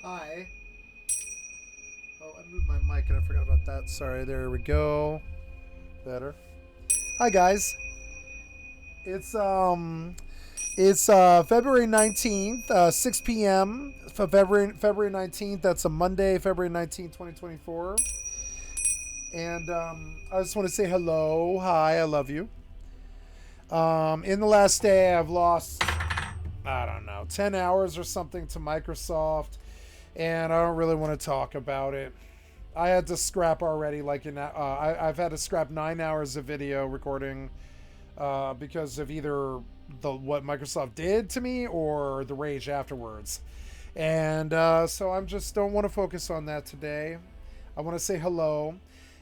Hi. Oh, I moved my mic and I forgot about that. Sorry, there we go. Better. Hi guys. It's February 19th, 6 p.m. for February 19th. That's a Monday, February 19th, 2024. And I just want to say hello. Hi, I love you. In the last day I've lost, I don't know, 10 hours or something to Microsoft, and I don't really want to talk about it. I had to scrap already. I've had to scrap 9 hours of video recording because of either what Microsoft did to me or the rage afterwards. And so I'm just don't want to focus on that today. I want to say hello.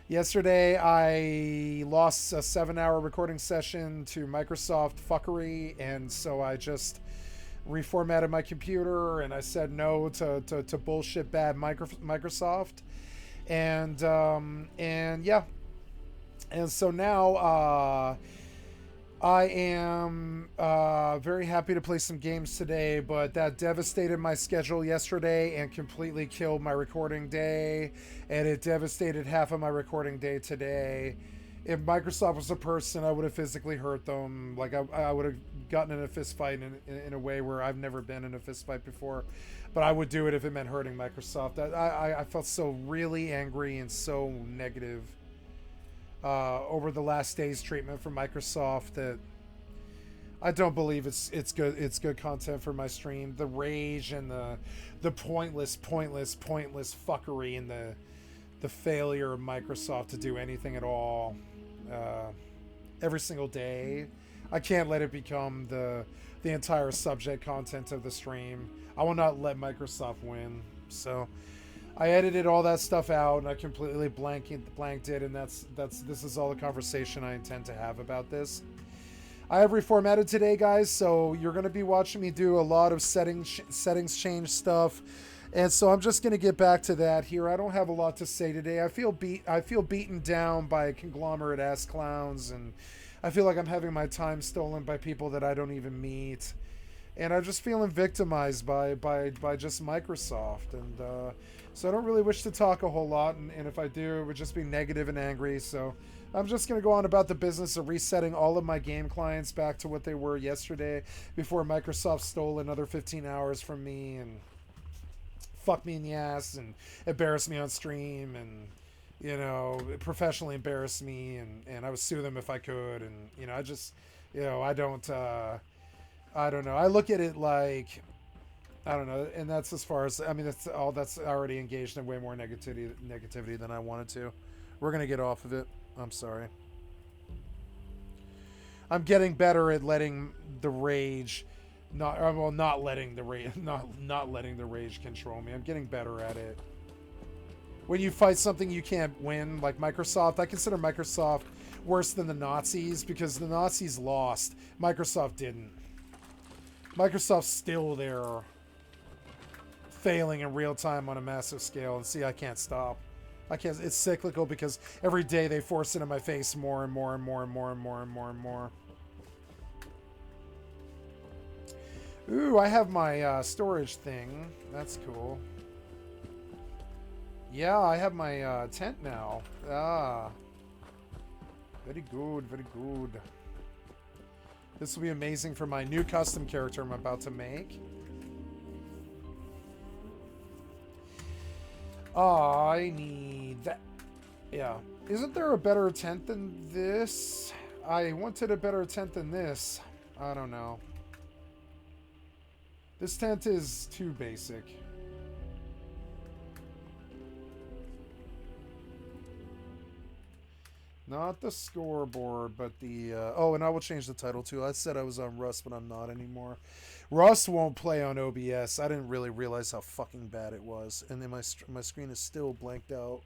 Yesterday I lost a 7-hour recording session to Microsoft fuckery, and so I just reformatted my computer and I said no to bullshit bad Microsoft. And yeah, and so now I am very happy to play some games today, but that devastated my schedule yesterday and completely killed my recording day, and it devastated half of my recording day today. If Microsoft was a person, I would have physically hurt them. Like I would have gotten in a fist fight in a way where I've never been in a fist fight before, but I would do it if it meant hurting Microsoft. I felt so really angry and so negative over the last day's treatment from Microsoft that I don't believe it's good content for my stream. The rage and the pointless fuckery and the failure of Microsoft to do anything at all every single day. I can't let it become the entire subject content of the stream. I will not let Microsoft win. So I edited all that stuff out and I completely blanked it, and this is all the conversation I intend to have about this. I have reformatted today, guys, so you're going to be watching me do a lot of settings change stuff. And so I'm just going to get back to that here. I don't have a lot to say today. I feel beaten down by conglomerate ass clowns, and I feel like I'm having my time stolen by people that I don't even meet. And I'm just feeling victimized by just Microsoft. And so I don't really wish to talk a whole lot, and if I do, it would just be negative and angry. So I'm just going to go on about the business of resetting all of my game clients back to what they were yesterday before Microsoft stole another 15 hours from me and fuck me in the ass and embarrass me on stream and, professionally embarrass me, and I would sue them if I could. And, I just, I don't know. I look at it like, I don't know, and that's as far as, I mean, that's already engaged in way more negativity than I wanted to. We're gonna get off of it. I'm sorry. I'm getting better at letting the rage, not letting the rage, not letting the rage control me. I'm getting better at it. When you fight something you can't win, like Microsoft, I consider Microsoft worse than the Nazis because the Nazis lost. Microsoft didn't. Microsoft's still there, failing in real time on a massive scale, and see, I can't stop. I can't. It's cyclical because every day they force it in my face more and more and more and more and more and more and more. Ooh, I have my storage thing. That's cool. Yeah, I have my tent now. Ah, very good, very good. This will be amazing for my new custom character I'm about to make. I need that. Yeah. Isn't there a better tent than this? I wanted a better tent than this. I don't know. This tent is too basic. Not the scoreboard, but the... oh, and I will change the title too. I said I was on Rust, but I'm not anymore. Rust won't play on OBS. I didn't really realize how fucking bad it was. And then my screen is still blanked out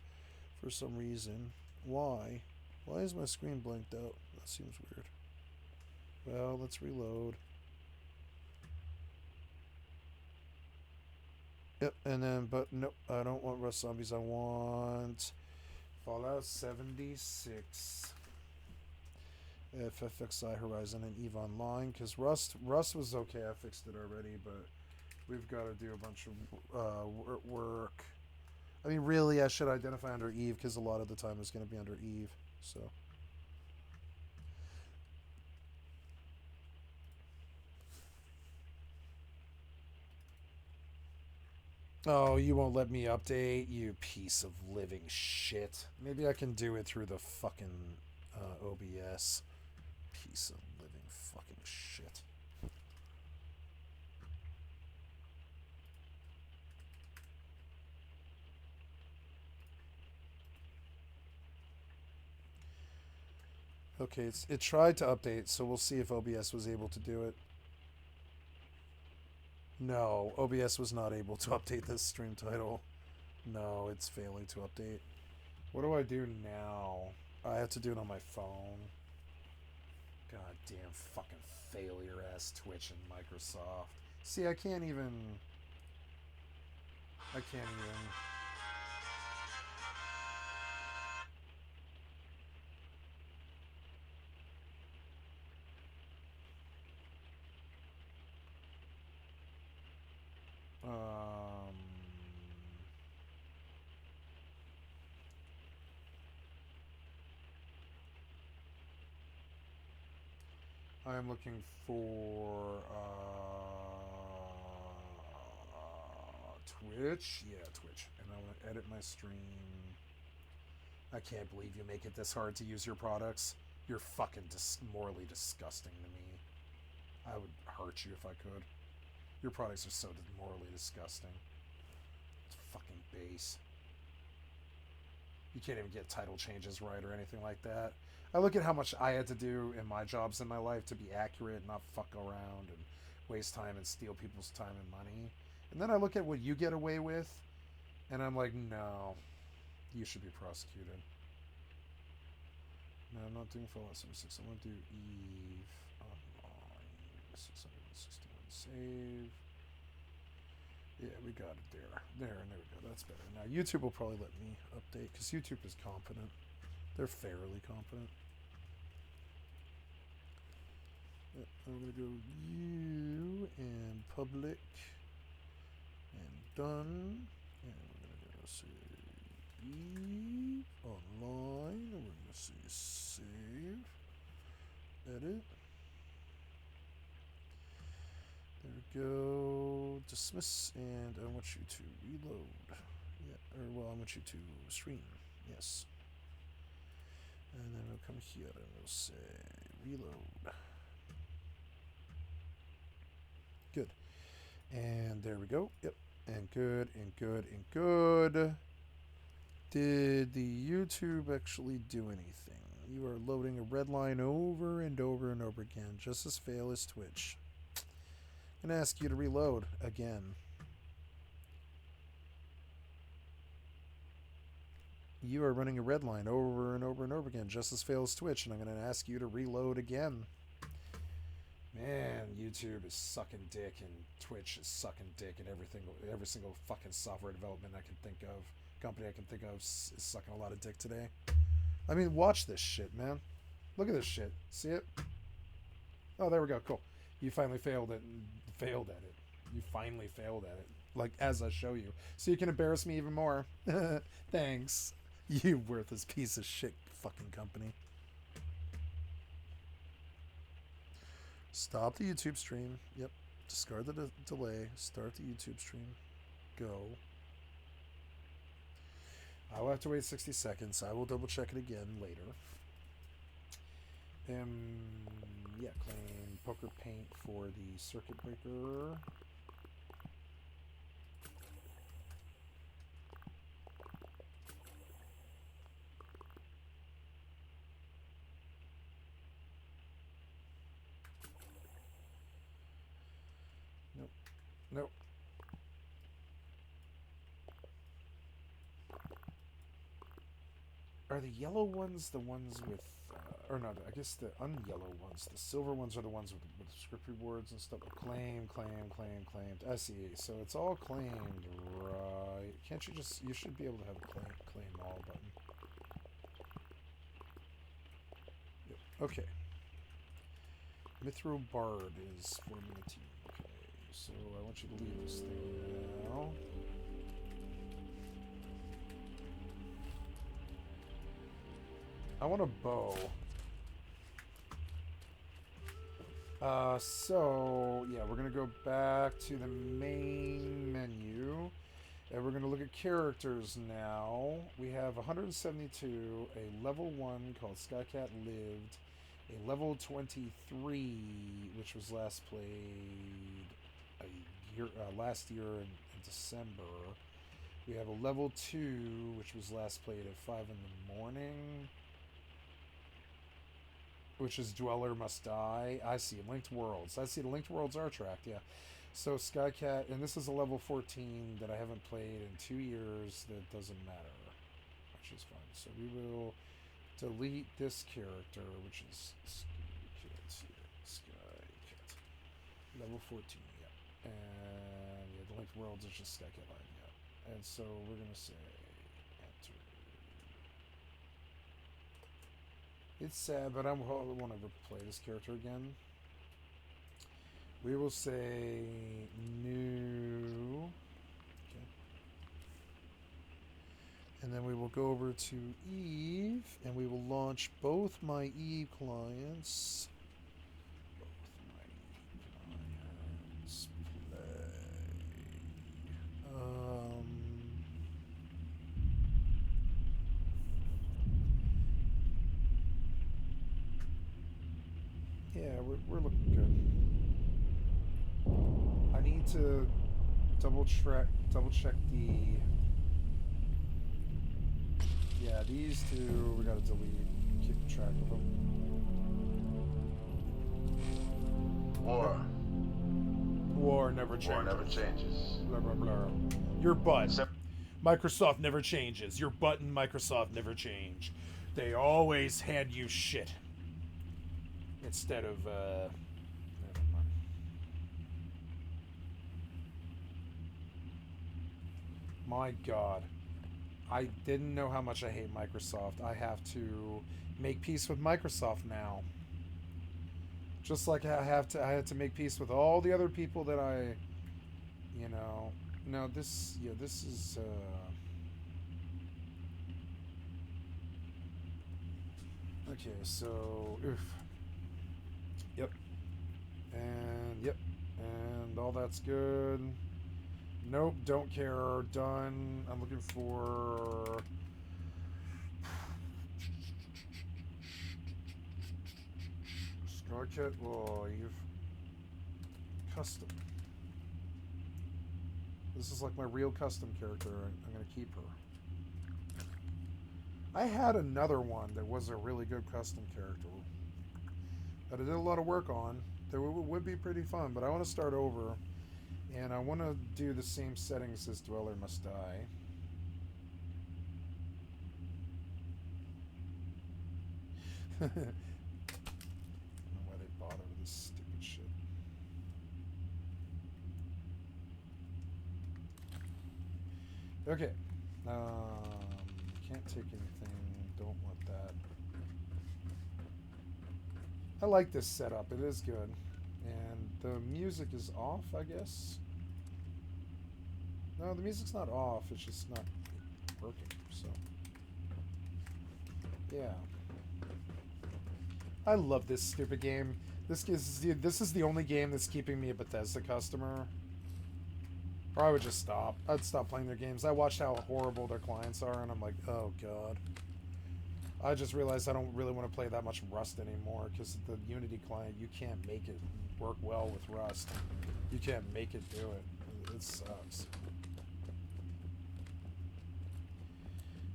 for some reason. Why? Why is my screen blanked out? That seems weird. Well, let's reload. Yep, and then, but nope, I don't want Rust Zombies. I want Fallout 76. FFXI Horizon and EVE Online, because Rust was okay. I fixed it already, but We've got to do a bunch of work. I mean, really, I should identify under EvE because a lot of the time is going to be under EvE. So. Oh, you won't let me update, you piece of living shit. Maybe I can do it through the fucking OBS. Piece of living fucking shit. Okay, it tried to update, so we'll see if OBS was able to do it. No, OBS was not able to update this stream title. No, it's failing to update. What do I do now? I have to do it on my phone. God damn fucking failure ass Twitch and Microsoft. See, I can't even. I'm looking for Twitch. Yeah, Twitch. And I want to edit my stream. I can't believe you make it this hard to use your products. You're fucking morally disgusting to me. I would hurt you if I could. Your products are so morally disgusting. It's fucking base. You can't even get title changes right or anything like that. I look at how much I had to do in my jobs in my life to be accurate and not fuck around and waste time and steal people's time and money. And then I look at what you get away with, and I'm like, no, you should be prosecuted. No, I'm not doing Fallout 76. I'm going to do EvE Online. 661 save. Yeah, we got it there. There we go. That's better. Now, YouTube will probably let me update, because YouTube is competent. They're fairly competent. Yeah, I'm going to go you and public and done. And we're going to go say EvE Online. And we're going to say save. Edit. There we go. Dismiss, and I want you to reload. Yeah, or well, I want you to stream. Yes. And then we'll come here and we'll say reload. Good. And there we go. Yep. And good, and good, and good. Did the YouTube actually do anything? You are loading a red line over and over and over again. Just as fail as Twitch. I'm going to ask you to reload again. You are running a red line over and over and over again, just as fail as Twitch, and I'm going to ask you to reload again. Man, YouTube is sucking dick, and Twitch is sucking dick, and every single fucking software development I can think of, company I can think of, is sucking a lot of dick today. I mean, watch this shit, man. Look at this shit. See it? Oh, there we go. Cool. You finally failed at it. You finally failed at it. Like, as I show you. So you can embarrass me even more. Thanks. You worthless piece of shit fucking company. Stop the YouTube stream. Yep. Discard the delay. Start the YouTube stream. Go. I will have to wait 60 seconds. I will double check it again later. Yeah, claim poker paint for the circuit breaker. Nope. Nope. Are the yellow ones the ones with... or no, I guess the unyellow ones. The silver ones are the ones with script rewards and stuff. Claim, claimed. I see. So it's all claimed, right? Can't you just... You should be able to have a claim all button. Yep. Okay. Mithril Bard is 4 minutes. Okay, So I want you to leave this thing now. I want a bow. So, yeah, we're going to go back to the main menu. And we're going to look at characters now. We have 172, a level 1 called skycat.live, a level 23, which was last played last year in December. We have a level 2, which was last played at 5 in the morning, which is Dweller Must Die. I see Linked Worlds. I see the Linked Worlds are tracked, yeah. So Skycat, and this is a level 14 that I haven't played in 2 years. That doesn't matter, which is fine. So we will delete this character, which is Skycat. Level 14, yeah. And yeah, the Linked Worlds is just Skycat Live, yeah. And so we're going to say enter. It's sad, but I want to play this character again. We will say new. Okay. And then we will go over to EvE, and we will launch both my EvE clients. Yeah, we're looking good. I need to double check the. Yeah, these two we gotta delete. Keep track of them. War never changes. War never changes. Blah blah blah. Your butt. Microsoft never changes. Your butt and Microsoft never change. They always hand you shit. Instead of, never mind. My God. I didn't know how much I hate Microsoft. I have to make peace with Microsoft now. Just like I had to make peace with all the other people that I, you know. No, this is, okay, so, oof. Yep. And, yep. And all that's good. Nope, don't care. Done. I'm looking for... Skycat Live. Custom. This is like my real custom character. I'm going to keep her. I had another one that was a really good custom character that I did a lot of work on. That would be pretty fun, but I want to start over. And I want to do the same settings as Dweller Must Die. I don't know why they bother with this stupid shit. Okay. Can't take anything. Don't want that. I like this setup. It is good. And the music is off, I guess. No, the music's not off. It's just not working. So, yeah. I love this stupid game. This is the only game that's keeping me a Bethesda customer. Or I would just stop. I'd stop playing their games. I watched how horrible their clients are, and I'm like, oh god. I just realized I don't really want to play that much Rust anymore, because the Unity client, you can't make it work well with Rust. You can't make it do it. It sucks.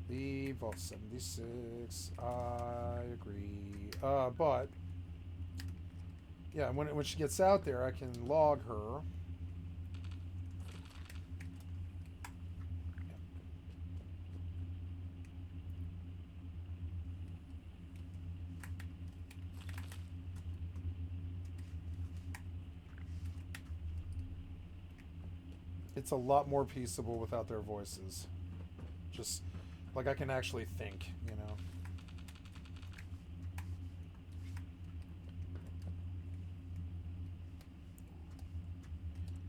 The Vault 76. I agree. But yeah, when she gets out there, I can log her. It's a lot more peaceable without their voices. Just like I can actually think, you know.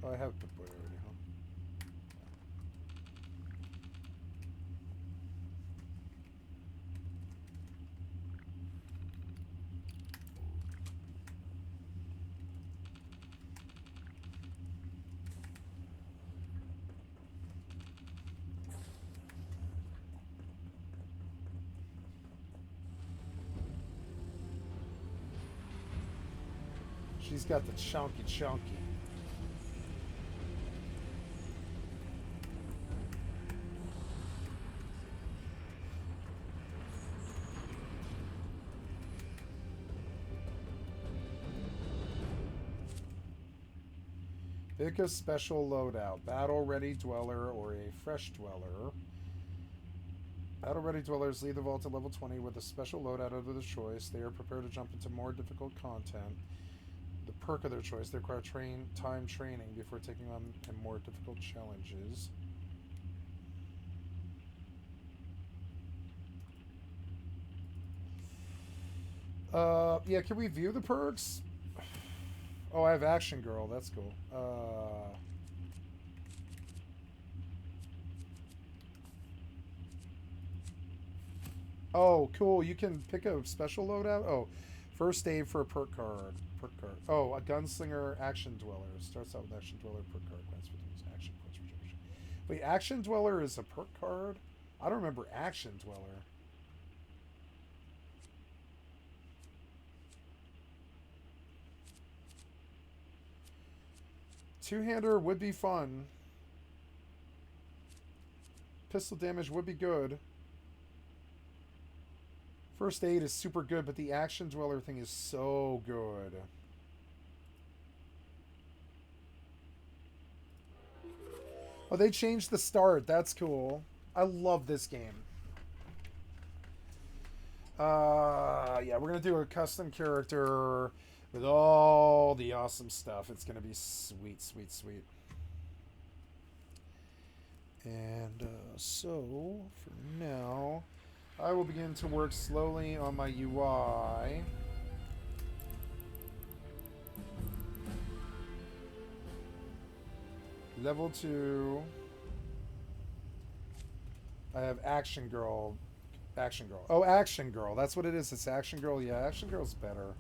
Oh, I have Pip Boy already, huh? She's got the chunky chunky. Pick a special loadout. Battle-ready dweller or a fresh dweller. Battle-ready dwellers leave the vault at level 20 with a special loadout of their choice. They are prepared to jump into more difficult content. The perk of their choice. They require time training before taking on more difficult challenges. Yeah, can we view the perks? Oh, I have Action Girl. That's cool. Oh, cool. You can pick a special loadout. Oh, first aid for a perk card. Perk card. Oh, a gunslinger, action dweller. Starts out with action dweller, perk card. Grants for things. Action points rejection. Wait, action dweller is a perk card? I don't remember action dweller. Two-hander would be fun. Pistol damage would be good. First aid is super good, but the action dweller thing is so good. Oh, they changed the start. That's cool. I love this game. Yeah, we're going to do a custom character with all the awesome stuff. It's going to be sweet, sweet, sweet. And so, for now, I will begin to work slowly on my UI. Level 2. I have Action Girl. Action Girl. Oh, Action Girl. That's what it is. It's Action Girl. Yeah, Action Girl's better.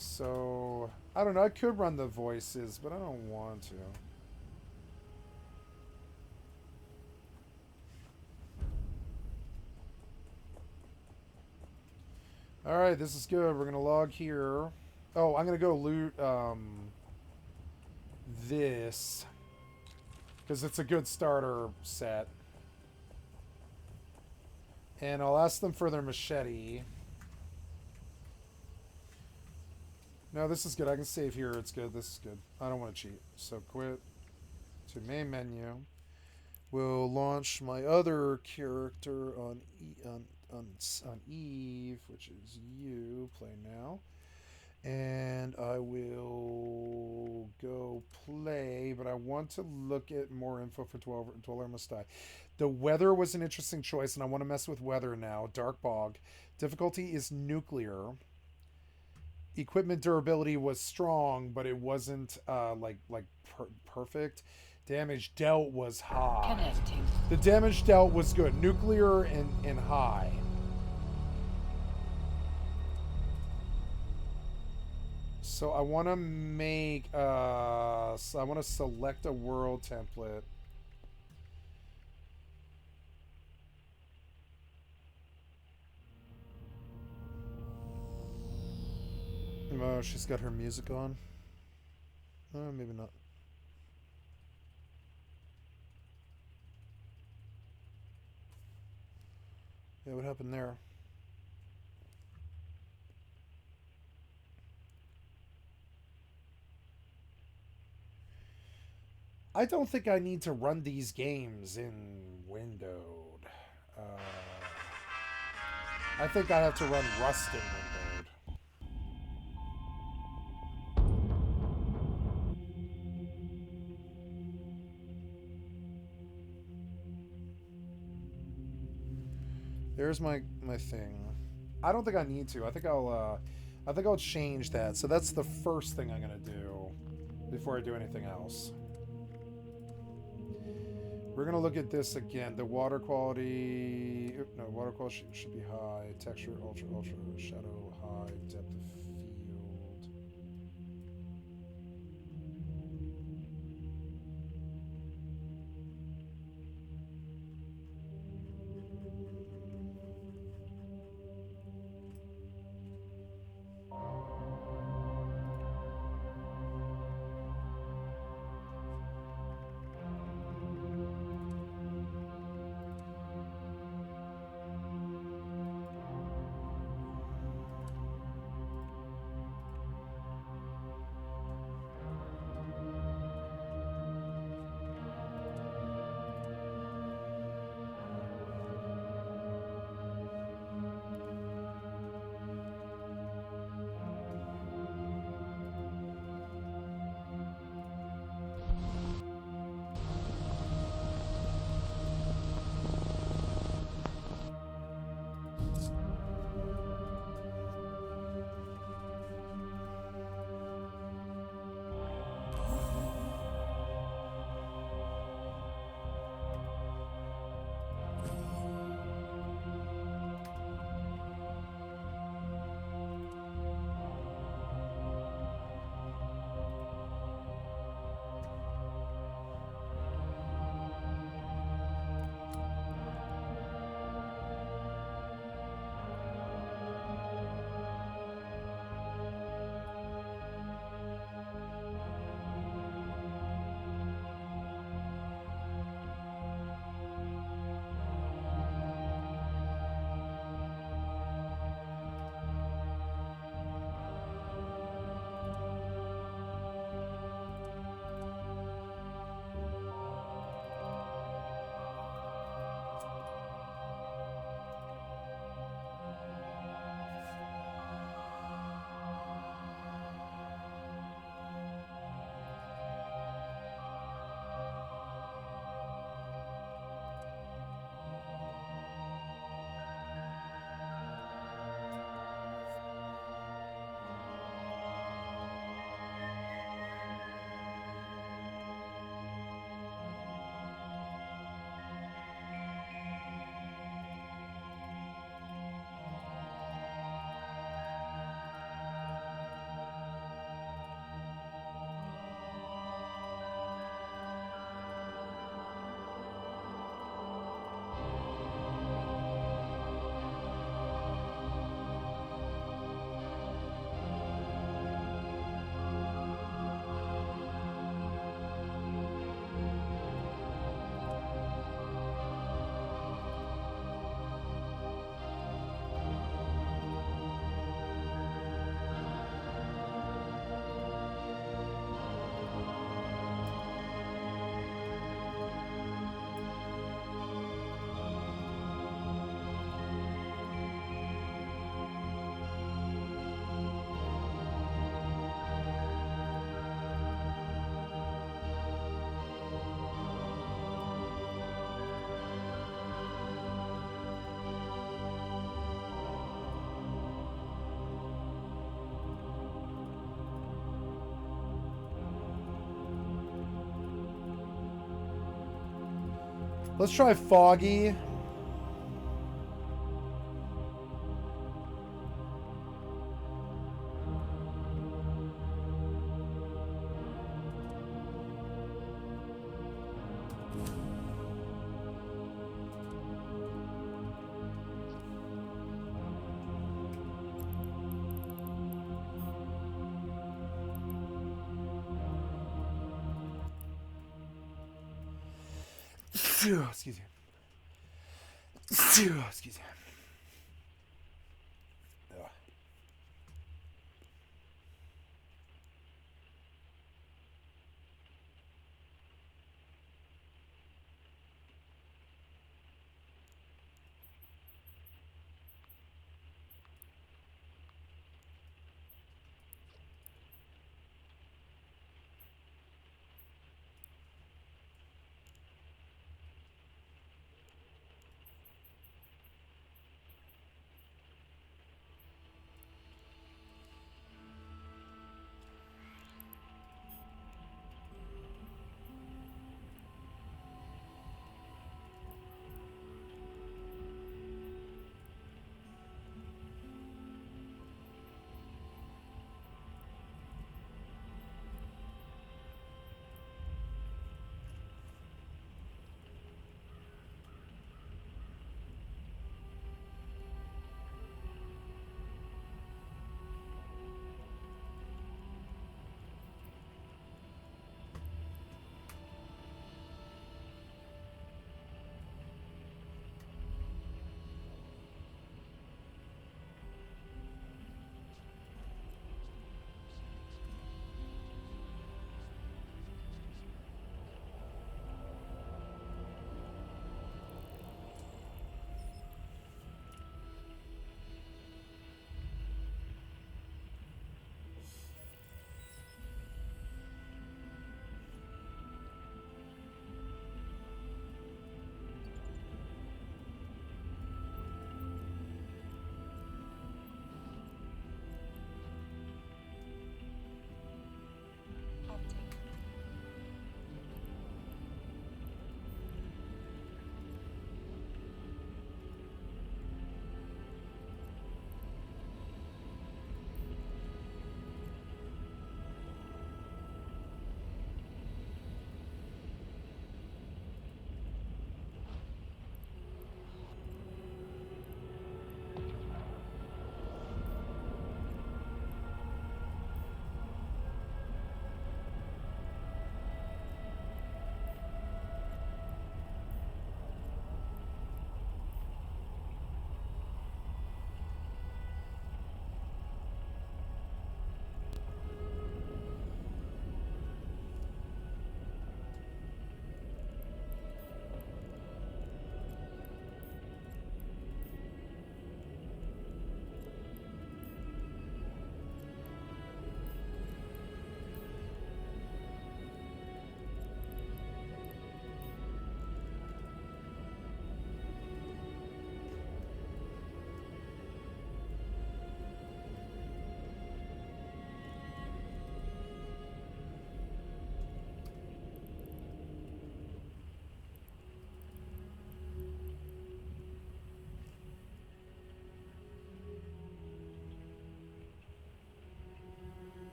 So, I don't know. I could run the voices, but I don't want to. Alright, this is good. We're going to log here. Oh, I'm going to go loot this. Because it's a good starter set. And I'll ask them for their machete. No, this is good. I can save here. It's good. This is good. I don't want to cheat. So quit to main menu. We'll launch my other character on EvE, which is you. Play now. And I will go play, but I want to look at more info for Dweller Must Die. The weather was an interesting choice, and I want to mess with weather now. Dark Bog. Difficulty is nuclear. Equipment durability was strong, but it wasn't perfect. Damage dealt was high. Connecting. The damage dealt was good. Nuclear and high. So I want to make, I want to select a world template. Oh, she's got her music on. Maybe not. Yeah, what happened there? I don't think I need to run these games in windowed. I think I have to run Rust in windowed. There's my thing. I don't think I need to. I think I'll I think I'll change that. So that's the first thing I'm going to do before I do anything else. We're going to look at this again. The water quality... No, water quality should be high. Texture, ultra, shadow, high, depth of field. Let's try foggy. Excuse me. Excuse me. Ugh.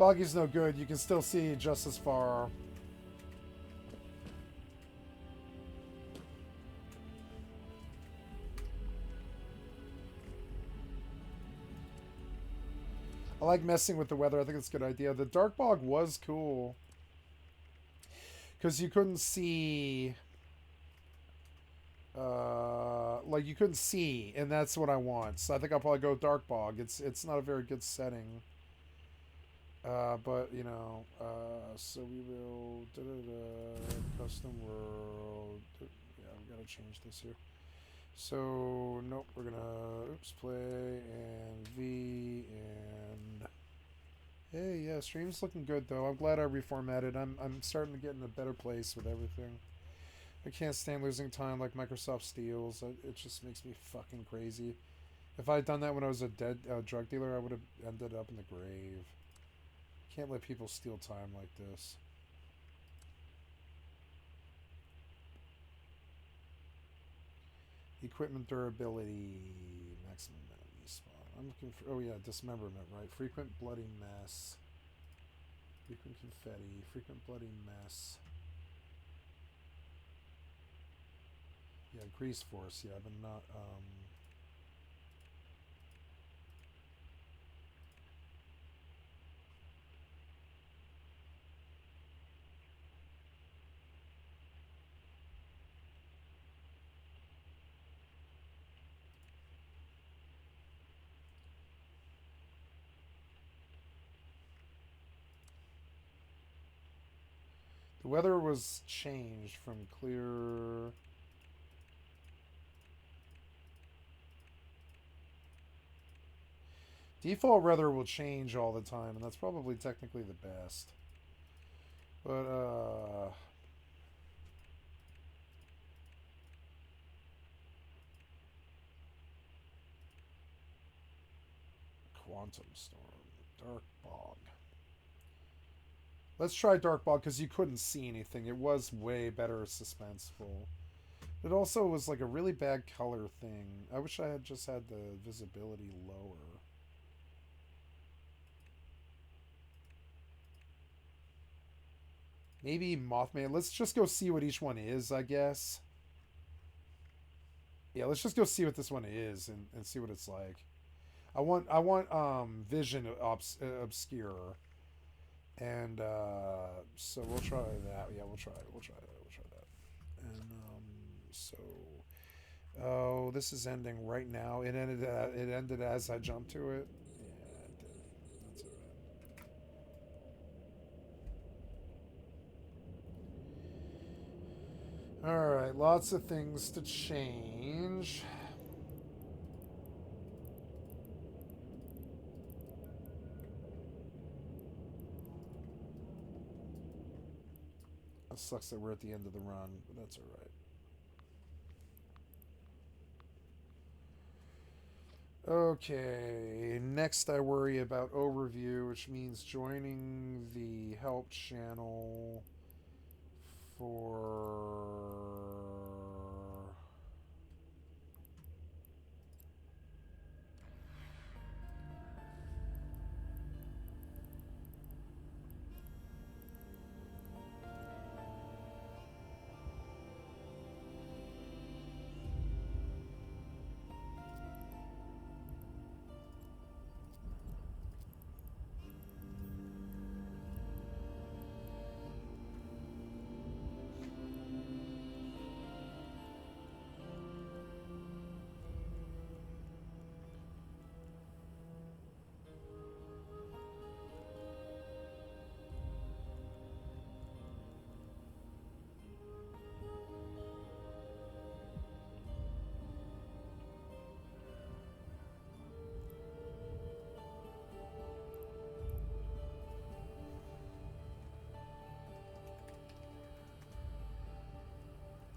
Foggy's no good. You can still see just as far. I like messing with the weather. I think it's a good idea. The dark bog was cool. Because you couldn't see... like, you couldn't see. And that's what I want. So I think I'll probably go dark bog. It's not a very good setting. But, you know... so we will... custom world... Yeah, we gotta change this here. So, nope, we're gonna, oops, play, and V, and, hey, yeah, stream's looking good, though. I'm glad I reformatted. I'm starting to get in a better place with everything. I can't stand losing time like Microsoft steals. It just makes me fucking crazy. If I had done that when I was a dead drug dealer, I would have ended up in the grave. Can't let people steal time like this. Equipment durability, maximum enemy spawn. I'm looking for, oh yeah, dismemberment, right? Frequent bloody mess. Frequent confetti, frequent bloody mess. Yeah, grease force, yeah, but not, the weather was changed from clear... Default weather will change all the time, and that's probably technically the best. But, Quantum Storm, Dark Bog. Let's try Dark Bog, because you couldn't see anything. It was way better suspenseful. It also was like a really bad color thing. I wish I had just had the visibility lower. Maybe Mothman. Let's just go see what each one is, I guess. Yeah, let's just go see what this one is and see what it's like. I want vision obscure. And so we'll try that. Yeah, we'll try that. And so oh, this is ending right now. It ended as I jumped to it. Yeah, it did. That's all right. All right, lots of things to change. It sucks that we're at the end of the run, but that's all right. Okay, next I worry about overview, which means joining the help channel for...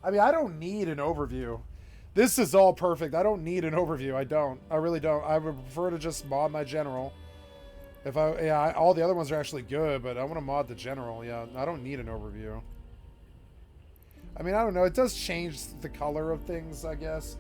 I mean, I don't need an overview. This is all perfect. I don't need an overview. I don't. I really don't. I would prefer to just mod my general. If I, yeah, all the other ones are actually good, but I want to mod the general. Yeah, I don't need an overview. I mean, I don't know. It does change the color of things, I guess.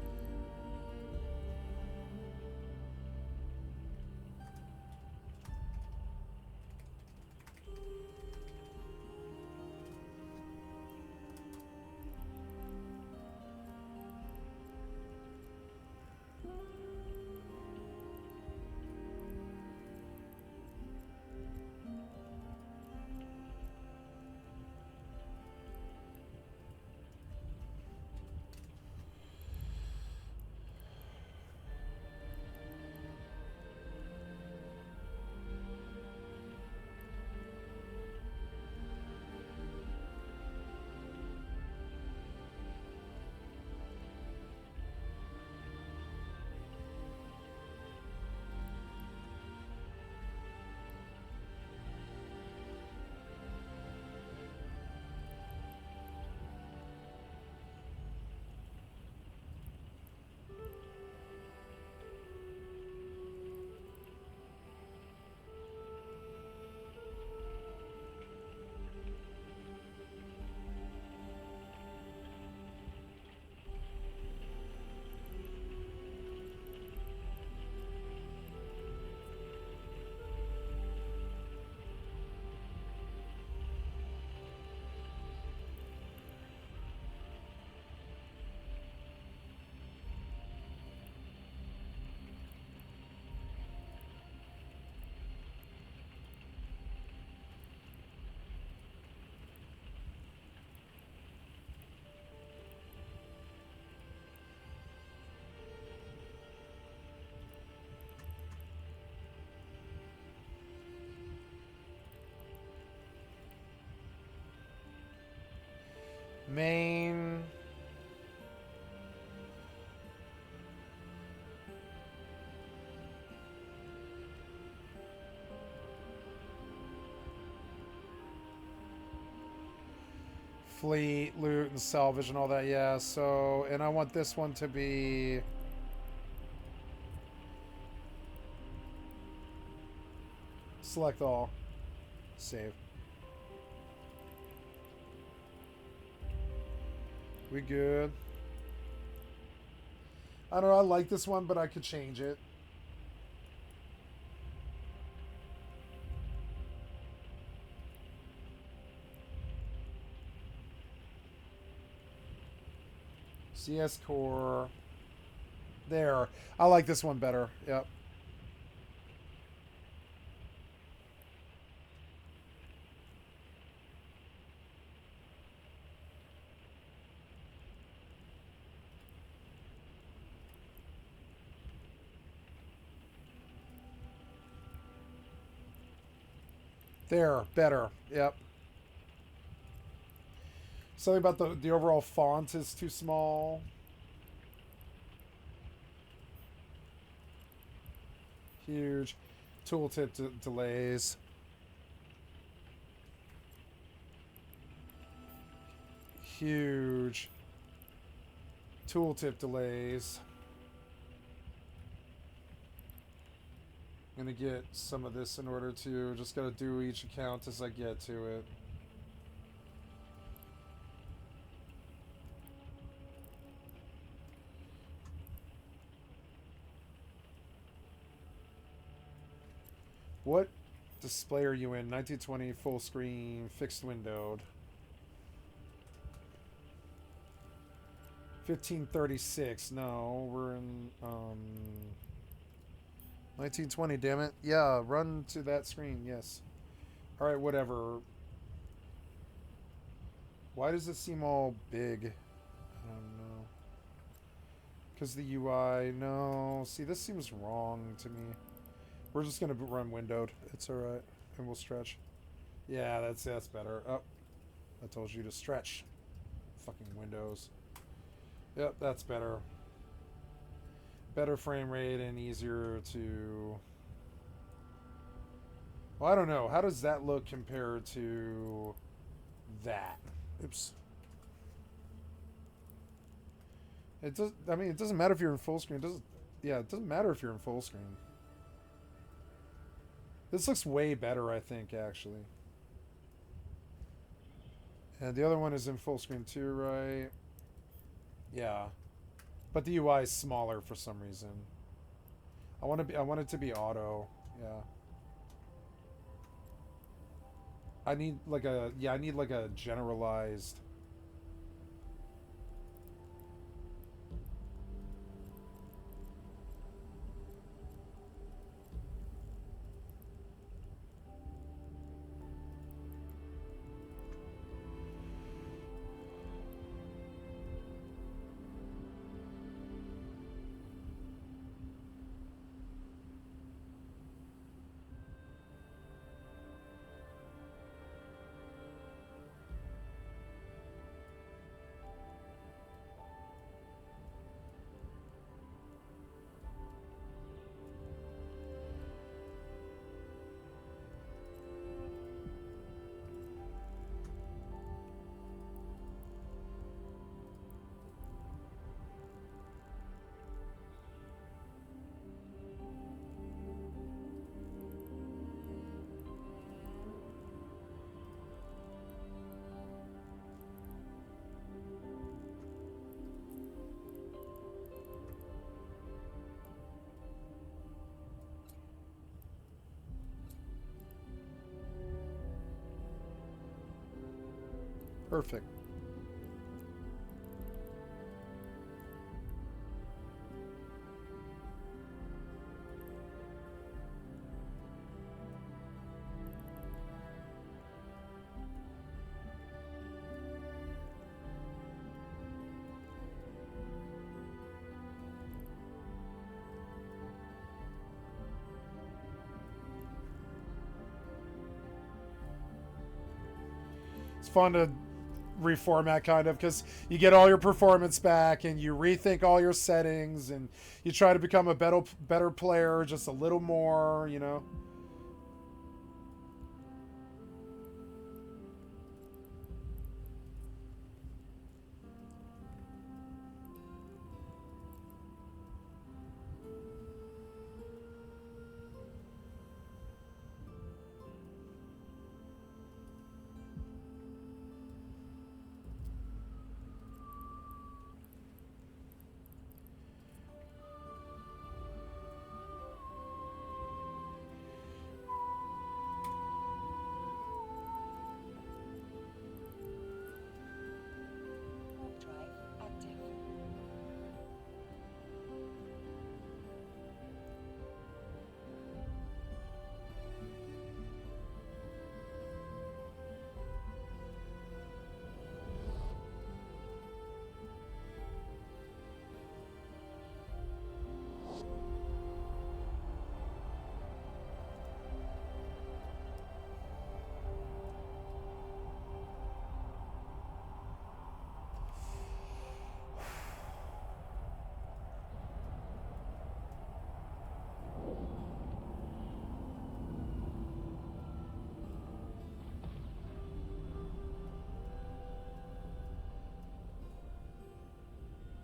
Main. Fleet, loot, and salvage and all that, yeah. So, and I want this one to be... Select all. Save. We good? I don't know, I like this one, but I could change it. CS Core. There. I like this one better. Yep. There. Better. Yep. Something about the overall font is too small. Huge. Tooltip delays. Huge. Tooltip delays. I'm gonna get some of this in order to just gotta do each account as I get to it. What display are you in? 1920 full screen, fixed windowed. 1536. No, we're in 1920, damn it. Yeah, run to that screen, yes. Alright, whatever. Why does it seem all big? I don't know. Because the UI, no. See, this seems wrong to me. We're just going to run windowed. It's alright. And we'll stretch. Yeah, that's better. Oh, I told you to stretch. Fucking Windows. Yep, that's better. Better frame rate and easier to... Well, I don't know. How does that look compared to that? Oops. It does. I mean, it doesn't matter if you're in full screen. It doesn't. Yeah, it doesn't matter if you're in full screen. This looks way better, I think, actually. And the other one is in full screen too, right? Yeah. But the UI is smaller for some reason. I want it to be auto. Yeah. I need like a generalized. Perfect. It's fun to reformat kind of, because you get all your performance back and you rethink all your settings and you try to become a better player just a little more, you know.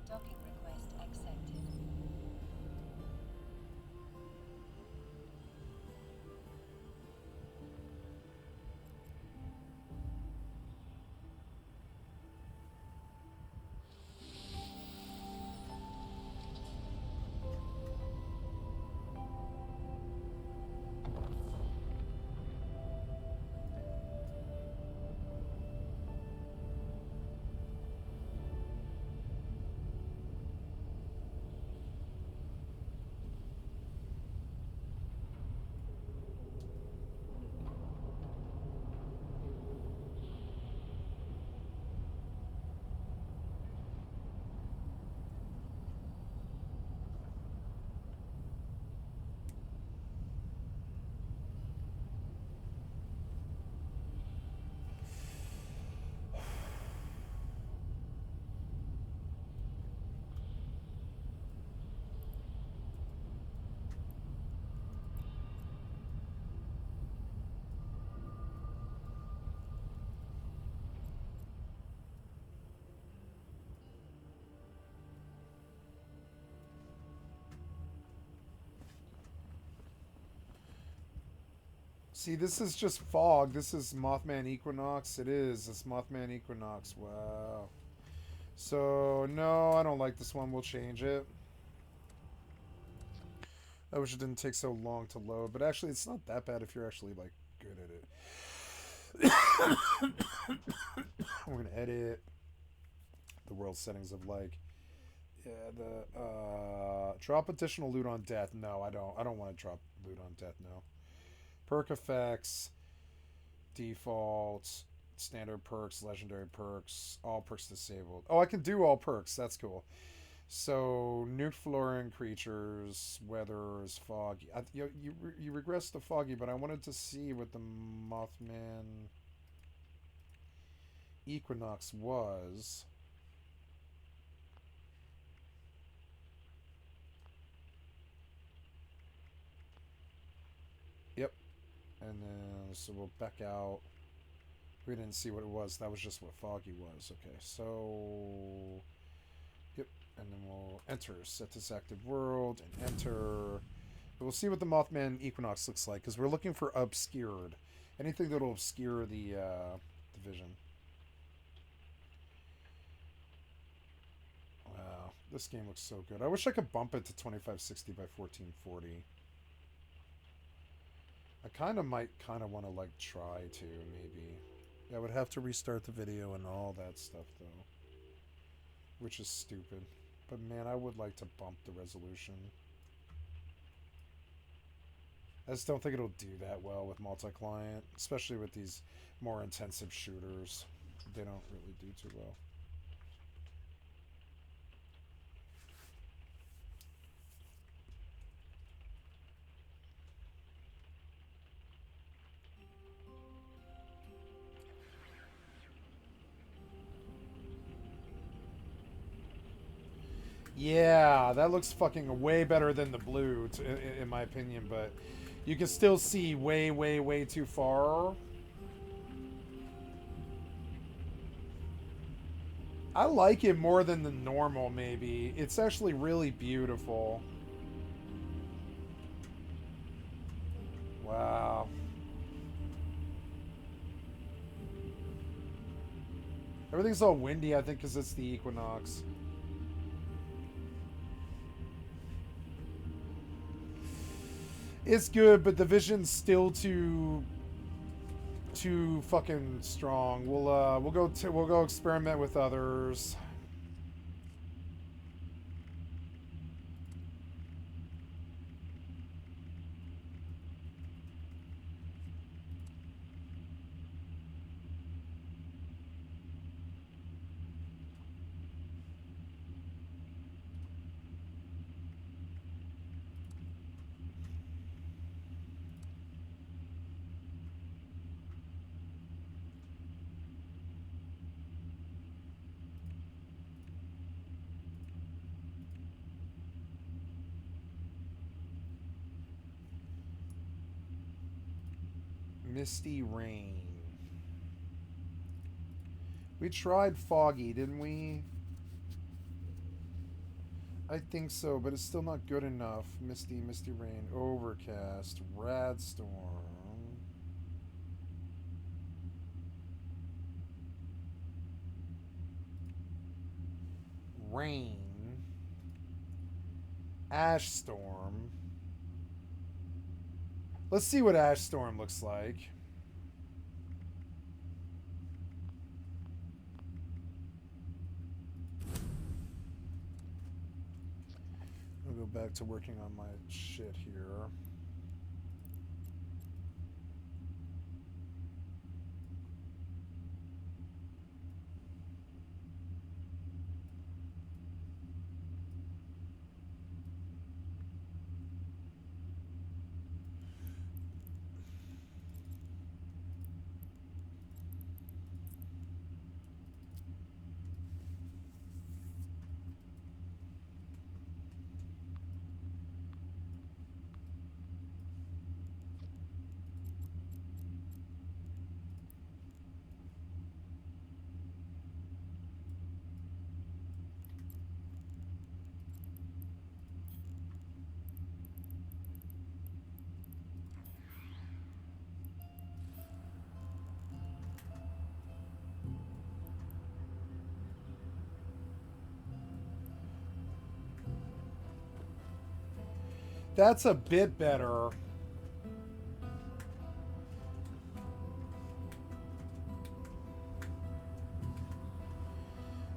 Docking request accepted. See, this is just fog. This is Mothman Equinox. It is. It's Mothman Equinox. Wow. So, no, I don't like this one. We'll change it. I wish it didn't take so long to load, but actually, it's not that bad if you're actually, like, good at it. We're going to edit the world settings of, like, yeah, drop additional loot on death. No, I don't. I don't want to drop loot on death, no. Perk effects, default, standard perks, legendary perks, all perks disabled. Oh, I can do all perks. That's cool. So, nuke flooring creatures, weather is foggy. You regressed to foggy, but I wanted to see what the Mothman Equinox was. Yep. And then, so we'll back out. We didn't see what it was. That was just what foggy was. Okay, so... Yep. And then we'll enter. Set this active world and enter. We'll see what the Mothman Equinox looks like, because we're looking for obscured. Anything that'll obscure the vision. Wow, this game looks so good. I wish I could bump it to 2560 by 1440. I kind of might want to, like, try to, maybe. I would have to restart the video and all that stuff, though. Which is stupid. But, man, I would like to bump the resolution. I just don't think it'll do that well with multi-client, especially with these more intensive shooters. They don't really do too well. Yeah, that looks fucking way better than the blue, in my opinion, but you can still see way, way, way too far. I like it more than the normal, maybe. It's actually really beautiful. Wow. Everything's all windy, I think, because it's the equinox. It's good, but the vision's still too fucking strong. We'll go experiment with others. Misty rain. We tried foggy, didn't we? I think so, but it's still not good enough. Misty rain, overcast, rad storm. Rain. Ash storm. Let's see what ash storm looks like. I'll go back to working on my shit here. That's a bit better.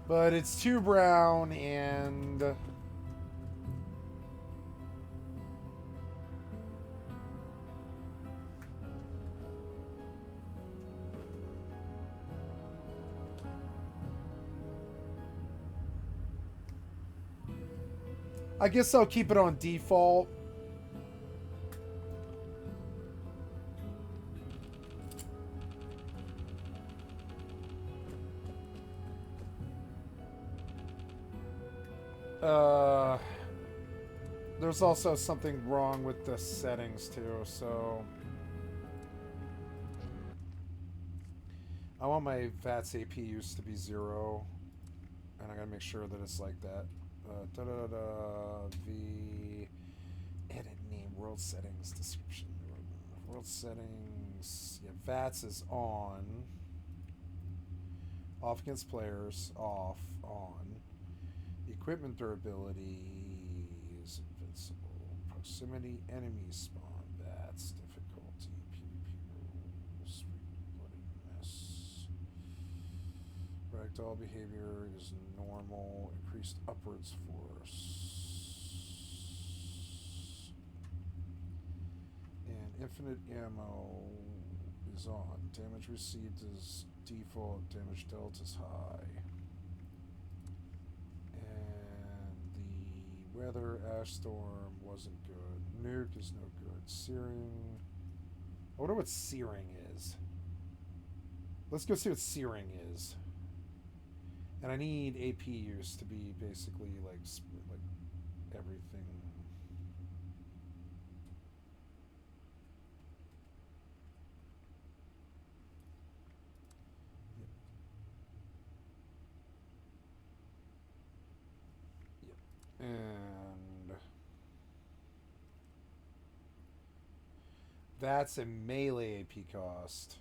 But it's too brown and... I guess I'll keep it on default. There's also something wrong with the settings too, so... I want my VATS AP use to be 0. And I gotta make sure that it's like that. V... Edit name, world settings, description. World settings... Yeah, VATS is on. Off against players, off, on. Equipment durability is invincible. Proximity enemy spawn, VATS, difficulty, PvP rules, bloody mess. Ragdoll behavior is normal. Increased upwards force. And infinite ammo is on. Damage received is default. Damage dealt is high. And the weather, ash storm, wasn't good. Nuke is no good. Searing. I wonder what searing is. Let's go see what searing is. And I need AP use to be basically like everything. Yep. And that's a melee AP cost,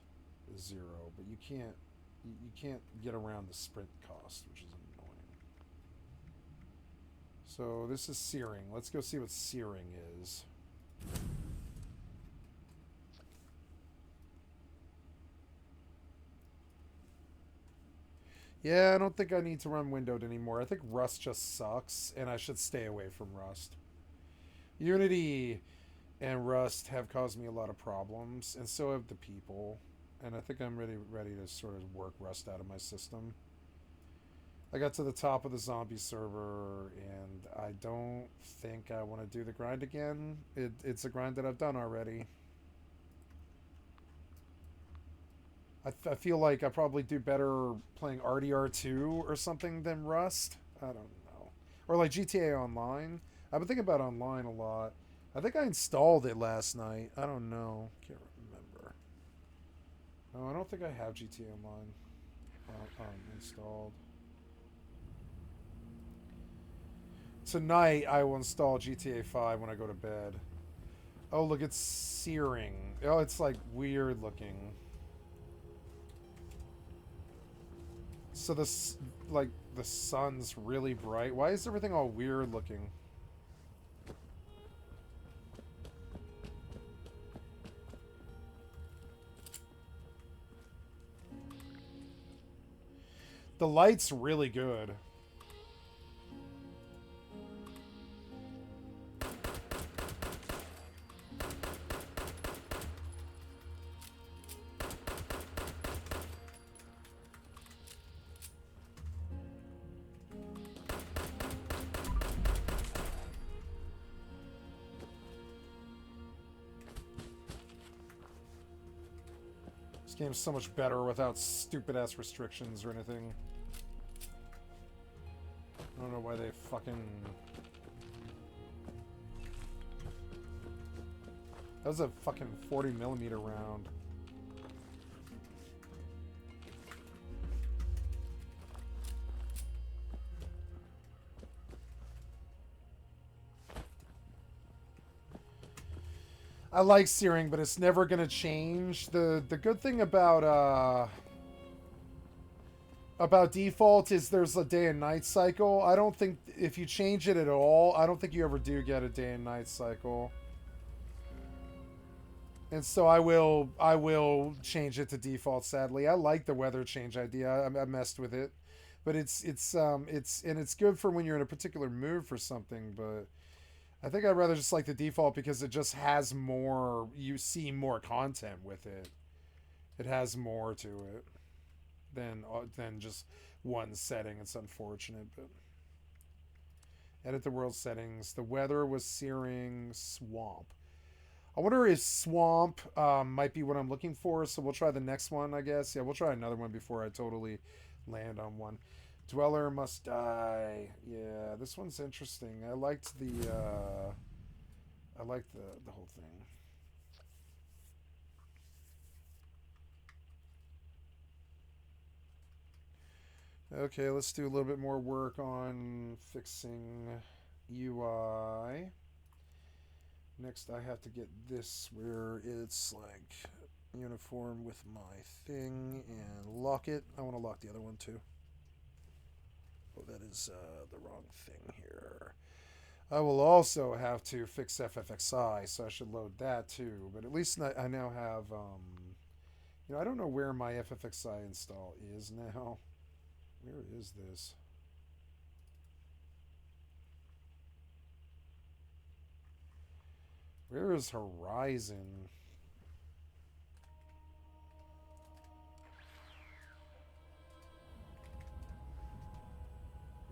0, but you can't get around the sprint cost, which is annoying. So this is searing. Let's go see what searing is. Yeah, I don't think I need to run windowed anymore. I think Rust just sucks, and I should stay away from Rust. Unity and Rust have caused me a lot of problems, and so have the people. And I think I'm ready to sort of work Rust out of my system. I got to the top of the zombie server, and I don't think I want to do the grind again. It's a grind that I've done already. I feel like I probably do better playing RDR2 or something than Rust. I don't know. Or like GTA Online. I've been thinking about online a lot. I think I installed it last night. I don't know. Can't remember. No, I don't think I have GTA Online installed. Tonight I will install GTA 5 when I go to bed. Oh, look, it's searing. Oh, it's like weird looking. So this, like, the sun's really bright. Why is everything all weird looking? The light's really good. This game's so much better without stupid-ass restrictions or anything. I don't know why they fucking... That was a fucking 40mm round. I like searing, but it's never gonna change. The good thing about default is there's a day and night cycle. I don't think if you change it at all, I don't think you ever do get a day and night cycle. And so I will change it to default. Sadly, I like the weather change idea. I messed with it, but it's good for when you're in a particular mood for something. But I think I'd rather just like the default because it just has more. You see more content with it. It has more to it than just one setting. It's unfortunate, but edit the world settings. The weather was searing swamp. I wonder if swamp might be what I'm looking for, so we'll try the next one, I guess. Yeah, we'll try another one before I totally land on one. Dweller must die. Yeah, this one's interesting. I liked the whole thing. Okay, let's do a little bit more work on fixing UI. Next, I have to get this where it's like uniform with my thing and lock it. I want to lock the other one too. Oh, that is the wrong thing here. I will also have to fix FFXI, so I should load that too. But at least I now have, I don't know where my FFXI install is now. Where is this? Where is Horizon?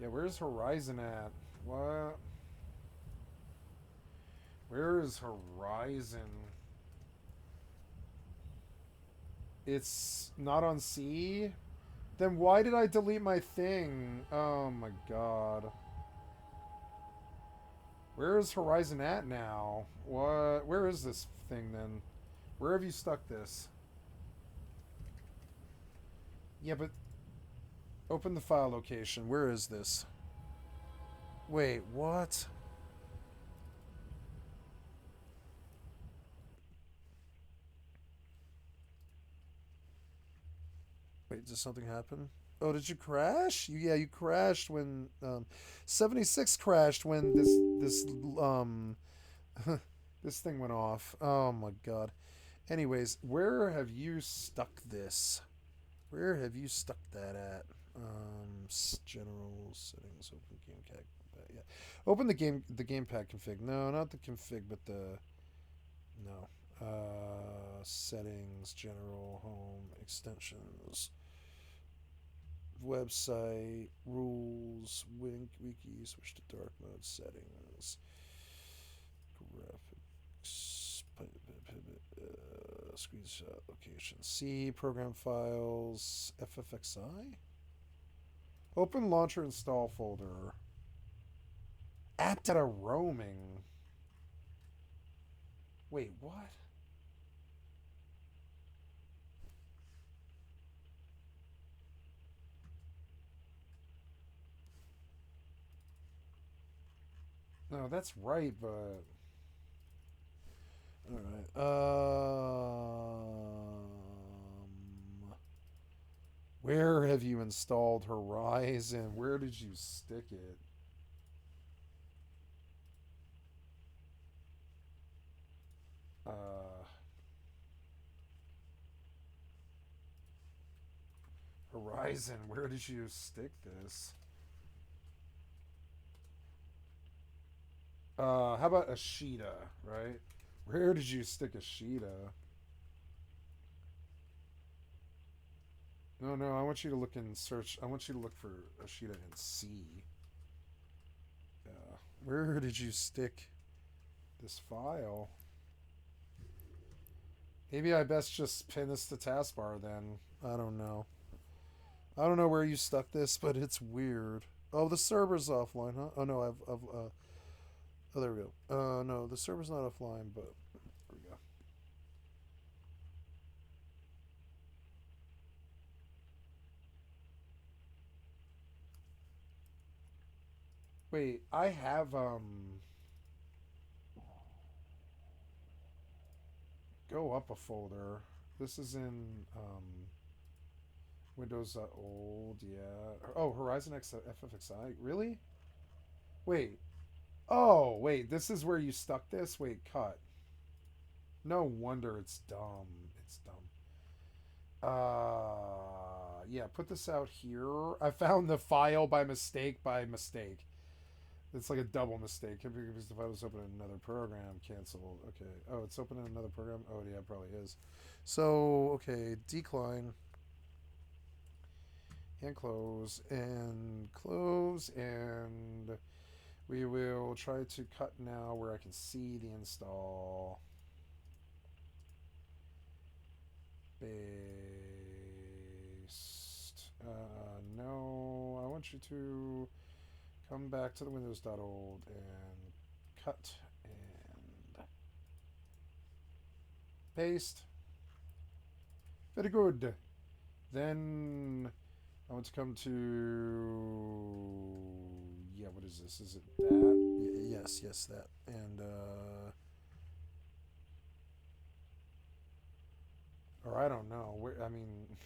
Yeah, where's Horizon at? What? Where is Horizon? It's not on C. Then why did I delete my thing? Oh my god. Where is Horizon at now? What? Where is this thing then? Where have you stuck this? Yeah, but open the file location. Where is this? Wait, what? Wait, did something happen? Oh, did you crash? Yeah, you crashed when 76 crashed when this this thing went off. Oh my god. Anyways, where have you stuck this? Where have you stuck that at? General settings, open game pack. Yeah, open the gamepad config. No, not the config, but the no. Settings, general, home, extensions, website, rules, wiki, switch to dark mode, settings, graphics, screenshot location, C, program files, FFXI. Open launcher install folder. App data roaming. Wait, what? No, that's right, but all right. Where have you installed Horizon? Where did you stick it? Horizon, where did you stick this? How about Ashita, right? Where did you stick Ashita? No, no, I want you to look in search. I want you to look for Ashita in C. Where did you stick this file? Maybe I best just pin this to taskbar then. I don't know. I don't know where you stuck this, but it's weird. Oh, the server's offline, huh? Oh no, oh, there we go. No, the server's not offline, but there we go. Wait, I have go up a folder. This is in Windows old, yeah. Oh, Horizon X FFXI. Really? Wait. Oh, wait. This is where you stuck this? Wait, cut. No wonder it's dumb. It's dumb. Yeah, put this out here. I found the file by mistake. It's like a double mistake. Because the file was open in another program. Canceled. Okay. Oh, it's open in another program? Oh, yeah, it probably is. So, okay. Decline. And close. And close. And we will try to cut now where I can see the install. Paste. No, I want you to come back to the windows.old and cut and paste. Very good. Then I want to come to, yeah, what is this? Is it that? Yes, yes, that. And or I don't know. Where, I mean,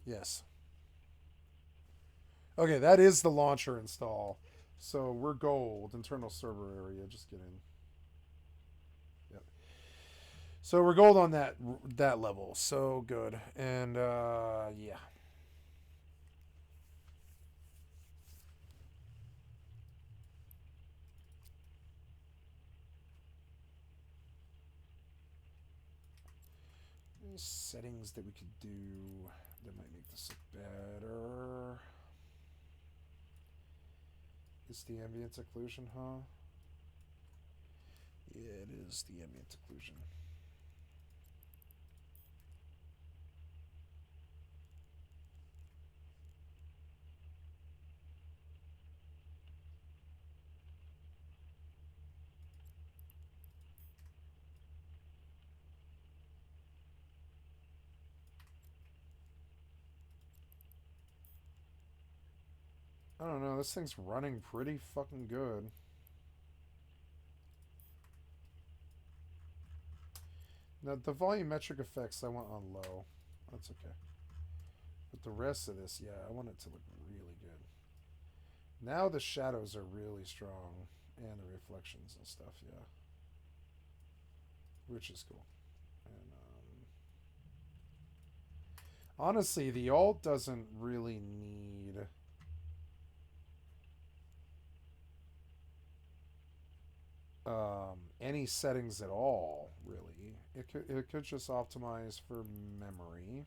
yes. Okay, that is the launcher install. So we're gold. Internal server area. Just kidding. Yep. So we're gold on that level. So good. And yeah. Any settings that we could do that might make this look better. It's the ambient occlusion, huh? Yeah, it is the ambient occlusion. don't know. This thing's running pretty fucking good. Now, the volumetric effects I want on low. That's okay. But the rest of this, yeah, I want it to look really good. Now the shadows are really strong. And the reflections and stuff, yeah. Which is cool. And, honestly, the alt doesn't really need... any settings at all, really. It could just optimize for memory.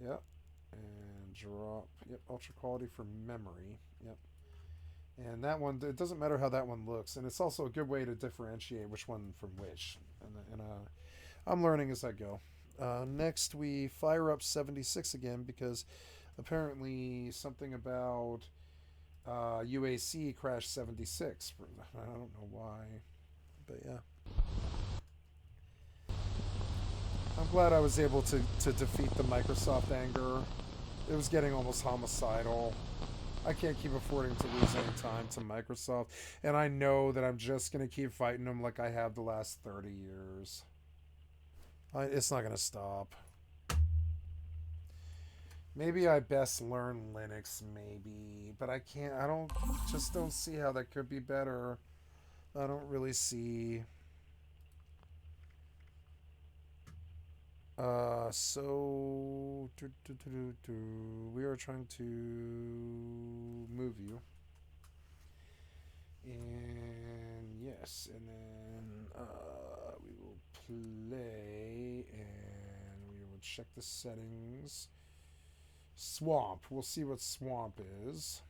Yep. And drop. Yep, ultra quality for memory. Yep. And that one, it doesn't matter how that one looks. And it's also a good way to differentiate which one from which. And I'm learning as I go. Next, we fire up 76 again because apparently something about UAC crashed 76. I don't know why, but yeah. I'm glad I was able to defeat the Microsoft anger. It was getting almost homicidal. I can't keep affording to lose any time to Microsoft, and I know that I'm just going to keep fighting them like I have the last 30 years. It's not going to stop. Maybe I best learn Linux, maybe, but I can't. Just don't see how that could be better. I don't really see. So we are trying to move you, and yes, and then we will play, and we will check the settings. Swamp. We'll see what swamp is.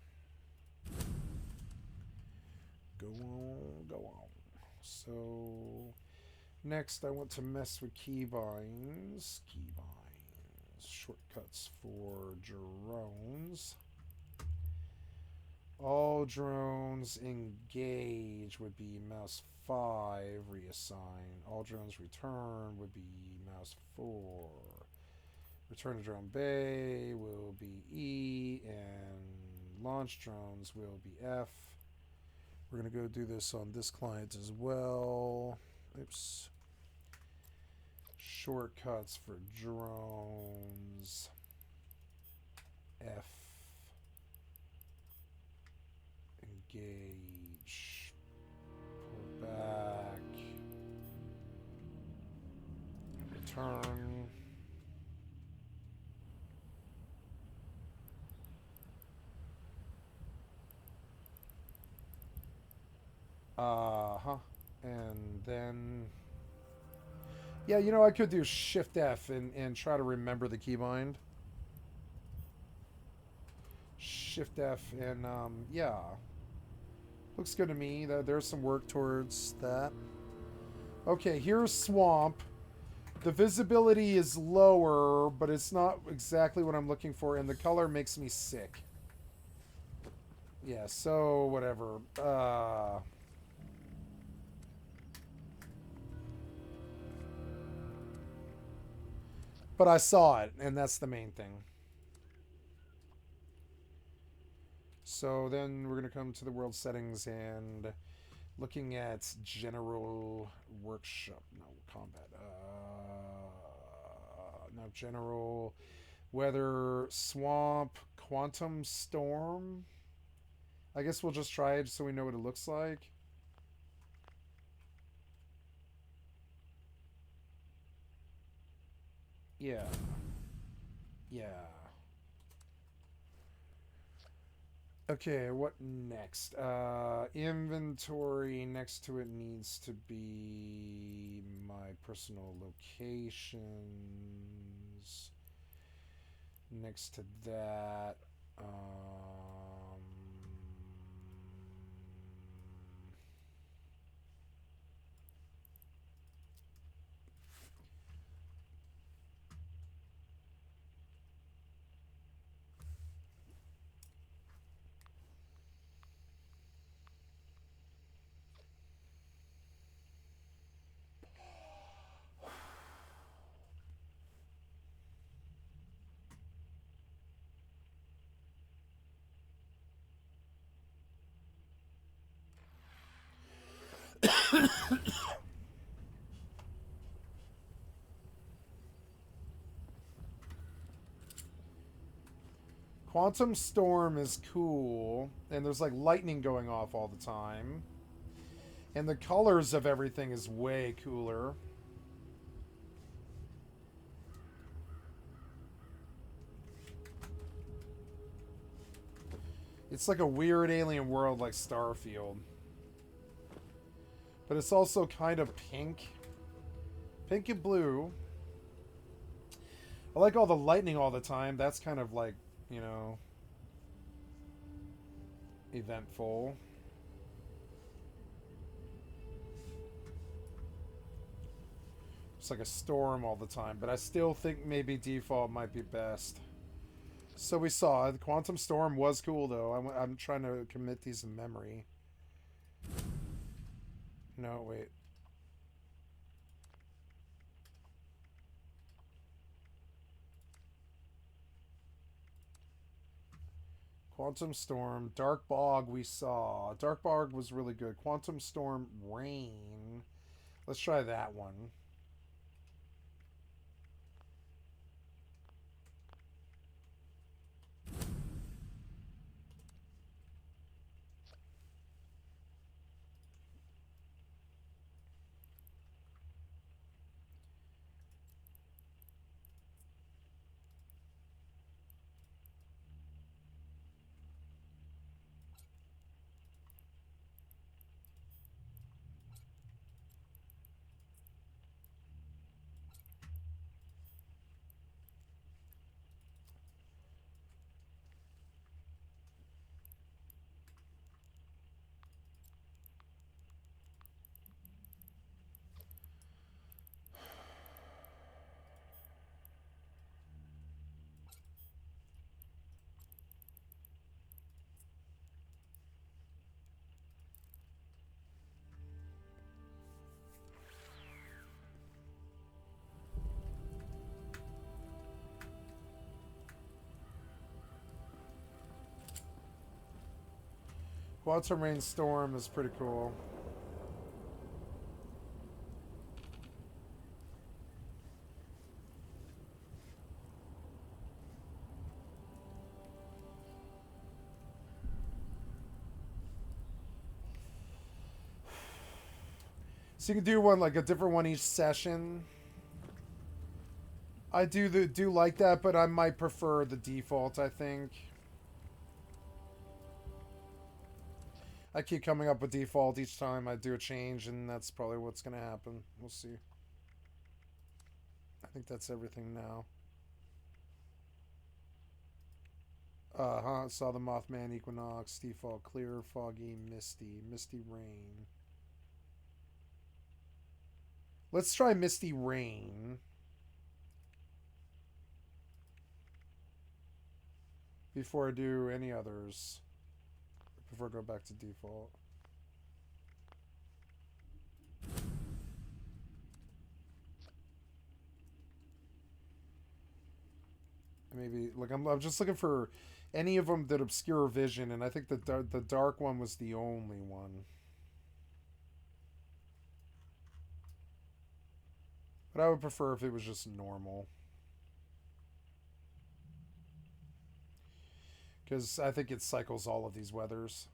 Go on, go on. So next, I want to mess with keybinds. Keybinds. Shortcuts for drones. All drones engage would be mouse 5 reassign. All drones return would be mouse 4. Return to drone bay will be E, and launch drones will be F. We're going to go do this on this client as well. Oops. Shortcuts for drones. F. Engage. Pull back. Return. And then... Yeah, you know, I could do Shift F and try to remember the keybind. Shift F and, yeah. Looks good to me. There's some work towards that. Okay, here's Swamp. The visibility is lower, but it's not exactly what I'm looking for, and the color makes me sick. Yeah, so whatever. But I saw it, and that's the main thing. So then we're going to come to the world settings and looking at general workshop. No, combat. No, general weather, swamp, quantum storm. I guess we'll just try it so we know what it looks like. Yeah. Yeah. Okay, what next? Inventory next to it needs to be my personal locations. Next to that, Quantum Storm is cool, and there's like lightning going off all the time. And the colors of everything is way cooler. It's like a weird alien world like Starfield. But it's also kind of pink. Pink and blue. I like all the lightning all the time. That's kind of like, you know, eventful. It's like a storm all the time. But I still think maybe default might be best. So we saw the Quantum Storm was cool though. I'm trying to commit these in memory. No, wait. Quantum Storm, Dark Bog we saw. Dark Bog was really good. Quantum Storm, Rain. Let's try that one. Quantum Rain Storm is pretty cool. So you can do one like a different one each session. I do like that, but I might prefer the default, I think. I keep coming up with default each time I do a change, and that's probably what's going to happen. We'll see. I think that's everything now. Saw the Mothman, Equinox, default, clear, foggy, misty, misty rain. Let's try misty rain. Before I do any others. Before I go back to default. Maybe, like, I'm just looking for any of them that obscure vision, and I think the dark one was the only one. But I would prefer if it was just normal. Because I think it cycles all of these weathers.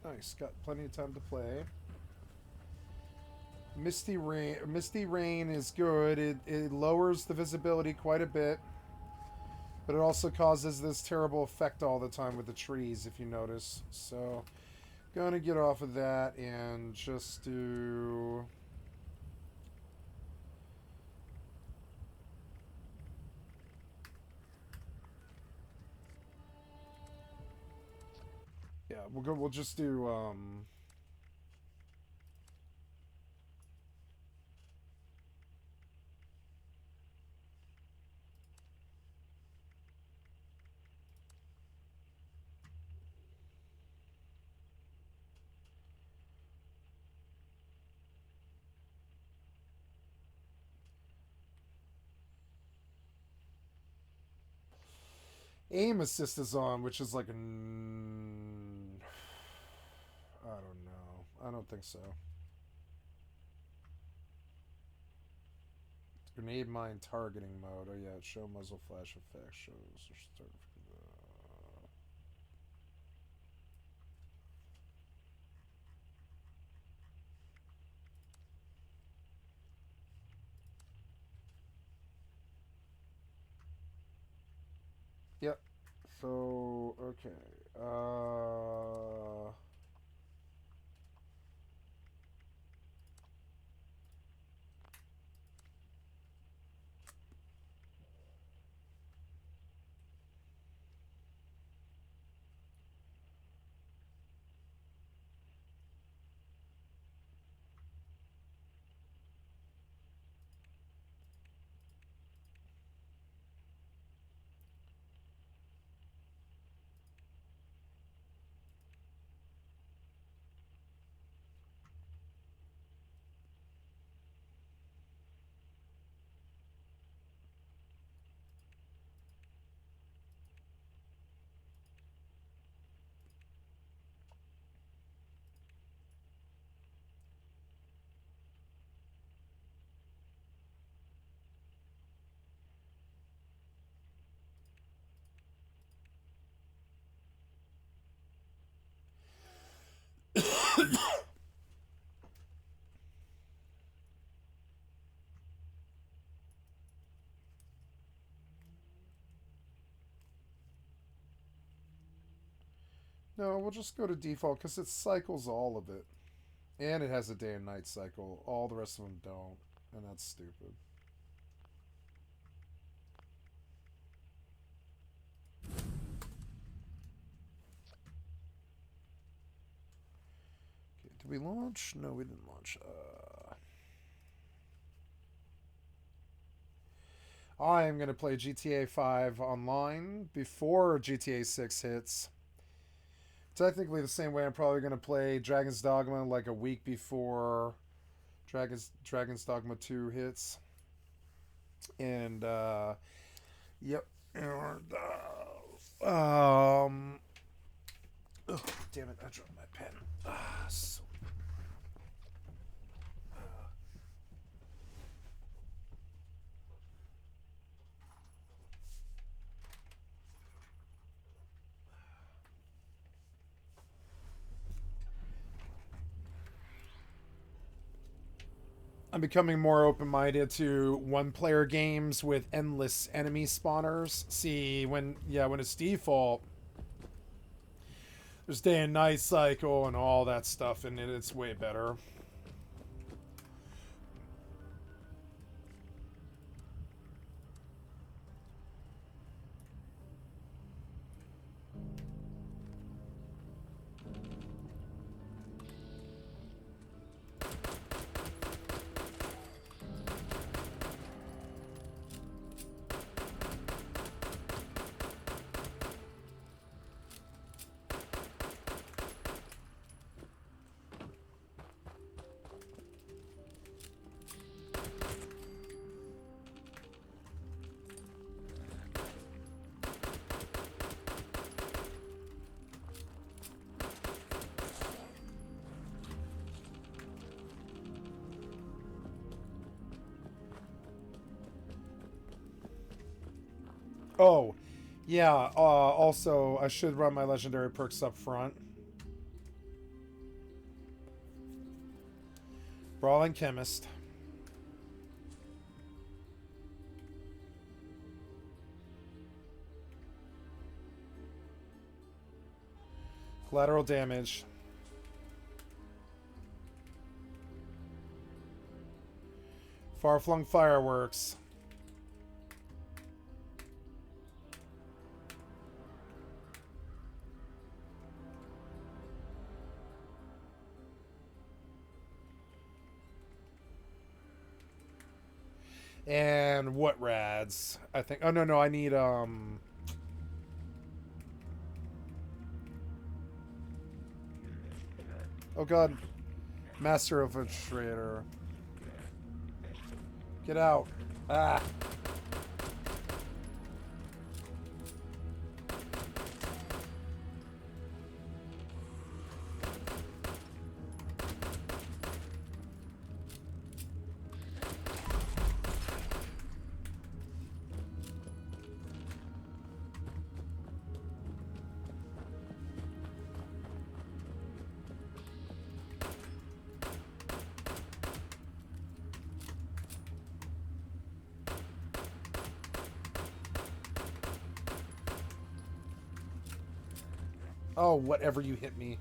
Nice, got plenty of time to play. Misty Rain is good. It lowers the visibility quite a bit. But it also causes this terrible effect all the time with the trees, if you notice. So, gonna get off of that and just do... we'll go. We'll just do. Aim assist is on, which is like I don't know. I don't think so. Grenade mine targeting mode. Oh yeah, show muzzle flash effect. Shows start. Yep. So okay. No, we'll just go to default because it cycles all of it. And it has a day and night cycle. All the rest of them don't. And that's stupid. Okay, did we launch? No, we didn't launch. I am going to play GTA 5 online before GTA 6 hits. Technically the same way I'm probably going to play Dragon's Dogma like a week before Dragon's Dogma 2 hits. And yep. And oh, damn it, I dropped my pen. So I'm becoming more open-minded to one-player games with endless enemy spawners. See, when it's default, there's day and night cycle and all that stuff, and it's way better. Oh, yeah. Also, I should run my legendary perks up front. Brawling Chemist. Collateral damage. Far-flung fireworks. And what rads? I think. Oh no, I need Oh god. Master Infiltrator. Get out. Ah. Oh, whatever you hit me.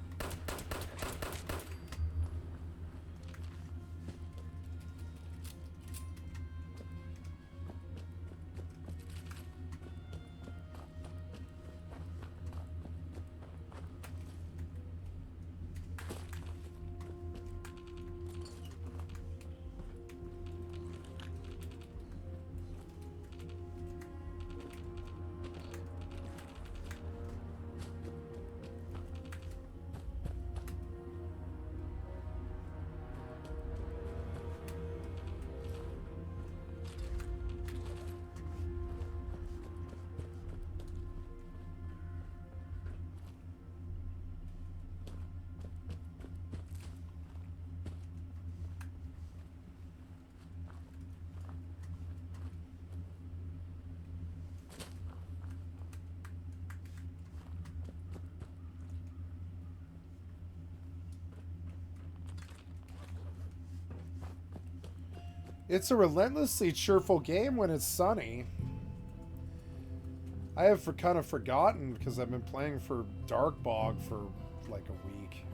It's a relentlessly cheerful game when it's sunny. I have kind of forgotten because I've been playing for Dark Bog for like a week.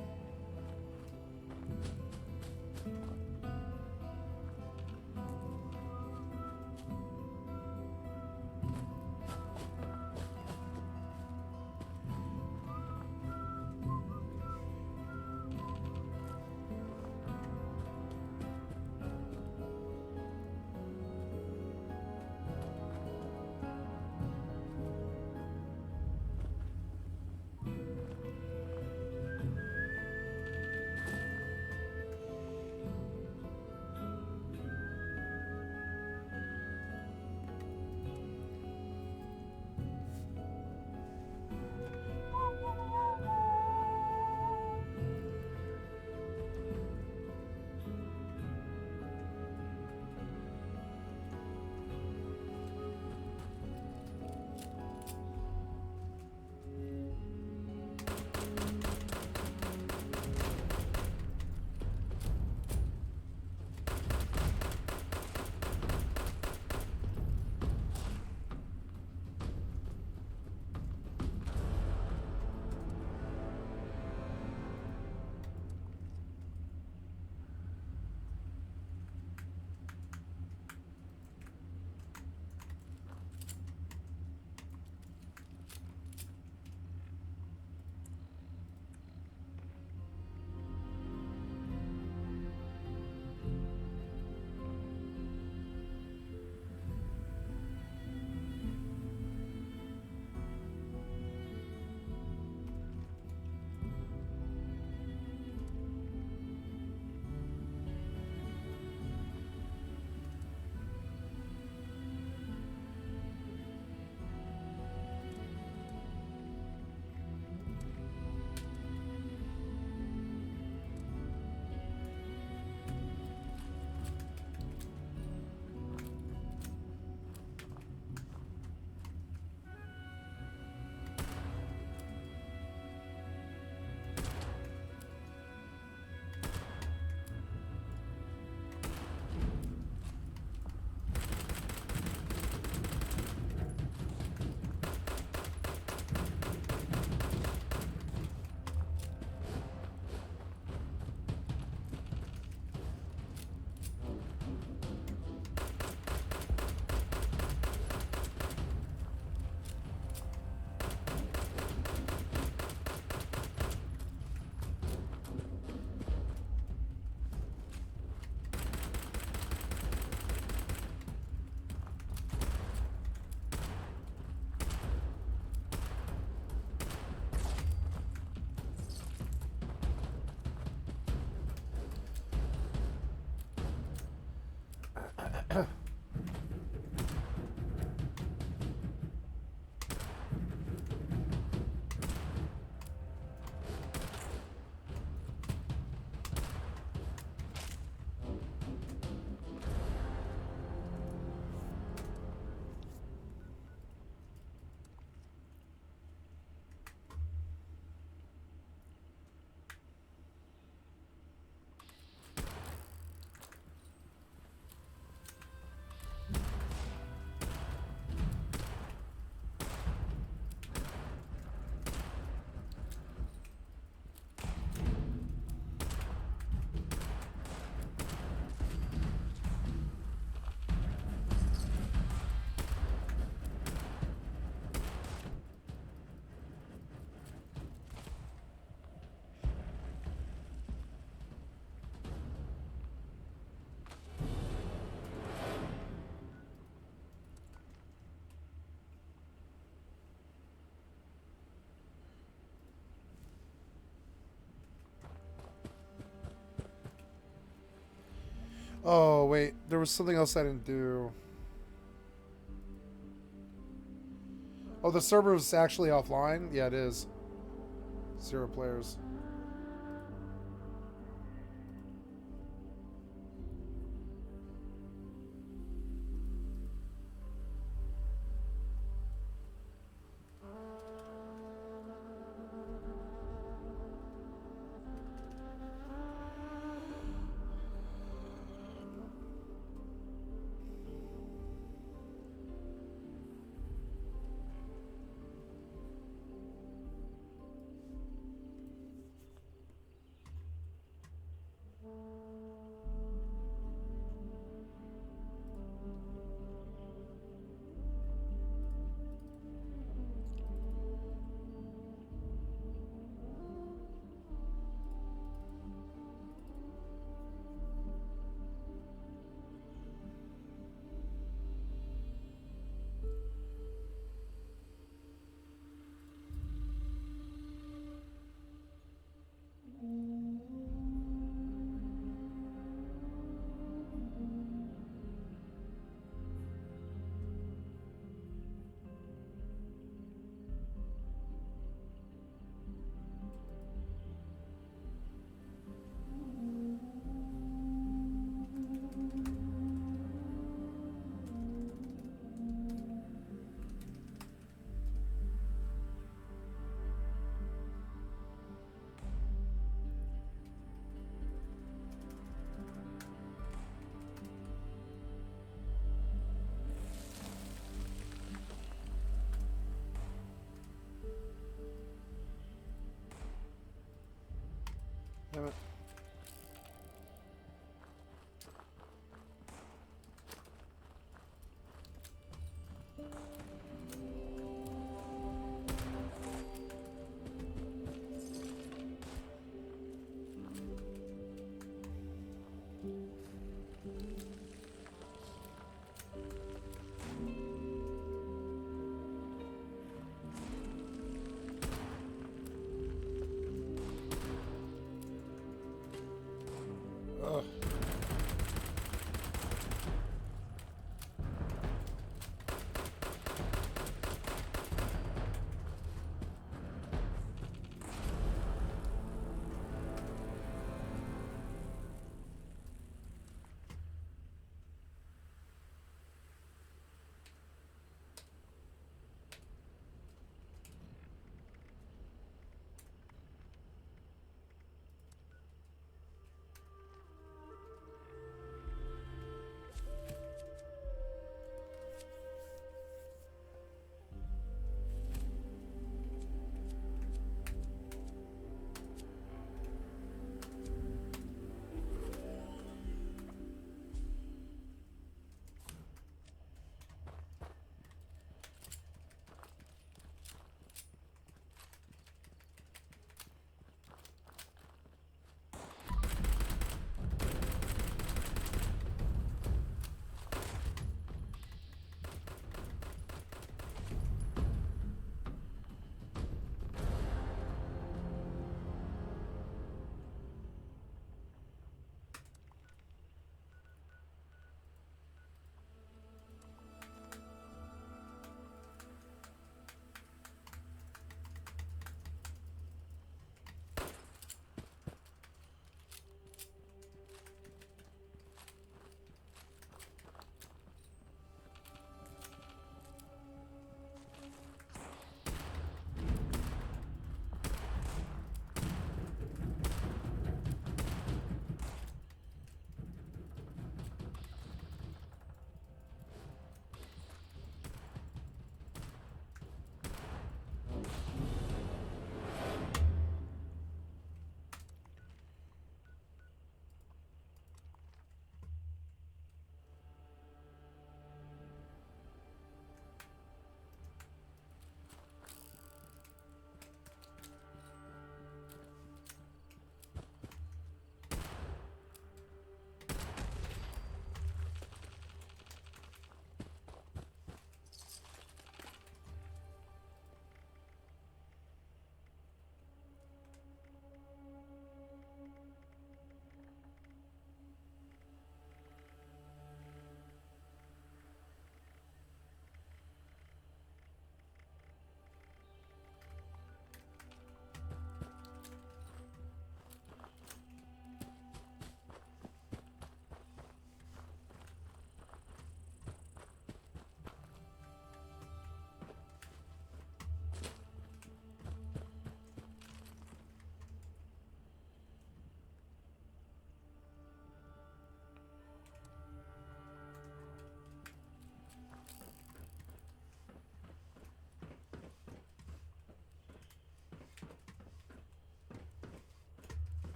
Oh, wait. There was something else I didn't do. Oh, the server is actually offline? Yeah, it is. 0 players.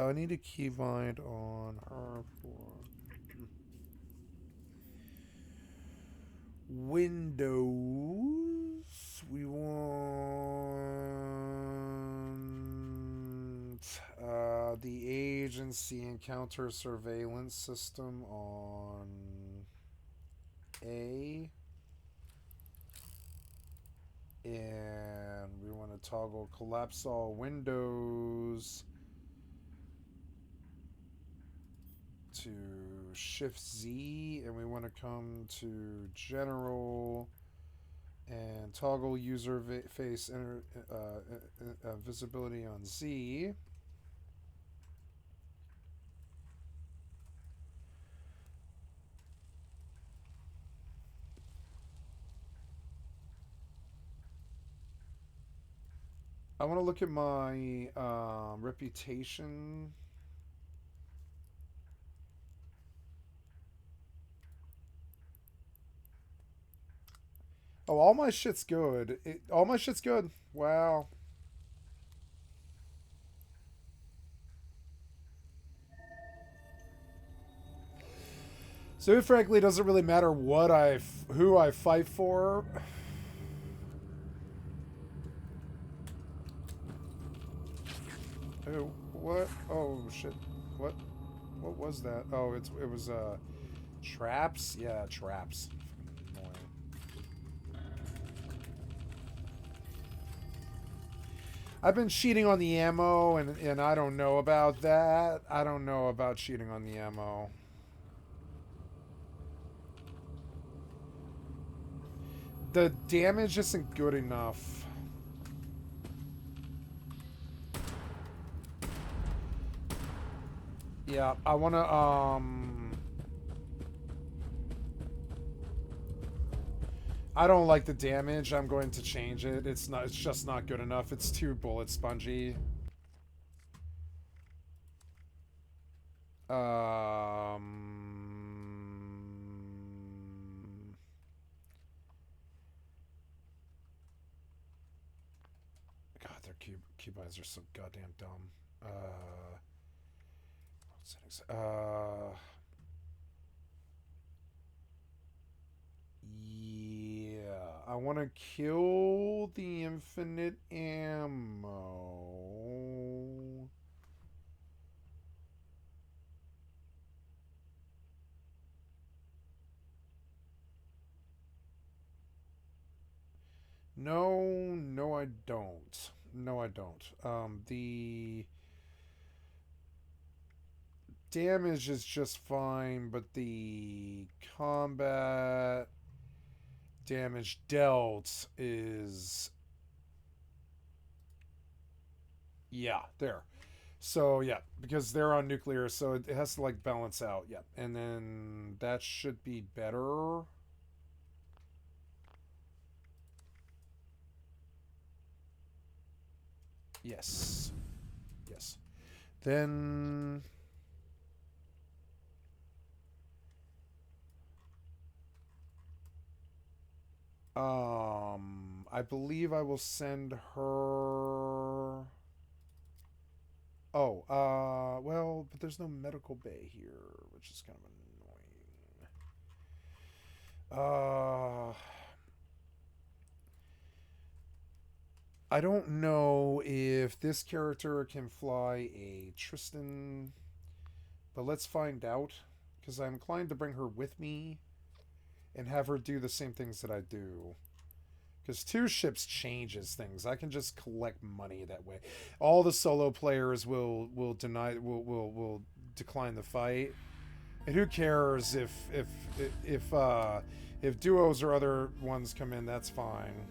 I need a keybind on her for Windows. We want the agency encounter surveillance system on A. And we want to toggle collapse all windows to Shift Z, and we want to come to general and toggle user face visibility on Z. I want to look at my reputation. Oh, all my shit's good. All my shit's good. Wow. So it frankly doesn't really matter who I fight for. Oh, what? Oh shit. What was that? Oh, it was traps? Yeah, traps. Annoying. I've been cheating on the ammo, and I don't know about that. I don't know about cheating on the ammo. The damage isn't good enough. Yeah, I want to, I don't like the damage. I'm going to change it. It's just not good enough. It's too bullet spongy. God, their keybinds are so goddamn dumb. Settings. Yeah, I want to kill the infinite ammo. No, I don't. No, I don't. The damage is just fine, but the combat damage dealt is... Yeah, there. So, yeah, because they're on nuclear, so it has to, like, balance out. Yeah, and then that should be better. Yes. Yes. Then... I believe I will send her... Oh, well, but there's no medical bay here, which is kind of annoying. I don't know if this character can fly a Tristan, but let's find out, because I'm inclined to bring her with me and have her do the same things that I do. Because 2 ships changes things. I can just collect money that way. All the solo players will decline the fight. And who cares if duos or other ones come in, that's fine.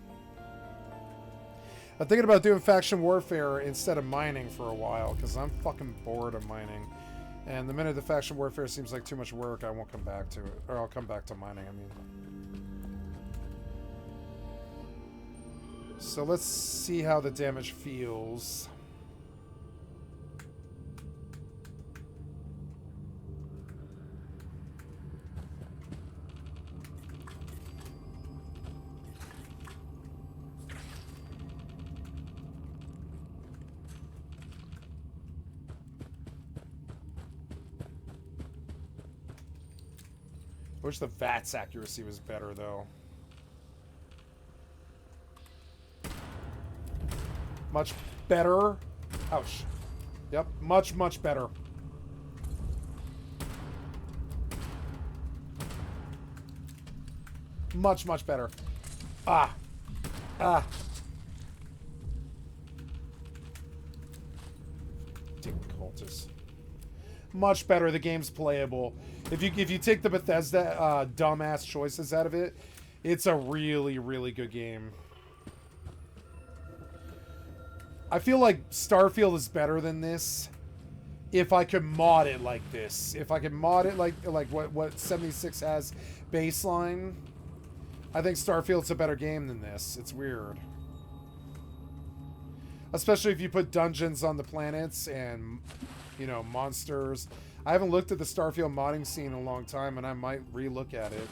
I'm thinking about doing faction warfare instead of mining for a while, because I'm fucking bored of mining. And the minute the faction warfare seems like too much work, I won't come back to it. Or I'll come back to mining, I mean. So let's see how the damage feels. Wish the VATS accuracy was better, though. Much better. Ouch. Yep, much, much better. Much, much better. Ah. Ah. Damn cultists. Much better. The game's playable. If you take the Bethesda dumbass choices out of it, it's a really, really good game. I feel like Starfield is better than this if I could mod it like this. If I could mod it like what 76 has baseline, I think Starfield's a better game than this. It's weird. Especially if you put dungeons on the planets and, you know, monsters. I haven't looked at the Starfield modding scene in a long time, and I might re-look at it.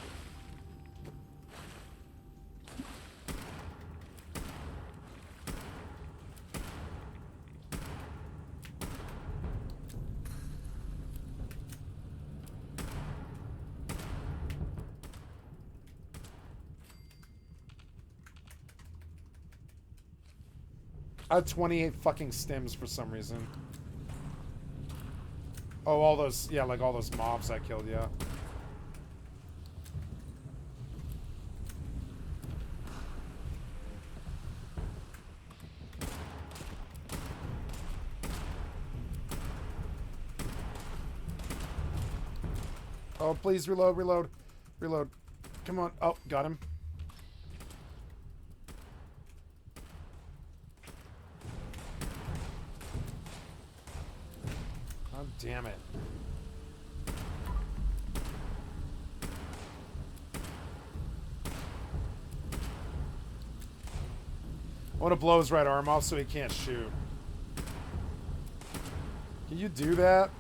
I have 28 fucking stims for some reason. Oh, all those, yeah, like all those mobs I killed, yeah. Oh, please reload, reload, reload. Come on. Oh, got him. God damn it. I want to blow his right arm off so he can't shoot. Can you do that?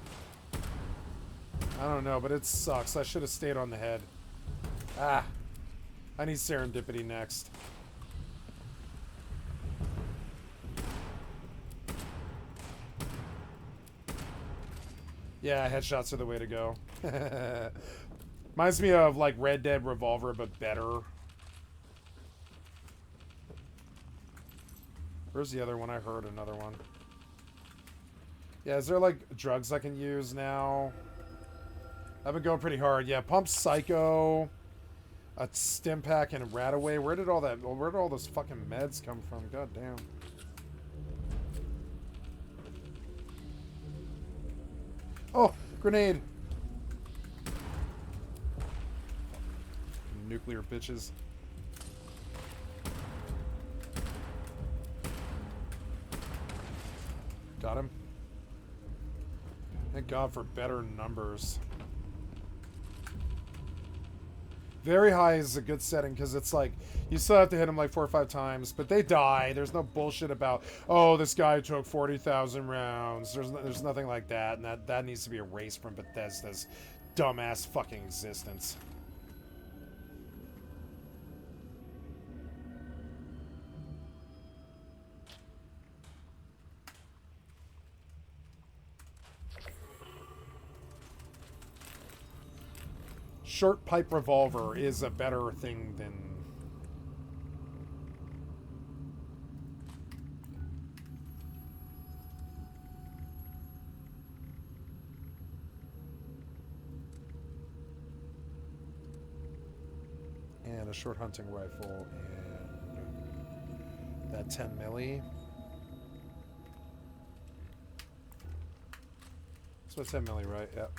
I don't know, but it sucks. I should have stayed on the head. Ah. I need serendipity next. Yeah, headshots are the way to go. Reminds me of like Red Dead Revolver, but better. Where's the other one? I heard another one. Yeah, is there like drugs I can use now? I've been going pretty hard. Yeah, Pump Psycho, a Stim Pack, and a Radaway. Where did all those fucking meds come from? God damn. Oh, grenade. Nuclear bitches. Got him. Thank God for better numbers. Very high is a good setting because it's like you still have to hit them like 4 or 5 times, but they die. There's no bullshit about, oh, this guy took 40,000 rounds. There's nothing like that, and that needs to be erased from Bethesda's dumbass fucking existence. Short pipe revolver is a better thing than... And a short hunting rifle and that 10 milli. So 10 milli, right? Yep.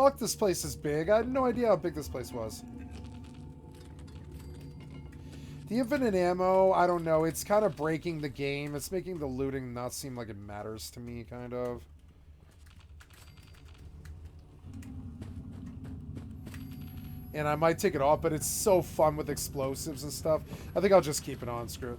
Fuck, this place is big. I had no idea how big this place was. The infinite ammo, I don't know. It's kind of breaking the game. It's making the looting not seem like it matters to me, kind of. And I might take it off, but it's so fun with explosives and stuff. I think I'll just keep it on, screw it.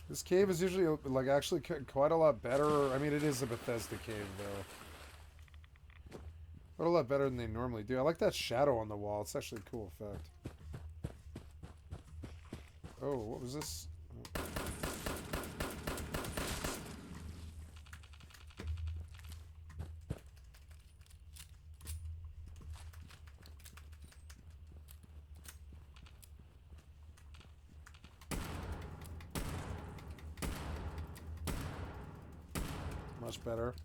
This cave is usually, like, actually quite a lot better. I mean, it is a Bethesda cave, though. But a lot better than they normally do. I like that shadow on the wall. It's actually a cool effect. Oh, what was this? Much better.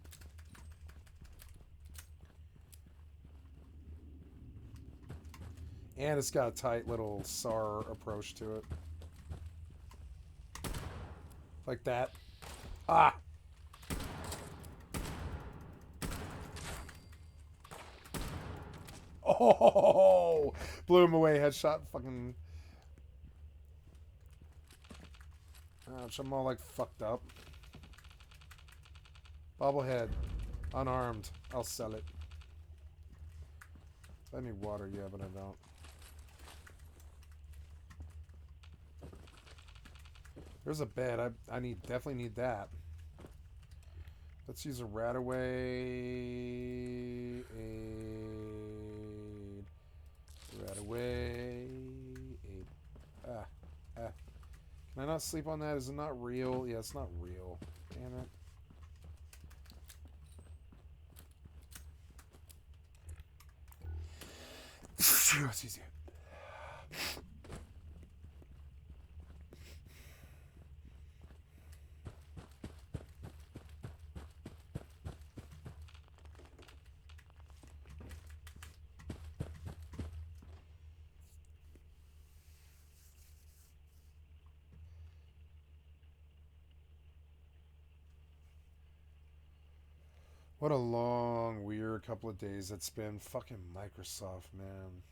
And it's got a tight little SAR approach to it. Like that. Ah! Oh! Blew him away. Headshot. Fucking... Ouch, I'm all, like, fucked up. Bobblehead. Unarmed. I'll sell it. I need water, yeah, but I don't. There's a bed. I definitely need that. Let's use a Radaway. Aid. Radaway. Aid. Ah. Ah. Can I not sleep on that? Is it not real? Yeah, it's not real. Damn it. It's easy. What a long, weird couple of days it's been. Fucking Microsoft, man.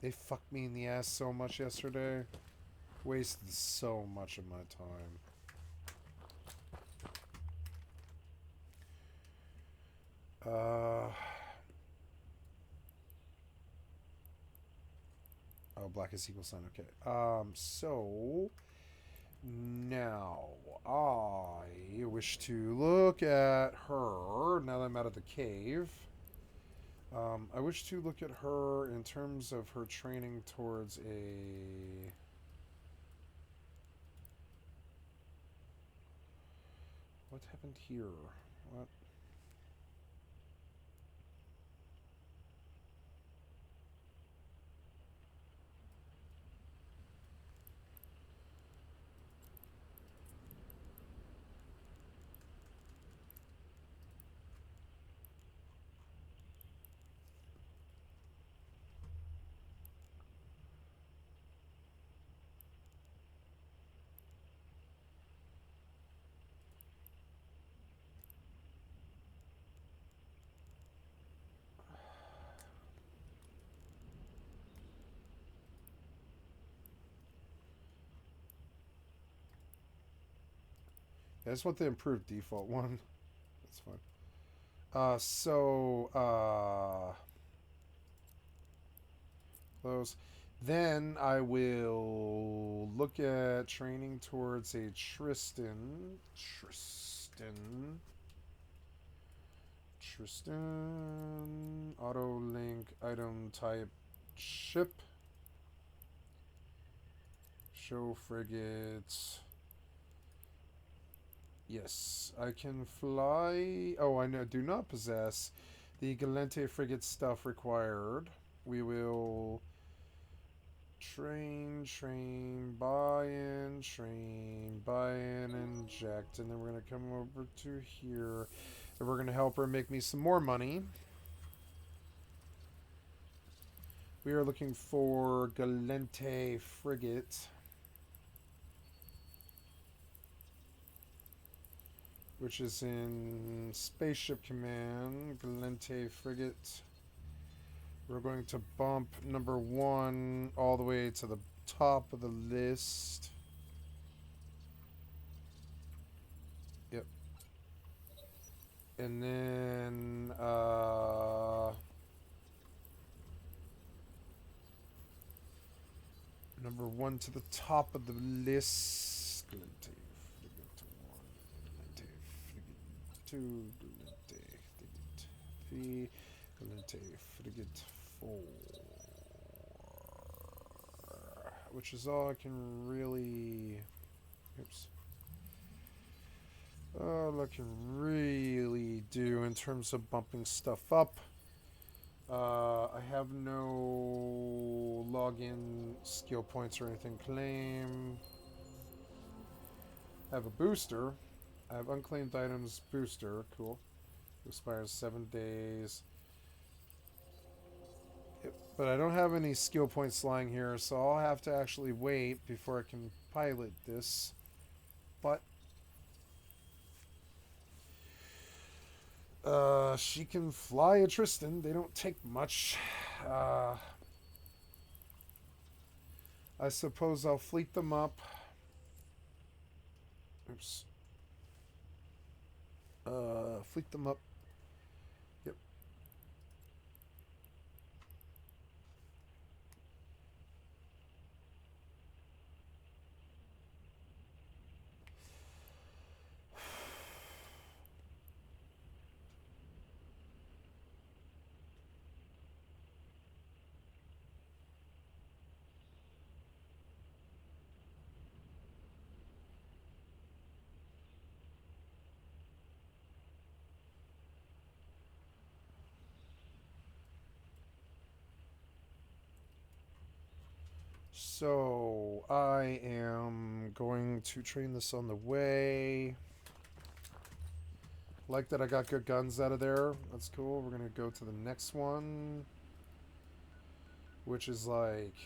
They fucked me in the ass so much yesterday. Wasted so much of my time. Oh, black is equal sign. Okay. So now I wish to look at her. Now that I'm out of the cave, I wish to look at her in terms of her training towards a. What happened here? What? Yeah, I just want the improved default one. That's fine. Close. Then I will look at training towards a Tristan. Auto link item type ship. Show frigates. Yes, I can fly. Oh, I know. Do not possess the Galente frigate stuff required. We will train, buy in, inject, and then we're gonna come over to here, and we're gonna help her make me some more money. We are looking for Galente frigate, which is in Spaceship Command. Galente frigate. We're going to bump number 1 all the way to the top of the list. Yep. And then number 1 to the top of the list. Galente frigate 1, Galente frigate 2, Galente frigate 3, Galente frigate 4. Which is all I can really... Oops. All I can really do in terms of bumping stuff up. I have no login skill points or anything. Claim. I have a booster. I have unclaimed items booster. Cool. Expires 7 days. Yep. But I don't have any skill points lying here, so I'll have to actually wait before I can pilot this. But she can fly a Tristan. They don't take much. I suppose I'll fleet them up. Oops. Fleet them up. Yep. So, I am going to train this on the way. Like that I got good guns out of there. That's cool. We're going to go to the next one. Which is like...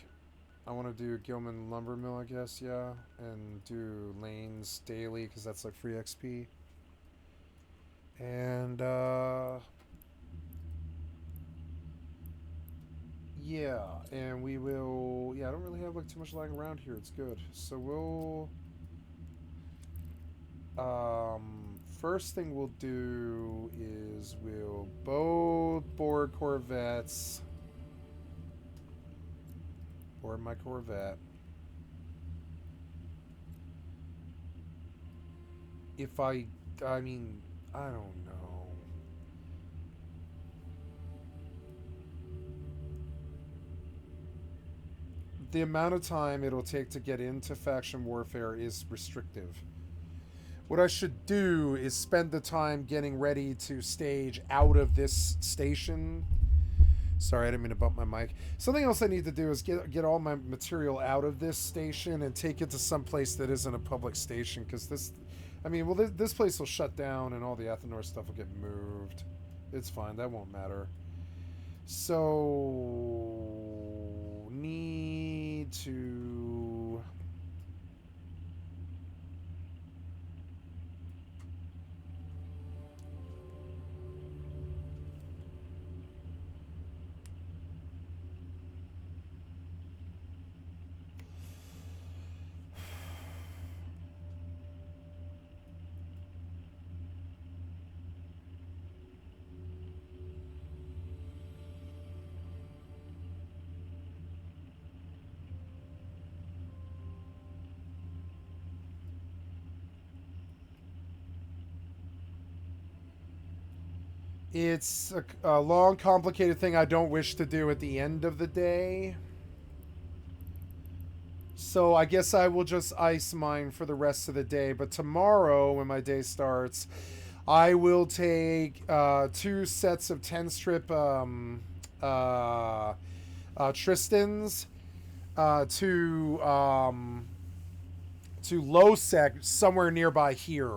I want to do Gilman Lumber Mill, I guess, yeah. And do lanes daily, because that's like free XP. And, yeah, and we will... Yeah, I don't really have like too much lying around here. It's good. So we'll... First thing we'll do is we'll both board Corvettes. Board my Corvette. If I mean, I don't know. The amount of time it'll take to get into faction warfare is restrictive. What I should do is spend the time getting ready to stage out of this station. Sorry, I didn't mean to bump my mic. Something else I need to do is get all my material out of this station and take it to some place that isn't a public station, because this... I mean, well, this place will shut down and all the Athenor stuff will get moved. It's fine. That won't matter. So... Need to... It's a long, complicated thing I don't wish to do at the end of the day. So I guess I will just ice mine for the rest of the day. But tomorrow, when my day starts, I will take 2 sets of 10 strip Tristans to low sec somewhere nearby here.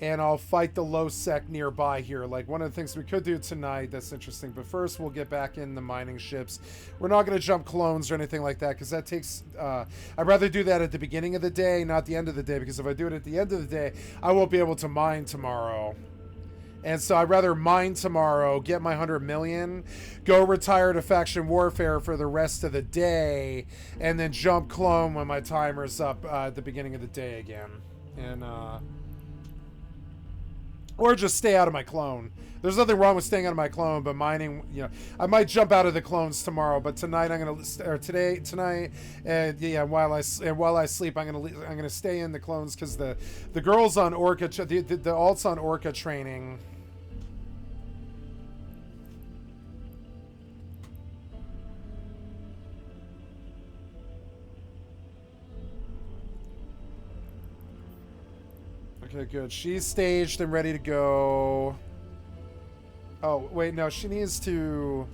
And I'll fight the low sec nearby here. Like, one of the things we could do tonight that's interesting. But first, we'll get back in the mining ships. We're not going to jump clones or anything like that, because that takes... I'd rather do that at the beginning of the day, not the end of the day, because if I do it at the end of the day, I won't be able to mine tomorrow. And so I'd rather mine tomorrow, get my 100 million, go retire to Faction Warfare for the rest of the day, and then jump clone when my timer's up at the beginning of the day again. And, or just stay out of my clone. There's nothing wrong with staying out of my clone, but mining, you know, I might jump out of the clones tomorrow, but tonight I'm gonna, or tonight, and yeah, while I sleep, I'm gonna stay in the clones, because the girls on Orca, the alts on Orca training. Okay, good. She's staged and ready to go. Oh, wait, no, she needs to...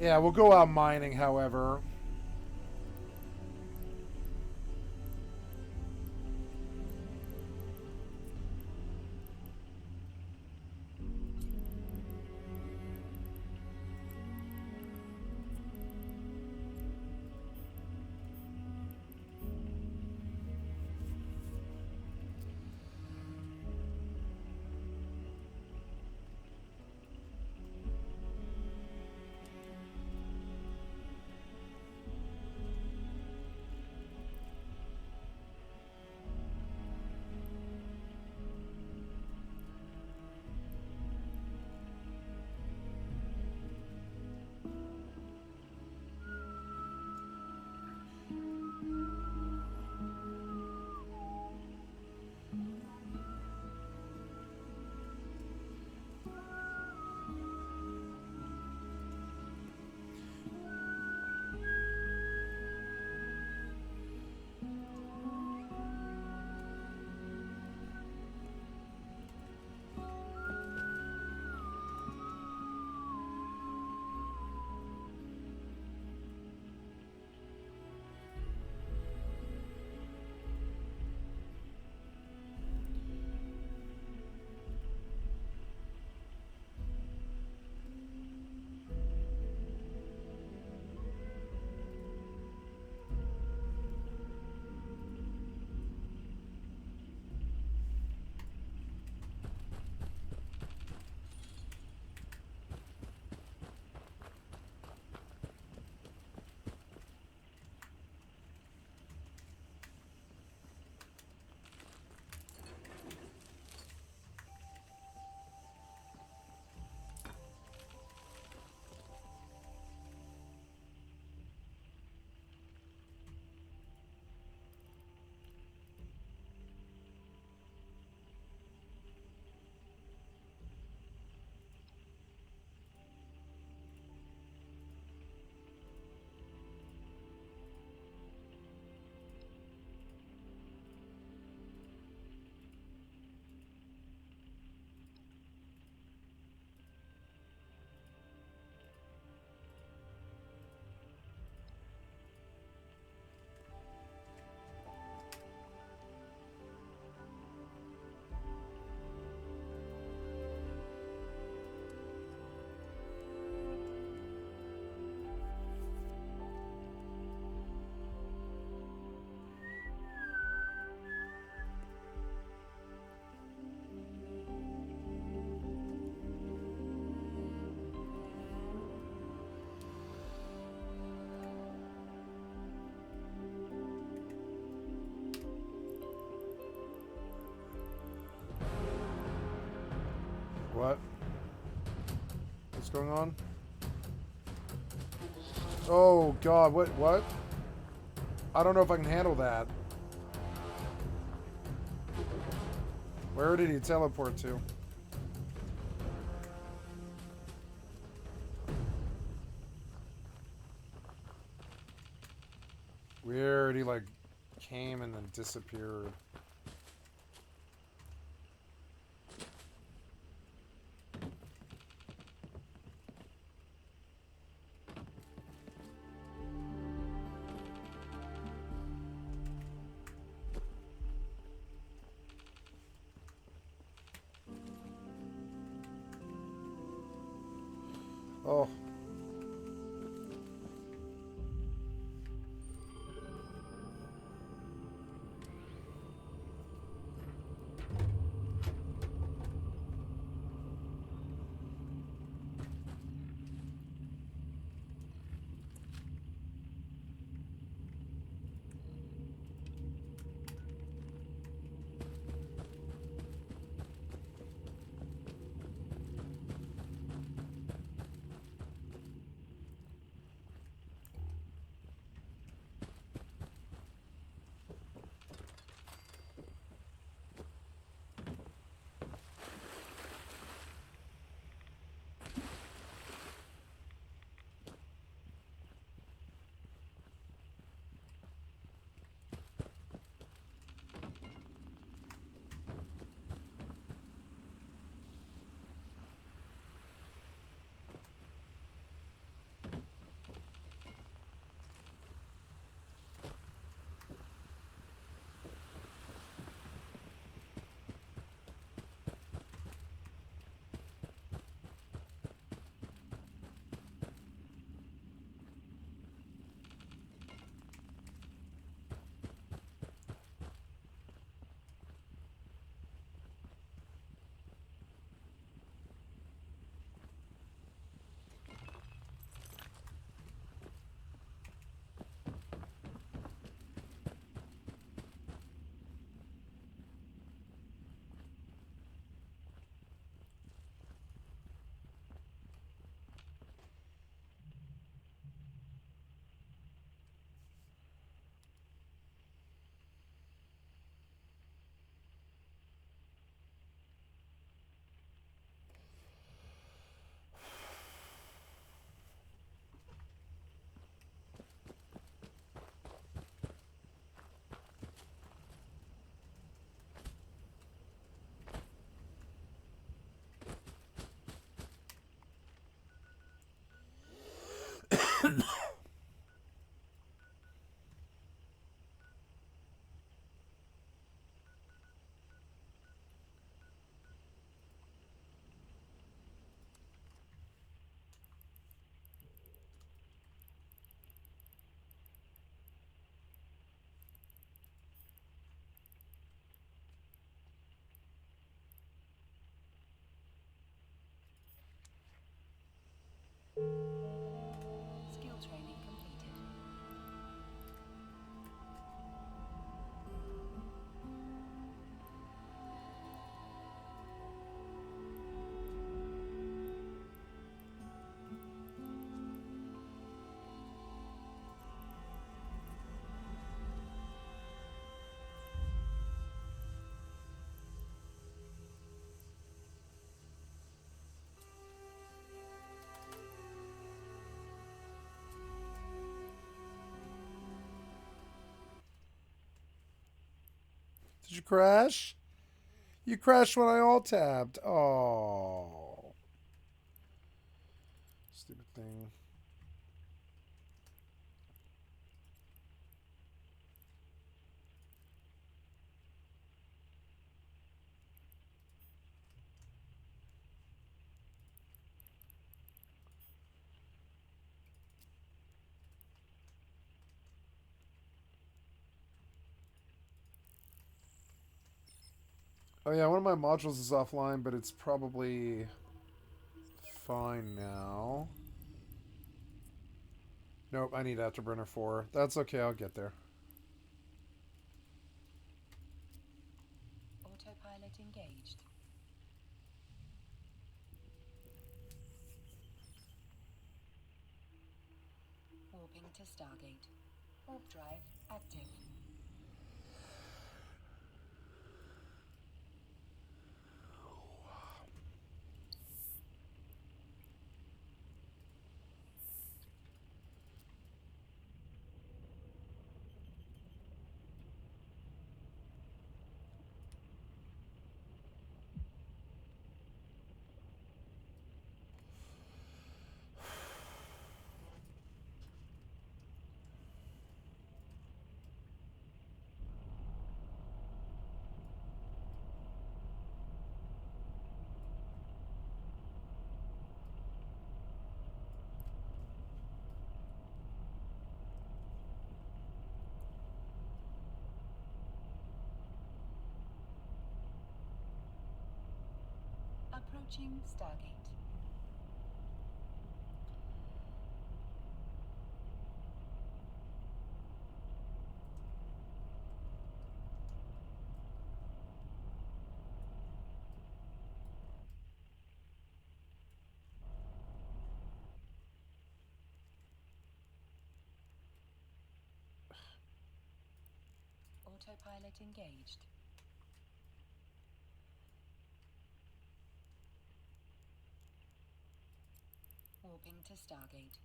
Yeah, we'll go out mining, however. what? What's going on? Oh god, what? I don't know if I can handle that. Where did he teleport to? Weird, he like came and then disappeared. Oh. Skill training completed. Did you crash? You crashed when I alt tabbed. Oh. Stupid thing. Oh yeah, one of my modules is offline, but it's probably fine now. Nope, I need Afterburner 4. That's okay, I'll get there. Autopilot engaged. Warping to Stargate. Warp drive active. Approaching Stargate. Autopilot engaged. Warping to Stargate.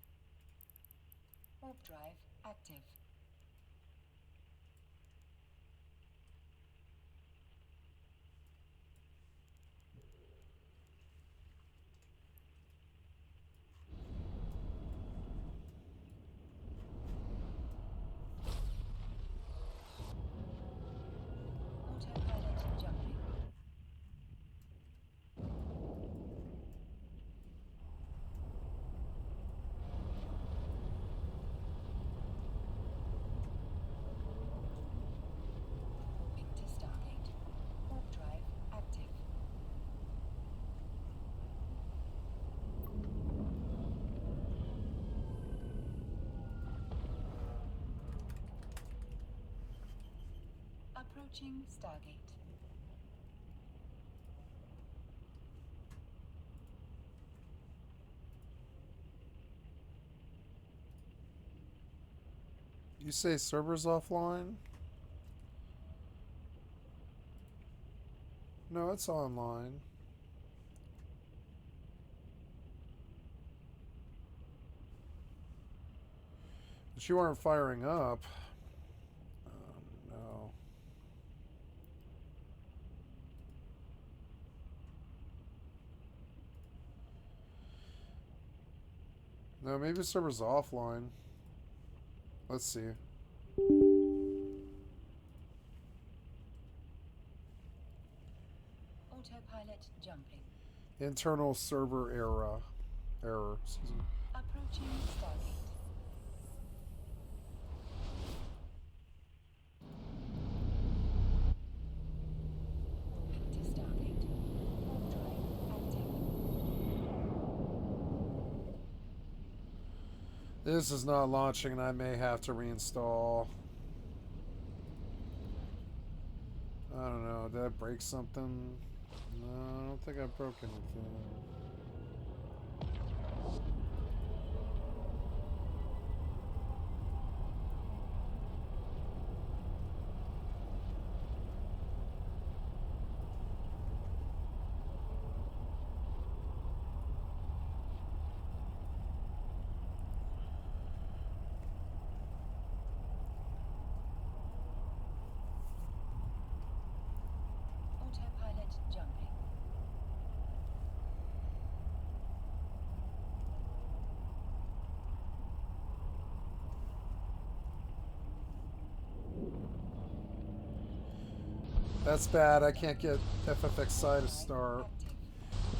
Warp drive active. Autopilot jumping. Warping to Stargate. Warp drive active. Approaching Stargate. You say server's offline? No, it's online. But you aren't firing up. No. No, maybe the server's offline. Let's see. Autopilot jumping. Internal server error. Excuse me. Approaching Stargate. Warping to Stargate. Warp drive active. This is not launching and I may have to reinstall. I don't know. Did I break something? No, I don't think I broke anything. Autopilot jumping. That's bad. I can't get FFXI to start. Active.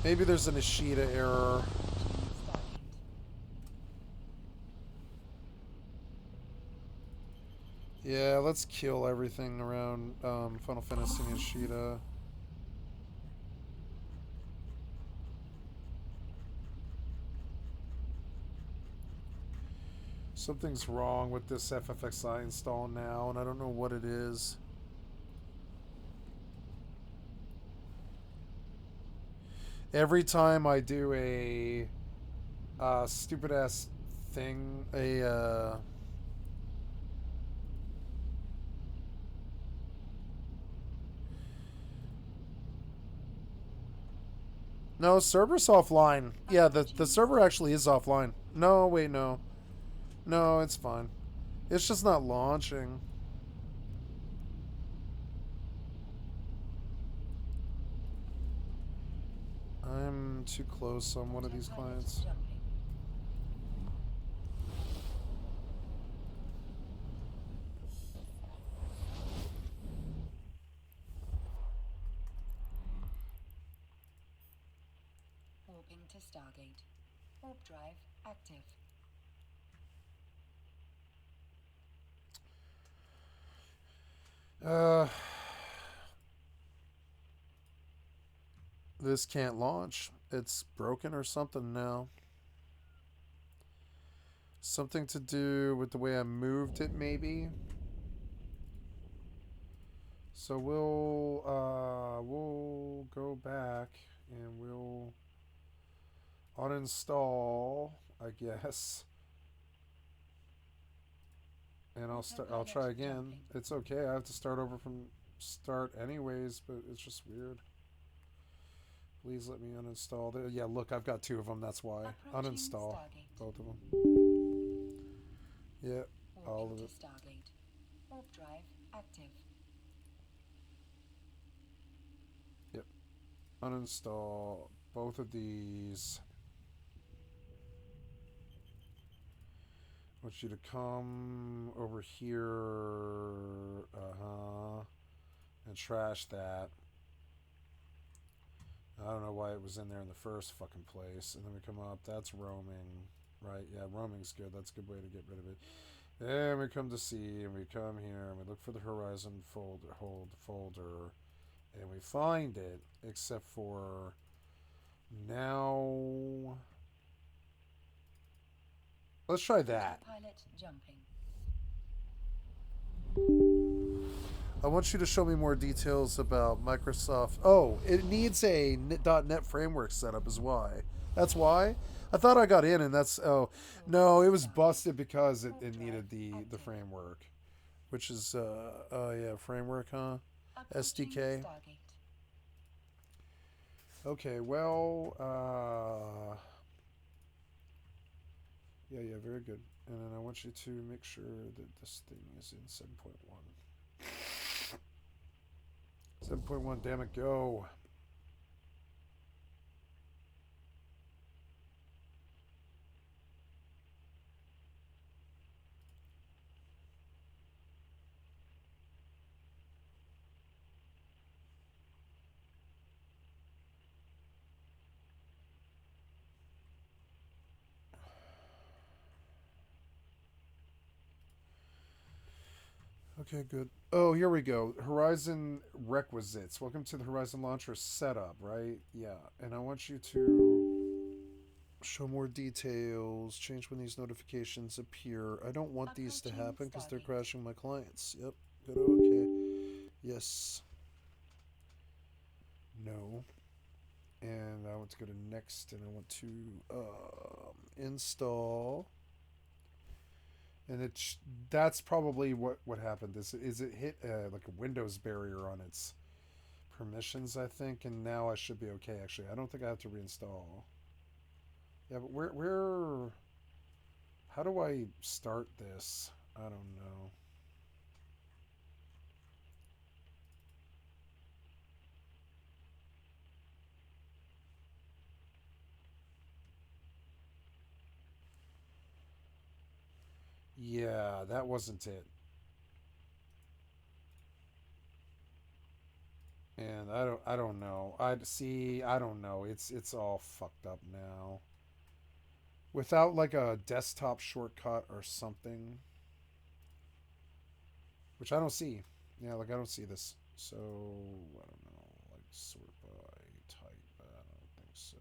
Maybe there's an Ishida error. Stargate. Yeah, let's kill everything around Final Fantasy and Ishida. Something's wrong with this FFXI install now, and I don't know what it is. Every time I do a stupid ass thing, No, server's offline. Yeah, the server actually is offline. No, wait, no. No, it's fine. It's just not launching. I'm too close on one of these clients. Jumping. Warping to Stargate. Warp drive active. This can't launch. It's broken or something now. Something to do with the way I moved it, maybe. So we'll go back and we'll uninstall, I guess. And I'll try again. It's okay. I have to start over from start anyways, but it's just weird. Please let me uninstall. Yeah, look, I've got two of them. That's why. Uninstall both of them. Yeah, all of it. Stargate. Warp drive active. Yep. Uninstall both of these. I want you to come over here, and trash that. I don't know why it was in there in the first fucking place. And then we come up, that's roaming, right? Yeah, roaming's good. That's a good way to get rid of it. And we come to C, and we come here, and we look for the Horizon folder, and we find it, except for now. Let's try that. Pilot jumping. I want you to show me more details about Microsoft. Oh, it needs a .NET framework setup is why. That's why? I thought I got in and that's... Oh, no, it was busted because it needed the framework. Which is, yeah, framework, huh? SDK. Okay, well, yeah, very good. And then I want you to make sure that this thing is in 7.1. 7.1, damn it, go. Okay, good. Oh, here we go. Horizon requisites. Welcome to the Horizon Launcher setup, right? Yeah. And I want you to show more details, change when these notifications appear. I don't want these to happen because they're crashing my clients. Yep. Good. Okay. Yes. No. And I want to go to next, and I want to install. And that's probably what happened. Is it hit like a Windows barrier on its permissions, I think, and now I should be okay. Actually, I don't think I have to reinstall. Yeah, but where? How do I start this? I don't know. Yeah, that wasn't it. And I don't know. I don't know. It's all fucked up now. Without like a desktop shortcut or something, which I don't see. Yeah, like I don't see this. So I don't know. Like sort by type. I don't think so.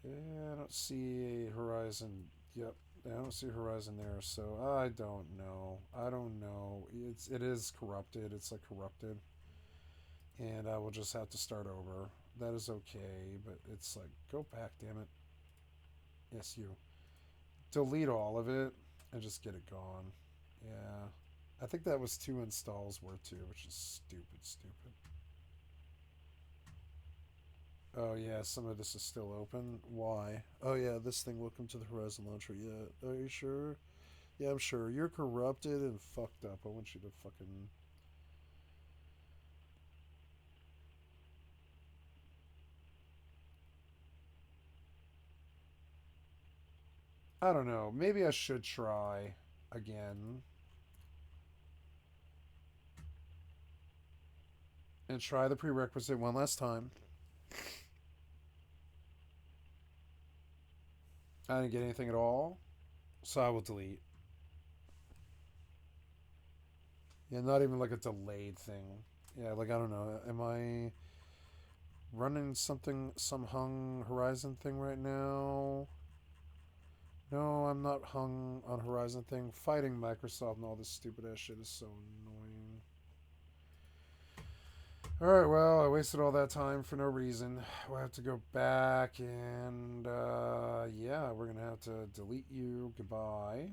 Yeah, I don't see Horizon. Yep, I don't see Horizon there. So I don't know. I don't know. It is corrupted. It's like corrupted, and I will just have to start over. That is okay, but it's like go back, damn it. Yes, you. delete all of it and just get it gone. Yeah. I think that was 2 installs worth too, which is stupid. Oh yeah, some of this is still open. Why? Oh yeah, this thing, welcome to the Horizon Launcher. Yeah, are you sure? Yeah, I'm sure. You're corrupted and fucked up. I want you to fucking... I don't know. Maybe I should try again. And try the prerequisite one last time. I didn't get anything at all. So I will delete. Yeah, not even like a delayed thing. Yeah, like, I don't know. Am I running some hung Horizon thing right now? No, I'm not hung on Horizon thing. Fighting Microsoft and all this stupid ass shit is so annoying. Alright, well, I wasted all that time for no reason. We'll have to go back and, yeah, we're gonna have to delete you. Goodbye.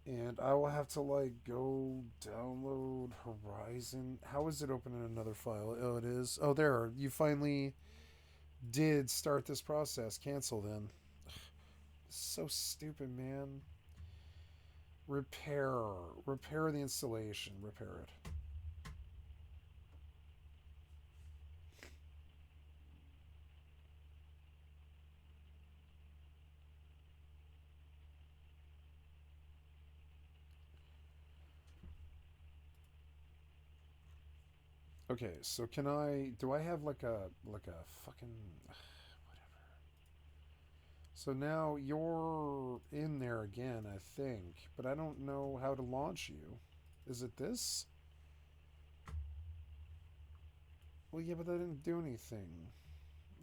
And I will have to, like, go download Horizon. How is it open in another file? Oh, it is. Oh, there. You finally did start this process. Cancel then. Ugh, so stupid, man. Repair. Repair the installation. Repair it. Okay, so can I... Do I have like a fucking... Whatever. So now you're in there again, I think. But I don't know how to launch you. Is it this? Well, yeah, but that didn't do anything.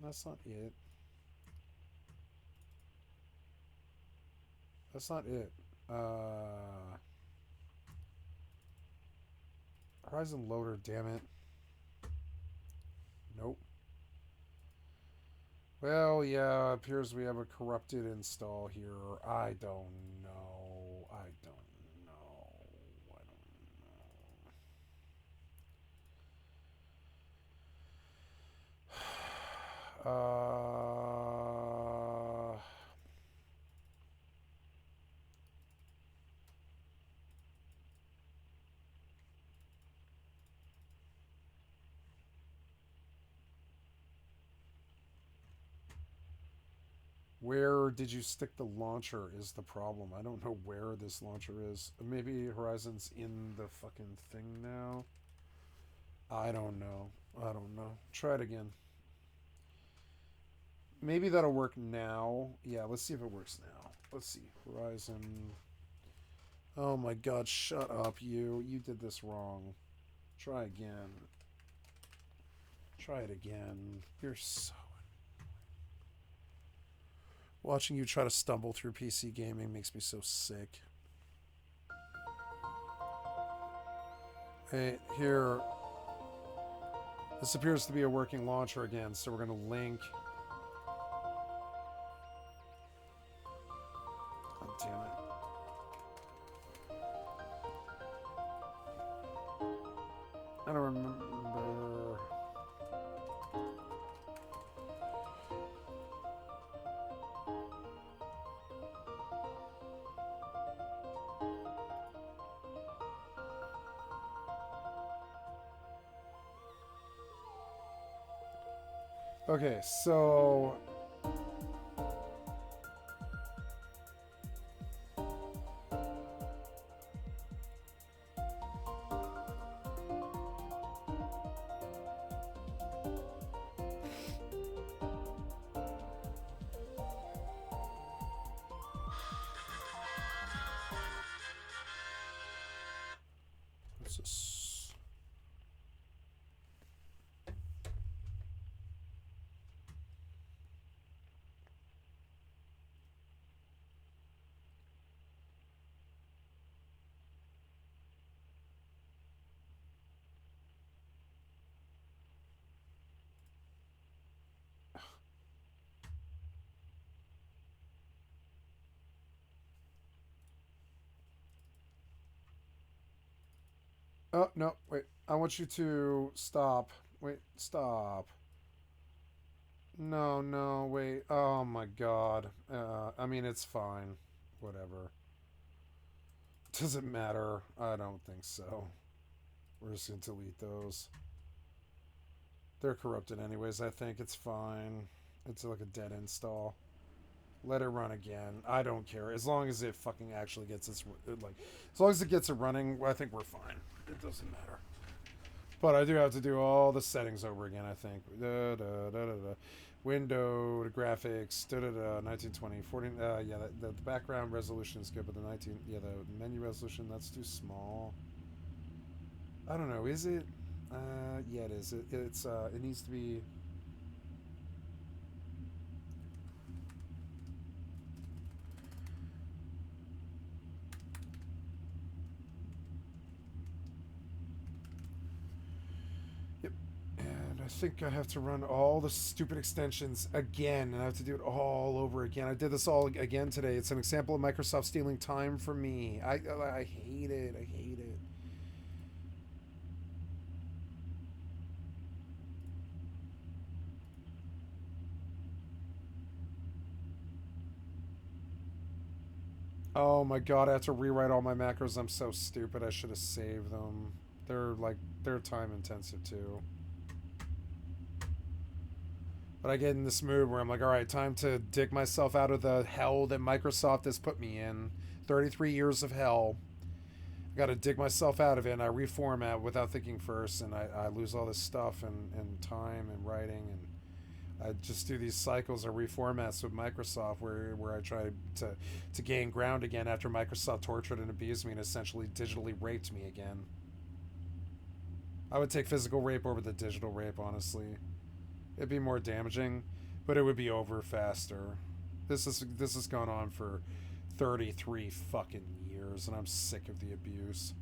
That's not it. That's not it. Horizon Loader, damn it. Nope. Well, yeah, appears we have a corrupted install here. I don't know. I don't know. I don't know. Where did you stick the launcher is the problem. I don't know where this launcher is. Maybe Horizon's in the fucking thing now. I don't know. I don't know. Try it again. Maybe that'll work now. Yeah, let's see if it works now. Let's see. Horizon. Oh my god, shut up, you. You did this wrong. Try again. Try it again. You're so... Watching you try to stumble through PC gaming makes me so sick. Hey, here. This appears to be a working launcher again, so we're going to link... Oh, damn it. I don't remember... Okay, so... What's this? Oh, no, wait. I want you to stop. Wait, stop. No, no, wait. Oh my god. I mean, it's fine. Whatever. Does it matter? I don't think so. We're just gonna delete those. They're corrupted anyways, I think. It's fine. It's like a dead install. Let it run again. I don't care. As long as it fucking actually gets its... Like, as long as it gets it running, I think we're fine. It doesn't matter. But I do have to do all the settings over again, I think. Window, the graphics, 1920, 14... yeah, the background resolution is good, but the 19... Yeah, the menu resolution, that's too small. I don't know, is it? Yeah, it is. It needs to be... Yep. And I think I have to run all the stupid extensions again, and I have to do it all over again. I did this all again today. It's an example of Microsoft stealing time from me. I hate it. I hate it. Oh my god, I have to rewrite all my macros. I'm so stupid. I should have saved them. They're time intensive too. But I get in this mood where I'm like, all right, time to dig myself out of the hell that Microsoft has put me in. 33 years of hell. I got to dig myself out of it, and I reformat without thinking first, and I lose all this stuff and time and writing, and I just do these cycles of reformats with Microsoft where I try to gain ground again after Microsoft tortured and abused me and essentially digitally raped me again. I would take physical rape over the digital rape, honestly. It'd be more damaging, but it would be over faster. This has gone on for 33 fucking years, and I'm sick of the abuse.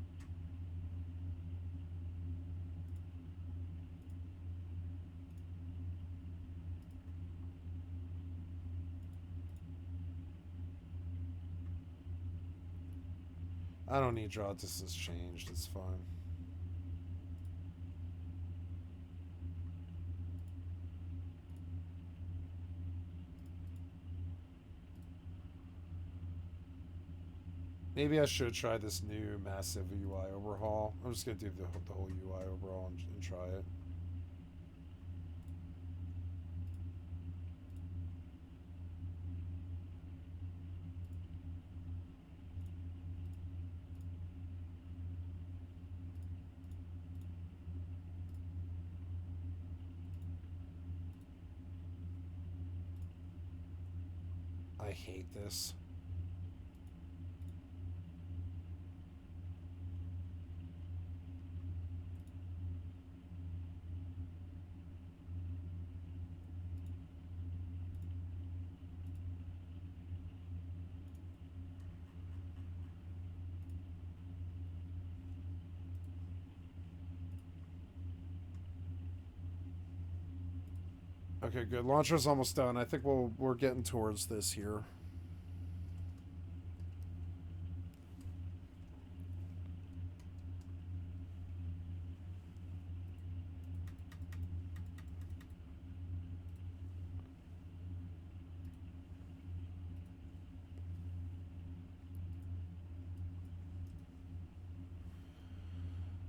I don't need draw distance changed. It's fine. Maybe I should try this new massive UI overhaul. I'm just gonna do the whole UI overhaul and try it. I hate this. Okay, good. Launcher's almost done. I think we're getting towards this here.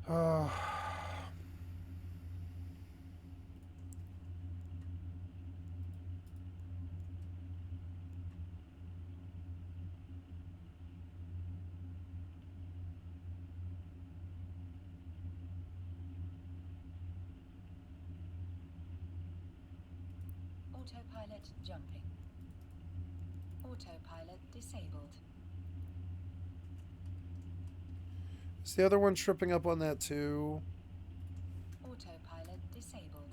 Uh, Autopilot jumping. Autopilot disabled. is the other one tripping up on that too? Autopilot disabled.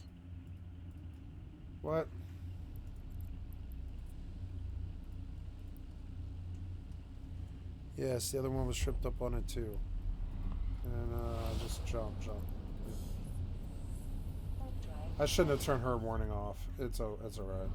What? Yes, the other one was tripped up on it too. And just jump. I shouldn't have turned her warning off. It's alright.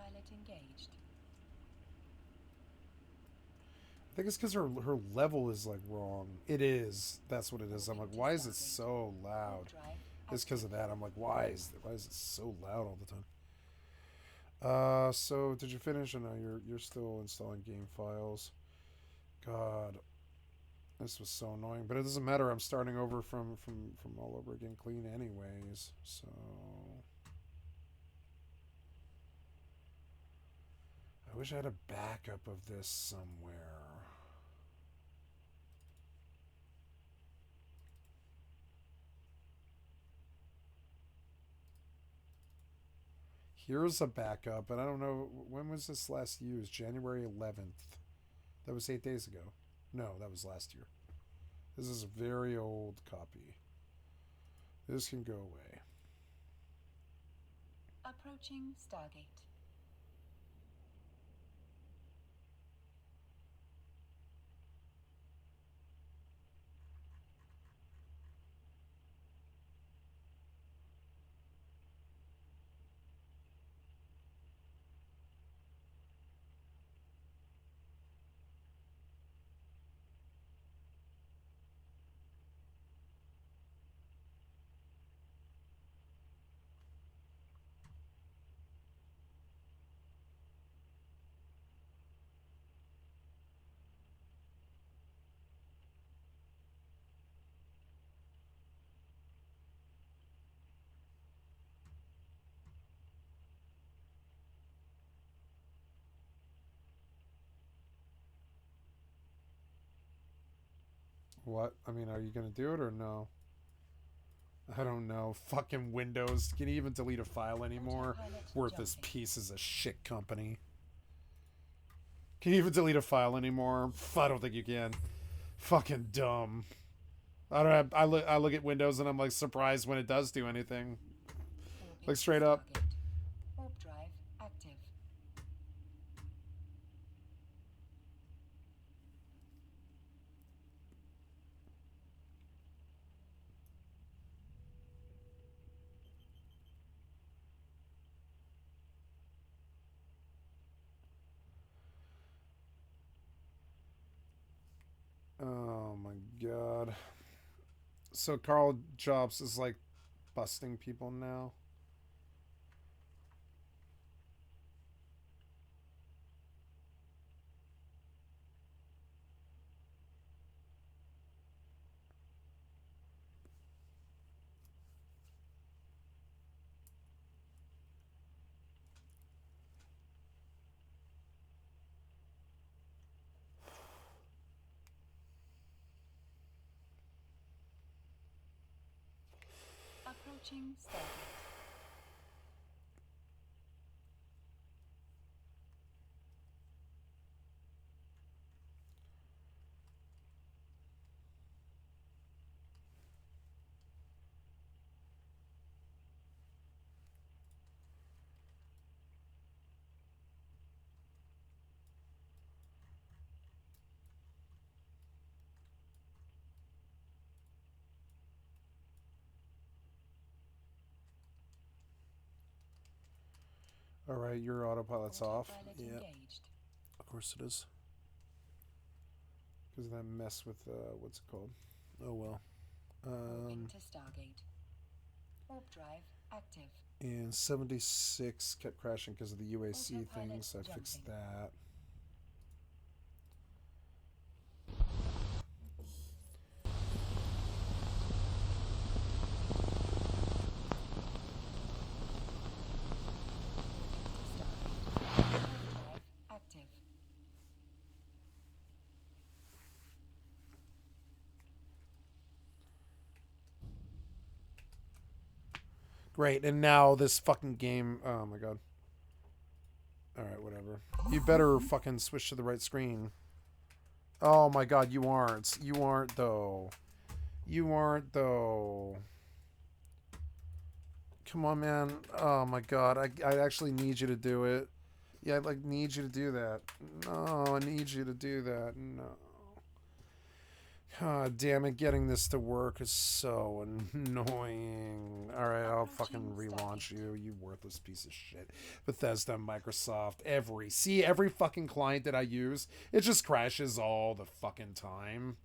Autopilot engaged. I think it's because her level is like wrong. It is. That's what it is. I'm like, why is it so loud? It's because of that. I'm like, why is it so loud all the time? So did you finish? Or no, you're still installing game files. God, this was so annoying. But it doesn't matter. I'm starting over from all over again, clean anyways. So I wish I had a backup of this somewhere. Here's a backup, and I don't know, when was this last used? January 11th. That was 8 days ago. No, that was last year. This is a very old copy. This can go away. Approaching Stargate. What? I mean, are you going to do it or no? I don't know. Fucking Windows. Can you even delete a file anymore? Worthless pieces of shit company. Can you even delete a file anymore? I don't think you can. Fucking dumb. I don't have, I look at Windows and I'm like surprised when it does do anything. Like straight up. Warp drive active. Oh my god. So Carl Jobs is like busting people now. Approaching Stargate. All right, your autopilot's off. Yeah, Engaged. of course it is. Because of that mess with what's it called? Oh well. Warping to Stargate. Warp drive active. And 76 kept crashing because of the UAC Autopilot things. I fixed jumping. that. Active. Great, and now this fucking game. Oh my god. Alright, whatever. You better fucking switch to the right screen. Oh my god, you aren't. You aren't, though. You aren't, though. Come on, man. Oh my god, I actually need you to do it. Yeah, I like need you to do that. No, I need you to do that. No. God damn it, getting this to work is so annoying. Alright, I'll fucking relaunch you, you worthless piece of shit. Bethesda, Microsoft, every fucking client that I use, it just crashes all the fucking time.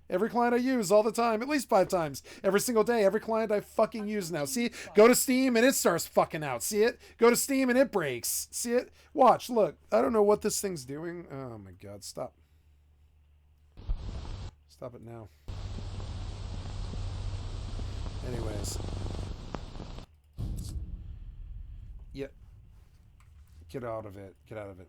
Every client I use all the time, at least 5 times, every single day, every client I fucking use now. See, go to Steam and it starts fucking out. See it? Go to Steam and it breaks. See it? Watch, look. I don't know what this thing's doing. Oh my god, stop. Stop it now. Anyways. Yeah. Get out of it. Get out of it.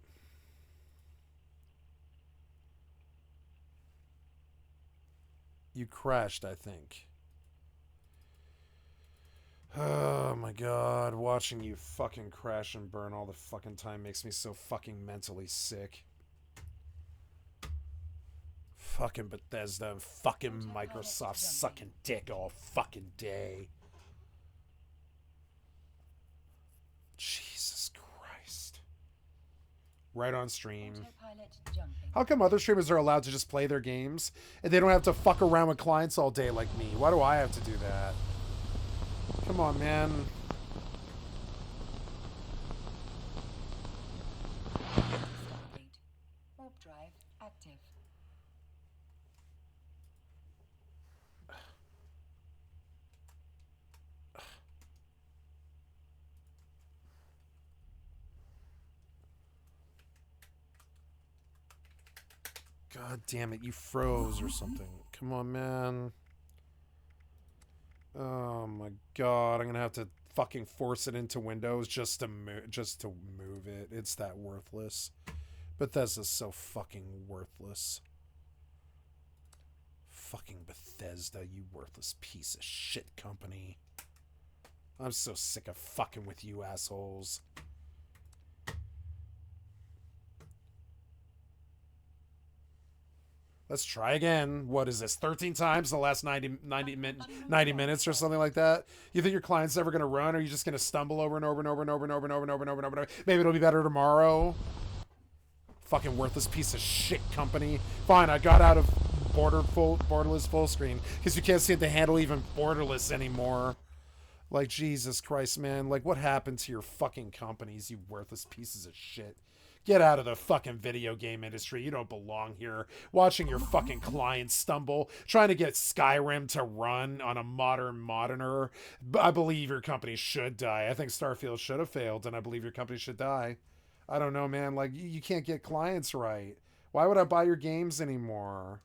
You crashed, I think. Oh my god. Watching you fucking crash and burn all the fucking time makes me so fucking mentally sick. Fucking Bethesda and fucking Microsoft sucking dick all fucking day. Jesus Christ. Right on stream. How come other streamers are allowed to just play their games and they don't have to fuck around with clients all day like me? Why do I have to do that? Come on, man. Warp drive active. God damn it, you froze or something. Come on, man. Oh my god, I'm gonna have to fucking force it into Windows just to move it. It's that worthless. Bethesda's so fucking worthless. Fucking Bethesda, you worthless piece of shit company. I'm so sick of fucking with you assholes. Let's try again. What is this? 13 times the last 90 minutes or something like that? You think your client's ever going to run? Or are you just going to stumble over and over and over and over and over and over and over and over and over? Maybe it'll be better tomorrow. Fucking worthless piece of shit company. Fine, I got out of borderless full screen because you can't seem to handle even borderless anymore. Like, Jesus Christ, man. Like, what happened to your fucking companies, you worthless pieces of shit? Get out of the fucking video game industry. You don't belong here. Watching your fucking clients stumble, trying to get Skyrim to run on a modern monitor. I believe your company should die. I think Starfield should have failed, and I believe your company should die. I don't know, man. Like, you can't get clients right. Why would I buy your games anymore?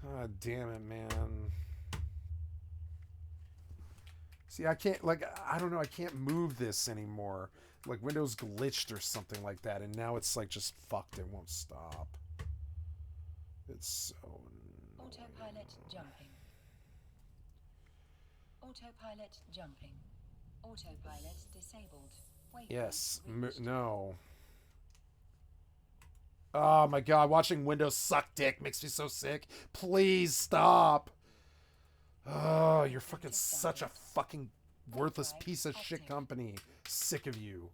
God damn it, man. See, I can't, like, I don't know. I can't move this anymore. Like, Windows glitched or something like that, and now it's, like, just fucked. It won't stop. It's so annoying. Autopilot jumping. Autopilot jumping. Autopilot disabled. Yes. No. Oh, my God. Watching Windows suck dick makes me so sick. Please stop. Oh, you're fucking such a fucking worthless piece of shit company. Sick of you.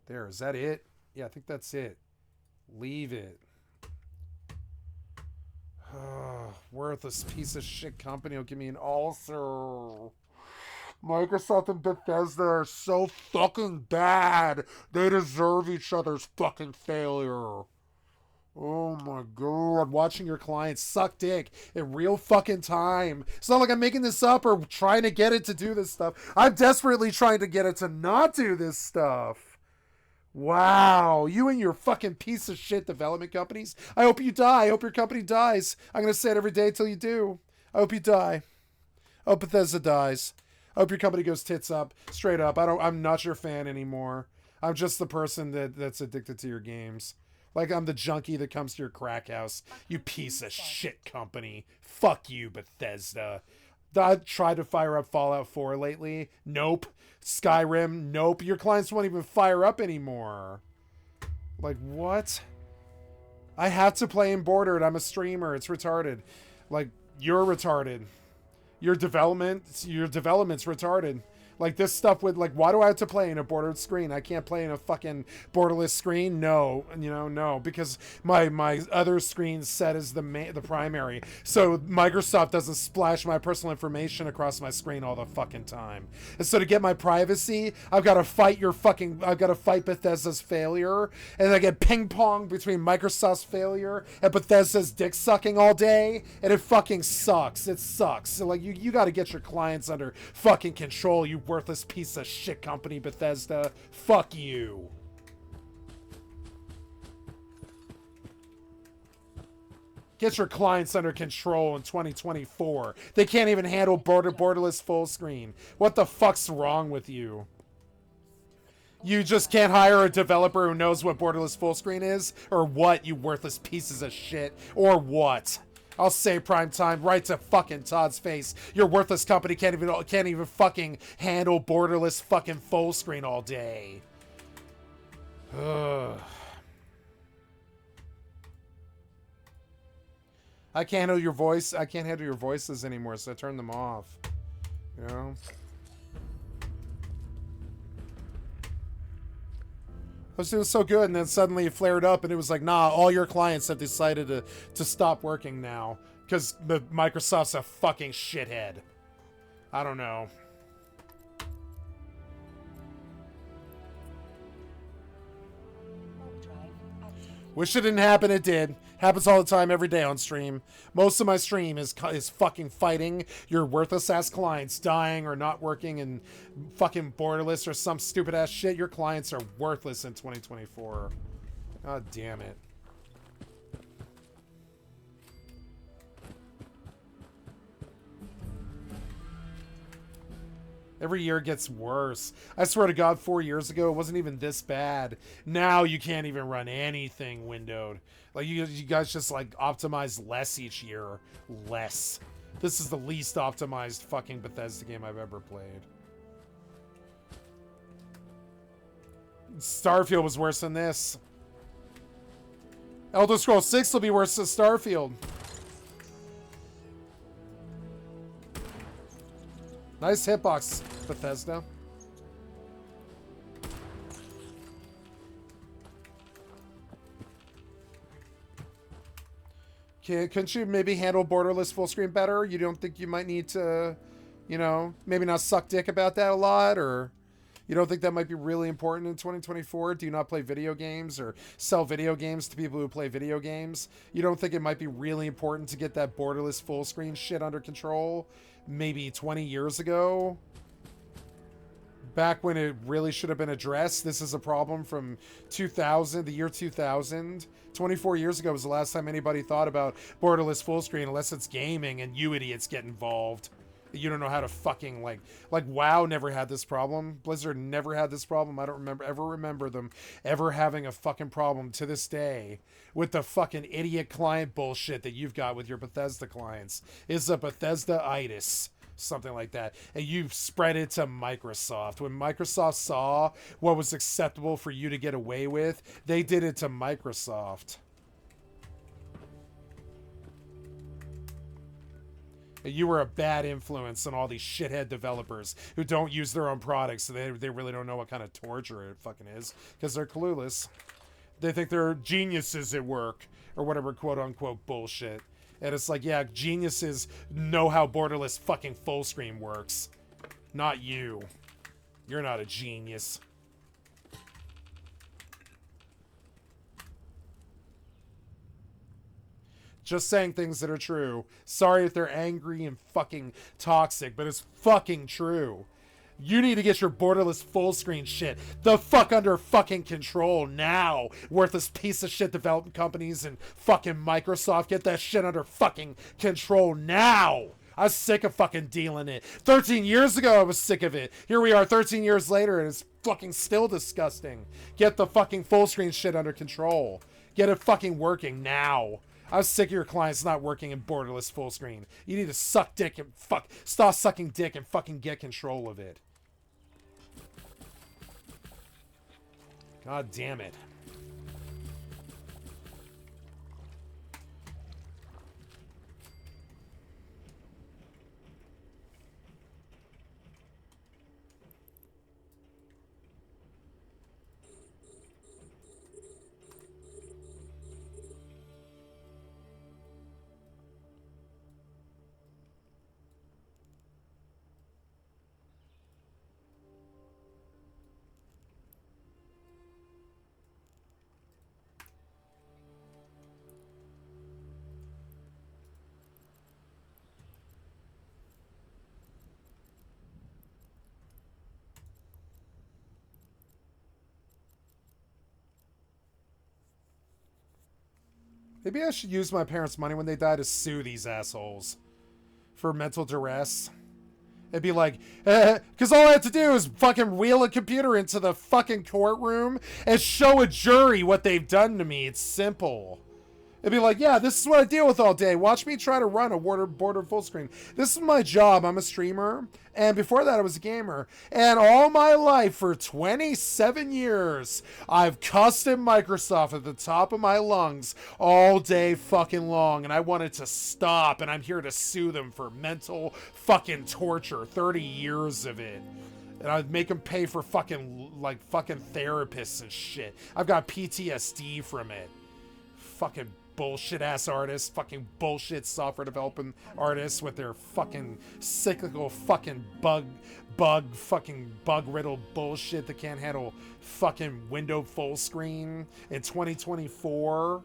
There, is that it? Yeah, I think that's it. Leave it. Oh, worthless piece of shit company will give me an ulcer. Microsoft and Bethesda are so fucking bad. They deserve each other's fucking failure. Oh my god, watching your clients suck dick in real fucking time. It's not like I'm making this up or trying to get it to do this stuff. I'm desperately trying to get it to not do this stuff. Wow, you and your fucking piece of shit development companies. I hope you die. I hope your company dies. I'm going to say it every day till you do. I hope you die. I hope Bethesda dies. I hope your company goes tits up, straight up. I'm not your fan anymore. I'm just the person that's addicted to your games. Like I'm the junkie that comes to your crack house. You piece of shit company. Fuck you, Bethesda. I've tried to fire up Fallout 4 lately. Nope. Skyrim. Nope. Your clients won't even fire up anymore. Like, what? I have to play in Bordered. I'm a streamer. It's retarded. Like, you're retarded. Your development's retarded. Like this stuff with like, why do I have to play in a bordered screen? I can't play in a fucking borderless screen. No, no, because my other screen set is the primary, so Microsoft doesn't splash my personal information across my screen all the fucking time. And so to get my privacy, I've got to fight Bethesda's failure, and I get ping pong between Microsoft's failure and Bethesda's dick sucking all day, and it fucking sucks. It sucks. So like you got to get your clients under fucking control, you worthless piece of shit company, Bethesda. Fuck you. Get your clients under control in 2024. They can't even handle borderless full screen. What the fuck's wrong with you? You just can't hire a developer who knows what borderless full screen is? Or what, you worthless pieces of shit? Or what? I'll say prime time right to fucking Todd's face. Your worthless company can't even fucking handle borderless fucking full screen all day. Ugh. I can't handle your voice. I can't handle your voices anymore, so I turned them off. You know? I was doing so good, and then suddenly it flared up, and it was like, nah, all your clients have decided to stop working now because Microsoft's a fucking shithead. I don't know. Wish it didn't happen. It did. Happens all the time, every day on stream. Most of my stream is fucking fighting your worthless ass clients dying or not working and fucking borderless or some stupid ass shit. Your clients are worthless in 2024. God damn it. Every year it gets worse. I swear to God, 4 years ago, it wasn't even this bad. Now you can't even run anything windowed. Like, you guys just, like, optimize less each year. Less. This is the least optimized fucking Bethesda game I've ever played. Starfield was worse than this. Elder Scrolls 6 will be worse than Starfield. Nice hitbox, Bethesda. Couldn't you maybe handle borderless full screen better? You don't think you might need to, you know, maybe not suck dick about that a lot? Or you don't think that might be really important in 2024? Do you not play video games or sell video games to people who play video games? You don't think it might be really important to get that borderless full screen shit under control? Maybe 20 years ago, back when it really should have been addressed. This is a problem from 2000, the year 2000. 24 years ago was the last time anybody thought about borderless full screen, unless it's gaming and you idiots get involved. You don't know how to fucking like WoW never had this problem. Blizzard never had this problem. I don't remember them ever having a fucking problem to this day with the fucking idiot client bullshit that you've got with your Bethesda clients. It's a Bethesda-itis, something like that. And you've spread it to Microsoft. When Microsoft saw what was acceptable for you to get away with, they did it to Microsoft. You were a bad influence on all these shithead developers who don't use their own products, so they really don't know what kind of torture it fucking is, because they're clueless. They think they're geniuses at work, or whatever quote-unquote bullshit. And it's like, yeah, geniuses know how borderless fucking full screen works. Not you. You're not a genius. Just saying things that are true. Sorry if they're angry and fucking toxic, but it's fucking true. You need to get your borderless full screen shit the fuck under fucking control now. Worthless piece of shit development companies and fucking Microsoft. Get that shit under fucking control now. I was sick of fucking dealing it. 13 years ago, I was sick of it. Here we are 13 years later, and it's fucking still disgusting. Get the fucking full screen shit under control. Get it fucking working now. I was sick of your clients not working in borderless full screen. You need to suck dick and stop sucking dick and fucking get control of it. God damn it. Maybe I should use my parents' money when they die to sue these assholes for mental duress. It'd be like, because all I have to do is fucking wheel a computer into the fucking courtroom and show a jury what they've done to me. It's simple. It'd be like, yeah, this is what I deal with all day. Watch me try to run a border full screen. This is my job. I'm a streamer. And before that, I was a gamer. And all my life, for 27 years, I've cussed at Microsoft at the top of my lungs all day fucking long. And I wanted to stop. And I'm here to sue them for mental fucking torture. 30 years of it. And I'd make them pay for fucking therapists and shit. I've got PTSD from it. Fucking bullshit ass artists, fucking bullshit software development artists with their fucking cyclical fucking bug riddled bullshit that can't handle fucking window full screen in 2024.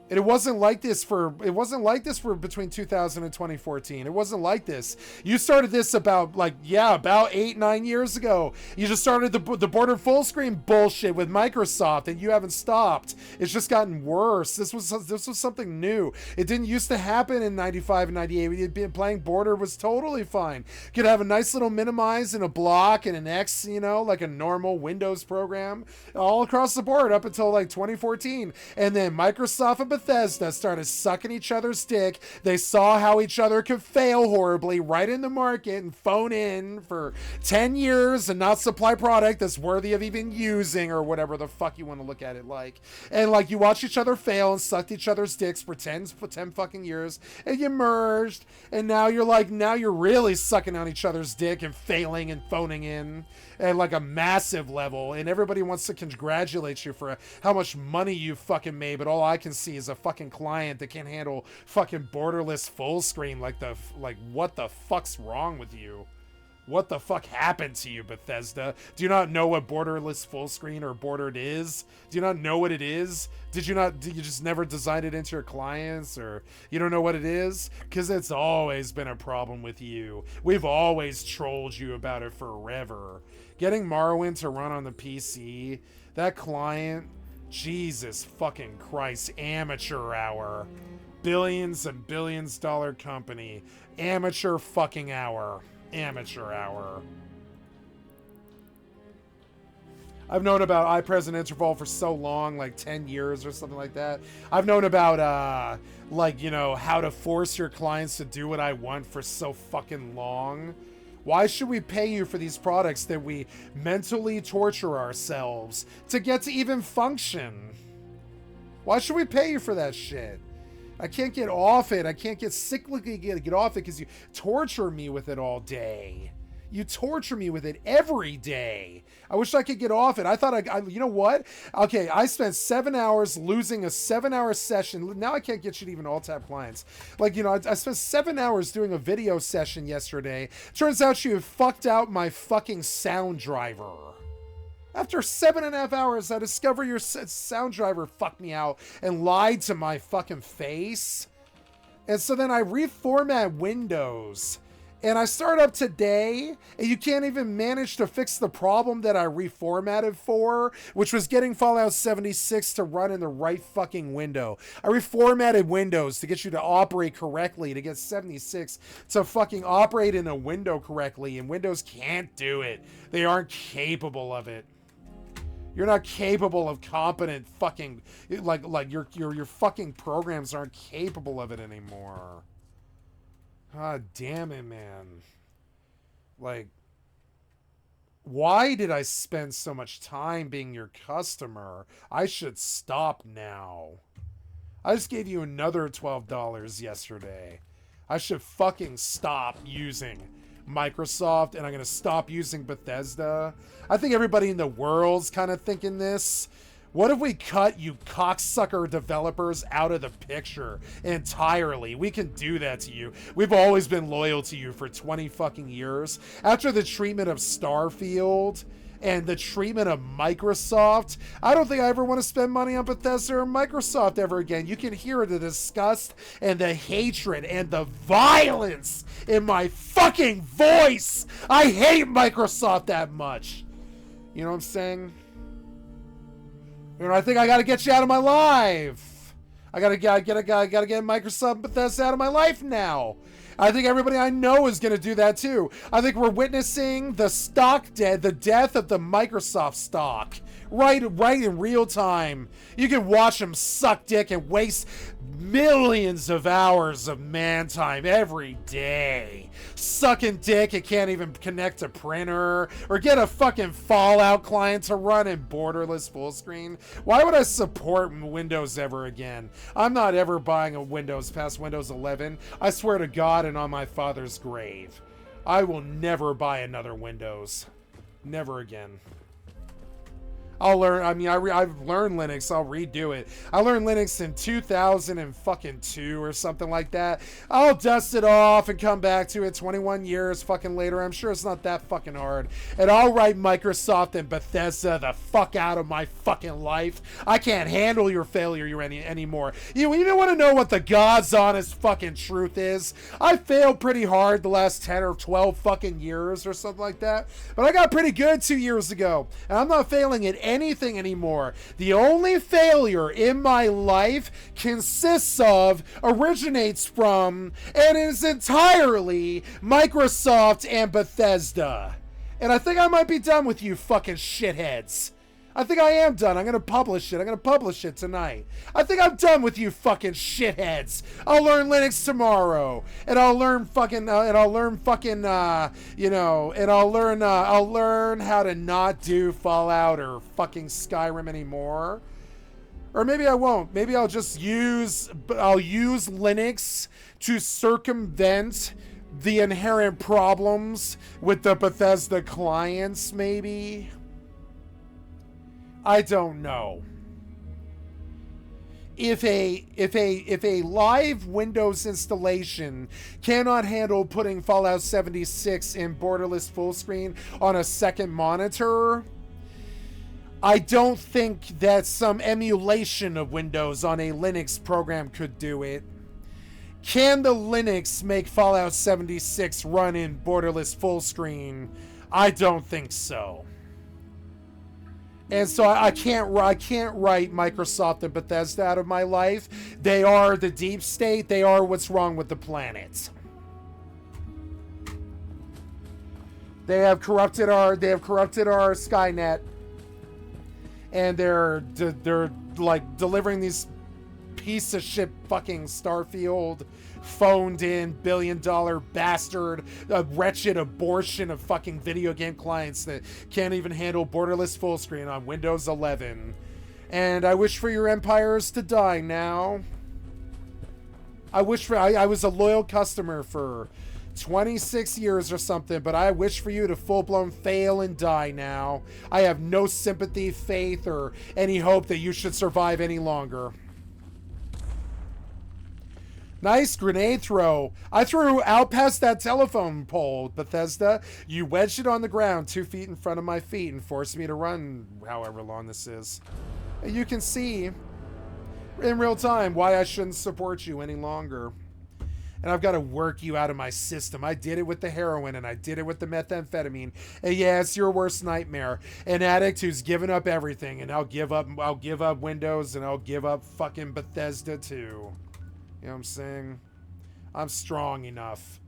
And it wasn't like this for between 2000 and 2014. It wasn't like this. You started this about 8-9 years ago. You just started the border full screen bullshit with Microsoft, and you haven't stopped. It's just gotten worse. This was something new. It didn't used to happen in 95 and 98. You'd been playing border was totally fine. You could have a nice little minimize and a block and an X, like a normal Windows program all across the board up until 2014. And then Microsoft and Bethesda started sucking each other's dick. They saw how each other could fail horribly right in the market and phone in for 10 years and not supply product that's worthy of even using, or whatever the fuck you want to look at it like. And you watch each other fail and sucked each other's dicks for 10 fucking years, and you merged, and now you're really sucking on each other's dick and failing and phoning in at a massive level, and everybody wants to congratulate you for how much money you fucking made, but all I can see is a fucking client that can't handle fucking borderless full screen. What the fuck's wrong with you? What the fuck happened to you, Bethesda? Do you not know what borderless full screen or bordered is? Do you not know what it is? Did you just never design it into your clients, or you don't know what it is? Because it's always been a problem with you. We've always trolled you about it forever. Getting Morrowind to run on the PC, that client, Jesus fucking Christ, amateur hour. Billions and billions dollar company, amateur fucking hour. Amateur hour. I've known about iPresent interval for so long, 10 years or something like that. I've known about, how to force your clients to do what I want for so fucking long. Why should we pay you for these products that we mentally torture ourselves to get to even function? Why should we pay you for that shit? I can't get off it. I can't get cyclically get off it because you torture me with it all day. You torture me with it every day. I wish I could get off it. I thought you know what? Okay, I spent 7 hours losing a 7-hour session. Now I can't get you to even alt-tab clients. I spent 7 hours doing a video session yesterday. Turns out you have fucked out my fucking sound driver. After 7.5 hours, I discover your sound driver fucked me out and lied to my fucking face. And so then I reformat Windows. And I start up today, and you can't even manage to fix the problem that I reformatted for, which was getting Fallout 76 to run in the right fucking window. I reformatted Windows to get you to operate correctly, to get 76 to fucking operate in a window correctly, and Windows can't do it. They aren't capable of it. You're not capable of competent fucking, your fucking programs aren't capable of it anymore. God damn it, man. Why did I spend so much time being your customer? I should stop now. I just gave you another $12 yesterday. I should fucking stop using Microsoft, and I'm going to stop using Bethesda. I think everybody in the world's kind of thinking this. What if we cut you cocksucker developers out of the picture entirely? We can do that to you. We've always been loyal to you for 20 fucking years. After the treatment of Starfield and the treatment of Microsoft, I don't think I ever want to spend money on Bethesda or Microsoft ever again. You can hear the disgust and the hatred and the violence in my fucking voice. I hate Microsoft that much. You know what I'm saying? I think I gotta get you out of my life. I gotta get Microsoft Bethesda out of my life now. I think everybody I know is gonna do that too. I think we're witnessing the death of the Microsoft stock. Right in real time. You can watch them suck dick and waste millions of hours of man time every day. Sucking dick and can't even connect a printer or get a fucking Fallout client to run in borderless full screen. Why would I support Windows ever again? I'm not ever buying a Windows past Windows 11. I swear to God and on my father's grave. I will never buy another Windows. Never again. I've learned Linux. I'll redo it. I learned Linux in 2002 or something like that. I'll dust it off and come back to it 21 years fucking later. I'm sure it's not that fucking hard. And I'll write Microsoft and Bethesda the fuck out of my fucking life. I can't handle your failure anymore. You even want to know what the God's honest fucking truth is? I failed pretty hard the last 10 or 12 fucking years or something like that. But I got pretty good 2 years ago. And I'm not failing at anything anymore. The only failure in my life originates from, and is entirely Microsoft and Bethesda. And I think I might be done with you fucking shitheads. I think I am done. I'm going to publish it. I'm going to publish it tonight. I think I'm done with you fucking shitheads. I'll learn Linux tomorrow. And I'll learn I'll learn how to not do Fallout or fucking Skyrim anymore. Or maybe I won't. Maybe I'll just use Linux to circumvent the inherent problems with the Bethesda clients, maybe. I don't know. If a live Windows installation cannot handle putting Fallout 76 in borderless full screen on a second monitor, I don't think that some emulation of Windows on a Linux program could do it. Can the Linux make Fallout 76 run in borderless full screen? I don't think so. And so I can't write Microsoft and Bethesda out of my life. They are the deep state. They are what's wrong with the planet. They have corrupted our Skynet, and they're like delivering these piece of shit fucking Starfield phoned in billion-dollar bastard, a wretched abortion of fucking video game clients that can't even handle borderless full screen on Windows 11. And I wish for your empires to die now. I was a loyal customer for 26 years or something, but I wish for you to full-blown fail and die now. I have no sympathy, faith, or any hope that you should survive any longer. Nice grenade throw. I threw out past that telephone pole, Bethesda. You wedged it on the ground 2 feet in front of my feet and forced me to run however long this is. You can see in real time why I shouldn't support you any longer. And I've got to work you out of my system. I did it with the heroin and I did it with the methamphetamine. And yeah, it's your worst nightmare. An addict who's given up everything, and I'll give up Windows, and I'll give up fucking Bethesda too. You know what I'm saying? I'm strong enough.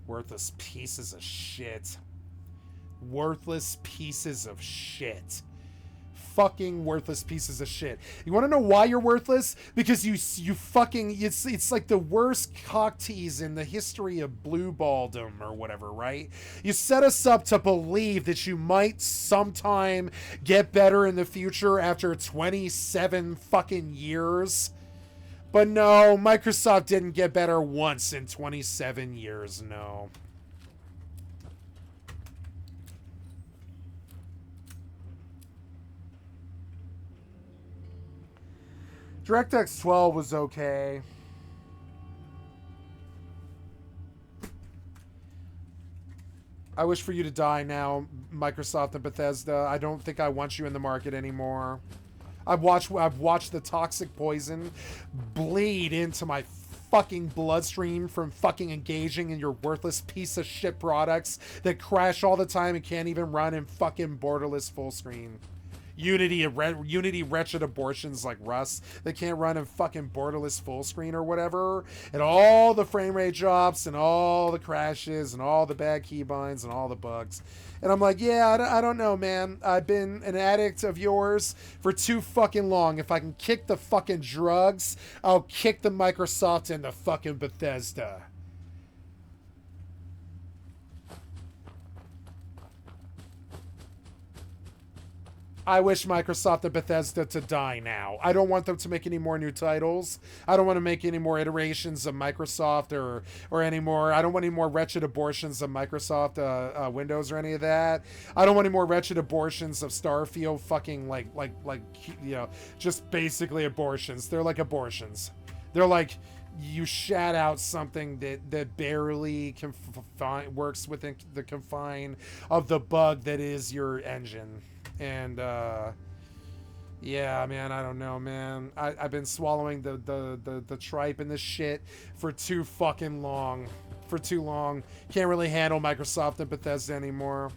Worthless pieces of shit. Worthless pieces of shit. Fucking worthless pieces of shit. You want to know why you're worthless? Because you fucking, it's like the worst cock tease in the history of blue balldom or whatever, right? You set us up to believe that you might sometime get better in the future after 27 fucking years. But no, Microsoft didn't get better once in 27 years, no. DirectX 12 was okay. I wish for you to die now, Microsoft and Bethesda. I don't think I want you in the market anymore. I've watched the toxic poison bleed into my fucking bloodstream from fucking engaging in your worthless piece of shit products that crash all the time and can't even run in fucking borderless full screen. Unity wretched abortions like Rust that can't run in fucking borderless full screen or whatever, and all the frame rate drops and all the crashes and all the bad keybinds and all the bugs. And I'm like, yeah, I don't know, man. I've been an addict of yours for too fucking long. If I can kick the fucking drugs, I'll kick the Microsoft and the fucking Bethesda. I wish Microsoft and Bethesda to die now. I don't want them to make any more new titles. I don't want to make any more iterations of Microsoft or any more. I don't want any more wretched abortions of Microsoft Windows or any of that. I don't want any more wretched abortions of Starfield. Fucking like you know, just basically abortions. They're like abortions. They're like you shat out something that barely works within the confine of the bug that is your engine. And yeah, man, I don't know, man. I've been swallowing the tripe in this shit for too fucking long. For too long. Can't really handle Microsoft and Bethesda anymore.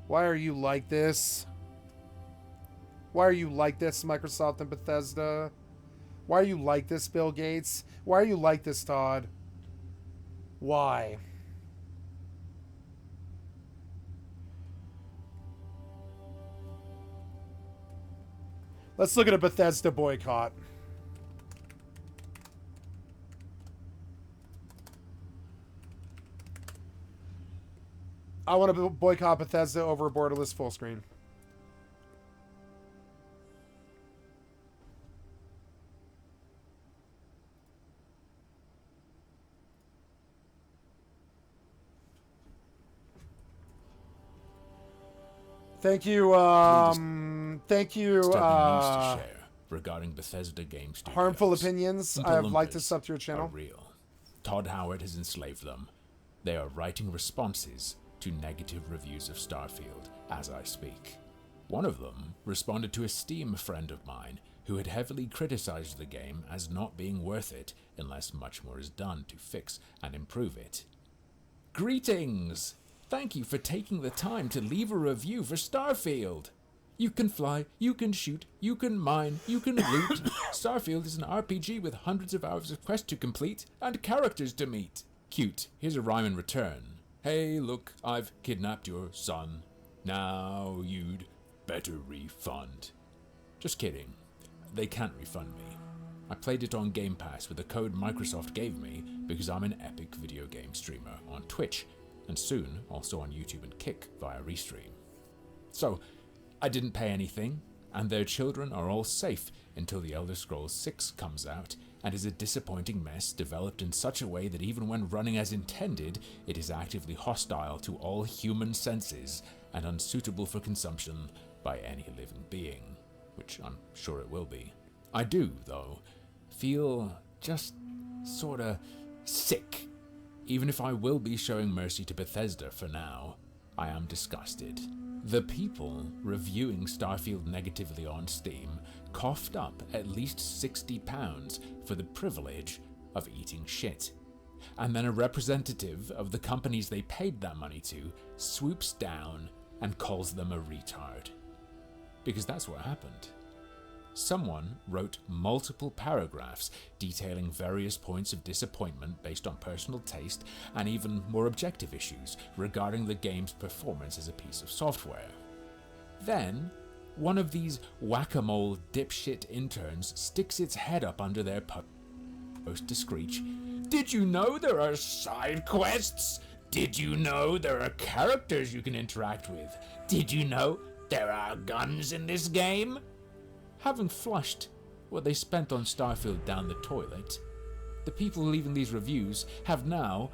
Why are you like this? Why are you like this, Microsoft and Bethesda? Why are you like this, Bill Gates? Why are you like this, Todd? Why? Let's look at a Bethesda boycott. I want to boycott Bethesda over borderless full screen. Thank you, thank you, regarding Bethesda Game Studios. Harmful Opinions. I have liked to sub to your channel. Real. Todd Howard has enslaved them. They are writing responses to negative reviews of Starfield as I speak. One of them responded to a Steam friend of mine who had heavily criticized the game as not being worth it unless much more is done to fix and improve it. Greetings! Thank you for taking the time to leave a review for Starfield. You can fly, you can shoot, you can mine, you can loot. Starfield is an RPG with hundreds of hours of quests to complete and characters to meet. Cute, here's a rhyme in return. Hey, look, I've kidnapped your son. Now you'd better refund. Just kidding. They can't refund me. I played it on Game Pass with the code Microsoft gave me because I'm an epic video game streamer on Twitch, and soon also on YouTube and Kick via Restream. So, I didn't pay anything, and their children are all safe until The Elder Scrolls 6 comes out, and is a disappointing mess developed in such a way that even when running as intended, it is actively hostile to all human senses and unsuitable for consumption by any living being, which I'm sure it will be. I do, though, feel just sorta sick. Even if I will be showing mercy to Bethesda for now, I am disgusted. The people reviewing Starfield negatively on Steam coughed up at least £60 for the privilege of eating shit. And then a representative of the companies they paid that money to swoops down and calls them a retard. Because that's what happened. Someone wrote multiple paragraphs detailing various points of disappointment based on personal taste and even more objective issues regarding the game's performance as a piece of software. Then, one of these whack-a-mole dipshit interns sticks its head up under their post to screech, "Did you know there are side quests? Did you know there are characters you can interact with? Did you know there are guns in this game?" Having flushed what they spent on Starfield down the toilet, the people leaving these reviews have now,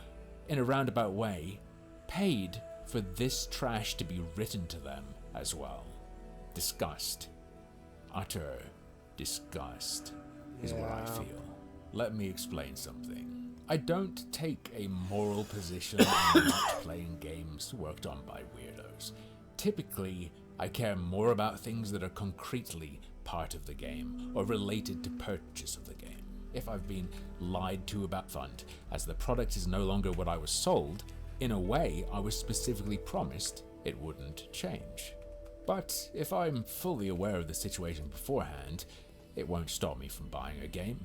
in a roundabout way, paid for this trash to be written to them as well. Disgust. Utter disgust is what I feel. Let me explain something. I don't take a moral position on not playing games worked on by weirdos. Typically, I care more about things that are concretely part of the game or related to purchase of the game. If I've been lied to about fund, as the product is no longer what I was sold, in a way I was specifically promised it wouldn't change. But if I'm fully aware of the situation beforehand, it won't stop me from buying a game.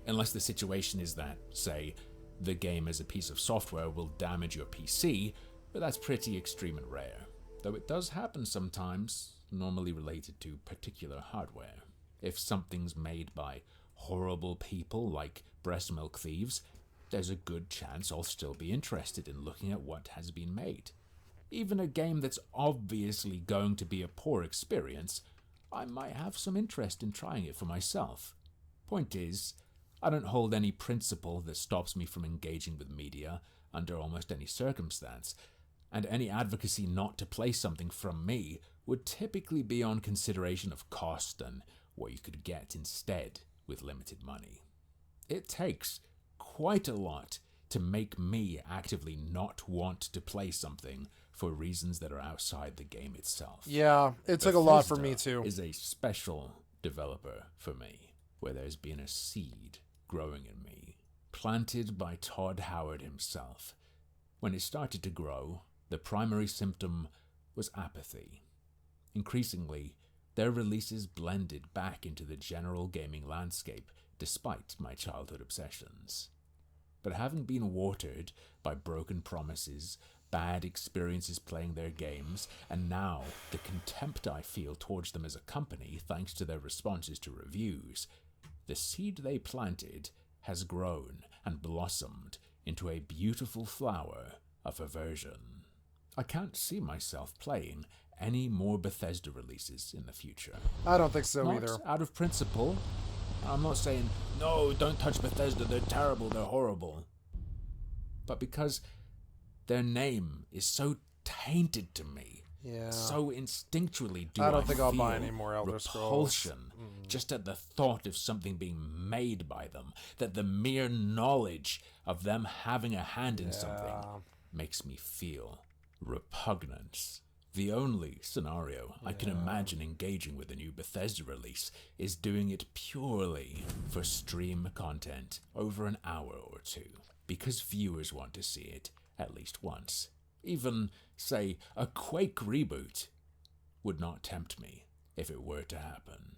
Unless the situation is that, say, the game as a piece of software will damage your PC, but that's pretty extreme and rare. Though it does happen sometimes, normally related to particular hardware. If something's made by horrible people like breast milk thieves, there's a good chance I'll still be interested in looking at what has been made. Even a game that's obviously going to be a poor experience, I might have some interest in trying it for myself. Point is, I don't hold any principle that stops me from engaging with media under almost any circumstance, and any advocacy not to play something from me would typically be on consideration of cost and what you could get instead with limited money. It takes quite a lot to make me actively not want to play something for reasons that are outside the game itself. Yeah, it took a lot for me too. Is a special developer for me, where there's been a seed growing in me, planted by Todd Howard himself. When it started to grow, the primary symptom was apathy. Increasingly, their releases blended back into the general gaming landscape despite my childhood obsessions. But having been watered by broken promises, bad experiences playing their games, and now the contempt I feel towards them as a company thanks to their responses to reviews, the seed they planted has grown and blossomed into a beautiful flower of aversion. I can't see myself playing any more Bethesda releases in the future. I don't think so Not either. out of principle. I'm not saying, no, don't touch Bethesda, they're terrible, they're horrible. But because their name is so tainted to me, Yeah. so instinctually do I don't think I'll feel buy any more Elder Scrolls. repulsion just at the thought of something being made by them, that the mere knowledge of them having a hand in something makes me feel repugnance. The only scenario I can imagine engaging with a new Bethesda release is doing it purely for stream content over an hour or two, because viewers want to see it at least once. Even, say, a Quake reboot would not tempt me if it were to happen.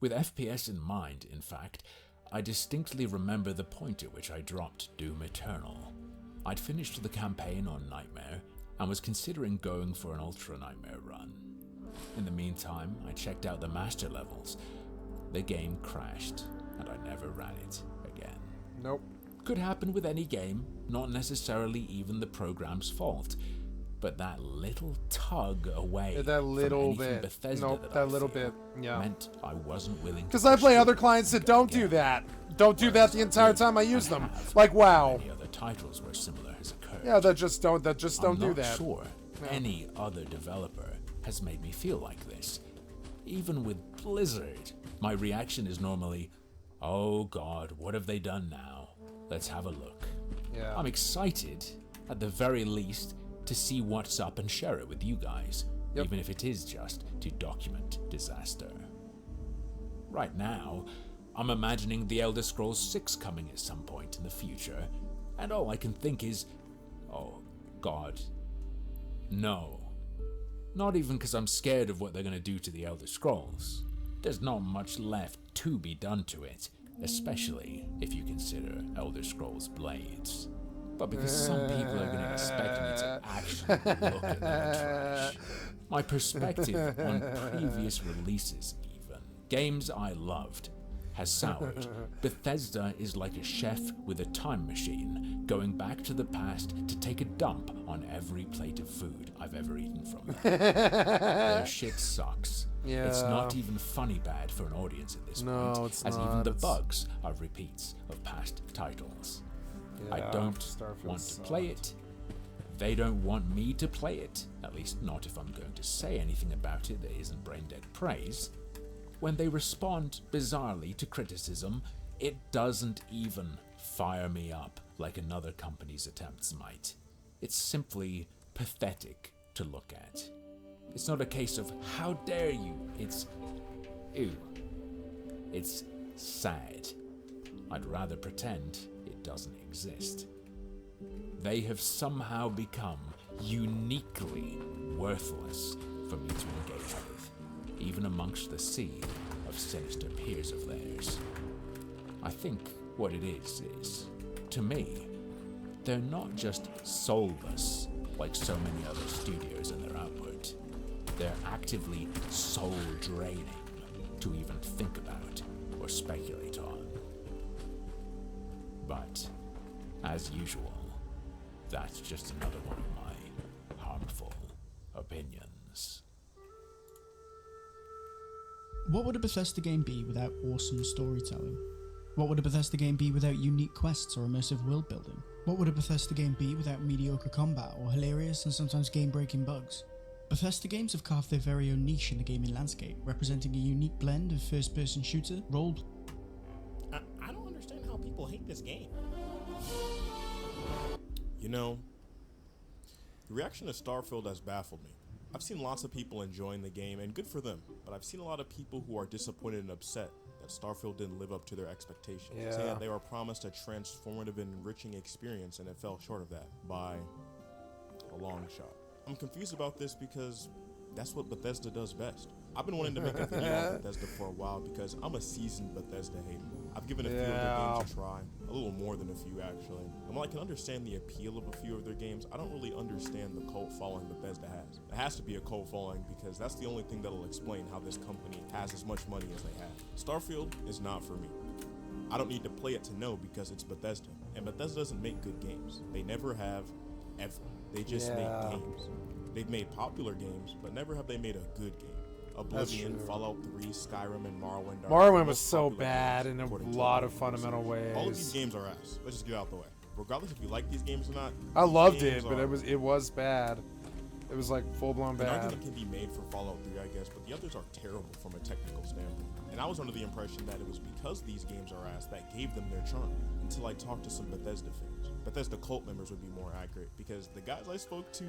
With FPS in mind, in fact, I distinctly remember the point at which I dropped Doom Eternal. I'd finished the campaign on Nightmare and was considering going for an Ultra Nightmare run. In the meantime, I checked out the master levels. The game crashed, and I never ran it again. Nope. Could happen with any game, not necessarily even the program's fault, but that little tug away That little from anything bit. Bethesda Nope, that that I little feel bit. Yeah. meant I wasn't willing to Because I play pursue other clients that don't do that. Don't do that the entire time I use them. have Like WoW. many other titles where similar has occurred. Yeah, that just don't I'm do not that. sure any other developer has made me feel like this. Even with Blizzard, my reaction is normally, oh god, what have they done now? Let's have a look. Yeah. I'm excited, at the very least, to see what's up and share it with you guys, even if it is just to document disaster. Right now, I'm imagining The Elder Scrolls 6 coming at some point in the future, and all I can think is, oh god, no. Not even because I'm scared of what they're going to do to The Elder Scrolls. There's not much left to be done to it, especially if you consider Elder Scrolls Blades. But because some people are going to expect me to actually look at that trash. My perspective on previous releases, even, games I loved, has soured. Bethesda is like a chef with a time machine, going back to the past to take a dump on every plate of food I've ever eaten from them. Their shit sucks. Yeah. It's not even funny bad for an audience at this No, point, it's as not. even the It's- bugs are repeats of past titles. I Yeah, don't Starfield want to sucked. play it. They don't want me to play it, at least not if I'm going to say anything about it that isn't brain-dead praise. When they respond bizarrely to criticism, it doesn't even fire me up like another company's attempts might. It's simply pathetic to look at. It's not a case of, how dare you? It's, ew, It's sad. I'd rather pretend it doesn't exist. They have somehow become uniquely worthless for me to engage with, even amongst the sea of sinister peers of theirs. I think what it is, to me, they're not just soulless like so many other studios in their output. They're actively soul-draining to even think about or speculate on. But, as usual, that's just another one of my harmful opinions. What would a Bethesda game be without awesome storytelling? What would a Bethesda game be without unique quests or immersive world building? What would a Bethesda game be without mediocre combat or hilarious and sometimes game-breaking bugs? Bethesda games have carved their very own niche in the gaming landscape, representing a unique blend of first-person shooter, role. I don't understand how people hate this game. You know, the reaction to Starfield has baffled me. I've seen lots of people enjoying the game, and good for them, but I've seen a lot of people who are disappointed and upset that Starfield didn't live up to their expectations, saying that they were promised a transformative and enriching experience, and it fell short of that by a long shot. I'm confused about this because that's what Bethesda does best. I've been wanting to make a video on Bethesda for a while because I'm a seasoned Bethesda hater. I've given a few of their games a try, a little more than a few actually. And while I can understand the appeal of a few of their games, I don't really understand the cult following Bethesda has. It has to be a cult following because that's the only thing that'll explain how this company has as much money as they have. Starfield is not for me. I don't need to play it to know because it's Bethesda. And Bethesda doesn't make good games. They never have, ever. They just make games. They've made popular games, but never have they made a good game. Oblivion, Fallout 3, Skyrim, and Morrowind. Morrowind was so bad in a lot of fundamental ways. All of these games are ass. Let's just get out the way. Regardless if you like these games or not. I loved it, but it was bad. It was like full-blown bad. An argument can be made for Fallout 3, I guess, but the others are terrible from a technical standpoint. And I was under the impression that it was because these games are ass that gave them their charm, until I talked to some Bethesda fans. Bethesda cult members would be more accurate, because the guys I spoke to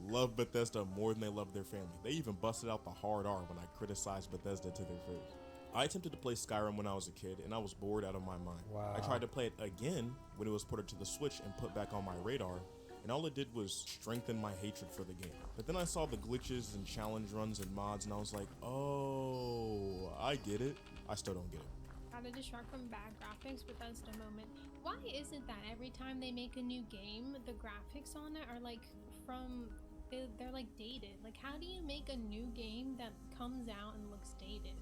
love Bethesda more than they love their family. They even busted out the hard R when I criticized Bethesda to their face. I attempted to play Skyrim when I was a kid, and I was bored out of my mind. Wow. I tried to play it again when it was ported to the Switch and put back on my radar, and all it did was strengthen my hatred for the game. But then I saw the glitches and challenge runs and mods, and I was like, oh, I get it. I still don't get it. How to distract from bad graphics, Bethesda moment. Why is it that every time they make a new game, the graphics on it are like they're like dated? Like, how do you make a new game that comes out and looks dated?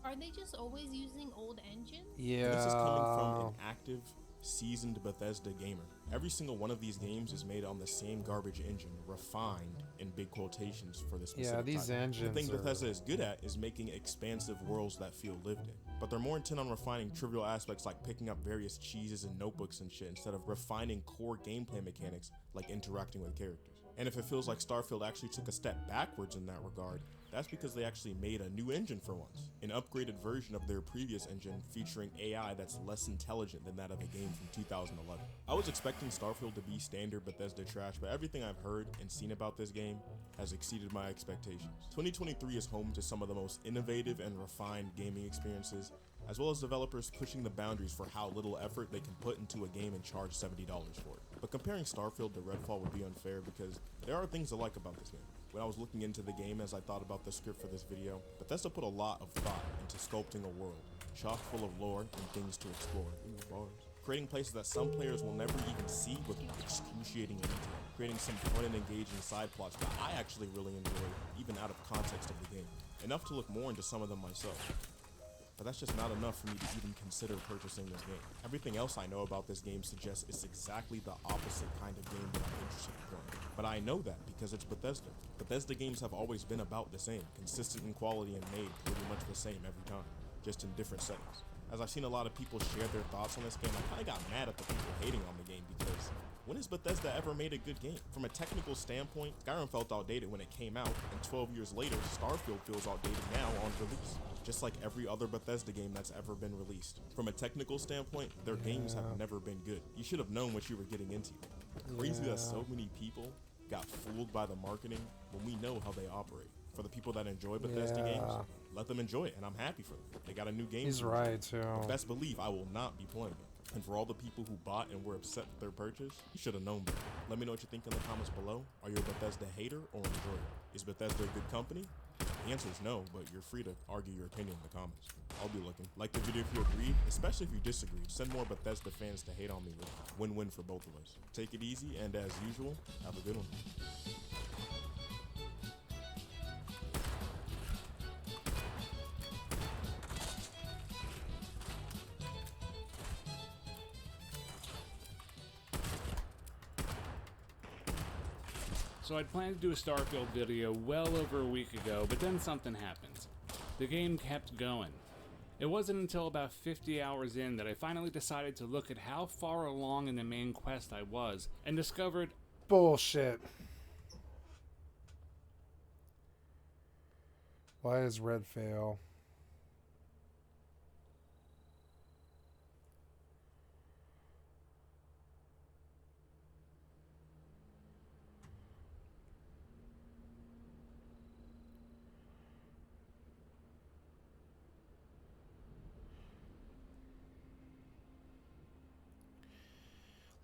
Are they just always using old engines? Yeah. This is coming from an active, seasoned Bethesda gamer. Every single one of these games is made on the same garbage engine, refined in big quotations for this specific these title. engines. The thing Bethesda is good at is making expansive worlds that feel lived in. But they're more intent on refining trivial aspects like picking up various cheeses and notebooks and shit instead of refining core gameplay mechanics like interacting with characters. And if it feels like Starfield actually took a step backwards in that regard, that's because they actually made a new engine for once. An upgraded version of their previous engine featuring AI that's less intelligent than that of a game from 2011. I was expecting Starfield to be standard Bethesda trash, but everything I've heard and seen about this game has exceeded my expectations. 2023 is home to some of the most innovative and refined gaming experiences, as well as developers pushing the boundaries for how little effort they can put into a game and charge $70 for it. But comparing Starfield to Redfall would be unfair because there are things I like about this game. When I was looking into the game as I thought about the script for this video, Bethesda put a lot of thought into sculpting a world, chock full of lore and things to explore. Creating places that some players will never even see with excruciating detail. Creating some fun and engaging side plots that I actually really enjoy, even out of context of the game. Enough to look more into some of them myself. But that's just not enough for me to even consider purchasing this game. Everything else I know about this game suggests it's exactly the opposite kind of game that I'm interested in playing. But I know that because it's Bethesda. Bethesda games have always been about the same, consistent in quality and made pretty much the same every time, just in different settings. As I've seen a lot of people share their thoughts on this game, I kinda got mad at the people hating on the game because when has Bethesda ever made a good game? From a technical standpoint, Skyrim felt outdated when it came out, and 12 years later, Starfield feels outdated now on release. Just like every other Bethesda game that's ever been released. From a technical standpoint, their games have never been good. You should have known what you were getting into. Crazy that so many people got fooled by the marketing when we know how they operate. For the people that enjoy Bethesda games, let them enjoy it, and I'm happy for them. They got a new game. He's to right, enjoy. too. But best believe I will not be playing it. And for all the people who bought and were upset with their purchase, you should have known better. Let me know what you think in the comments below. Are you a Bethesda hater or enjoyer? Is Bethesda a good company? The answer is no, but you're free to argue your opinion in the comments. I'll be looking. Like the video if you agree, especially if you disagree. Send more Bethesda fans to hate on me. Win-win for both of us. Take it easy, and as usual, have a good one. So I'd planned to do a Starfield video well over a week ago, but then something happened. The game kept going. It wasn't until about 50 hours in that I finally decided to look at how far along in the main quest I was, and discovered Bullshit. Why is red fail?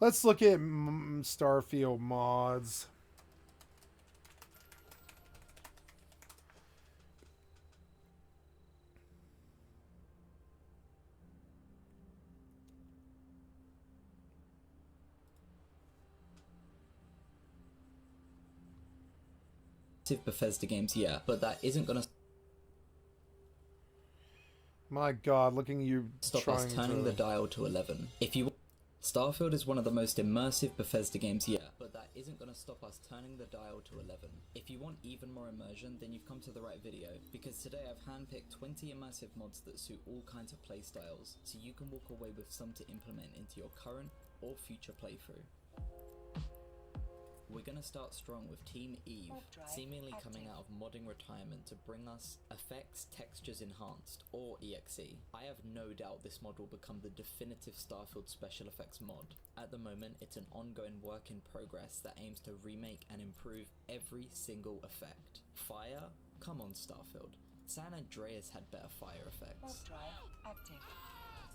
Let's look at Starfield mods. Bethesda games, yeah, but that isn't gonna My God, looking at you stop trying us turning the dial to 11. If you Starfield is one of the most immersive Bethesda games, yeah, but that isn't going to stop us turning the dial to 11. If you want even more immersion, then you've come to the right video, because today I've handpicked 20 immersive mods that suit all kinds of playstyles, so you can walk away with some to implement into your current or future playthrough. We're gonna start strong with Team EvE, seemingly coming out of modding retirement to bring us Effects Textures Enhanced, or EXE. I have no doubt this mod will become the definitive Starfield special effects mod. At the moment, it's an ongoing work in progress that aims to remake and improve every single effect. Fire? Come on, Starfield. San Andreas had better fire effects. Drive active.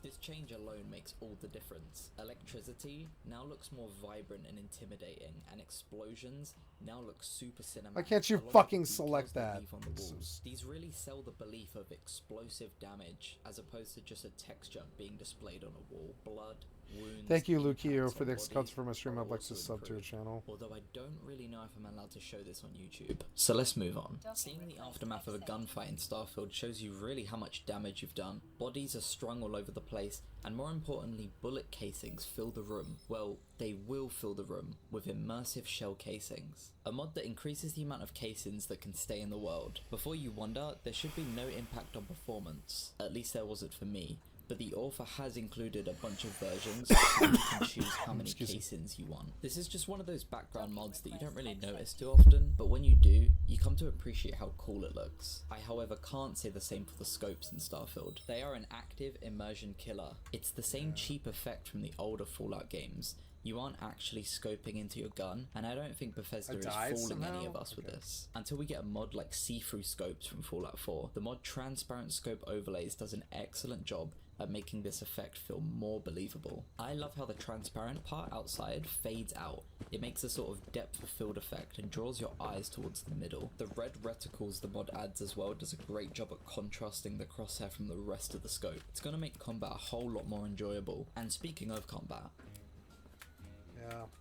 This change alone makes all the difference. Electricity now looks more vibrant and intimidating, and explosions now look super cinematic. Why can't you along with fucking the details select they that? leave on the walls. These really sell the belief of explosive damage, as opposed to just a texture being displayed on a wall. Blood, wounds... Thank you, impacts Lukio, on for the bodies cuts for my stream. are I'd like to also sub to your improved. channel. Although I don't really know if I'm allowed to show this on YouTube. So let's move on. Seeing the aftermath of a gunfight in Starfield shows you really how much damage you've done. Bodies are strung all over the place, and more importantly, bullet casings fill the room. Well, they will fill the room with immersive shell casings. A mod that increases the amount of casings that can stay in the world. Before you wonder, there should be no impact on performance. At least there wasn't for me. But the author has included a bunch of versions so you can choose how many casings you want. This is just one of those background mods that you don't really notice too often, but when you do, you come to appreciate how cool it looks. I however can't say the same for the scopes in Starfield. They are an active immersion killer. It's the same cheap effect from the older Fallout games. You aren't actually scoping into your gun, and I don't think Bethesda is fooling any of us with this. Until we get a mod like see-through scopes from Fallout 4, the mod Transparent Scope Overlays does an excellent job at making this effect feel more believable. I love how the transparent part outside fades out. It makes a sort of depth of field effect and draws your eyes towards the middle. The red reticles the mod adds as well does a great job at contrasting the crosshair from the rest of the scope. It's gonna make combat a whole lot more enjoyable. And speaking of combat,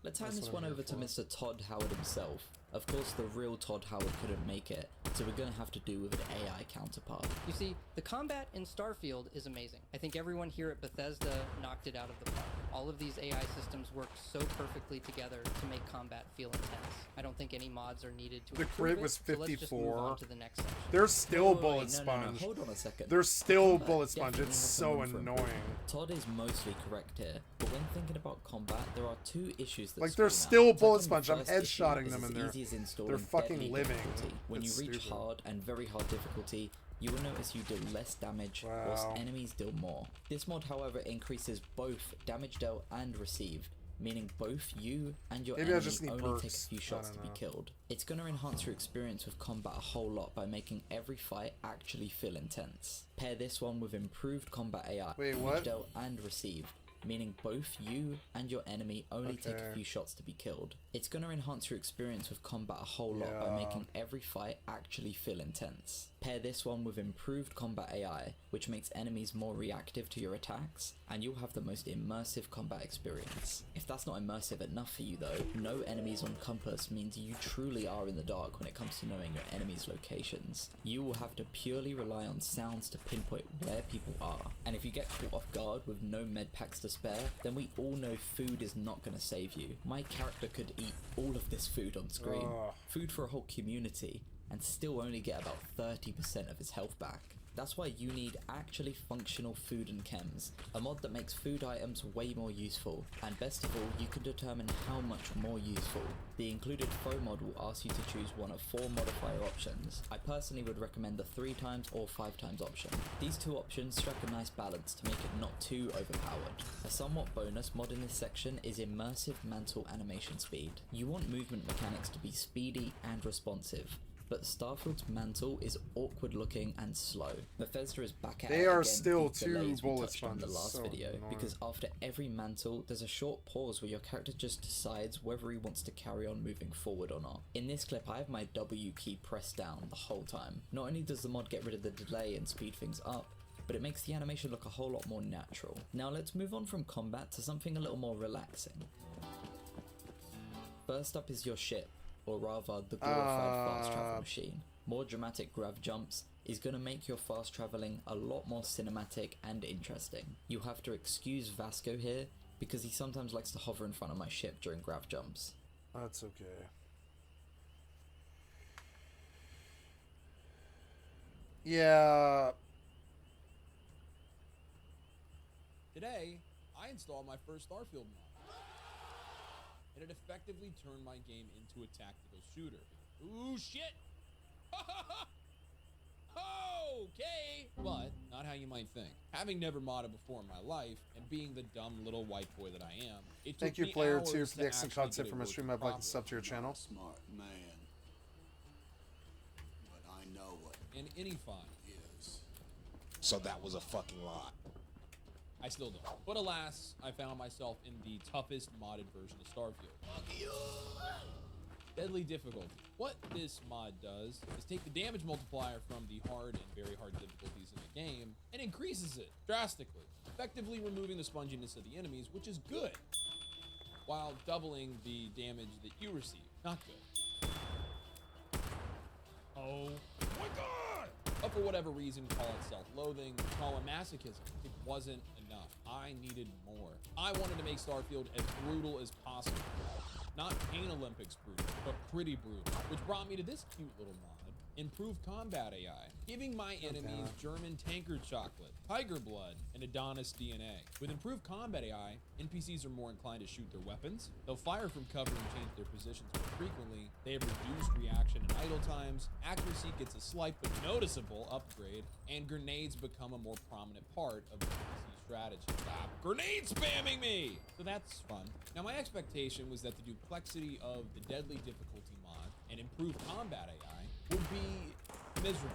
let's hand this one over to Mr. Todd Howard himself. Of course, the real Todd Howard couldn't make it, so we're gonna have to do with an AI counterpart. You see, the combat in Starfield is amazing. I think everyone here at Bethesda knocked it out of the park. All of these AI systems work so perfectly together to make combat feel intense. I don't think any mods are needed to The improve crit it, was so let's just move 54. on to the next section. There's still Wait, bullet no, sponge. hold on a second. There's still Combat bullet sponge. definitely It's has so some room for annoying. improvement. Todd is mostly correct here, but when thinking about combat, there are two issues that Like, there's scream still out. bullet Attack on sponge. the I'm first issue headshotting is them as and they're- easy as installing they're fucking deadly living. difficulty. When That's you reach stupid. hard and very hard difficulty, you will notice you deal less damage, whilst Wow. enemies deal more. This mod, however, increases both damage dealt and received, meaning both you and your Maybe I enemy just need only take a perks. few I shots don't to be know. killed. It's going to enhance your experience with combat a whole lot by making every fight actually feel intense. Pair this one with improved combat AI, Wait, what? dealt and received, meaning both you and your enemy only take a Okay. few shots to be killed. It's going to enhance your experience with combat a whole lot by Yeah. making every fight actually feel intense. Pair this one with improved combat AI, which makes enemies more reactive to your attacks, and you'll have the most immersive combat experience. If that's not immersive enough for you though, no enemies on compass means you truly are in the dark when it comes to knowing your enemy's locations. You will have to purely rely on sounds to pinpoint where people are, and if you get caught off guard with no med packs to spare, then we all know food is not going to save you. My character could eat all of this food on screen. Food for a whole community, and still only get about 30% of his health back. That's why you need actually functional food and chems, a mod that makes food items way more useful, and best of all, you can determine how much more useful. The included foe mod will ask you to choose one of 4 modifier options. I personally would recommend the 3 times or 5 times option. These 2 options strike a nice balance to make it not too overpowered. A somewhat bonus mod in this section is immersive mantle animation speed. You want movement mechanics to be speedy and responsive, but Starfield's mantle is awkward looking and slow. Bethesda is back at it They are again still with the delays two we bullet touched on the sponges, last so video, annoying. because after every mantle, there's a short pause where your character just decides whether he wants to carry on moving forward or not. In this clip, I have my W key pressed down the whole time. Not only does the mod get rid of the delay and speed things up, but it makes the animation look a whole lot more natural. Now let's move on from combat to something a little more relaxing. First up is your ship, or rather the glorified fast travel machine. More dramatic grav jumps is going to make your fast traveling a lot more cinematic and interesting. You'll have to excuse Vasco here, because he sometimes likes to hover in front of my ship during grav jumps. That's okay. Yeah. Today, I installed my first Starfield mod, and it effectively turned my game into a tactical shooter. Ooh, shit! Okay! But, not how you might think. Having never modded before in my life, and being the dumb little white boy that I am, it took Thank you, me Player hours 2, for the to excellent actually content get from it a stream. working I'd like to sub to your properly. channel. Smart man, but I know what And any fine. is. So that was a fucking lot. I still don't. But alas, I found myself in the toughest modded version of Starfield. Deadly difficulty. What this mod does is take the damage multiplier from the hard and very hard difficulties in the game and increases it drastically, effectively removing the sponginess of the enemies, which is good, while doubling the damage that you receive. Not good. Oh my god! But for whatever reason, call it self-loathing, call it masochism. It wasn't enough. I needed more. I wanted to make Starfield as brutal as possible. Not Pain Olympics brutal, but pretty brutal. Which brought me to this cute little mod. Improved combat AI, giving my enemies German tankard chocolate, tiger blood, and Adonis DNA. With improved combat AI, NPCs are more inclined to shoot their weapons, they'll fire from cover and change their positions more frequently, they have reduced reaction and idle times, accuracy gets a slight but noticeable upgrade, and grenades become a more prominent part of the NPC strategy. Stop grenade spamming me! So that's fun. Now my expectation was that the duplexity of the deadly difficulty mod and improved combat AI would be miserable.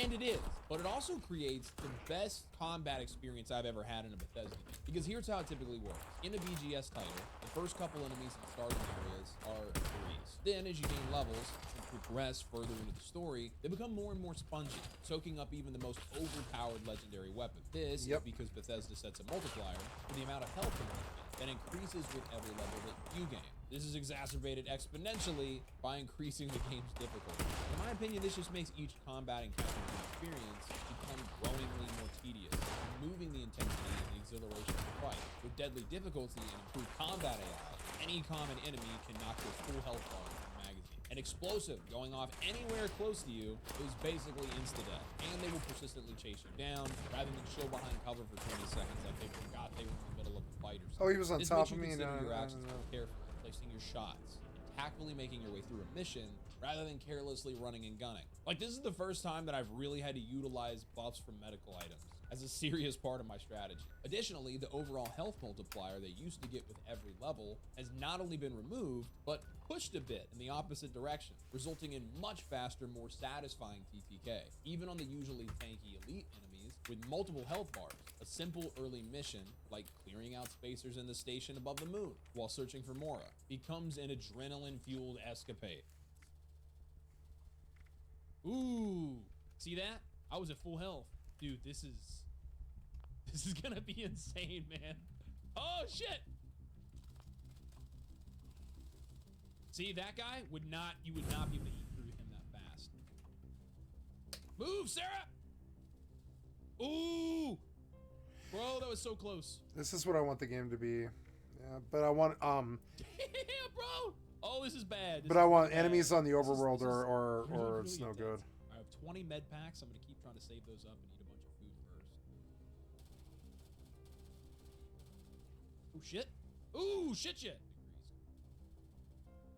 And it is, but it also creates the best combat experience I've ever had in a Bethesda game. Because here's how it typically works. In a BGS title, the first couple enemies in starting areas are breeze. Then as you gain levels and progress further into the story, they become more and more spongy, soaking up even the most overpowered legendary weapon. This is because Bethesda sets a multiplier for the amount of health in the weapon that increases with every level that you gain. This is exacerbated exponentially by increasing the game's difficulty. In my opinion, this just makes each combat encounter experience become growingly more tedious, removing the intensity and the exhilaration of the fight. With deadly difficulty and improved combat AI, any common enemy can knock your full health bar from the magazine. An explosive going off anywhere close to you is basically insta-death, and they will persistently chase you down rather than chill behind cover for 20 seconds like they forgot they were in the middle of a fight or something. Oh, he was on This top makes of you me. consider No, your I actions don't know. more carefully, placing your shots, and tactfully making your way through a mission rather than carelessly running and gunning. Like, this is the first time that I've really had to utilize buffs from medical items. as a serious part of my strategy. Additionally, the overall health multiplier they used to get with every level has not only been removed, but pushed a bit in the opposite direction, resulting in much faster, more satisfying TTK, even on the usually tanky elite enemies with multiple health bars. A simple early mission, like clearing out spacers in the station above the moon while searching for Mora, becomes an adrenaline-fueled escapade. Ooh, see that? I was at full health. Dude, this is gonna be insane, man. Oh, shit! See, that guy you would not be able to eat through him that fast. Move, Sarah! Ooh! Bro, that was so close. This is what I want the game to be. Yeah, but I want Damn, bro! Oh, this is bad. but I want enemies on the overworld or it's no good. I have 20 med packs. I'm gonna keep trying to save those up and eat a bunch of food first. Oh shit! Ooh, shit!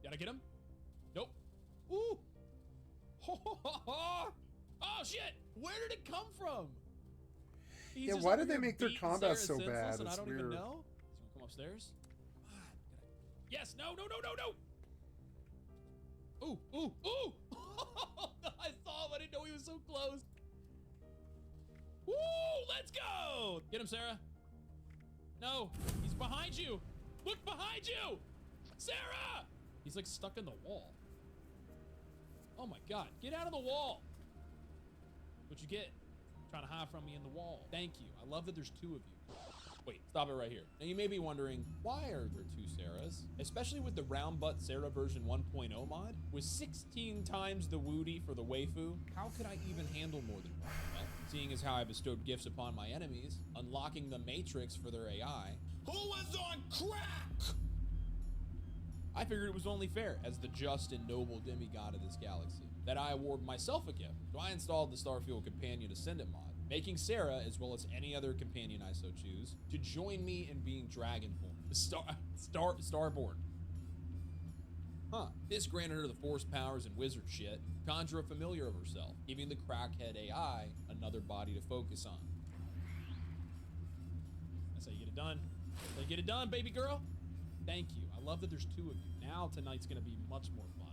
Did I get him? Nope. Ooh! Oh shit! Where did it come from? He's Yeah, just why over did they here make their beating combat Sarah so bad? senseless and I It's don't even weird. know. He's gonna come upstairs. Come on, yes! No! Ooh! I saw him. I didn't know he was so close. Woo! Let's go! Get him, Sarah. No, he's behind you. Look behind you, Sarah. He's like stuck in the wall. Oh my God! Get out of the wall. What you get? Trying to hide from me in the wall. Thank you. I love that there's two of you. Wait, stop it right here. Now you may be wondering, why are there two Sarahs? Especially with the round butt Sarah version 1.0 mod, with 16 times the woody for the waifu, how could I even handle more than one? Well, seeing as how I bestowed gifts upon my enemies, unlocking the matrix for their AI, who was on crack? I figured it was only fair, as the just and noble demigod of this galaxy, that I award myself a gift. So I installed the Starfield Companion Ascendant mod, making Sarah, as well as any other companion I so choose, to join me in being Dragonborn. Starborn. Huh. This granted her the force powers and wizard shit, conjure a familiar of herself, giving the crackhead AI another body to focus on. That's how you get it done. That's how you get it done, baby girl. Thank you. I love that there's two of you. Now tonight's gonna be much more fun.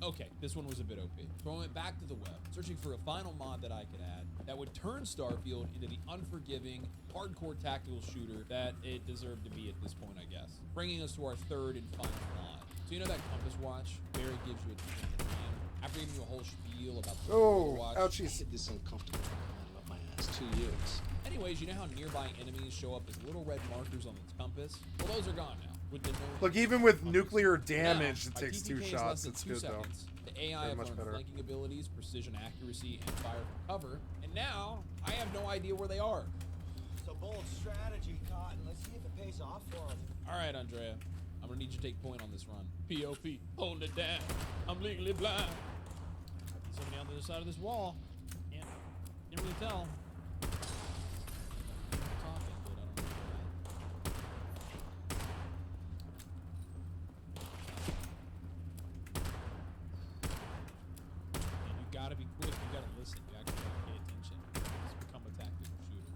Okay, this one was a bit OP. So I went back to the web, searching for a final mod that I could add that would turn Starfield into the unforgiving, hardcore tactical shooter that it deserved to be at this point, I guess. Bringing us to our third and final mod. So you know that compass watch? Barry gives you a tip at the end, after giving you a whole spiel about the watch. Ouchies. This uncomfortable up my ass 2 years. Anyways, you know how nearby enemies show up as little red markers on its compass? Well, those are gone now. With the Look, even with nuclear damage, now, it my takes TTK 2 is shots. less than It's 2 good though. seconds. The AI Very have much learned better. flanking abilities, precision accuracy, and fire from cover, and now I have no idea where they are. It's a bold strategy, Cotton. Let's see if it pays off for them. All right, Andrea, I'm gonna need you to take point on this run. POP, hold it down. I'm legally blind. Somebody on the other side of this wall. Can't really tell. Talking, but I don't know and you gotta be quick. You gotta listen. You actually gotta pay attention. It's become a tactical shooter.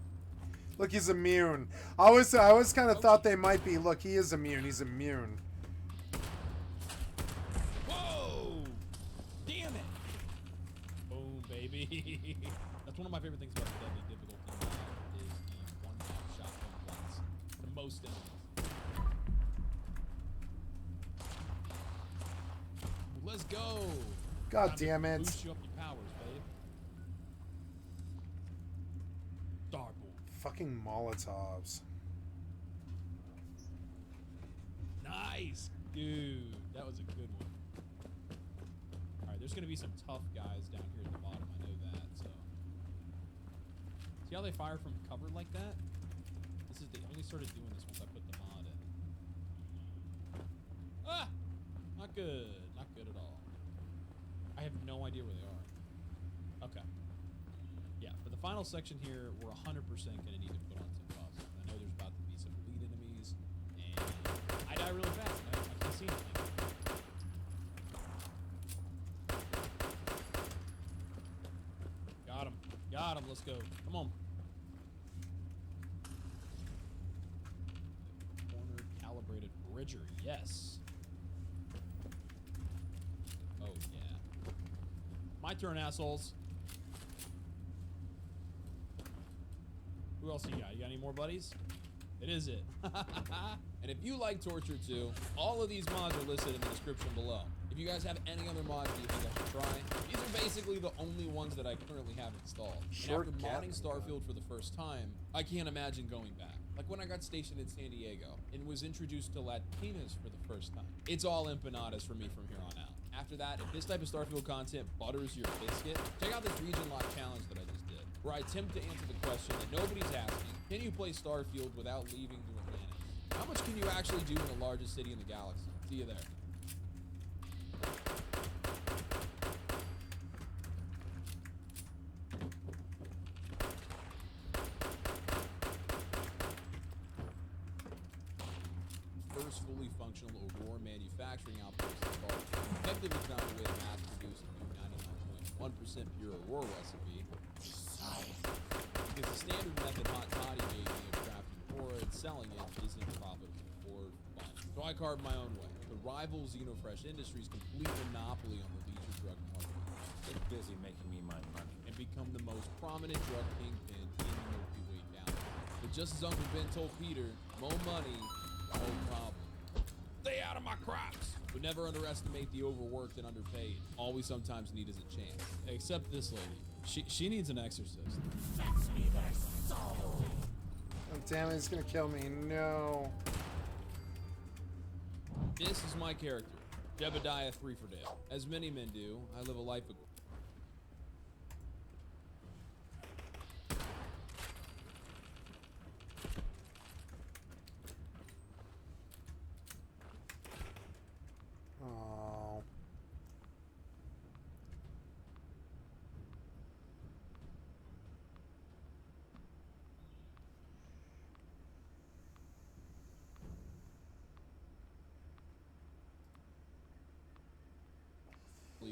Look, he's immune. I always kind of thought they might be. Look, he is immune. He's immune. Whoa! Damn it! Boom, baby. That's one of my favorite things about the deadly difficulty mod is the one-shot shotgun blast. The most enemies. Let's go! God Time to damn it. Boost you up your powers, babe. Starborn. Fucking Molotovs. Nice! Dude, that was a good one. Alright, there's gonna be some tough guys down here at the bottom, I know that, so. See how they fire from cover like that? They only started doing this once I put the mod in. Ah! Not good. Not good at all. I have no idea where they are. Okay. Yeah, for the final section here, we're 100% gonna need to put on some buffs. I know there's about to be some elite enemies, and I die really fast. I can't see anything. let's go. Come on. Corner calibrated bridger, yes. Oh yeah. My turn, assholes. Who else you got? You got any more buddies? It is it. And if you like Torture 2, all of these mods are listed in the description below. If you guys have any other mods that you think I should try, these are basically the only ones that I currently have installed. And after modding Starfield for the first time, I can't imagine going back. Like when I got stationed in San Diego and was introduced to Latinas for the first time. It's all empanadas for me from here on out. After that, if this type of Starfield content butters your biscuit, check out this region lock challenge that I just did, where I attempt to answer the question that nobody's asking. Can you play Starfield without leaving New Atlantis? How much can you actually do in the largest city in the galaxy? See you there. First fully functional Aurora manufacturing outpost involved. Effectively found a way to mass produce a new 99.1% pure Aurora recipe. Because the standard method Hot Toddy gave me of crafting Aurora and selling it isn't profitable or fun. So I carved my own way. The rival Xenofresh Industries' complete monopoly on the leisure drug market. Get busy making me my money. And become the most prominent drug kingpin in the Milky Way galaxy. But just as Uncle Ben told Peter, more money, no problem. Stay out of my crops! But never underestimate the overworked and underpaid. All we sometimes need is a chance. Except this lady. She needs an exorcist. Oh, damn it, he's gonna kill me. No. This is my character, Jebediah Threefordale. As many men do, I live a life of... Oh.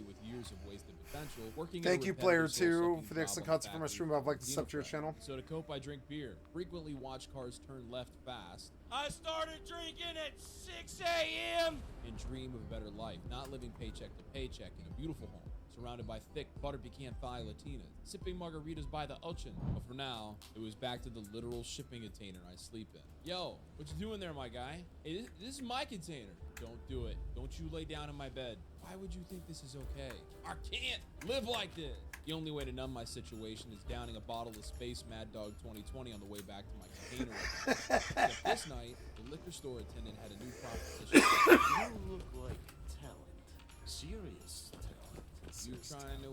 with years of wasted potential, working Thank in a you, repetitive Player2, soul-sucking for the excellent job on content from my factory stream. I'd like to called sub to your Xenofresh. channel. So to cope, I drink beer, frequently watch cars turn left fast, I started drinking at 6 a.m. and dream of a better life, not living paycheck to paycheck in a beautiful home, surrounded by thick butter pecan thigh Latinas, sipping margaritas by the ocean. But for now, it was back to the literal shipping container I sleep in. Yo, what you doing there, my guy? Hey, this is my container. Don't do it. Don't you lay down in my bed. Why would you think this is okay? I can't live like this. The only way to numb my situation is downing a bottle of Space Mad Dog 2020 on the way back to my container. Except this night, the liquor store attendant had a new proposition. You look like talent. Serious talent. You trying to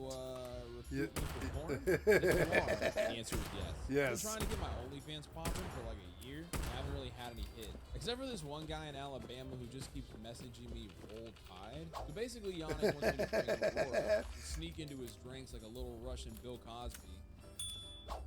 recruit Yeah. me for porn? If you are, the answer is yes. Yes. I've been trying to get my OnlyFans popping for like a year. I haven't really had any hit. Except for this one guy in Alabama who just keeps messaging me Roll Tide. So basically, Yannick wants me to drink Aurora and sneak into his drinks like a little Russian Bill Cosby.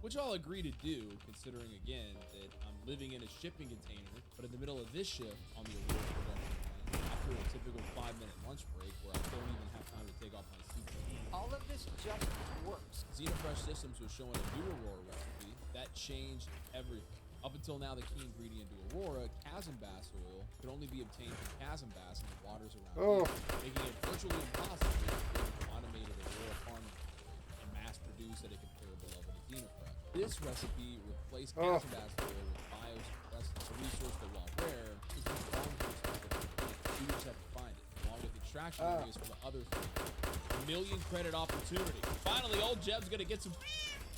Which I'll agree to do, considering again that I'm living in a shipping container, but in the middle of this shift on the Aurora production line, after a typical 5-minute lunch break where I don't even have time to take off my seatbelt. All of this just works. Xenofresh Systems was showing a new Aurora recipe that changed everything. Up until now, the key ingredient to Aurora, chasm bass oil, could only be obtained from chasm bass in the waters around here, making it virtually impossible to create an automated Aurora farming operation and mass produce at a comparable level to Xenofresh. This recipe replaced chasm bass oil with biosuppressant, a resource that, while rare, is the strongest plant. You just have to find it, along with extraction areas for the other things. A million credit opportunity. Finally, old Jeb's gonna get some.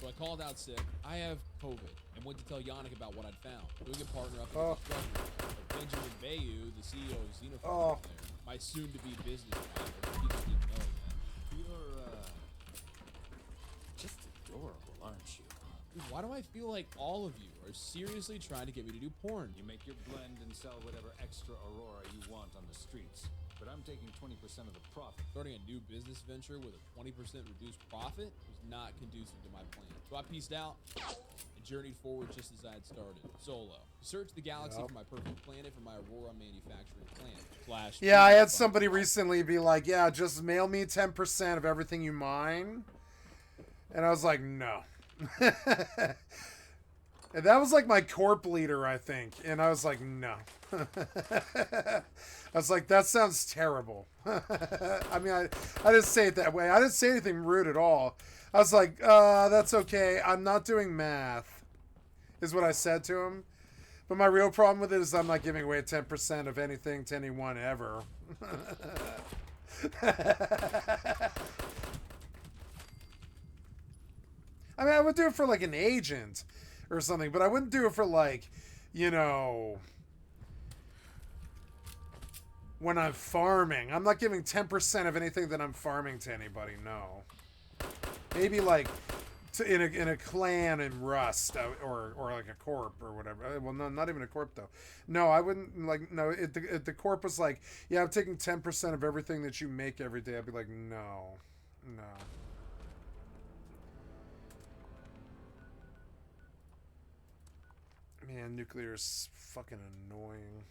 So I called out sick. I have COVID and went to tell Yannick about what I'd found. We could partner up with the but Benjamin Bayou, the CEO of Xenofresh, was there. My soon-to-be business rival. He just didn't know it yet. You're, just adorable, aren't you? Dude, why do I feel like all of you are seriously trying to get me to do porn? You make your blend and sell whatever extra Aurora you want on the streets. But I'm taking 20% of the profit. Starting a new business venture with a 20% reduced profit was not conducive to my plan. So I pieced out and journeyed forward just as I had started, solo. Searched the galaxy for my perfect planet for my Aurora manufacturing plant. Yeah, I had somebody recently be like, yeah, just mail me 10% of everything you mine. And I was like, no. And that was like my corp leader, I think. And I was like, no. I was like, that sounds terrible. I mean, I didn't say it that way. I didn't say anything rude at all. I was like, that's okay. I'm not doing math, is what I said to him. But my real problem with it is I'm not giving away 10% of anything to anyone ever. I mean, I would do it for like an agent or something, but I wouldn't do it for like, you know, when I'm farming. I'm not giving 10% of anything that I'm farming to anybody, no. Maybe like in a clan in Rust or like a corp or whatever. Well, no, not even a corp though. No, I wouldn't like, no, if the corp was like, yeah, I'm taking 10% of everything that you make every day, I'd be like, no. Man, nuclear is fucking annoying.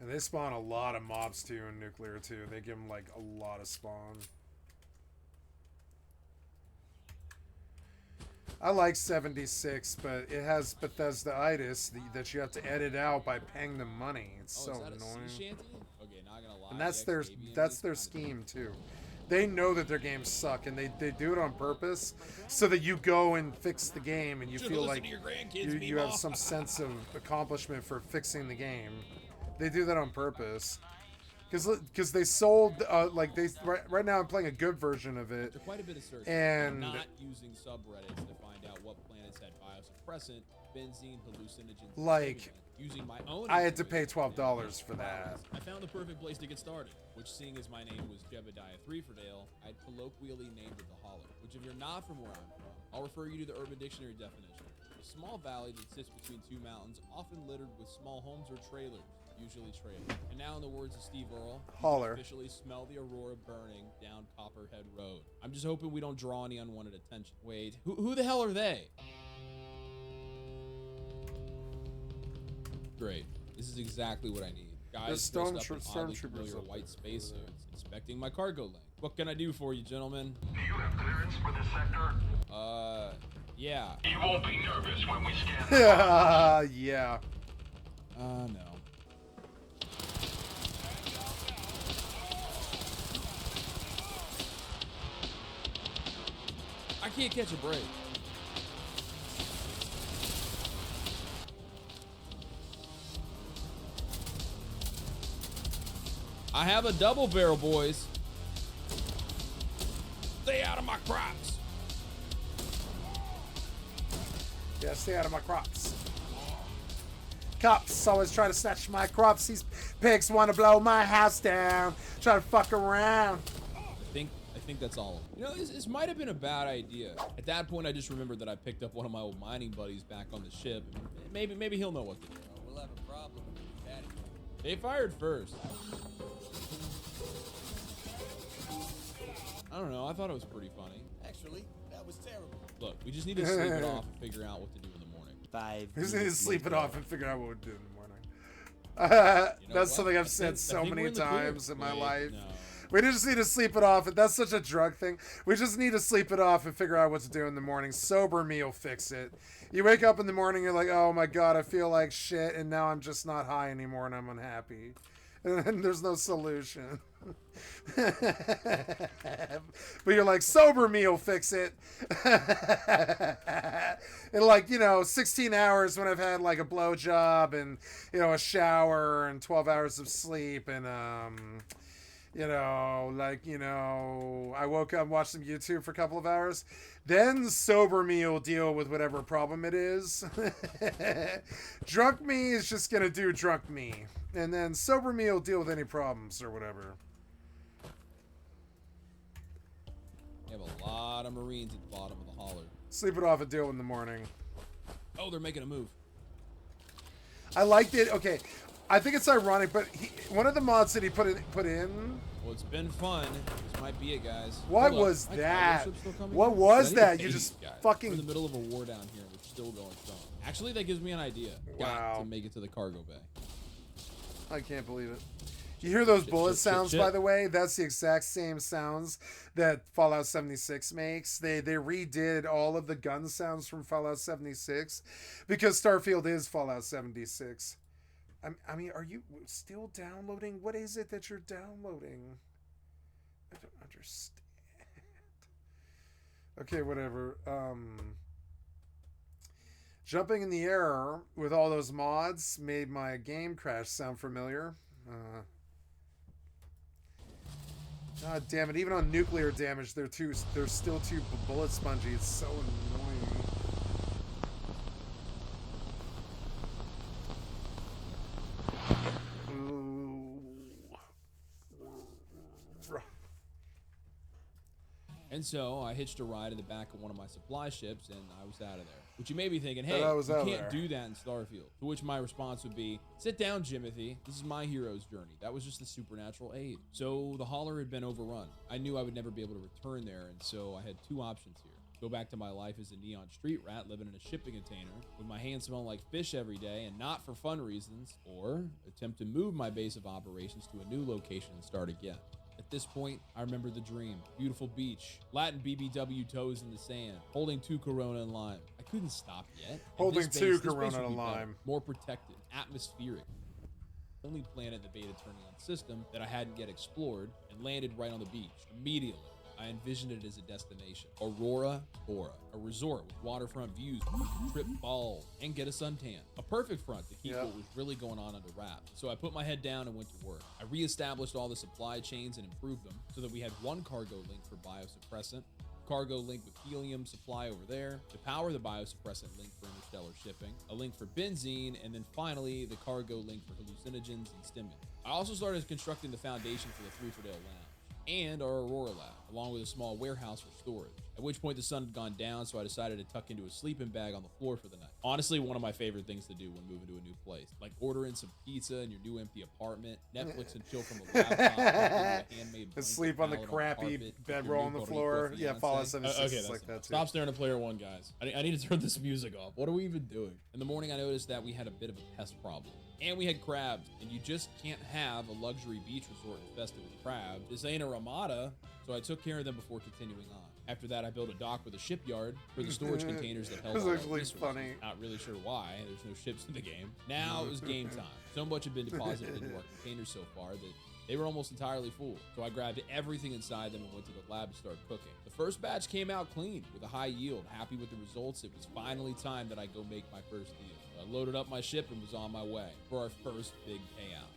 And they spawn a lot of mobs too in nuclear too. They give them like a lot of spawn. I like 76, but it has Bethesda-itis that you have to edit out by paying them money. It's so annoying. Okay, not gonna lie. And that's their scheme too. They know that their games suck, and they do it on purpose so that you go and fix the game, and you feel like you have some sense of accomplishment for fixing the game. They do that on purpose. Because they sold, like, right now I'm playing a good version of it. After quite a bit of searching, and not using subreddits to find out what planets had biosuppressant, benzene, hallucinogens, like, using my own I had to pay $12 for that. I found the perfect place to get started, which, seeing as my name was Jebediah Threefordale, I'd colloquially named it the Holler, which, if you're not from where I'm from, I'll refer you to the Urban Dictionary definition. A small valley that sits between two mountains, often littered with small homes or trailers, usually trailers. And now, in the words of Steve Earle, Holler. you can officially smell the aurora burning down Copperhead Road. I'm just hoping we don't draw any unwanted attention. Wait, who the hell are they? Great. This is exactly what I need. Guys dressed up in oddly familiar white spacesuits, inspecting my cargo lane. What can I do for you, gentlemen? Do you have clearance for this sector? Yeah. You won't be nervous when we scan. Yeah. No. I can't catch a break. I have a double barrel, boys. Stay out of my crops. Yeah, stay out of my crops. Cops always try to snatch my crops. These pigs want to blow my house down. Try to fuck around. I think that's all. You know, this might have been a bad idea. At that point, I just remembered that I picked up one of my old mining buddies back on the ship. Maybe he'll know what to do. We'll have a problem with Daddy. They fired first. I don't know. I thought it was pretty funny. Actually, that was terrible. Look, we just need to sleep it off and figure out what to do in the morning. We just need to sleep it off and figure out what we do in the morning. That's something I've said so many times in my life. No. We just need to sleep it off. And that's such a drug thing. We just need to sleep it off and figure out what to do in the morning. Sober me will fix it. You wake up in the morning, you're like, oh my God, I feel like shit. And now I'm just not high anymore and I'm unhappy. And there's no solution. But you're like, sober me will fix it. In like, 16 hours when I've had like a blowjob and, a shower and 12 hours of sleep and, I woke up, watched some YouTube for a couple of hours. Then sober me will deal with whatever problem it is. Drunk me is just going to do drunk me. And then sober me will deal with any problems or whatever. We have a lot of Marines at the bottom of the holler. Sleep it off and deal in the morning. Oh, they're making a move. I liked it. Okay. I think it's ironic, but one of the mods that he put in. Well, it's been fun. This might be it, guys. What was that? What was that? You just fucking... We're in the middle of a war down here. We're still going strong. Actually, that gives me an idea. Wow. Got to make it to the cargo bay. I can't believe it. You hear those Shit, bullet shit, sounds, shit, by shit. the way? That's the exact same sounds that Fallout 76 makes. They redid all of the gun sounds from Fallout 76 because Starfield is Fallout 76. I mean, are you still downloading? What is it that you're downloading? I don't understand. Okay, whatever. Jumping in the air with all those mods made my game crash sound familiar. God damn it! Even on nuclear damage, they're still too bullet spongy. It's so annoying. And so I hitched a ride in the back of one of my supply ships, and I was out of there. Which you may be thinking, hey, you can't do that in Starfield. To which my response would be, sit down, Jimothy. This is my hero's journey. That was just a supernatural aid. So the hauler had been overrun. I knew I would never be able to return there, and so I had two options here. Go back to my life as a neon street rat living in a shipping container with my hands smelling like fish every day and not for fun reasons, or attempt to move my base of operations to a new location and start again. At this point, I remember the dream. Beautiful beach, Latin BBW toes in the sand, holding 2 Corona and lime. I couldn't stop yet. Holding 2 Corona and and lime. More protected, atmospheric. Only planet in the beta turning on system that I hadn't yet explored, and landed right on the beach. Immediately, I envisioned it as a destination. Aurora Bora, a resort with waterfront views where you can trip balls and get a suntan. A perfect front to keep what was really going on under wraps. So I put my head down and went to work. I reestablished all the supply chains and improved them so that we had one cargo link for biosuppressant, cargo link with helium supply over there, to power the biosuppressant link for interstellar shipping, a link for benzene, and then finally the cargo link for hallucinogens and stimulants. I also started constructing the foundation for the 3 for Dale Lounge and our Aurora lab, along with a small warehouse for storage. At which point the sun had gone down, so I decided to tuck into a sleeping bag on the floor for the night. Honestly, one of my favorite things to do when moving to a new place. Like order in some pizza in your new empty apartment, Netflix and chill from the laptop, handmade sleep on the crappy bedroll on the floor. Yeah, Fallout 76 is like that too. Stop staring at player one, guys. I need to turn this music off. What are we even doing? In the morning, I noticed that we had a bit of a pest problem. And we had crabs, and you just can't have a luxury beach resort infested with crabs. This ain't a Ramada, so I took care of them before continuing on. After that, I built a dock with a shipyard for the storage containers that held all our resources. Funny. Not really sure why. There's no ships in the game. Now it was game time. So much had been deposited into our containers so far that they were almost entirely full. So I grabbed everything inside them and went to the lab to start cooking. The first batch came out clean with a high yield. Happy with the results, it was finally time that I go make my first deal. I loaded up my ship and was on my way for our first big payout.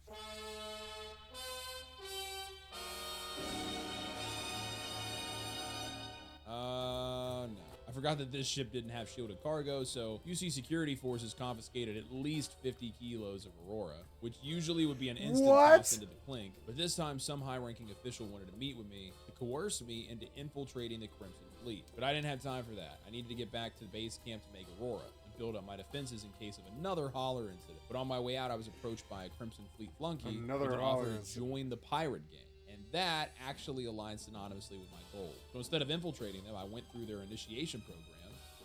No. I forgot that this ship didn't have shielded cargo, so UC security forces confiscated at least 50 kilos of Aurora, which usually would be an instant toss into the clink, but this time some high-ranking official wanted to meet with me to coerce me into infiltrating the Crimson Fleet. But I didn't have time for that. I needed to get back to the base camp to make Aurora and build up my defenses in case of another holler incident. But on my way out, I was approached by a Crimson Fleet flunky with an offer to join the pirate gang. And that actually aligned synonymously with my goal. So instead of infiltrating them, I went through their initiation program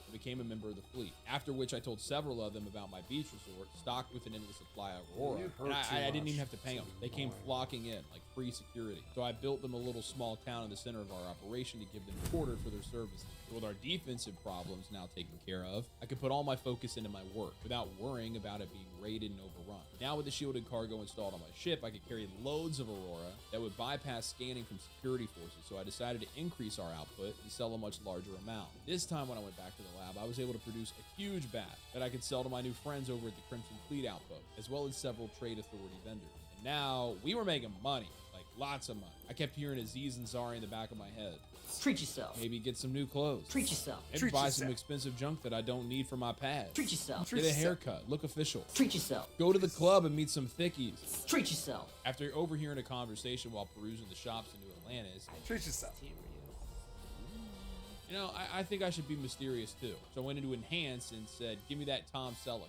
and became a member of the fleet. After which I told several of them about my beach resort, stocked with an endless supply of Aurora. And I didn't even have to pay them. They came flocking in, like free security. So I built them a little small town in the center of our operation to give them a quarter for their services. So with our defensive problems now taken care of, I could put all my focus into my work without worrying about it being raided and overrun. Now with the shielded cargo installed on my ship, I could carry loads of Aurora that would bypass scanning from security forces, so I decided to increase our output and sell a much larger amount. This time when I went back to the lab, I was able to produce a huge batch that I could sell to my new friends over at the Crimson Fleet Outpost, as well as several trade authority vendors. And now, we were making money, like lots of money. I kept hearing Aziz and Zari in the back of my head. Treat yourself. Maybe get some new clothes. Treat yourself. Maybe buy some expensive junk that I don't need for my pad. Treat yourself. Get a haircut. Look official. Treat yourself. Go to the club and meet some thickies. Treat yourself. After overhearing a conversation while perusing the shops in New Atlantis. Treat yourself. You know, I think I should be mysterious too. So I went into Enhance and said, give me that Tom Selleck.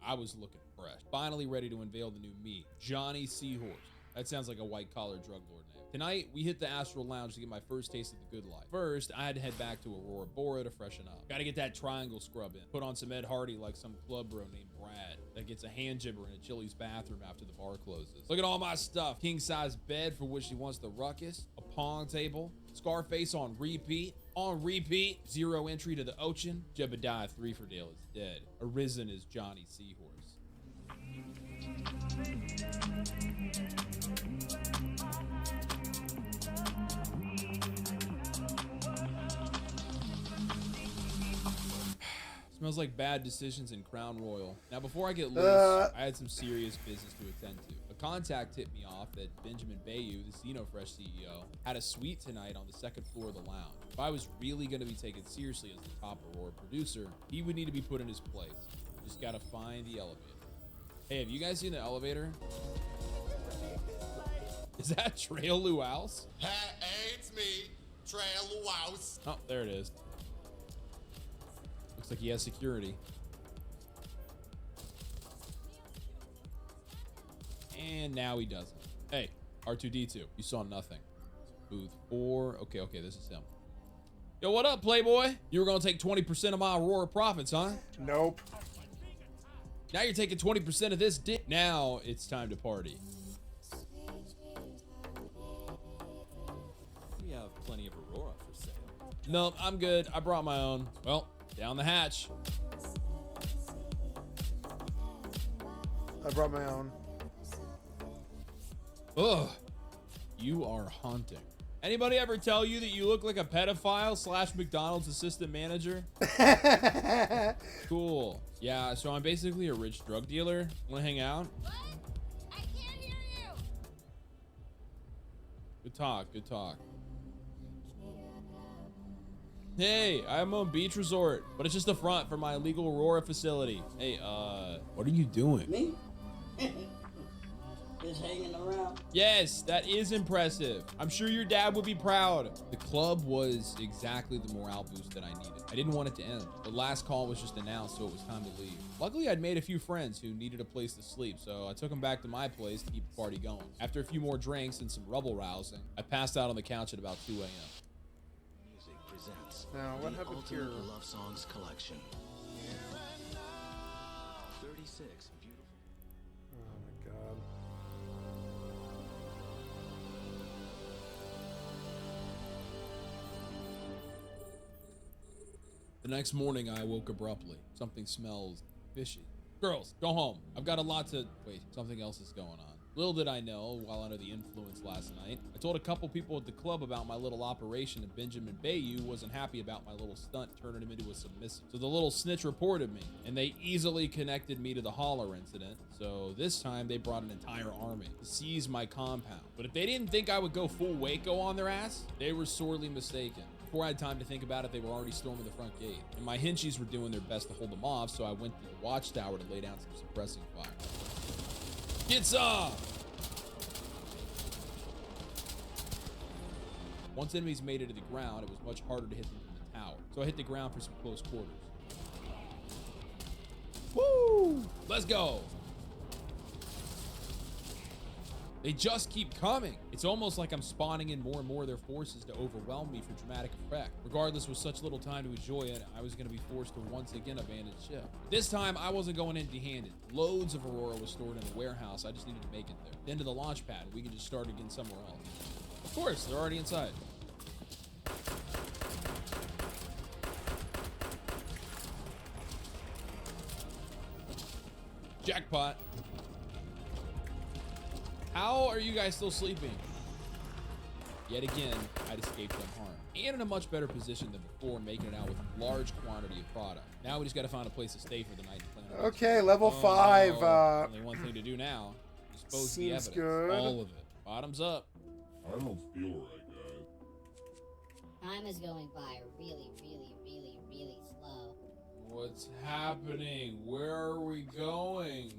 I was looking fresh. Finally ready to unveil the new me, Johnny Seahorse. That sounds like a white-collar drug lord name. Tonight, we hit the Astral Lounge to get my first taste of the good life. First, I had to head back to Aurora Bora to freshen up. Gotta get that triangle scrub in. Put on some Ed Hardy like some club bro named Brad that gets a hand jibber in a Chili's bathroom after the bar closes. Look at all my stuff. King-size bed for which she wants the ruckus. A pong table. Scarface on repeat. On repeat. 0 entry to the Ocean. Jebediah 3 for Dale is dead. Arisen is Johnny Seahorse. Smells like bad decisions in Crown Royal. Now, before I get loose, I had some serious business to attend to. A contact tipped me off that Benjamin Bayou, the Xenofresh CEO, had a suite tonight on the 2nd floor of the lounge. If I was really going to be taken seriously as the top Aurora producer, he would need to be put in his place. Just gotta find the elevator. Hey, have you guys seen the elevator? Is that Trail Luaus? Hey, it's me, Trail Luaus. Oh, there it is. Looks like he has security. And now he doesn't. Hey, R2-D2, you saw nothing. Booth 4. Okay, this is him. Yo, what up, Playboy? You were gonna take 20% of my Aurora profits, huh? Nope. Now you're taking 20% of this dick. Now it's time to party. We have plenty of Aurora for sale. No, I'm good. I brought my own. Well, down the hatch. I brought my own. Ugh. You are haunting. Anybody ever tell you that you look like a pedophile / McDonald's assistant manager? Cool. Yeah, so I'm basically a rich drug dealer. Wanna hang out? What? I can't hear you. Good talk. Hey, I'm on beach resort, but it's just the front for my illegal Aurora facility. Hey, what are you doing? Me? Just hanging around. Yes, that is impressive. I'm sure your dad would be proud. The club was exactly the morale boost that I needed. I didn't want it to end. The last call was just announced, so it was time to leave. Luckily, I'd made a few friends who needed a place to sleep, so I took them back to my place to keep the party going. After a few more drinks and some rubble rousing, I passed out on the couch at about 2 a.m. Music presents Now, what happened here? Love Songs Collection. 36 beautiful. Oh my god. The next morning, I awoke abruptly. Something smells fishy. Girls, go home. I've got a lot to... Wait, something else is going on. Little did I know, while under the influence last night, I told a couple people at the club about my little operation, and Benjamin Bayou wasn't happy about my little stunt turning him into a submissive. So the little snitch reported me, and they easily connected me to the holler incident. So this time, they brought an entire army to seize my compound. But if they didn't think I would go full Waco on their ass, they were sorely mistaken. Before I had time to think about it, they were already storming the front gate. And my henchies were doing their best to hold them off, so I went to the watchtower to lay down some suppressing fire. Get some! Once enemies made it to the ground, it was much harder to hit them from the tower. So I hit the ground for some close quarters. Woo! Let's go! They just keep coming. It's almost like I'm spawning in more and more of their forces to overwhelm me for dramatic effect. Regardless, with such little time to enjoy it, I was going to be forced to once again abandon ship. This time, I wasn't going empty-handed. Loads of Aurora was stored in a warehouse. I just needed to make it there. Then to the launch pad. We can just start again somewhere else. Of course, they're already inside. Jackpot. How are you guys still sleeping? Yet again, I'd escaped unharmed. And in a much better position than before, making it out with a large quantity of product. Now we just gotta find a place to stay for the night. Okay, level 5. Only one thing to do now. Dispose the Seems evidence. good. All of it. Bottoms up. I don't feel right, guys. Time is going by really slow. What's happening? Where are we going?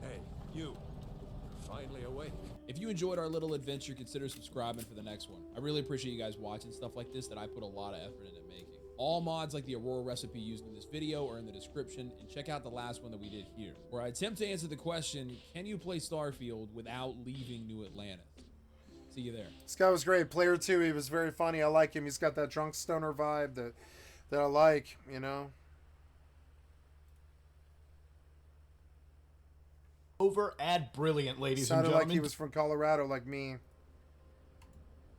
Hey, you. Finally awake. If you enjoyed our little adventure, consider subscribing for the next one. I really appreciate you guys watching stuff like this that I put a lot of effort into making. All mods like the Aurora recipe used in this video are in the description, and check out the last one that we did here, where I attempt to answer the question, can you play Starfield without leaving New Atlantis? See you there. This guy was great. Player 2, he was very funny. I like him. He's got that drunk stoner vibe that I like, you know? Over at Brilliant, ladies and Sounded gentlemen. like he was from Colorado, like me.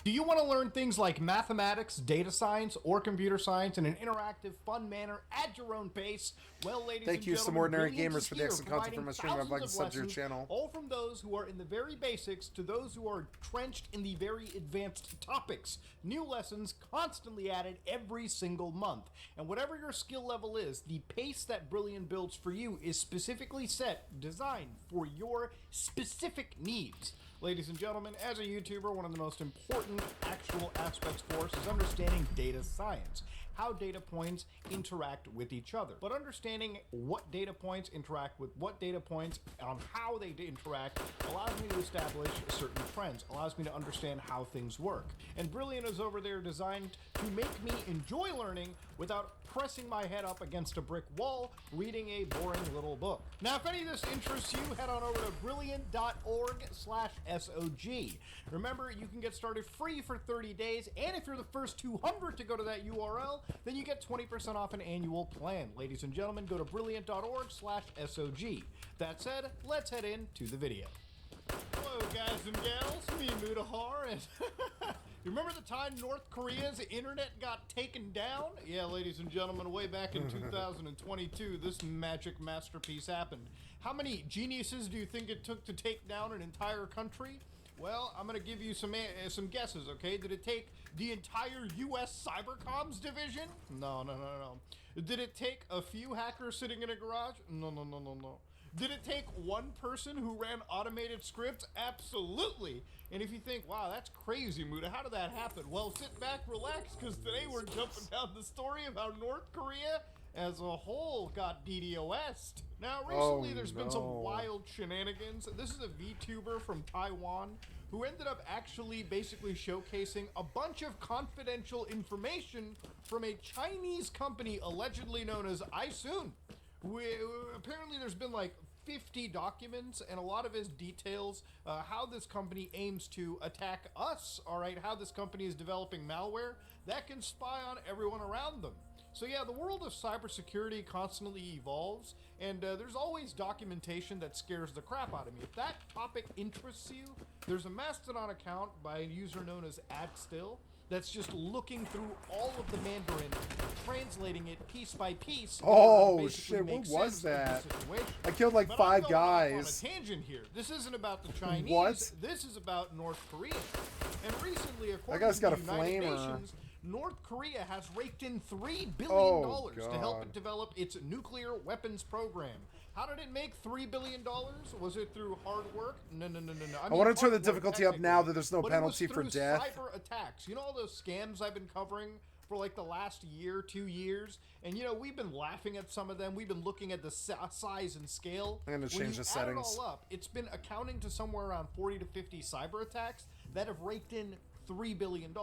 Do you want to learn things like mathematics, data science, or computer science in an interactive, fun manner at your own pace? Well, ladies and Thank you, gentlemen, some ordinary Brilliant gamers is for the here excellent content from my stream. I'd providing like to sub to your thousands of channel. lessons, all from those who are in the very basics to those who are trenched in the very advanced topics. New lessons constantly added every single month. And whatever your skill level is, the pace that Brilliant builds for you is specifically designed for your specific needs. Ladies and gentlemen, as a YouTuber, one of the most important actual aspects for us is understanding data science, how data points interact with each other. But understanding what data points interact with what data points on how they interact allows me to establish certain trends, allows me to understand how things work. And Brilliant is over there designed to make me enjoy learning without pressing my head up against a brick wall, reading a boring little book. Now, if any of this interests you, head on over to brilliant.org/SOG. Remember, you can get started free for 30 days, and if you're the first 200 to go to that URL, then you get 20% off an annual plan. Ladies and gentlemen, go to brilliant.org/SOG. That said, let's head into the video. Hello, guys and gals, me Mutahar, and you remember the time North Korea's internet got taken down? Yeah, ladies and gentlemen, way back in 2022, this magic masterpiece happened. How many geniuses do you think it took to take down an entire country? Well, I'm going to give you some guesses, okay? Did it take the entire U.S. Cybercoms division? No. Did it take a few hackers sitting in a garage? No. Did it take one person who ran automated scripts? Absolutely. And if you think, wow, that's crazy, Muda, how did that happen? Well, sit back, relax, because today we're jumping down the story of how North Korea as a whole got DDoS'd. Now, recently there's been some wild shenanigans. This is a VTuber from Taiwan who ended up actually basically showcasing a bunch of confidential information from a Chinese company allegedly known as iSoon. Apparently there's been like 50 documents, and a lot of it details how this company aims to attack us, all right, how this company is developing malware that can spy on everyone around them. So yeah, the world of cybersecurity constantly evolves, and there's always documentation that scares the crap out of me. If that topic interests you, there's a Mastodon account by a user known as AdStill that's just looking through all of the Mandarin, translating it piece by piece. Oh shit, what was that? I killed like 5 guys. On a tangent here. This isn't about the Chinese. What? This is about North Korea. And recently, according That guy's got to a the United flamer. Nations, North Korea has raked in $3 billion to help it develop its nuclear weapons program. How did it make $3 billion? Was it through hard work? No. I want to turn the difficulty up now that there's no penalty for death. Cyber attacks. You know all those scams I've been covering for like the last year, 2 years? And you know, we've been laughing at some of them. We've been looking at the size and scale. I'm going to change the When you add settings. it all up, it's been accounting to somewhere around 40 to 50 cyber attacks that have raked in $3 billion.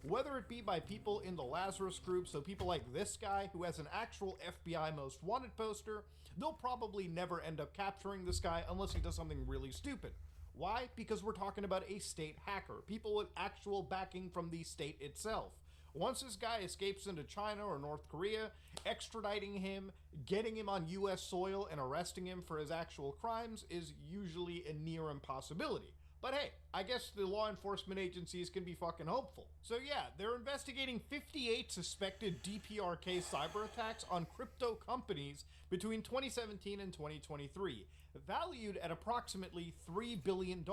Whether it be by people in the Lazarus group, so people like this guy who has an actual FBI most wanted poster, they'll probably never end up capturing this guy unless he does something really stupid. Why? Because we're talking about a state hacker, people with actual backing from the state itself. Once this guy escapes into China or North Korea, extraditing him, getting him on US soil, and arresting him for his actual crimes is usually a near impossibility. But hey, I guess the law enforcement agencies can be fucking hopeful. So yeah, they're investigating 58 suspected DPRK cyber attacks on crypto companies between 2017 and 2023, valued at approximately $3 billion,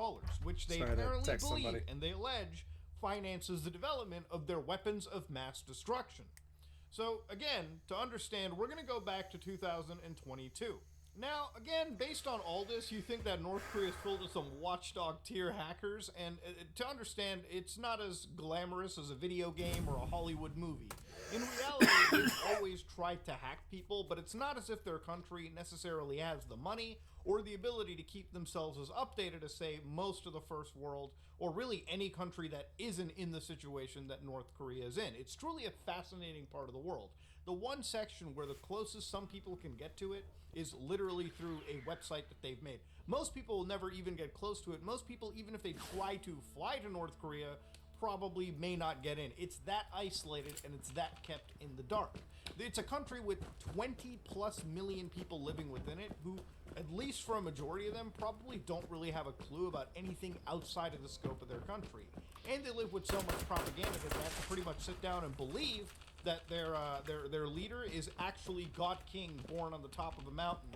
which they apparently believe, and they allege, finances the development of their weapons of mass destruction. So again, to understand, we're going to go back to 2022. Now, again, based on all this, you think that North Korea is filled with some watchdog tier hackers, and to understand, it's not as glamorous as a video game or a Hollywood movie. In reality, they've always tried to hack people, but it's not as if their country necessarily has the money or the ability to keep themselves as updated as, say, most of the first world, or really any country that isn't in the situation that North Korea is in. It's truly a fascinating part of the world. The one section where the closest some people can get to it is literally through a website that they've made. Most people will never even get close to it. Most people, even if they try to fly to North Korea, probably may not get in. It's that isolated and it's that kept in the dark. It's a country with 20 plus million people living within it who, at least for a majority of them, probably don't really have a clue about anything outside of the scope of their country. And they live with so much propaganda that they have to pretty much sit down and believe that their leader is actually God King born on the top of a mountain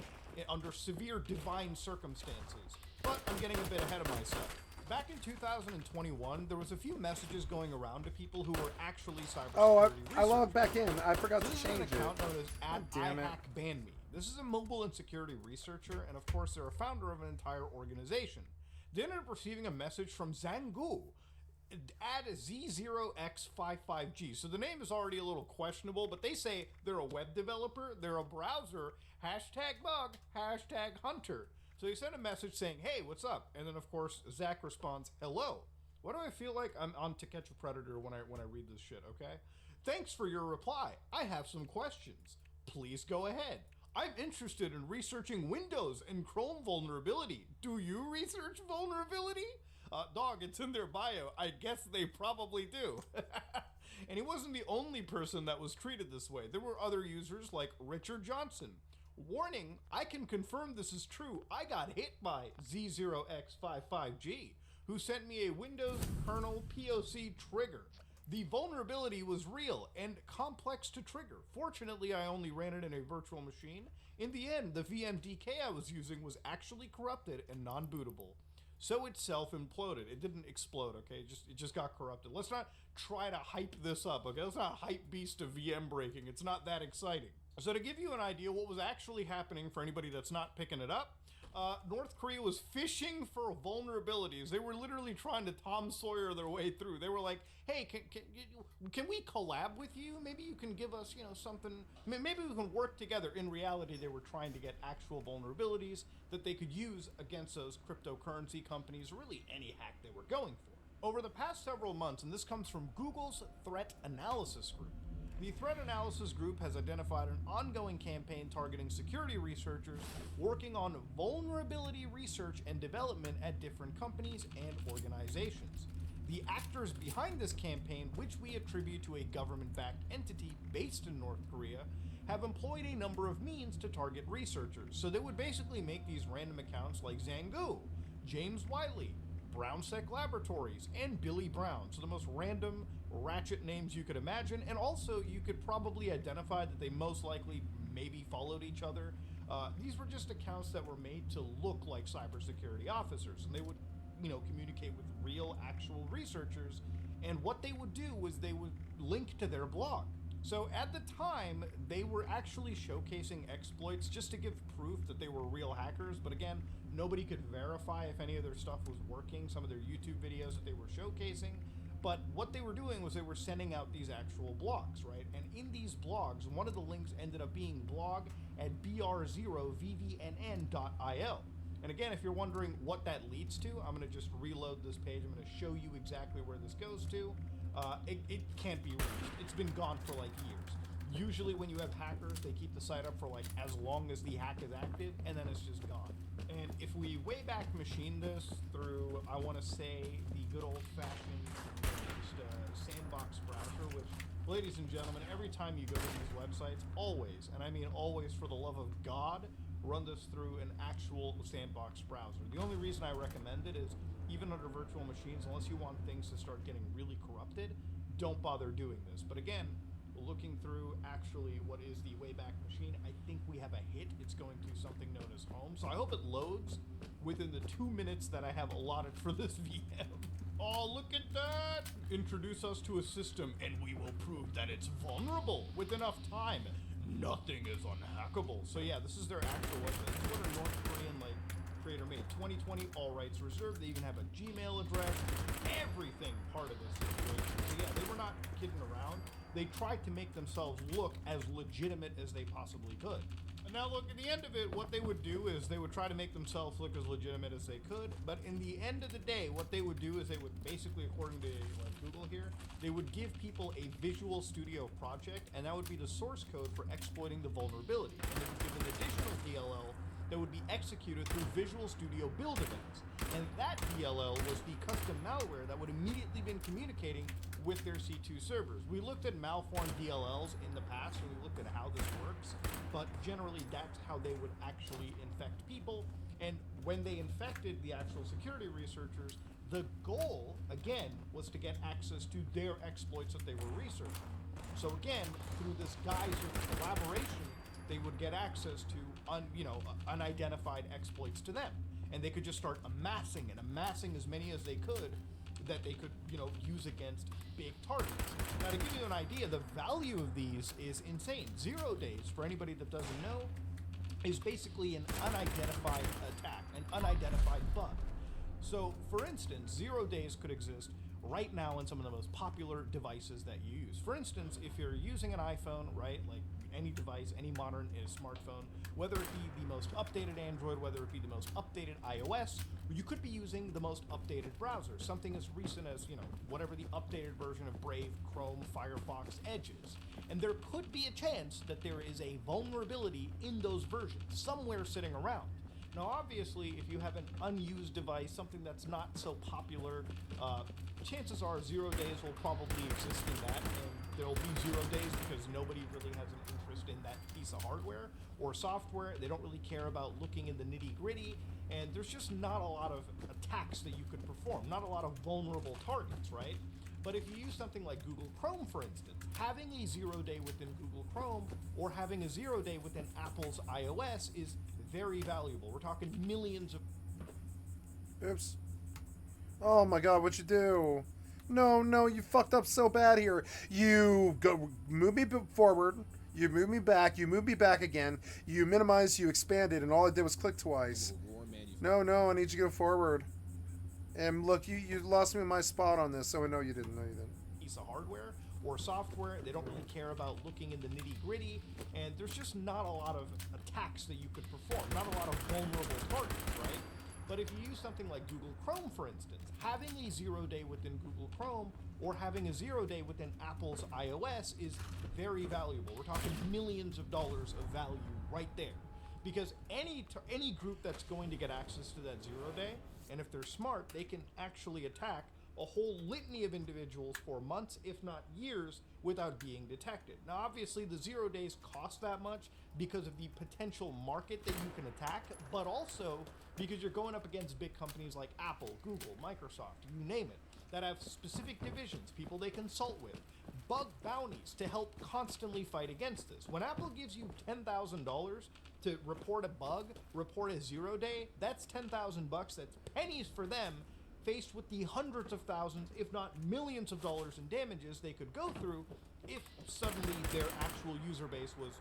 under severe divine circumstances. But I'm getting a bit ahead of myself. Back in 2021, there was a few messages going around to people who were actually cybersecurity researchers. I logged back in. I forgot This to change is an account known it. as @iHackBanMe. This is a mobile and security researcher, and of course they're a founder of an entire organization. They ended up receiving a message from Zhanggu, add Z0X55G. So the name is already a little questionable, but they say they're a web developer, they're a browser, #bug, #hunter. So he sent a message saying, hey, what's up? And then of course, Zach responds, hello. Why do I feel like I'm on To Catch a Predator when I read this shit, okay? Thanks for your reply. I have some questions. Please go ahead. I'm interested in researching Windows and Chrome vulnerability. Do you research vulnerability? Dog, it's in their bio. I guess they probably do. And he wasn't the only person that was treated this way. There were other users like Richard Johnson. Warning, I can confirm this is true. I got hit by Z0X55G, who sent me a Windows kernel POC trigger. The vulnerability was real and complex to trigger. Fortunately, I only ran it in a virtual machine. In the end, the VMDK I was using was actually corrupted and non-bootable. So it self-imploded. It didn't explode, okay? It just got corrupted. Let's not try to hype this up, okay? Let's not hype beast of VM breaking. It's not that exciting. So to give you an idea what was actually happening for anybody that's not picking it up, North Korea was fishing for vulnerabilities. They were literally trying to Tom Sawyer their way through. They were like, hey, can we collab with you? Maybe you can give us, something. Maybe we can work together. In reality, they were trying to get actual vulnerabilities that they could use against those cryptocurrency companies, really any hack they were going for. Over the past several months, and this comes from Google's Threat Analysis Group, the Threat Analysis Group has identified an ongoing campaign targeting security researchers working on vulnerability research and development at different companies and organizations. The actors behind this campaign, which we attribute to a government-backed entity based in North Korea, have employed a number of means to target researchers. So they would basically make these random accounts like Zhanggu, James Wiley, Brownsec Laboratories, and Billy Brown. So the most random, ratchet names you could imagine, and also you could probably identify that they most likely maybe followed each other. These were just accounts that were made to look like cybersecurity officers, and they would, communicate with real, actual researchers, and what they would do was they would link to their blog. So at the time, they were actually showcasing exploits just to give proof that they were real hackers, but again, nobody could verify if any of their stuff was working, some of their YouTube videos that they were showcasing. But what they were doing was they were sending out these actual blogs, right? And in these blogs, one of the links ended up being blog at br0vvnn.io. And again, if you're wondering what that leads to, I'm going to just reload this page. I'm going to show you exactly where this goes to. It can't be reached. It's been gone for like years. Usually when you have hackers, they keep the site up for like as long as the hack is active, and then it's just gone. And if we way back machine this through, I want to say, the good old-fashioned sandbox browser, which, ladies and gentlemen, every time you go to these websites, always, and I mean always for the love of God, run this through an actual sandbox browser. The only reason I recommend it is, even under virtual machines, unless you want things to start getting really corrupted, don't bother doing this. But again, looking through actually what is the Wayback Machine, I think we have a hit. It's going to something known as home. So I hope it loads within the 2 minutes that I have allotted for this VM. Oh, look at that! Introduce us to a system and we will prove that it's vulnerable with enough time. Nothing is unhackable. So yeah, this is their actual website. This is what a North Korean creator made. 2020, all rights reserved. They even have a Gmail address. Everything part of this situation. So yeah, they were not kidding around. they tried to make themselves look as legitimate as they possibly could. And now look, at the end of it, what they would do is they would try to make themselves look as legitimate as they could, but in the end of the day, what they would do is they would basically, according to like Google here, they would give people a Visual Studio project, and that would be the source code for exploiting the vulnerability. And they would give an additional DLL that would be executed through Visual Studio build events. And that DLL was the custom malware that would immediately been communicating with their C2 servers. We looked at malformed DLLs in the past, and we looked at how this works, but generally that's how they would actually infect people. And when they infected the actual security researchers, the goal, again, was to get access to their exploits that they were researching. So again, through this guise of collaboration, they would get access to unidentified exploits to them, and they could just start amassing as many as they could that they could use against big targets. Now, to give you an idea, the value of these is insane. 0 days, for anybody that doesn't know, is basically an unidentified attack, an unidentified bug. So, for instance, 0 days could exist right now in some of the most popular devices that you use. For instance, if you're using an iPhone, right, like any device, any modern smartphone, whether it be the most updated Android, whether it be the most updated iOS, you could be using the most updated browser, something as recent as, whatever the updated version of Brave, Chrome, Firefox, Edge is. And there could be a chance that there is a vulnerability in those versions, somewhere sitting around. Now, obviously, if you have an unused device, something that's not so popular, chances are 0 days will probably exist in that, and there'll be 0 days because nobody really has an interest in that piece of hardware or software. They don't really care about looking in the nitty-gritty, and there's just not a lot of attacks that you could perform, not a lot of vulnerable targets, right? But if you use something like Google Chrome, for instance, having a 0 day within Google Chrome or having a 0 day within Apple's iOS is very valuable. We're talking millions of... Oops. Oh my god, what'd you do? No, you fucked up so bad here. You move me forward, you move me back again, you minimized, you expanded, and all I did was click twice. No, I need you to go forward. And look, you lost me in my spot on this, so no, you didn't. Piece of hardware or software, they don't really care about looking in the nitty-gritty, and there's just not a lot of attacks that you could perform, not a lot of vulnerable targets, right? But if you use something like Google Chrome, for instance, having a 0 day within Google Chrome or having a 0 day within Apple's iOS is very valuable. We're talking millions of dollars of value right there. Because any group that's going to get access to that 0 day, and if they're smart, they can actually attack a whole litany of individuals for months, if not years, without being detected. Now, obviously, the 0 days cost that much because of the potential market that you can attack, but also because you're going up against big companies like Apple, Google, Microsoft, you name it, that have specific divisions, people they consult with, bug bounties to help constantly fight against this. When Apple gives you $10,000 to report a bug, report a 0 day, that's $10,000, that's pennies for them, faced with the hundreds of thousands, if not millions of dollars in damages they could go through if suddenly their actual user base was,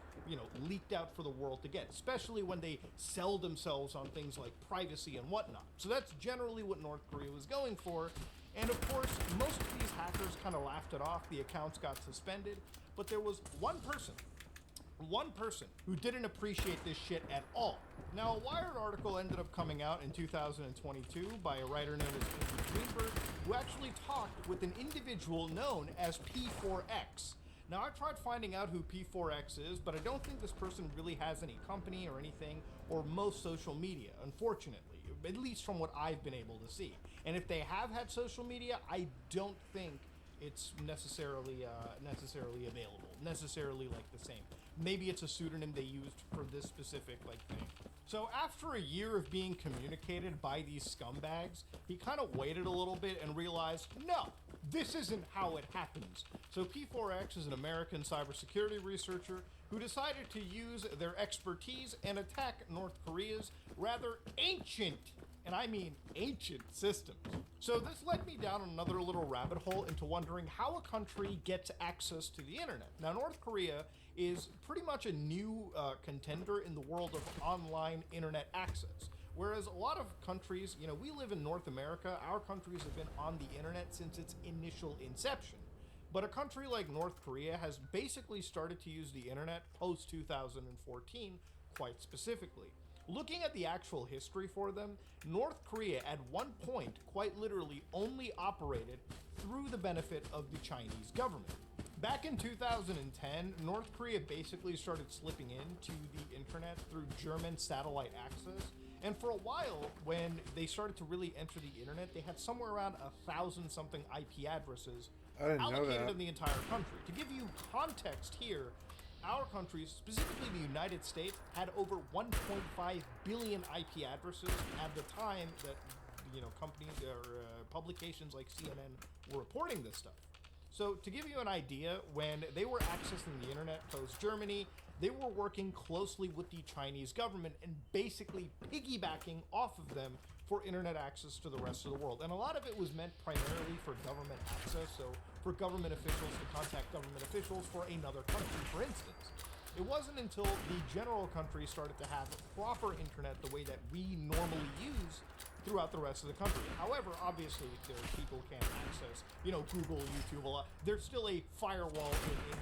leaked out for the world to get, especially when they sell themselves on things like privacy and whatnot. So that's generally what North Korea was going for. And of course, most of these hackers kind of laughed it off. The accounts got suspended, but there was one person who didn't appreciate this shit at all. Now, a Wired article ended up coming out in 2022 by a writer known as Andrew Greenberg, who actually talked with an individual known as P4X. Now, I tried finding out who P4X is, but I don't think this person really has any company or anything, or most social media, unfortunately, at least from what I've been able to see. And if they have had social media, I don't think it's necessarily available, necessarily like the same. Maybe it's a pseudonym they used for this specific thing. So after a year of being communicated by these scumbags, he kind of waited a little bit and realized, no, this isn't how it happens. So P4X is an American cybersecurity researcher who decided to use their expertise and attack North Korea's rather ancient, and I mean ancient, systems. So this led me down another little rabbit hole into wondering how a country gets access to the internet. Now, North Korea is pretty much a new contender in the world of online internet access. Whereas a lot of countries, we live in North America, our countries have been on the internet since its initial inception. But a country like North Korea has basically started to use the internet post 2014 quite specifically. Looking at the actual history for them, North Korea at one point quite literally only operated through the benefit of the Chinese government. Back in 2010, North Korea basically started slipping into the internet through German satellite access. And for a while, when they started to really enter the internet, they had somewhere around 1,000 something IP addresses allocated in the entire country. To give you context here, our country, specifically the United States, had over 1.5 billion IP addresses at the time that, companies or publications like CNN were reporting this stuff. So to give you an idea, when they were accessing the internet post-Germany, they were working closely with the Chinese government and basically piggybacking off of them for internet access to the rest of the world. And a lot of it was meant primarily for government access, so for government officials to contact government officials for another country, for instance. It wasn't until the general country started to have proper internet the way that we normally use throughout the rest of the country. However, obviously, people can't access, Google, YouTube, a lot. There's still a firewall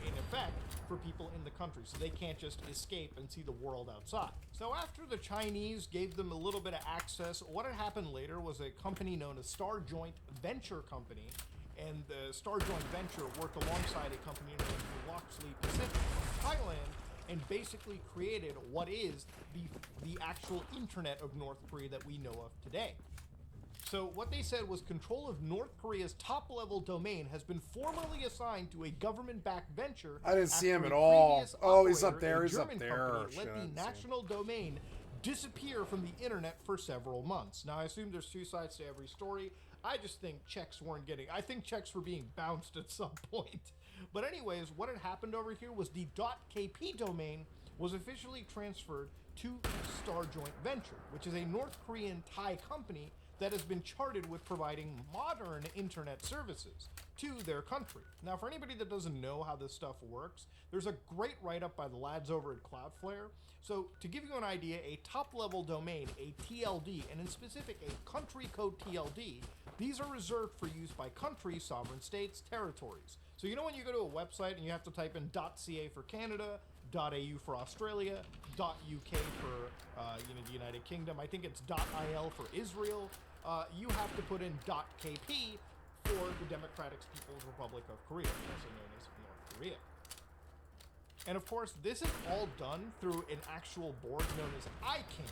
in effect for people in the country, so they can't just escape and see the world outside. So after the Chinese gave them a little bit of access, what had happened later was a company known as Star Joint Venture Company, and the Star Joint Venture worked alongside a company known as Loxley Pacific from Thailand, and basically created what is the actual internet of North Korea that we know of today. So what they said was control of North Korea's top-level domain has been formally assigned to a government-backed venture. I didn't see him at all. Oh, he's up there. He's up there. Let the national domain disappear from the internet for several months. Now, I assume there's two sides to every story. I just think checks I think checks were being bounced at some point. But anyways, what had happened over here was the .kp domain was officially transferred to Star Joint Venture, which is a North Korean Thai company that has been charted with providing modern internet services to their country. Now, for anybody that doesn't know how this stuff works, there's a great write-up by the lads over at Cloudflare. So to give you an idea, a top-level domain, a TLD, and in specific a country code TLD, these are reserved for use by countries, sovereign states, territories. So when you go to a website and you have to type in .ca for Canada, .au for Australia, .uk for the United Kingdom, I think it's .il for Israel, you have to put in .kp for the Democratic People's Republic of Korea, also known as North Korea. And of course, this is all done through an actual board known as ICANN,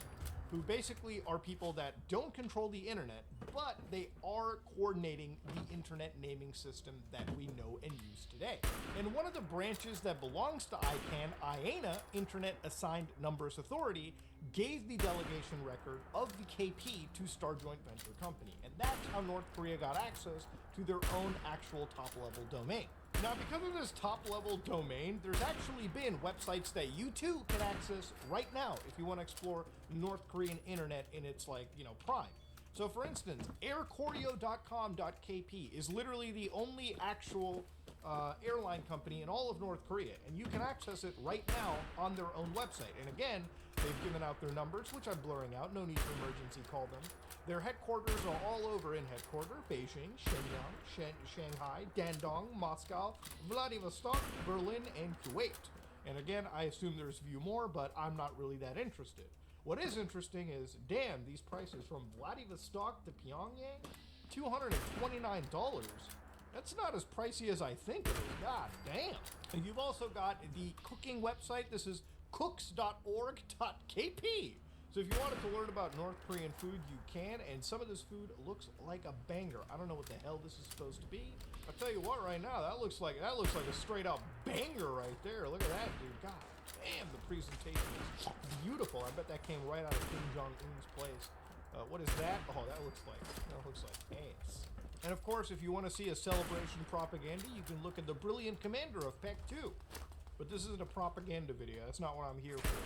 who basically are people that don't control the internet, but they are coordinating the internet naming system that we know and use today. And one of the branches that belongs to ICANN, IANA, Internet Assigned Numbers Authority, gave the delegation record of the KP to Star Joint Venture Company. And that's how North Korea got access to their own actual top-level domain. Now, because of this top-level domain, there's actually been websites that you too can access right now if you want to explore North Korean internet in its, prime. So, for instance, airkoryo.com.kp is literally the only actual airline company in all of North Korea, and you can access it right now on their own website. And again, they've given out their numbers, which I'm blurring out, no need to emergency call them. Their headquarters are all over in headquarters: Beijing, Shenyang, Shanghai, Dandong, Moscow, Vladivostok, Berlin, and Kuwait. And again, I assume there's a few more, but I'm not really that interested. What is interesting is, damn, these prices from Vladivostok to Pyongyang, $229. That's not as pricey as I think it is. God damn. And you've also got the cooking website. This is cooks.org.kp. So if you wanted to learn about North Korean food, you can, and some of this food looks like a banger. I don't know what the hell this is supposed to be. I'll tell you what, right now, that looks like a straight up banger right there. Look at that, dude. God damn, the presentation is beautiful. I bet that came right out of Kim Jong-un's place. What is that? Oh, that looks like ass. And of course, if you want to see a celebration propaganda, you can look at the brilliant commander of PEC 2. But this isn't a propaganda video. That's not what I'm here for.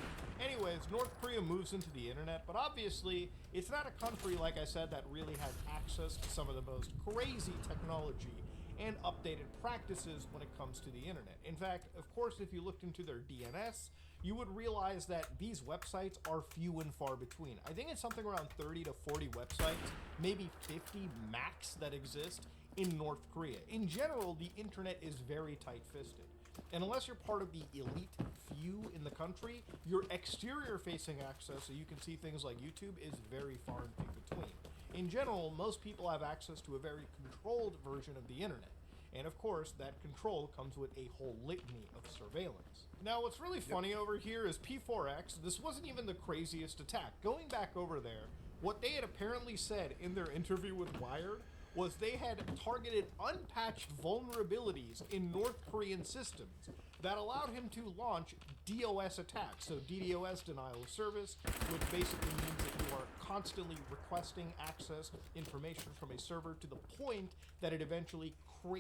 Anyways, North Korea moves into the internet, but obviously, it's not a country, like I said, that really has access to some of the most crazy technology and updated practices when it comes to the internet. In fact, of course, if you looked into their DNS, you would realize that these websites are few and far between. I think it's something around 30 to 40 websites, maybe 50 max that exist in North Korea. In general, the internet is very tight-fisted. And unless you're part of the elite few in the country, your exterior-facing access, so you can see things like YouTube, is very far and few between. In general, most people have access to a very controlled version of the internet. And of course, that control comes with a whole litany of surveillance. Now, what's really funny over here is P4X, this wasn't even the craziest attack. Going back over there, what they had apparently said in their interview with Wired was they had targeted unpatched vulnerabilities in North Korean systems that allowed him to launch DOS attacks, so DDoS, denial of service, which basically means that you are constantly requesting access information from a server to the point that it eventually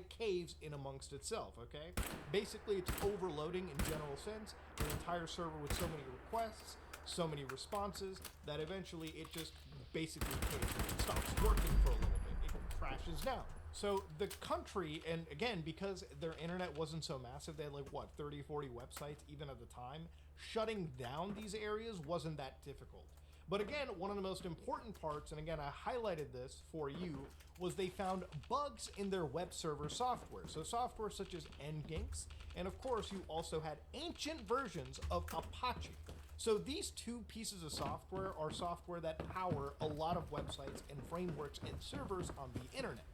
caves in amongst itself, okay? Basically, it's overloading in general sense an entire server with so many requests, so many responses, that eventually it just basically caves in. It stops working for a little bit. It crashes down. So the country, and again, because their internet wasn't so massive, they had like, what, 30, 40 websites even at the time, shutting down these areas wasn't that difficult. But again, one of the most important parts, and again, I highlighted this for you, was they found bugs in their web server software. So software such as Nginx, and of course you also had ancient versions of Apache. So these two pieces of software are software that power a lot of websites and frameworks and servers on the internet.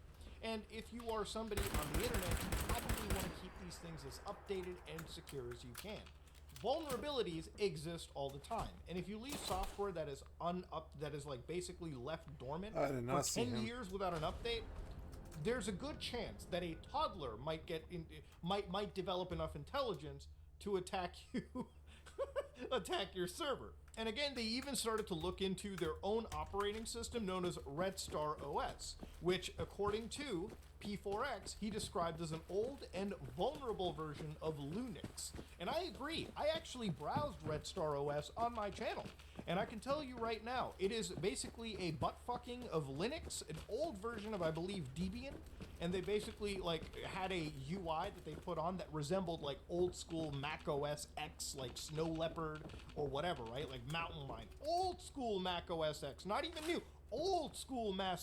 And if you are somebody on the internet, you probably want to keep these things as updated and secure as you can. Vulnerabilities exist all the time, and if you leave software that is like basically left dormant for 10 years without an update, there's a good chance that a toddler might develop enough intelligence to attack you, attack your server. And again, they even started to look into their own operating system known as Red Star OS, which, according to P4X, he described as an old and vulnerable version of Linux. And I agree. I actually browsed Red Star OS on my channel. And I can tell you right now, it is basically a butt-fucking of Linux, an old version of, I believe, Debian. And they basically, like, had a UI that they put on that resembled, like, old-school Mac OS X, like Snow Leopard or whatever, right? Like Mountain Lion. Old-school Mac OS X, not even new. Old-school Mac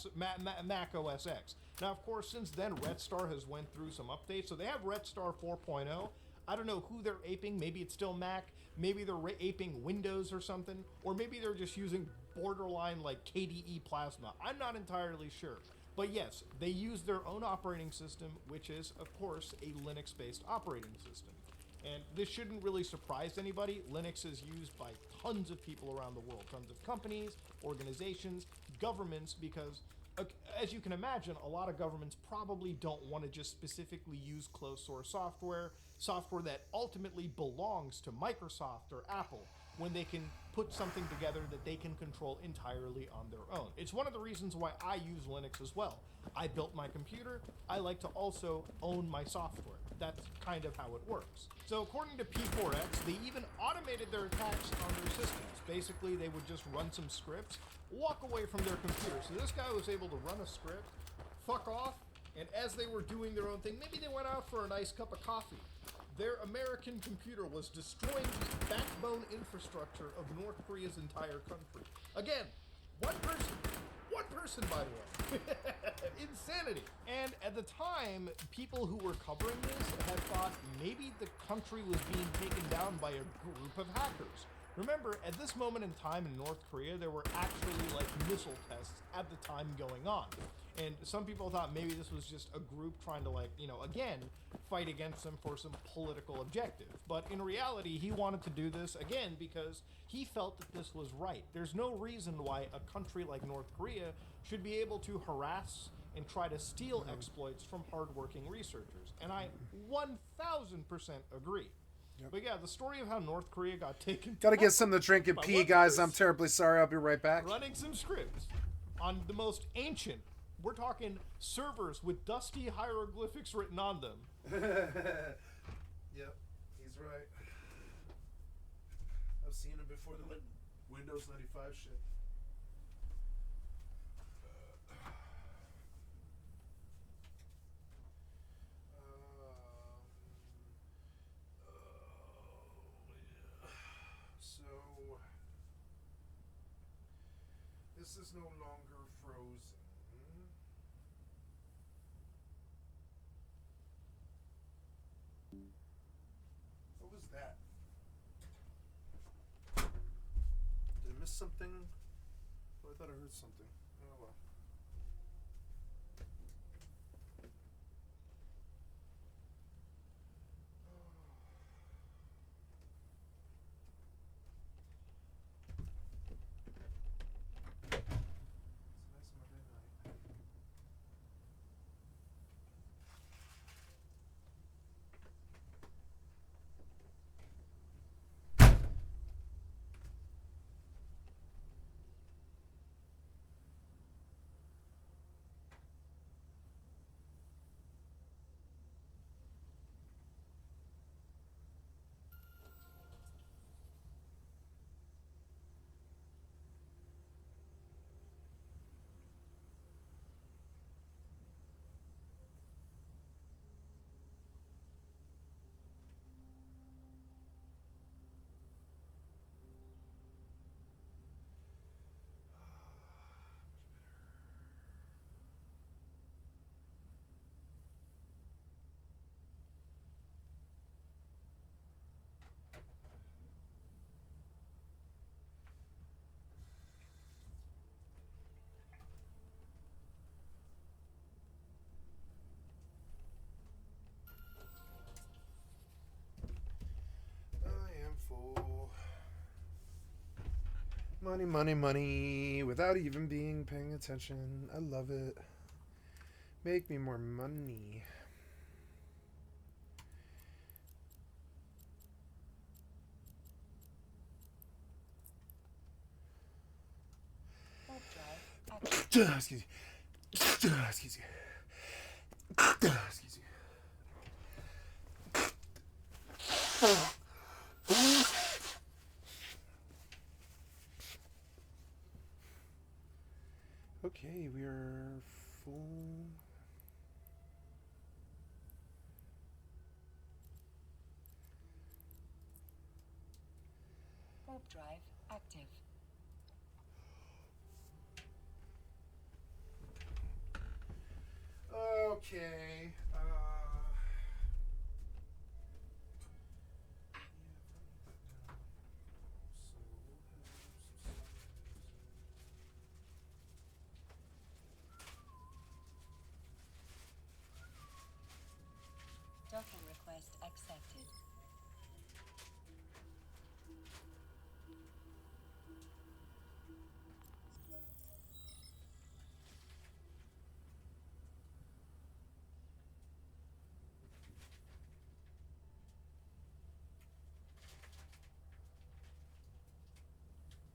OS X. Now, of course, since then, Red Star has went through some updates. So they have Red Star 4.0. I don't know who they're aping. Maybe it's still Mac. Maybe they're aping Windows or something. Or maybe they're just using borderline, like, KDE Plasma. I'm not entirely sure. But yes, they use their own operating system, which is, of course, a Linux-based operating system. And this shouldn't really surprise anybody. Linux is used by tons of people around the world, tons of companies, organizations, governments, because as you can imagine, a lot of governments probably don't want to just specifically use closed source software that ultimately belongs to Microsoft or Apple, when they can put something together that they can control entirely on their own. It's one of the reasons why I use Linux as well. I built my computer. I like to also own my software. That's kind of how it works. So according to P4X, they even automated their attacks on their systems. Basically, they would just run some scripts, walk away from their computer. So this guy was able to run a script, fuck off, and as they were doing their own thing, maybe they went out for a nice cup of coffee. Their American computer was destroying the backbone infrastructure of North Korea's entire country. Again, one person, by the way. Insanity. And at the time, people who were covering this had thought maybe the country was being taken down by a group of hackers. Remember, at this moment in time in North Korea, there were actually like missile tests at the time going on. And some people thought maybe this was just a group trying to, like, you know, again, fight against them for some political objective. But in reality, he wanted to do this, again, because he felt that this was right. There's no reason why a country like North Korea should be able to harass and try to steal exploits from hardworking researchers. And I 1000% agree. Yep. But yeah, the story of how North Korea got taken... Gotta get something to drink and pee, guys. I'm terribly sorry. I'll be right back. Running some scripts on the most ancient... We're talking servers with dusty hieroglyphics written on them. Yep, he's right. I've seen it before the Windows 95 shit. So this is no longer frozen. What was that? Did I miss something? Oh, I thought I heard something. Oh well. I am full. Money, money, money, without even being paying attention. I love it. Make me more money. Excuse me. Excuse me. Excuse me. Okay, we are full. Warp drive active. Okay. Docking request accepted.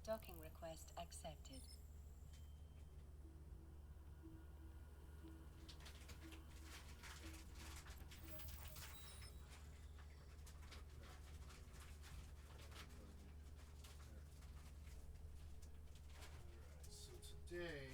Docking request accepted. So today,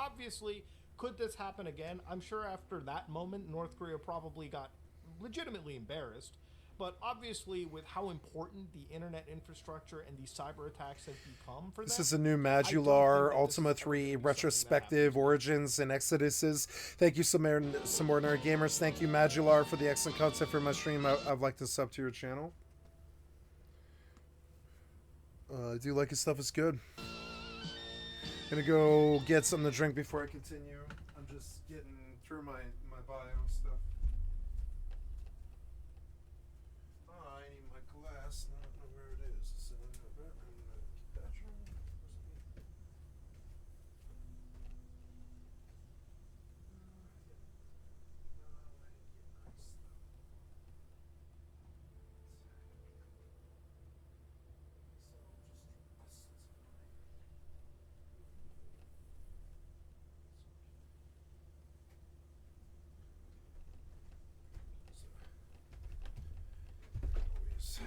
obviously, could this happen again? I'm sure after that moment, North Korea probably got legitimately embarrassed. But obviously, with how important the internet infrastructure and these cyber attacks have become for them, This is a new I don't think Madular that Ultima this is ever 3 gonna be something that retrospective origins and exoduses. Thank you, some ordinary gamers. Thank you, Madular, for the excellent content for my stream. I'd like to sub to your channel. I do like his stuff. It's good. Gonna go get something to drink before I continue. I'm just getting through my bio stuff. Oh, I need my glass. I don't know where it is. Is it in the bedroom? Always.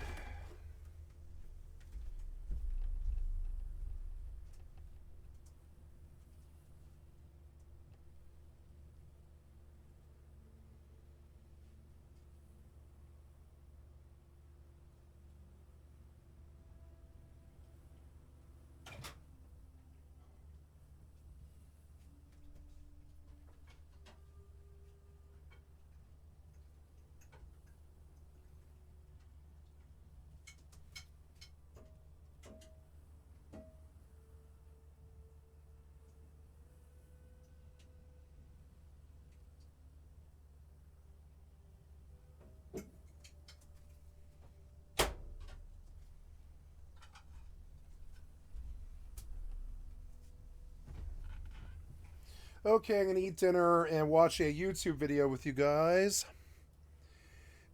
Okay, I'm gonna eat dinner and watch a YouTube video with you guys.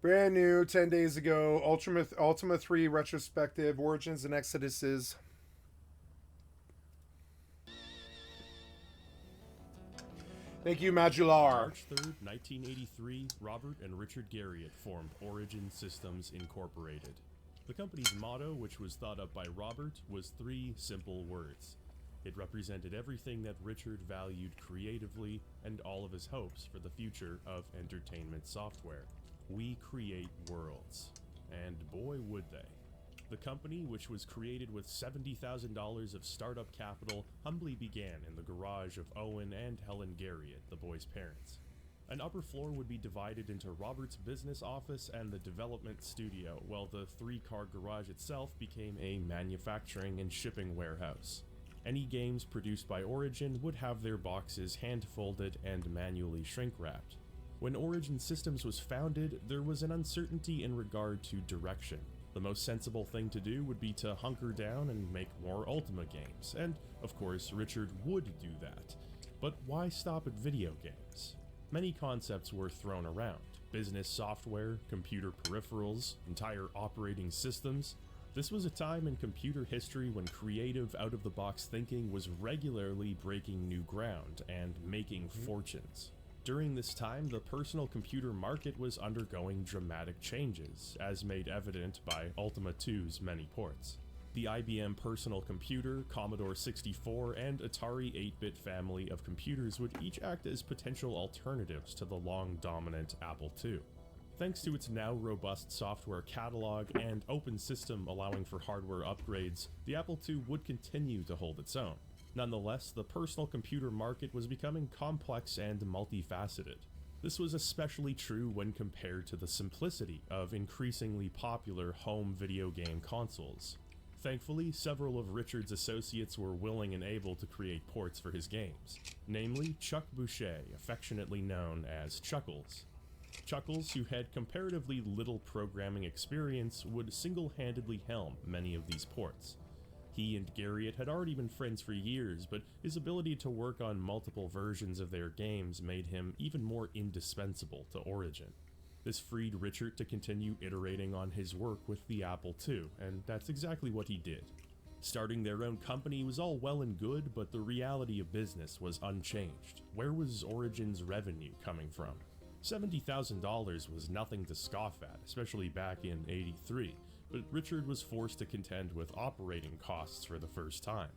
Brand new, 10 days ago, Ultima 3 retrospective, origins and exoduses. Thank you, Madular. March 3rd, 1983, Robert and Richard Garriott formed Origin Systems Incorporated. The company's motto, which was thought up by Robert, was 3 simple words. It represented everything that Richard valued creatively and all of his hopes for the future of entertainment software. We create worlds. And boy would they. The company, which was created with $70,000 of startup capital, humbly began in the garage of Owen and Helen Garriott, the boys' parents. An upper floor would be divided into Robert's business office and the development studio, while the 3-car garage itself became a manufacturing and shipping warehouse. Any games produced by Origin would have their boxes hand-folded and manually shrink-wrapped. When Origin Systems was founded, there was an uncertainty in regard to direction. The most sensible thing to do would be to hunker down and make more Ultima games, and, of course, Richard would do that. But why stop at video games? Many concepts were thrown around. Business software, computer peripherals, entire operating systems. This was a time in computer history when creative, out-of-the-box thinking was regularly breaking new ground and making fortunes. During this time, the personal computer market was undergoing dramatic changes, as made evident by Ultima 2's many ports. The IBM personal computer, Commodore 64, and Atari 8-bit family of computers would each act as potential alternatives to the long-dominant Apple II. Thanks to its now robust software catalog and open system allowing for hardware upgrades, the Apple II would continue to hold its own. Nonetheless, the personal computer market was becoming complex and multifaceted. This was especially true when compared to the simplicity of increasingly popular home video game consoles. Thankfully, several of Richard's associates were willing and able to create ports for his games, namely Chuck Boucher, affectionately known as Chuckles. Chuckles, who had comparatively little programming experience, would single-handedly helm many of these ports. He and Garriott had already been friends for years, but his ability to work on multiple versions of their games made him even more indispensable to Origin. This freed Richard to continue iterating on his work with the Apple II, and that's exactly what he did. Starting their own company was all well and good, but the reality of business was unchanged. Where was Origin's revenue coming from? $70,000 was nothing to scoff at, especially back in '83, but Richard was forced to contend with operating costs for the first time.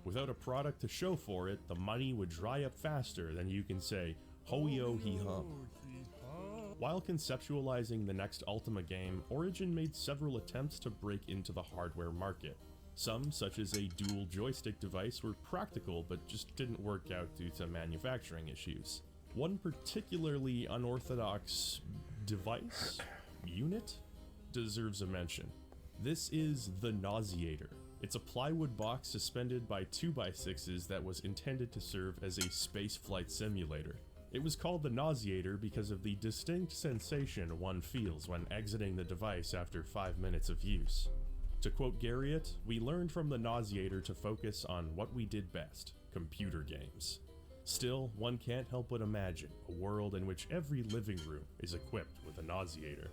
Without a product to show for it, the money would dry up faster than you can say, ho-yo-hee-hum. While conceptualizing the next Ultima game, Origin made several attempts to break into the hardware market. Some, such as a dual joystick device, were practical but just didn't work out due to manufacturing issues. One particularly unorthodox unit deserves a mention. This is the Nauseator. It's a plywood box suspended by 2x6s that was intended to serve as a spaceflight simulator. It was called the Nauseator because of the distinct sensation one feels when exiting the device after 5 minutes of use. To quote Garriott, we learned from the Nauseator to focus on what we did best, computer games. Still, one can't help but imagine a world in which every living room is equipped with a Nauseator.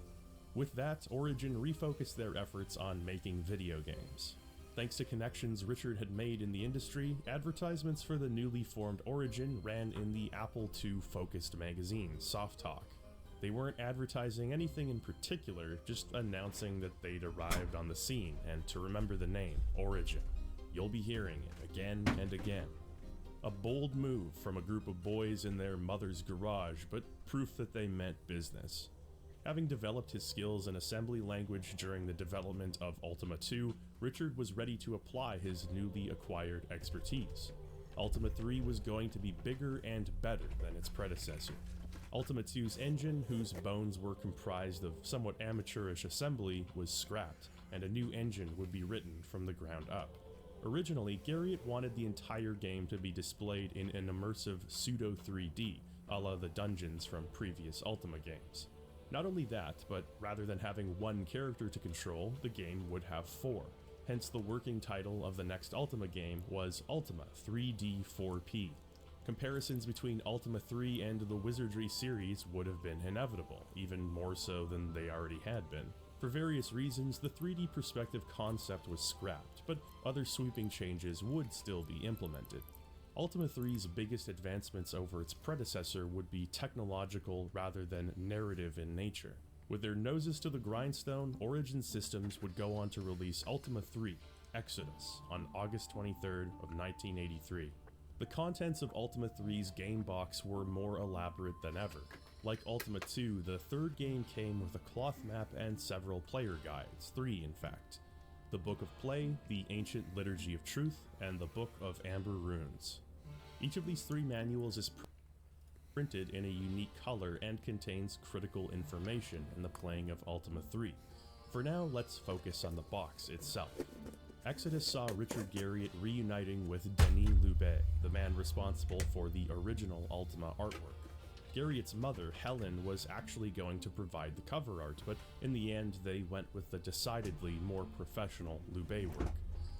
With that, Origin refocused their efforts on making video games. Thanks to connections Richard had made in the industry, advertisements for the newly formed Origin ran in the Apple II-focused magazine, Soft Talk. They weren't advertising anything in particular, just announcing that they'd arrived on the scene, and to remember the name, Origin. You'll be hearing it again and again. A bold move from a group of boys in their mother's garage, but proof that they meant business. Having developed his skills in assembly language during the development of Ultima 2, Richard was ready to apply his newly acquired expertise. Ultima 3 was going to be bigger and better than its predecessor. Ultima 2's engine, whose bones were comprised of somewhat amateurish assembly, was scrapped, and a new engine would be written from the ground up. Originally, Garriott wanted the entire game to be displayed in an immersive pseudo-3D, a la the dungeons from previous Ultima games. Not only that, but rather than having one character to control, the game would have 4. Hence the working title of the next Ultima game was Ultima 3D 4P. Comparisons between Ultima 3 and the Wizardry series would have been inevitable, even more so than they already had been. For various reasons, the 3D perspective concept was scrapped, but other sweeping changes would still be implemented. Ultima 3's biggest advancements over its predecessor would be technological rather than narrative in nature. With their noses to the grindstone, Origin Systems would go on to release Ultima 3, Exodus, on August 23rd of 1983. The contents of Ultima 3's game box were more elaborate than ever. Like Ultima 2, the third game came with a cloth map and several player guides, 3 in fact. The Book of Play, the Ancient Liturgy of Truth, and the Book of Amber Runes. Each of these 3 manuals is printed in a unique color and contains critical information in the playing of Ultima 3. For now, let's focus on the box itself. Exodus saw Richard Garriott reuniting with Denis Loubet, the man responsible for the original Ultima artwork. Garriott's mother, Helen, was actually going to provide the cover art, but in the end they went with the decidedly more professional Loubet work.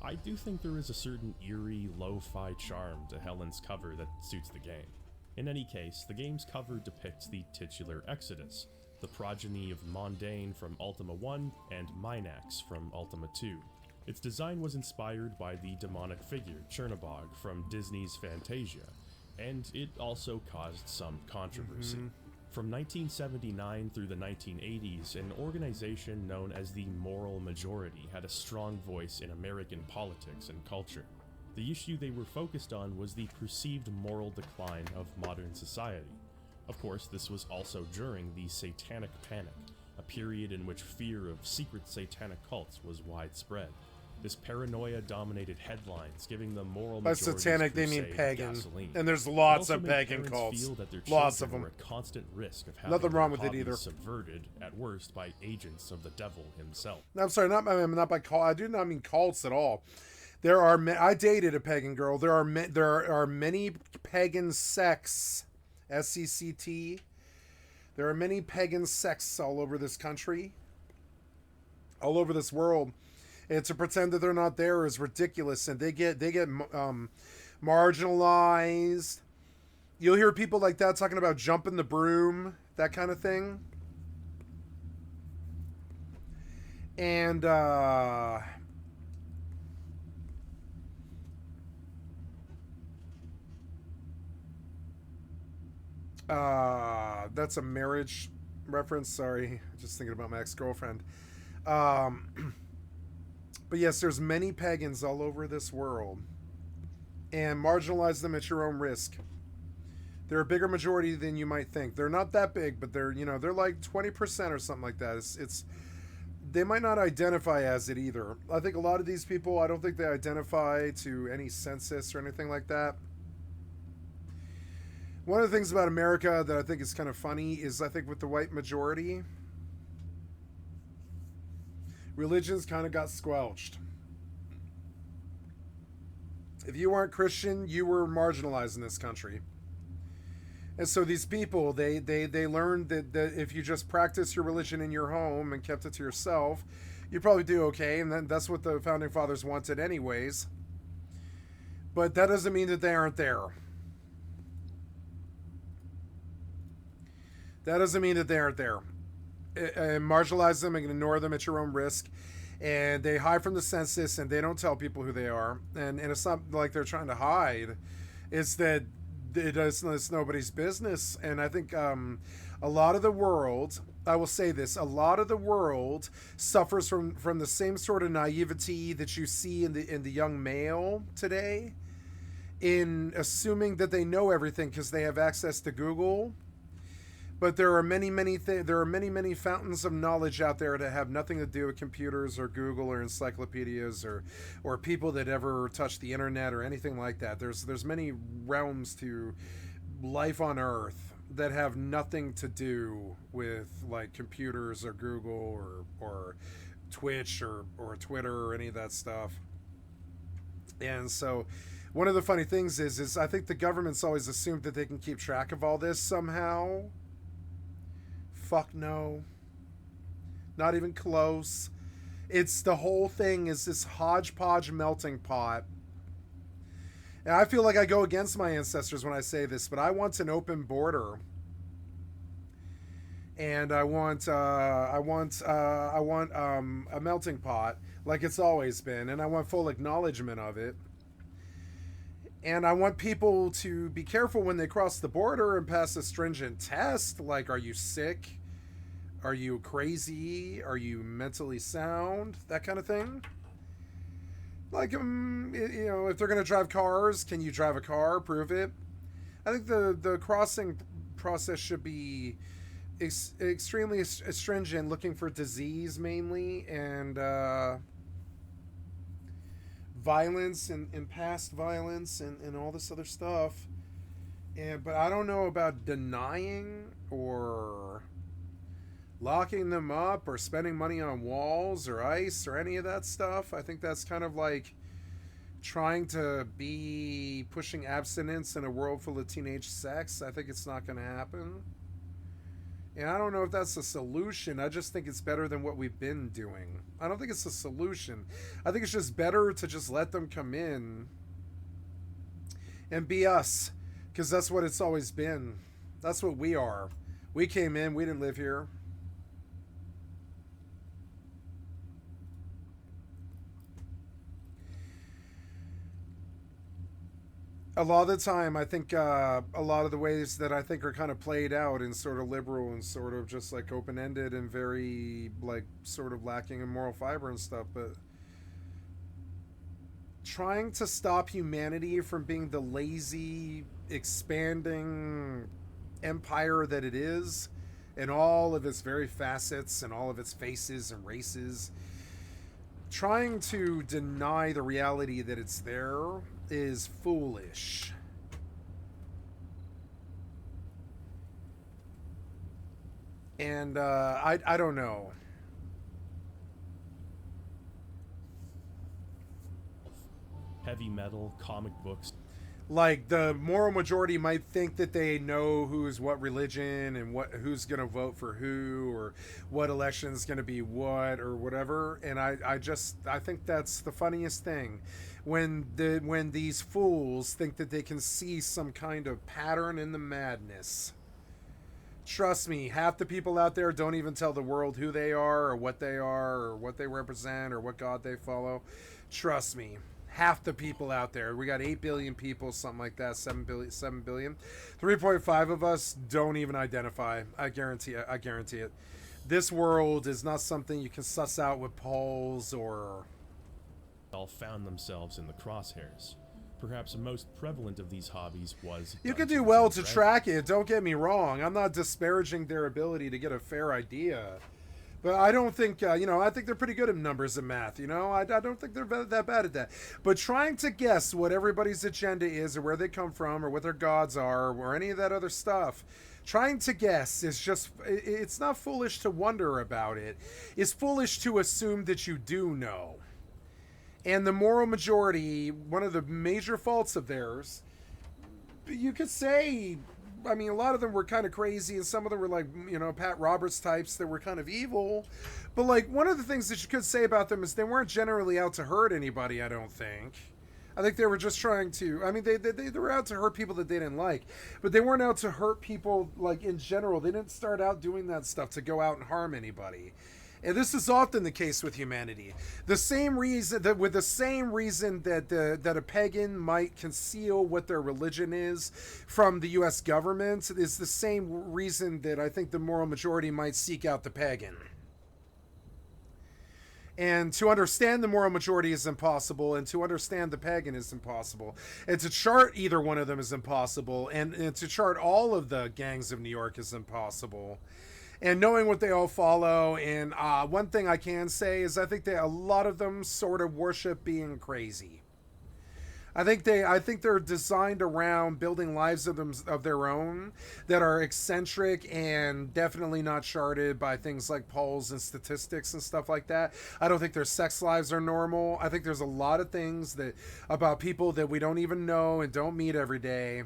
I do think there is a certain eerie, lo-fi charm to Helen's cover that suits the game. In any case, the game's cover depicts the titular Exodus, the progeny of Mondain from Ultima 1 and Minax from Ultima 2. Its design was inspired by the demonic figure Chernobog from Disney's Fantasia, and it also caused some controversy. From 1979 through the 1980s, an organization known as the Moral Majority had a strong voice in American politics and culture. The issue they were focused on was the perceived moral decline of modern society. Of course, this was also during the Satanic Panic, a period in which fear of secret satanic cults was widespread. This paranoia dominated headlines, giving the moral by majority's satanic they mean crusade pagan, gasoline. and there's lots It also of made pagan parents cults, feel that their lots of children them. were at constant risk of having Nothing their wrong with it hobbies either. subverted, at worst, by agents of the devil himself. I'm sorry, not by cult. I do not mean cults at all. There are I dated a pagan girl. There are many pagan sects, SCCT. There are many pagan sects all over this country, all over this world. And to pretend that they're not there is ridiculous, and they get marginalized. You'll hear people like that talking about jumping the broom, that kind of thing. And that's a marriage reference. Sorry, just thinking about my ex-girlfriend. But yes, there's many pagans all over this world. and marginalize them at your own risk. They're a bigger majority than you might think. They're not that big, but they're, you know, they're like 20% or something like that. It's they might not identify as it either. I think a lot of these people, I don't think they identify to any census or anything like that. One of the things about America that I think is kind of funny is I think with the white majority, religions kind of got squelched. If you weren't Christian, you were marginalized in this country. And so these people, they learned that if you just practice your religion in your home and kept it to yourself, you'd probably do okay. And then that's what the Founding Fathers wanted anyways. But that doesn't mean that they aren't there. That doesn't mean that they aren't there. And marginalize them and ignore them at your own risk. And they hide from the census and they don't tell people who they are. And it's not like they're trying to hide. It's that it's nobody's business. And I think a lot of the world, I will say this, a lot of the world suffers from the same sort of naivety that you see in the young male today, in assuming that they know everything because they have access to Google. But there are many fountains of knowledge out there that have nothing to do with computers or Google or encyclopedias or people that ever touch the internet or anything like that. There's many realms to life on Earth that have nothing to do with like computers or Google or Twitch or Twitter or any of that stuff. And so one of the funny things is I think the government's always assumed that they can keep track of all this somehow. Fuck no. Not even close. It's the whole thing is this hodgepodge melting pot. And I feel like I go against my ancestors when I say this, but I want an open border. And I want a melting pot like it's always been, and I want full acknowledgement of it. And I want people to be careful when they cross the border and pass a stringent test. Like, are you sick? Are you crazy? Are you mentally sound? That kind of thing. Like, you know, if they're going to drive cars, can you drive a car? Prove it. I think the crossing process should be extremely stringent, looking for disease mainly, and violence and past violence and all this other stuff. But I don't know about denying or locking them up or spending money on walls or ice or any of that stuff. I think that's kind of like trying to be pushing abstinence in a world full of teenage sex. I think it's not going to happen. And I don't know if that's a solution. I just think it's better than what we've been doing. I don't think it's a solution. I think it's just better to just let them come in and be us. Because that's what it's always been. That's what we are. We came in. We didn't live here. A lot of the time, I think a lot of the ways that I think are kind of played out in sort of liberal and sort of just like open-ended and very like sort of lacking in moral fiber and stuff, but trying to stop humanity from being the lazy, expanding empire that it is, and all of its very facets and all of its faces and races, trying to deny the reality that it's there is foolish. And I don't know. Heavy metal, comic books. Like, the moral majority might think that they know who's what religion and who's going to vote for who or what election's going to be what or whatever. And I think that's the funniest thing. When these fools think that they can see some kind of pattern in the madness. Trust me, half the people out there don't even tell the world who they are or what they represent or what God they follow. Trust me. Half the people out there. We got 8 billion people, something like that, 7 billion. 3.5 of us don't even identify. I guarantee it. This world is not something you can suss out with polls or... all found themselves in the crosshairs, perhaps most prevalent of these hobbies was You could do Dungeons well and to Dragons. track it, don't get me wrong. I'm not disparaging their ability to get a fair idea. But I don't think, I think they're pretty good at numbers and math, I don't think they're that bad at that. But trying to guess what everybody's agenda is or where they come from or what their gods are or any of that other stuff, trying to guess is just, it's not foolish to wonder about it. It's foolish to assume that you do know. And the moral majority, one of the major faults of theirs, you could say, I mean, a lot of them were kind of crazy, and some of them were like, Pat Roberts types that were kind of evil. But, like, one of the things that you could say about them is they weren't generally out to hurt anybody, I don't think. I think they were just trying to, I mean, they were out to hurt people that they didn't like. But they weren't out to hurt people, like, in general. They didn't start out doing that stuff to go out and harm anybody. And this is often the case with humanity. The same reason that that a pagan might conceal what their religion is from the U.S. government is the same reason that I think the moral majority might seek out the pagan. And to understand the moral majority is impossible, and to understand the pagan is impossible. And to chart either one of them is impossible, and to chart all of the gangs of New York is impossible. And knowing what they all follow, and one thing I can say is I think that a lot of them sort of worship being crazy. I think they're designed around building lives of their own that are eccentric and definitely not charted by things like polls and statistics and stuff like that. I don't think their sex lives are normal. I think there's a lot of things about people that we don't even know and don't meet every day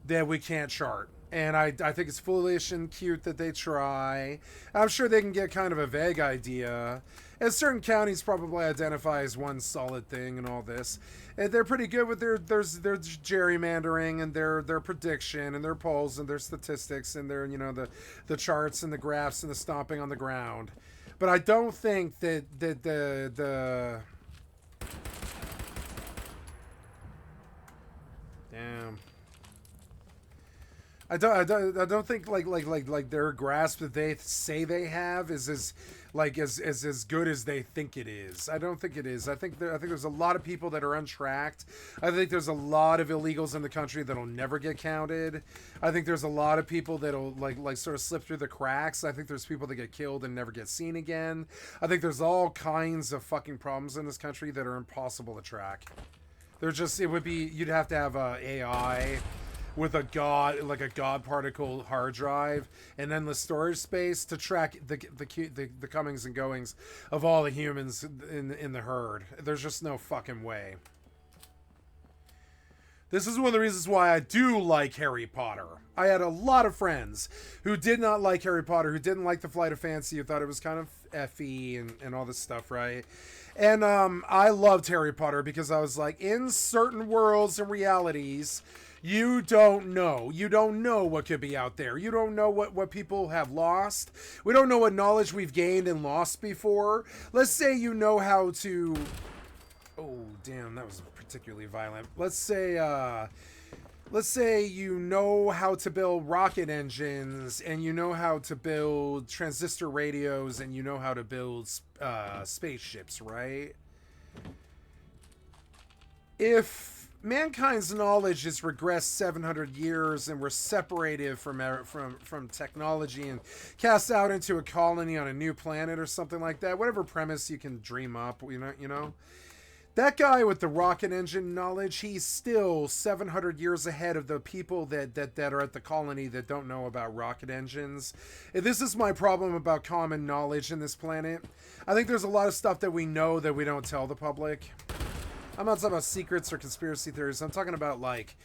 that we can't chart. And I think it's foolish and cute that they try. I'm sure they can get kind of a vague idea. And certain counties probably identify as one solid thing and all this. And they're pretty good with their gerrymandering and their prediction and their polls and their statistics and their, the charts and the graphs and the stomping on the ground. But I don't think that the damn. I don't think like their grasp that they say they have is as good as they think it is. I don't think it is. I think there's a lot of people that are untracked. I think there's a lot of illegals in the country that'll never get counted. I think there's a lot of people that'll like sort of slip through the cracks. I think there's people that get killed and never get seen again. I think there's all kinds of fucking problems in this country that are impossible to track. You'd have to have a AI with a god particle hard drive and endless storage space to track the comings and goings of all the humans in the herd. There's just no fucking way. This is one of the reasons why I do like Harry Potter. I had a lot of friends who did not like Harry Potter, who didn't like the Flight of Fancy, who thought it was kind of effy and all this stuff, right? And I loved Harry Potter because I was like, in certain worlds and realities, you don't know. You don't know what could be out there. You don't know what people have lost. We don't know what knowledge we've gained and lost before. Let's say you know how to... Oh, damn, that was particularly violent. Let's say you know how to build rocket engines, and you know how to build transistor radios, and you know how to build spaceships, right? If mankind's knowledge is regressed 700 years and we're separated from technology and cast out into a colony on a new planet or something like that, whatever premise you can dream up, you know, that guy with the rocket engine knowledge, he's still 700 years ahead of the people that are at the colony that don't know about rocket engines. This is my problem about common knowledge in this planet. I think there's a lot of stuff that we know that we don't tell the public. I'm not talking about secrets or conspiracy theories. I'm talking about, like,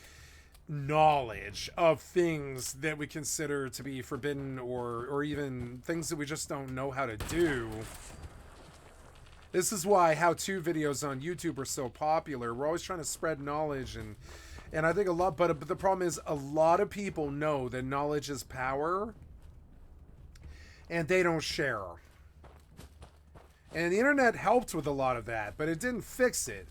knowledge of things that we consider to be forbidden or even things that we just don't know how to do. This is why how-to videos on YouTube are so popular. We're always trying to spread knowledge, and I think a lot, but the problem is a lot of people know that knowledge is power, and they don't share. And the internet helped with a lot of that, but it didn't fix it.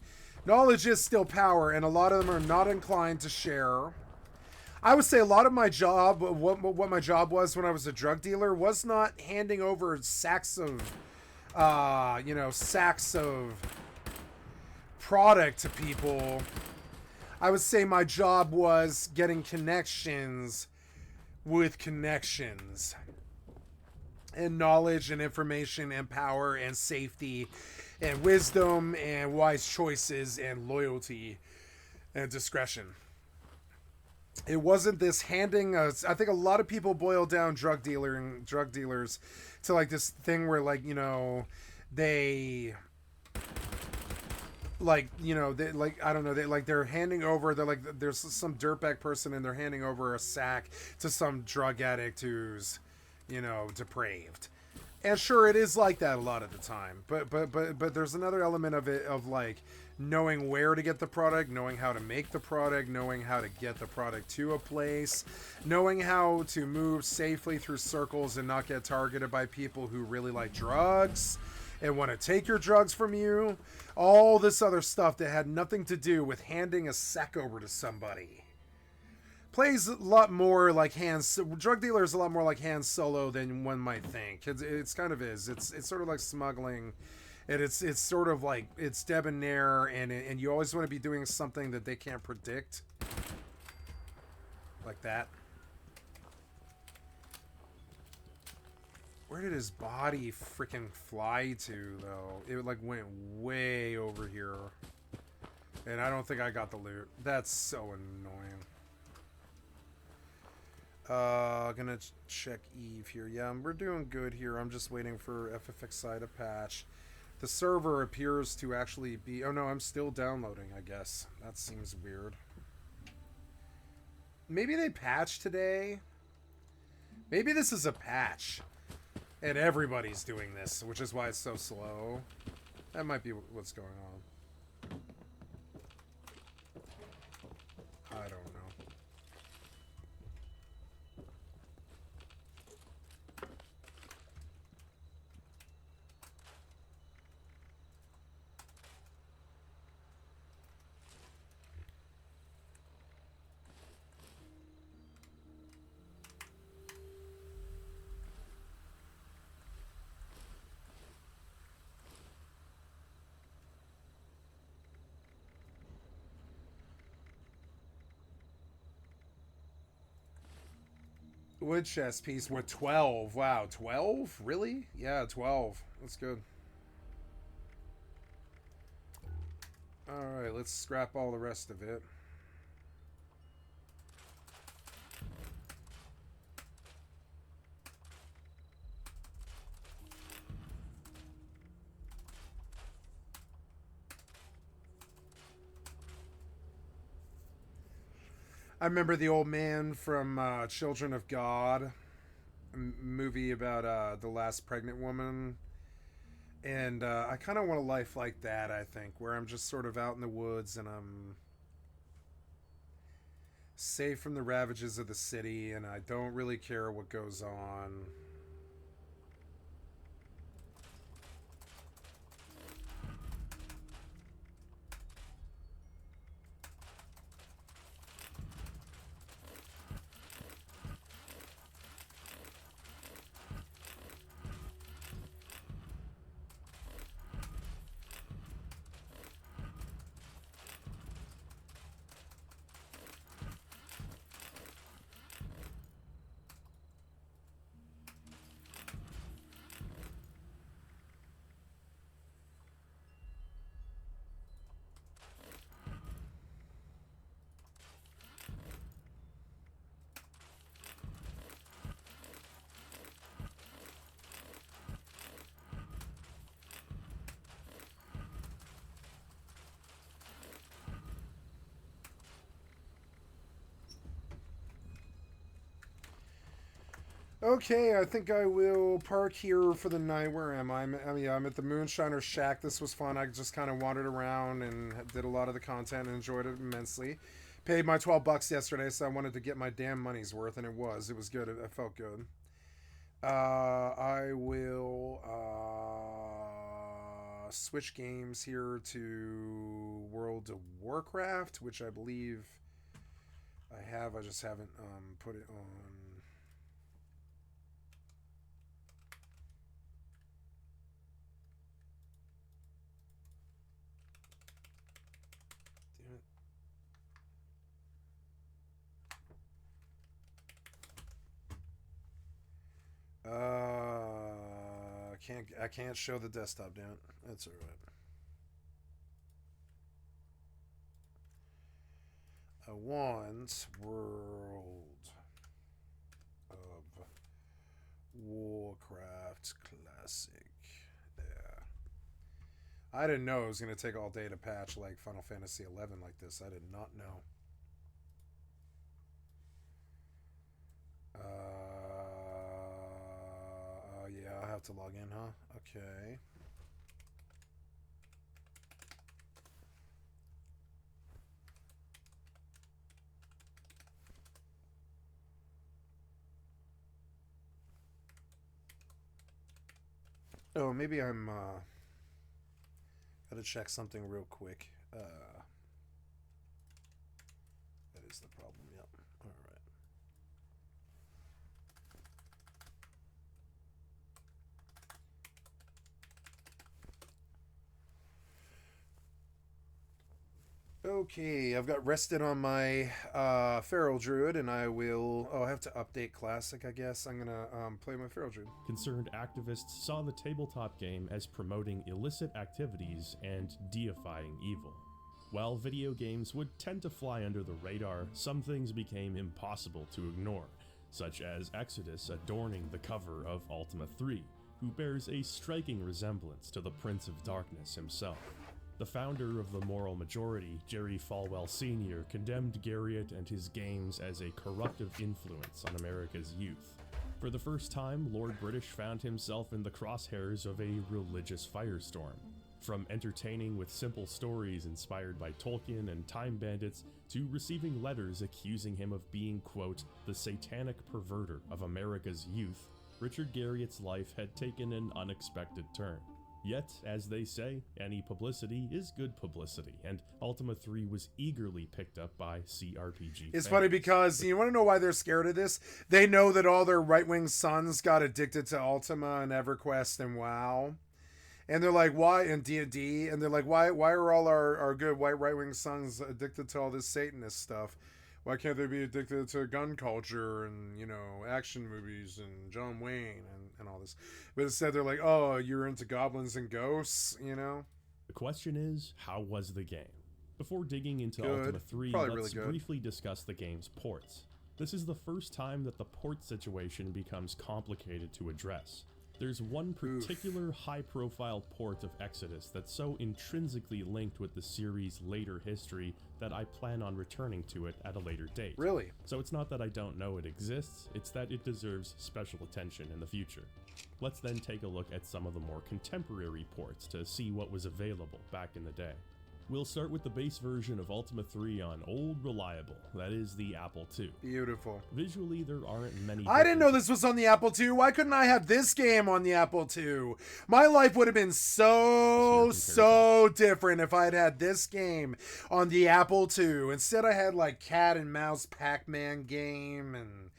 Knowledge is still power, and a lot of them are not inclined to share. I would say a lot of my job, what my job was when I was a drug dealer, was not handing over sacks of product to people. I would say my job was getting connections with connections. And knowledge and information and power and safety and wisdom and wise choices and loyalty and discretion. It wasn't this handing us. I think a lot of people boil down drug dealers to like this thing where, like, you know, they like, you know, they like, I don't know, they're handing over, they're like, there's some dirtbag person and they're handing over a sack to some drug addict who's, you know, depraved. And sure, it is like that a lot of the time, but there's another element of it, of like knowing where to get the product, knowing how to make the product, knowing how to get the product to a place, knowing how to move safely through circles and not get targeted by people who really like drugs and want to take your drugs from you. All this other stuff that had nothing to do with handing a sack over to somebody. Plays a lot more like drug dealer is a lot more like Han Solo than one might think. It's kind of is. It's sort of like smuggling, and it's sort of like, it's debonair, and you always want to be doing something that they can't predict, like that. Where did his body freaking fly to, though? It like went way over here, and I don't think I got the loot. That's so annoying. Gonna check EvE here. Yeah, we're doing good here. I'm just waiting for FFXI to patch. The server appears to actually be... Oh no, I'm still downloading, I guess. That seems weird. Maybe they patched today? Maybe this is a patch. And everybody's doing this, which is why it's so slow. That might be what's going on. I don't know. Wood chest piece with 12. Wow, 12? Really? Yeah, 12. That's good. Alright, let's scrap all the rest of it. I remember the old man from Children of God, movie about the last pregnant woman. And I kind of want a life like that, I think, where I'm just sort of out in the woods and I'm safe from the ravages of the city and I don't really care what goes on. Okay, I think I will park here for the night. Where am I? I'm at the Moonshiner Shack. This was fun. I just kind of wandered around and did a lot of the content and enjoyed it immensely. Paid my $12 yesterday, so I wanted to get my damn money's worth, and it was. It was good. It felt good. I will switch games here to World of Warcraft, which I believe I have. I just haven't put it on. I can't show the desktop down. That's all right. I want World of Warcraft Classic. Yeah. I didn't know it was going to take all day to patch like Final Fantasy 11 like this. I did not know. Yeah, I'll have to log in, huh? Okay. Oh, maybe I'm gotta check something real quick. That is the problem. Yep. All right. Okay, I've got rested on my Feral Druid, and I will... Oh, I have to update Classic, I guess. I'm gonna play my Feral Druid. Concerned activists saw the tabletop game as promoting illicit activities and deifying evil. While video games would tend to fly under the radar, some things became impossible to ignore, such as Exodus adorning the cover of Ultima 3, who bears a striking resemblance to the Prince of Darkness himself. The founder of the Moral Majority, Jerry Falwell Sr., condemned Garriott and his games as a corruptive influence on America's youth. For the first time, Lord British found himself in the crosshairs of a religious firestorm. From entertaining with simple stories inspired by Tolkien and Time Bandits, to receiving letters accusing him of being, quote, the satanic perverter of America's youth, Richard Garriott's life had taken an unexpected turn. Yet, as they say, any publicity is good publicity, and Ultima 3 was eagerly picked up by CRPG It's fans. funny because, you want to know why they're scared of this? They know that all their right-wing sons got addicted to Ultima and EverQuest and WoW. And they're like, why? And D&D. And they're like, why are all our good white right-wing sons addicted to all this Satanist stuff? Why can't they be addicted to gun culture and, you know, action movies and John Wayne and all this? But instead they're like, oh, you're into goblins and ghosts, you know? The question is, how was the game? Before digging into Good. Ultima 3, Probably let's really good. briefly discuss the game's ports. This is the first time that the port situation becomes complicated to address. There's one particular high-profile port of Exodus that's so intrinsically linked with the series' later history that I plan on returning to it at a later date. Really? So it's not that I don't know it exists, it's that it deserves special attention in the future. Let's then take a look at some of the more contemporary ports to see what was available back in the day. We'll start with the base version of Ultima 3 on Old Reliable, that is the Apple II. Beautiful. Visually, there aren't many I didn't know this was on the Apple II. Why couldn't I have this game on the Apple II? My life would have been so different if I had had this game on the Apple II. Instead, I had like Cat and Mouse Pac-Man game and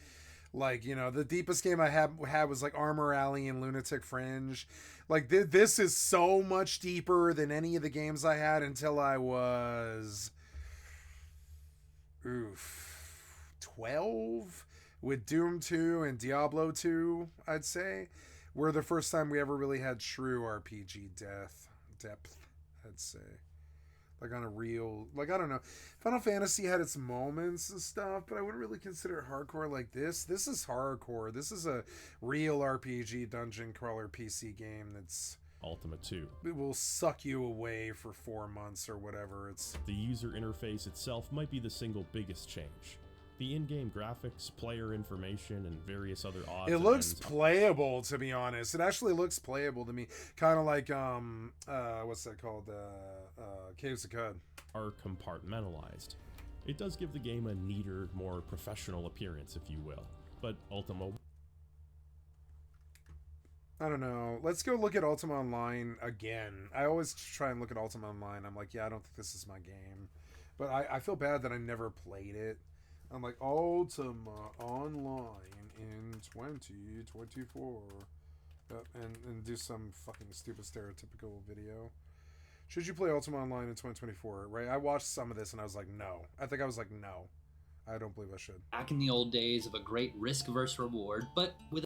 like, you know, the deepest game I had was like Armor Alley and Lunatic Fringe. Like, this is so much deeper than any of the games I had until I was 12, with Doom 2 and Diablo 2, I'd say, were the first time we ever really had true RPG depth, I'd say. Like, on a real, like, I don't know. Final Fantasy had its moments and stuff, but I wouldn't really consider it hardcore like this. This is hardcore. This is a real RPG dungeon crawler PC game that's... Ultima 2. It will suck you away for 4 months or whatever. It's... The user interface itself might be the single biggest change. The in-game graphics, player information, and various other odds. It looks playable, to be honest. It actually looks playable to me. Kind of like, what's that called? Caves of Cud. Are compartmentalized. It does give the game a neater, more professional appearance, if you will. But Ultima... I don't know. Let's go look at Ultima Online again. I always try and look at Ultima Online. I'm like, yeah, I don't think this is my game. But I feel bad that I never played it. I'm like, Ultima Online in 2024. And do some fucking stupid stereotypical video. Should you play Ultima Online in 2024? Right? I watched some of this and I was like, no. I think I was like, no. I don't believe I should. Back in the old days of a great risk versus reward, but with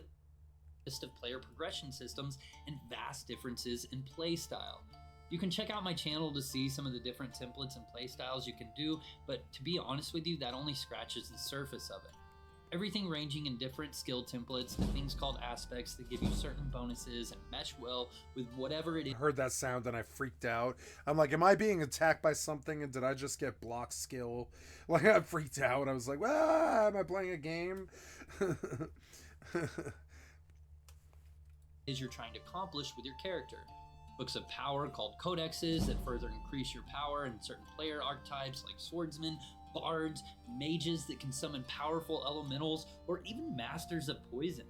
of player progression systems and vast differences in playstyle. You can check out my channel to see some of the different templates and playstyles you can do, but to be honest with you, that only scratches the surface of it. Everything ranging in different skill templates to things called aspects that give you certain bonuses and mesh well with whatever it is. I heard that sound and I freaked out. I'm like, am I being attacked by something and did I just get block skill? Like, I freaked out. I was like, ah, am I playing a game? Is you're trying to accomplish with your character. Books of power called codexes that further increase your power in certain player archetypes like swordsmen, bards, mages that can summon powerful elementals, or even masters of poison.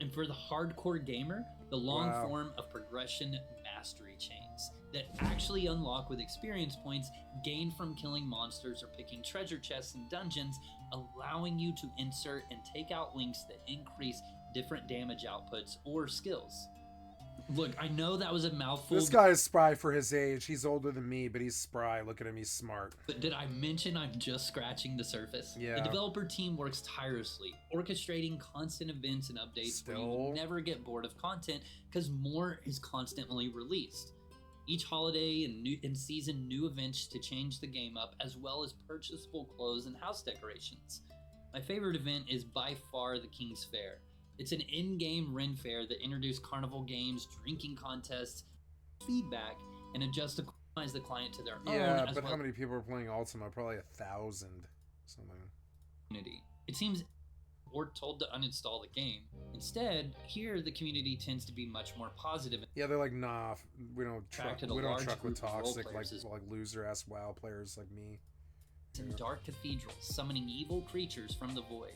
And for the hardcore gamer, the long form of progression mastery chains that actually unlock with experience points gained from killing monsters or picking treasure chests in dungeons, allowing you to insert and take out links that increase different damage outputs or skills. Look, I know that was a mouthful. This guy is spry for his age. He's older than me, but he's spry. Look at him, he's smart. But did I mention I'm just scratching the surface? Yeah. The developer team works tirelessly, orchestrating constant events and updates where you will never get bored of content because more is constantly released. Each holiday and season new events to change the game up, as well as purchasable clothes and house decorations. My favorite event is by far the King's Fair. It's an in-game Ren Fair that introduced carnival games, drinking contests, feedback, and adjust to customize the client to their own. Yeah, but how many people are playing Ultima? Probably 1,000 something. It seems or told to uninstall the game. Instead, here the community tends to be much more positive. Yeah, they're like, nah, we don't truck with toxic like loser ass WoW players like me. In dark cathedrals, summoning evil creatures from the void.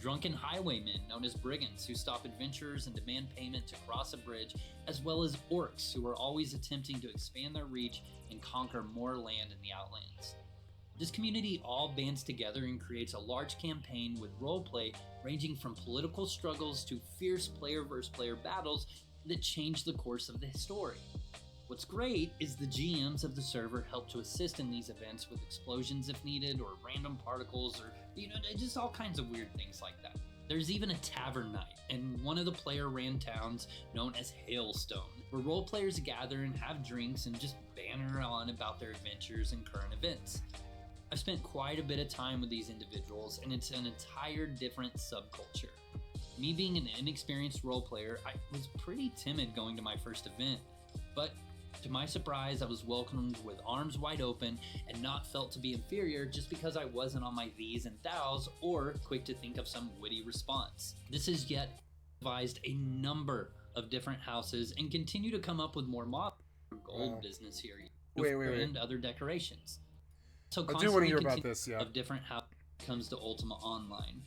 Drunken highwaymen known as brigands who stop adventurers and demand payment to cross a bridge, as well as orcs who are always attempting to expand their reach and conquer more land in the Outlands. This community all bands together and creates a large campaign with roleplay ranging from political struggles to fierce player versus player battles that change the course of the story. What's great is the GMs of the server help to assist in these events with explosions if needed, or random particles, or just all kinds of weird things like that. There's even a tavern night in one of the player-ran towns known as Hailstone, where role players gather and have drinks and just banter on about their adventures and current events. I've spent quite a bit of time with these individuals, and it's an entire different subculture. Me being an inexperienced role player, I was pretty timid going to my first event, but to my surprise, I was welcomed with arms wide open and not felt to be inferior just because I wasn't on my these and thous or quick to think of some witty response. This has yet devised a number of different houses and continue to come up with more models for gold business here and other decorations. So I do want to hear about this, yeah. Of different houses comes to Ultima Online.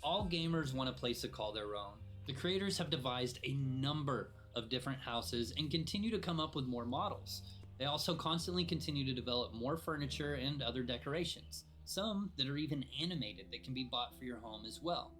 All gamers want a place to call their own. The creators have devised a number of different houses and continue to come up with more models. They also constantly continue to develop more furniture and other decorations, some that are even animated that can be bought for your home as well.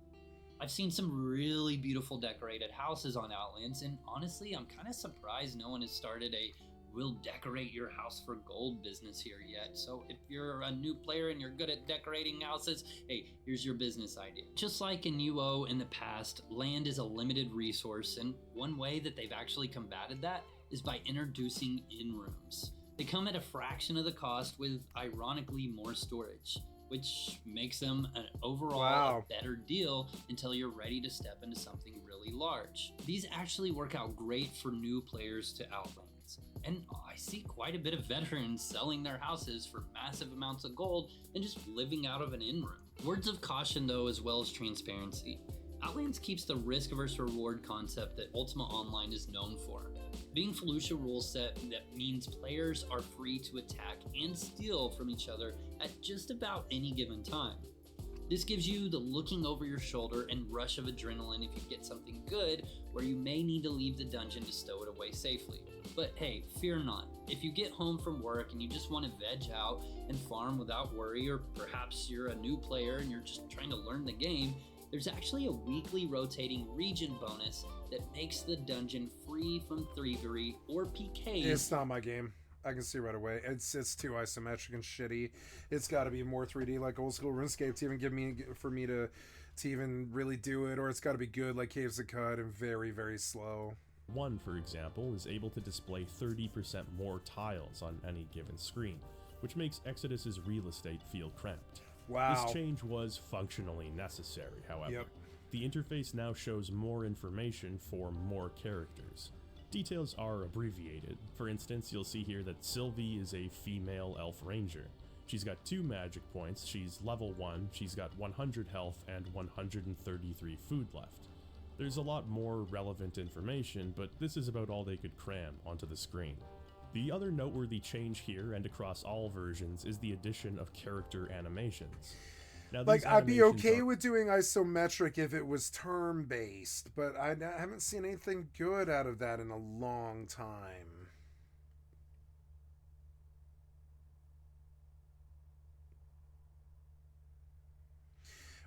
I've seen some really beautiful decorated houses on Outlands, and honestly, I'm kind of surprised no one has started a "we'll decorate your house for gold" business here yet. So if you're a new player and you're good at decorating houses, hey, here's your business idea. Just like in UO in the past, land is a limited resource, and one way that they've actually combated that is by introducing in-rooms. They come at a fraction of the cost with, ironically, more storage, which makes them an overall better deal until you're ready to step into something really large. These actually work out great for new players to Outlands, and I see quite a bit of veterans selling their houses for massive amounts of gold and just living out of an in-room. Words of caution though, as well as transparency. Outlands keeps the risk versus reward concept that Ultima Online is known for. Being Felucia rule set that means players are free to attack and steal from each other at just about any given time. This gives you the looking over your shoulder and rush of adrenaline if you get something good, where you may need to leave the dungeon to stow it away safely. But hey, fear not. If you get home from work and you just want to veg out and farm without worry, or perhaps you're a new player and you're just trying to learn the game, there's actually a weekly rotating region bonus that makes the dungeon free from thievery or PKs. It's not my game. I can see right away. It's too isometric and shitty. It's got to be more 3D like old school RuneScape to even give me for me to even really do it, or it's got to be good like Caves of Cut and very, very slow. 1, for example, is able to display 30% more tiles on any given screen, which makes Exodus's real estate feel cramped. Wow. This change was functionally necessary, however. Yep. The interface now shows more information for more characters. Details are abbreviated. For instance, you'll see here that Sylvie is a female elf ranger. She's got 2 magic points, she's level 1, she's got 100 health and 133 food left. There's a lot more relevant information, but this is about all they could cram onto the screen. The other noteworthy change here, and across all versions, is the addition of character animations. Now, like, I'd be okay with doing isometric if it was turn-based, but I haven't seen anything good out of that in a long time.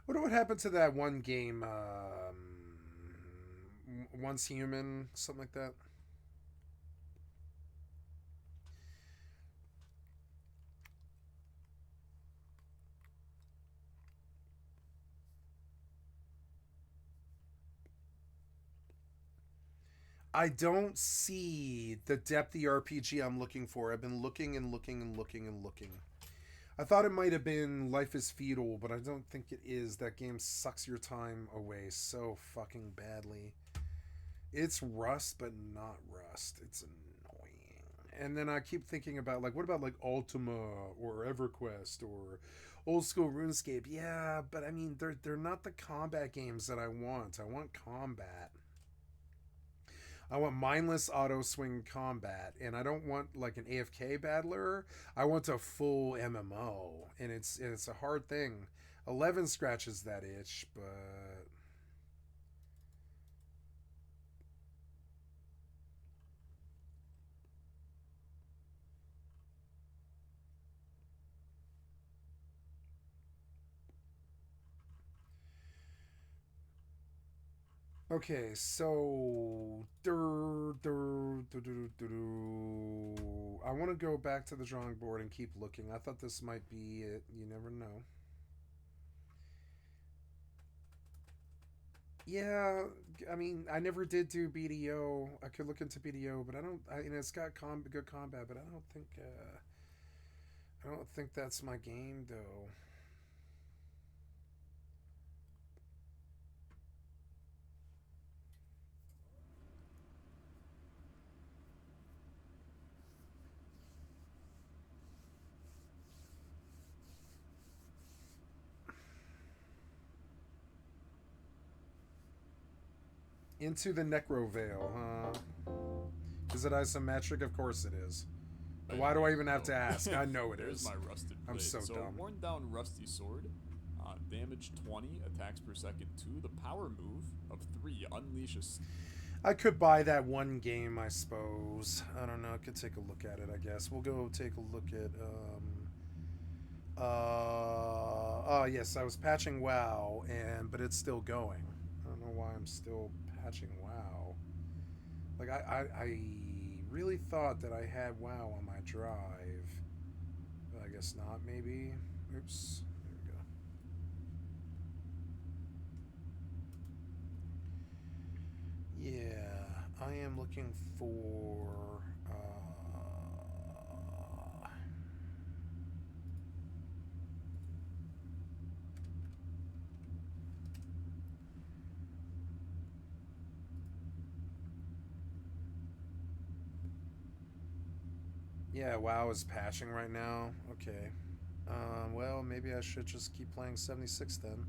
What would happen to that one game, Once Human, something like that? I don't see the depthy RPG I'm looking for. I've been looking and looking and looking and looking. I thought it might have been Life is Feudal, but I don't think it is. That game sucks your time away so fucking badly. It's Rust, but not Rust. It's annoying. And then I keep thinking about, like, what about, like, Ultima or EverQuest or old school RuneScape? Yeah, but I mean, they're not the combat games that I want. I want combat. I want mindless auto swing combat, and I don't want like an AFK battler. I want a full MMO, and it's a hard thing. 11 scratches that itch, but okay, so I want to go back to the drawing board and keep looking. I thought this might be it. You never know. Yeah, I mean, I never did do BDO. I could look into BDO, but I don't. It's got good combat, but I don't think that's my game though. Into the Necro Veil, huh? Is it isometric? Of course it is. Why do I even have to ask? I know it There's is. my rusted blade. I'm so dumb. Worn down rusty sword, damage 20, attacks per second 2. The power move of 3 unleashes. I could buy that one game, I suppose. I don't know. I could take a look at it, I guess. We'll go take a look at, oh, yes, I was patching WoW, but it's still going. I don't know why I'm still patching WoW. Like, I really thought that I had WoW on my drive. But I guess not, maybe. Oops. There we go. Yeah, I am looking for... Yeah, WoW is patching right now. Okay. Well, maybe I should just keep playing 76 then.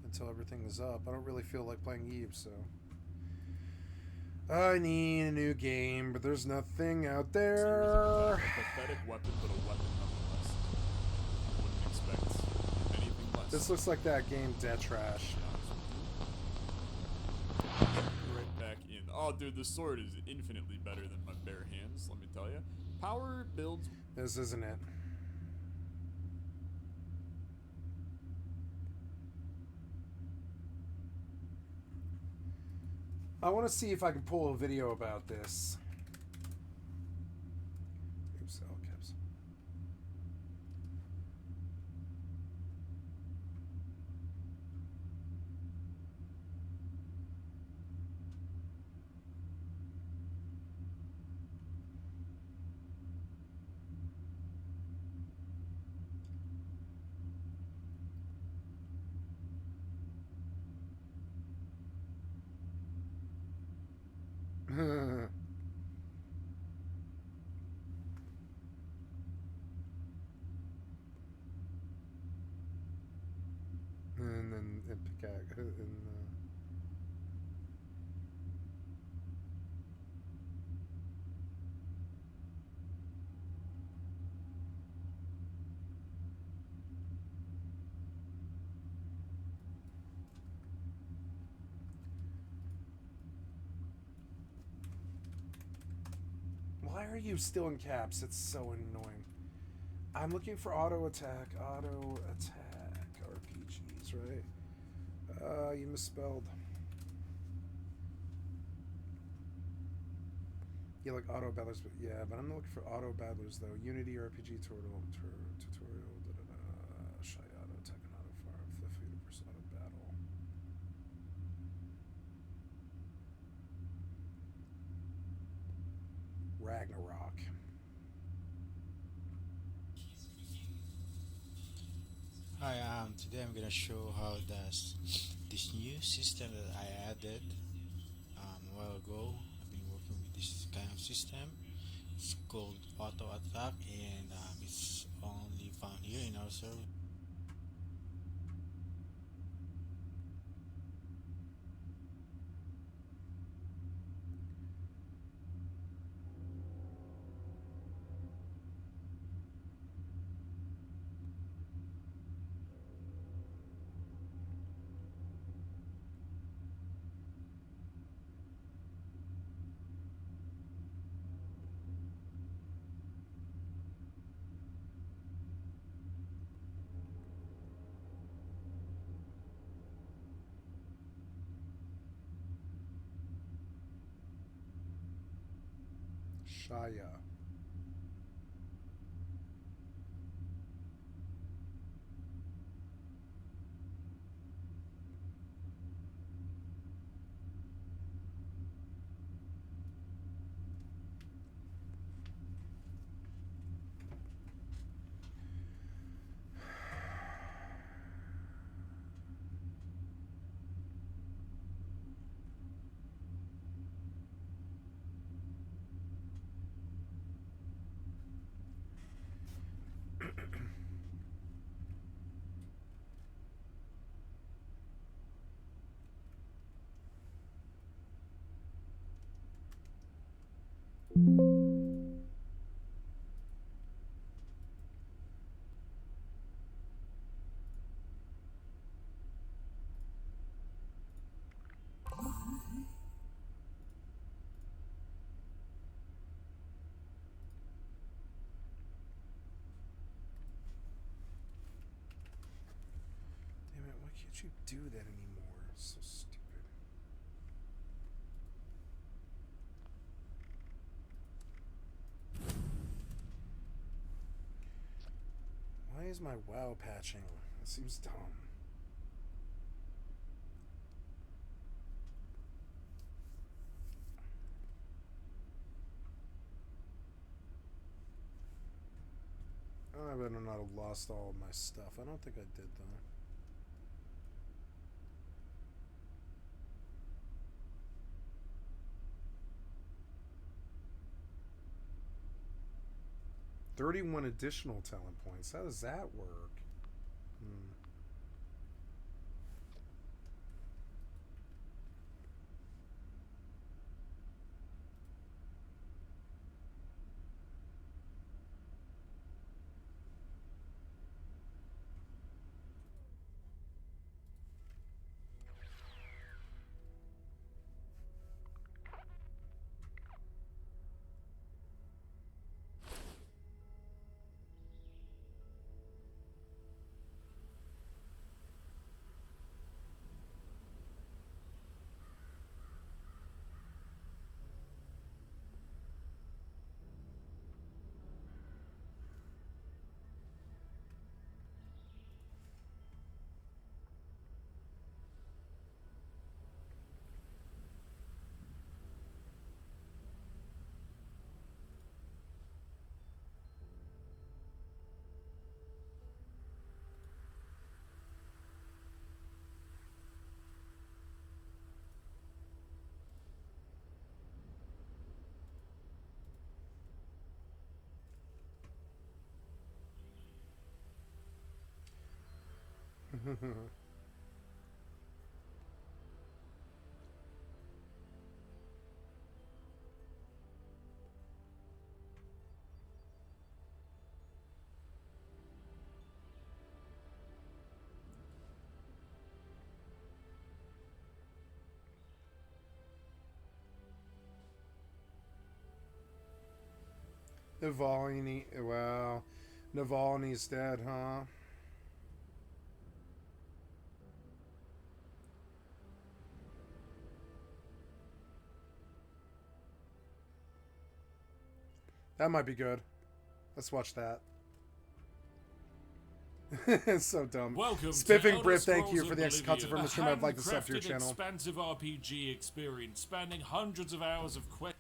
Until everything is up. I don't really feel like playing EvE, so... I need a new game, but there's nothing out there. A pathetic weapon, but a weapon nonetheless. I wouldn't expect anything less. This looks like that game Dead Trash. Right back in. Oh, dude, the sword is infinitely better than my bare hands, let me tell you. Power builds... This isn't it. I want to see if I can pull a video about this. in pickaxe in. Why are you still in caps? It's so annoying. I'm looking for auto attack RPGs, right? You misspelled. Yeah, like auto battlers, but yeah, but I'm looking for auto battlers though. Unity RPG tutorial, Shy auto attack and auto fire, fifth universe auto battle. Ragnarok. Hi, today I'm gonna show how does this new system that I added a while ago. I've been working with this kind of system. It's called auto attack, and it's only found here in our server. Shaya. Damn it, why can't you do that anymore? It's so stupid. Why is my WoW patching? That seems dumb. I better not have lost all of my stuff. I don't think I did though. $31 additional talent points. How does that work? Navalny, wow. Navalny's dead, huh? That might be good. Let's watch that. It's so dumb. Welcome Spiffing to Brit, Elder thank you Scrolls for the extra content from Oblivion, Mr. I'd like to sub to your handcrafted, channel. expansive RPG experience spanning hundreds of hours of questing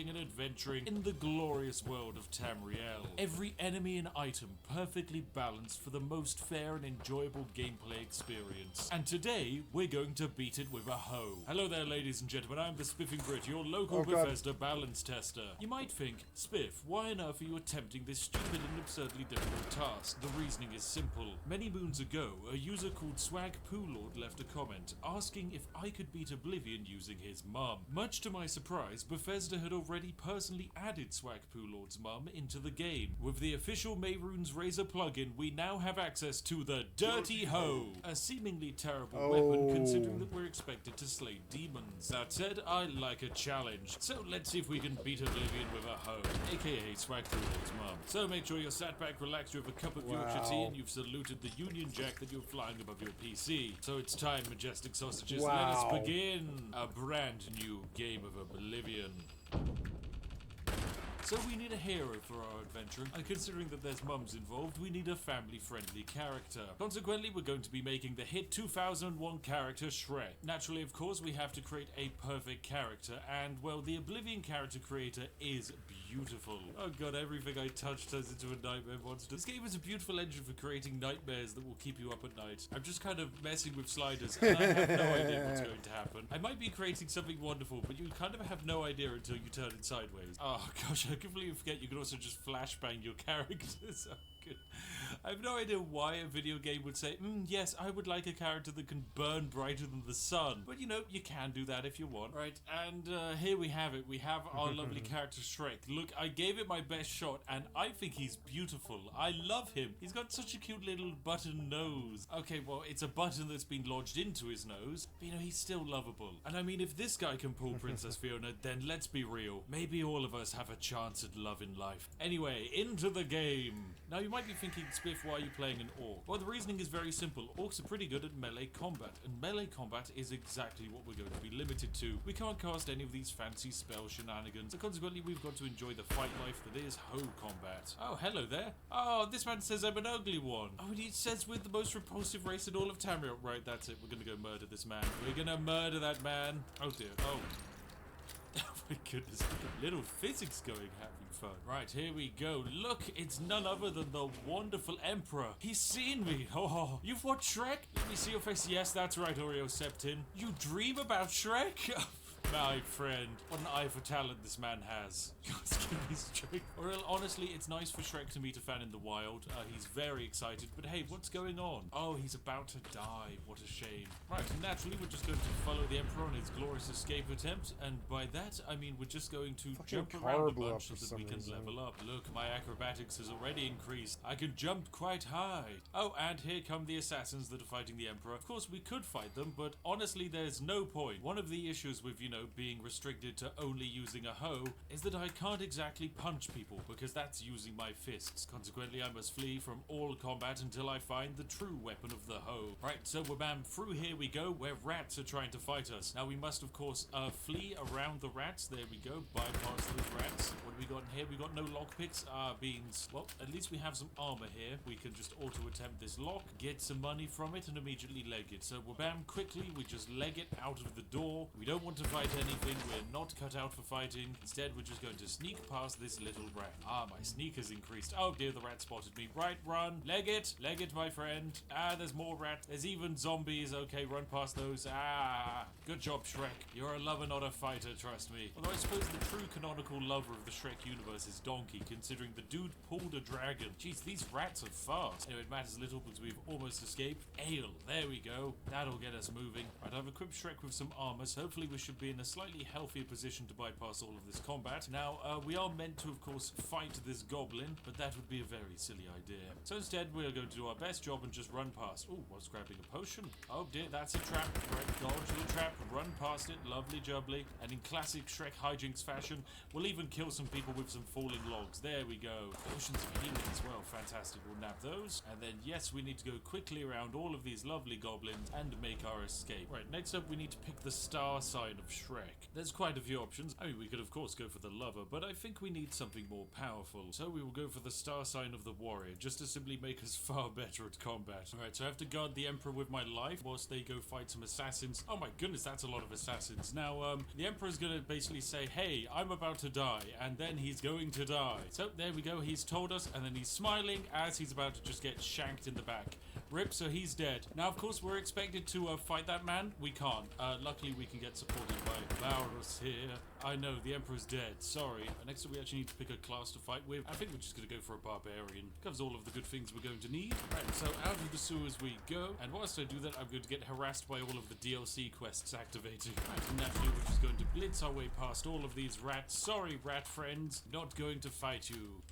and adventuring in the glorious world of Tamriel. Every enemy and item perfectly balanced for the most fair and enjoyable gameplay experience. And today, we're going to beat it with a hoe. Hello there, ladies and gentlemen, I'm the Spiffing Brit, your local Bethesda balance tester. You might think, Spiff, why on earth are you attempting this stupid and absurdly difficult task? The reasoning is simple. Many moons ago, a user called Swag Poolord left a comment asking if I could beat Oblivion using his mum. Much to my surprise, Bethesda had already personally added Swag Poolord's mum into the game. With the official Mayrune's Razor plugin, we now have access to the Dirty Hoe, a seemingly terrible weapon considering that we're expected to slay demons. That said, I like a challenge, so let's see if we can beat Oblivion with a hoe, aka Swag Poolord's mum. So make sure you're sat back, relaxed, you have a cup of Yorkshire tea, and you've saluted the Union Jack that you're flying above your PC. So it's time, majestic sausages, let us begin a brand new game of Oblivion. So we need a hero for our adventure, and considering that there's mums involved, we need a family-friendly character. Consequently, we're going to be making the hit 2001 character Shrek. Naturally, of course, we have to create a perfect character, and, well, the Oblivion character creator is beautiful. Oh god, everything I touch turns into a nightmare monster. This game is a beautiful engine for creating nightmares that will keep you up at night. I'm just kind of messing with sliders, and I have no idea what's going to happen. I might be creating something wonderful, but you kind of have no idea until you turn it sideways. Oh gosh, I completely forget you can also just flashbang your characters. Oh, good. I have no idea why a video game would say, yes, I would like a character that can burn brighter than the sun. But you know, you can do that if you want. Right, and here we have it. We have our lovely character Shrek. Look, I gave it my best shot, and I think he's beautiful. I love him. He's got such a cute little button nose. Okay, well, it's a button that's been lodged into his nose, but you know, he's still lovable. And I mean, if this guy can pull Princess Fiona, then let's be real. Maybe all of us have a chance at love in life. Anyway, into the game. Now, you might be thinking, Spiff, why are you playing an orc? Well, the reasoning is very simple. Orcs are pretty good at melee combat, and melee combat is exactly what we're going to be limited to. We can't cast any of these fancy spell shenanigans, so consequently we've got to enjoy the fight life that is hoe combat. Oh, hello there. Oh, this man says I'm an ugly one. Oh, and he says we're the most repulsive race in all of Tamriel. Right, that's it. We're gonna go murder this man. We're gonna murder that man. Oh dear. Oh. Oh my goodness, look at little physics going, having fun. Right, here we go. Look, it's none other than the wonderful Emperor. He's seen me. Oh, you've watched Shrek? Let me see your face. Yes, that's right, Oreo Septin. You dream about Shrek? My friend, what an eye for talent this man has. God's give me strength. Or honestly, it's nice for Shrek to meet a fan in the wild. He's very excited, but hey, what's going on? Oh, he's about to die. What a shame. Right, naturally, we're just going to follow the Emperor on his glorious escape attempt, and by that, I mean we're just going to jump around a bunch so that we can level up. Look, my acrobatics has already increased. I can jump quite high. Oh, and here come the assassins that are fighting the Emperor. Of course, we could fight them, but honestly, there's no point. One of the issues with, you know, being restricted to only using a hoe is that I can't exactly punch people because that's using my fists. Consequently, I must flee from all combat until I find the true weapon of the hoe. Right, so bam, through here we go where rats are trying to fight us. Now we must of course flee around the rats. There we go, bypass those rats. What do we got in here? We got no lockpicks. Beans. Well, at least we have some armor here. We can just auto attempt this lock, get some money from it, and immediately leg it. So bam, quickly we just leg it out of the door. We don't want to fight anything. We're not cut out for fighting. Instead, we're just going to sneak past this little rat. Ah, my sneak has increased. Oh dear, the rat spotted me. Right, run. Leg it, my friend. Ah, there's more rats. There's even zombies. Okay, run past those. Ah, good job, Shrek. You're a lover, not a fighter, trust me. Although I suppose the true canonical lover of the Shrek universe is Donkey, considering the dude pulled a dragon. Jeez, these rats are fast. Anyway, it matters little because we've almost escaped. Ale, there we go. That'll get us moving. Right, I've equipped Shrek with some armor, so hopefully we should be in in a slightly healthier position to bypass all of this combat. Now, we are meant to, of course, fight this goblin, but that would be a very silly idea. So instead, we are going to do our best job and just run past. Oh, I was grabbing a potion. Oh dear, that's a trap. Right, dodge the trap, run past it, lovely jubbly. And in classic Shrek hijinks fashion, we'll even kill some people with some falling logs. There we go. Potions of healing as well, fantastic. We'll nab those. And then, yes, we need to go quickly around all of these lovely goblins and make our escape. Right, next up, we need to pick the star sign of Shrek. There's quite a few options. I mean, we could, of course, go for the lover, but I think we need something more powerful. So we will go for the star sign of the warrior, just to simply make us far better at combat. Alright, so I have to guard the Emperor with my life whilst they go fight some assassins. Oh my goodness, that's a lot of assassins. Now, the Emperor's gonna basically say, hey, I'm about to die, and then he's going to die. So, there we go, he's told us, and then he's smiling as he's about to just get shanked in the back. Rip, so he's dead. Now, of course, we're expected to fight that man. We can't. Luckily, we can get supported by Laurus here. I know, the Emperor's dead. Sorry. Next up, we actually need to pick a class to fight with. I think we're just going to go for a barbarian. Covers all of the good things we're going to need. Right, so out of the sewers we go. And whilst I do that, I'm going to get harassed by all of the DLC quests activating. Right, and naturally, we're just going to blitz our way past all of these rats. Sorry, rat friends. Not going to fight you.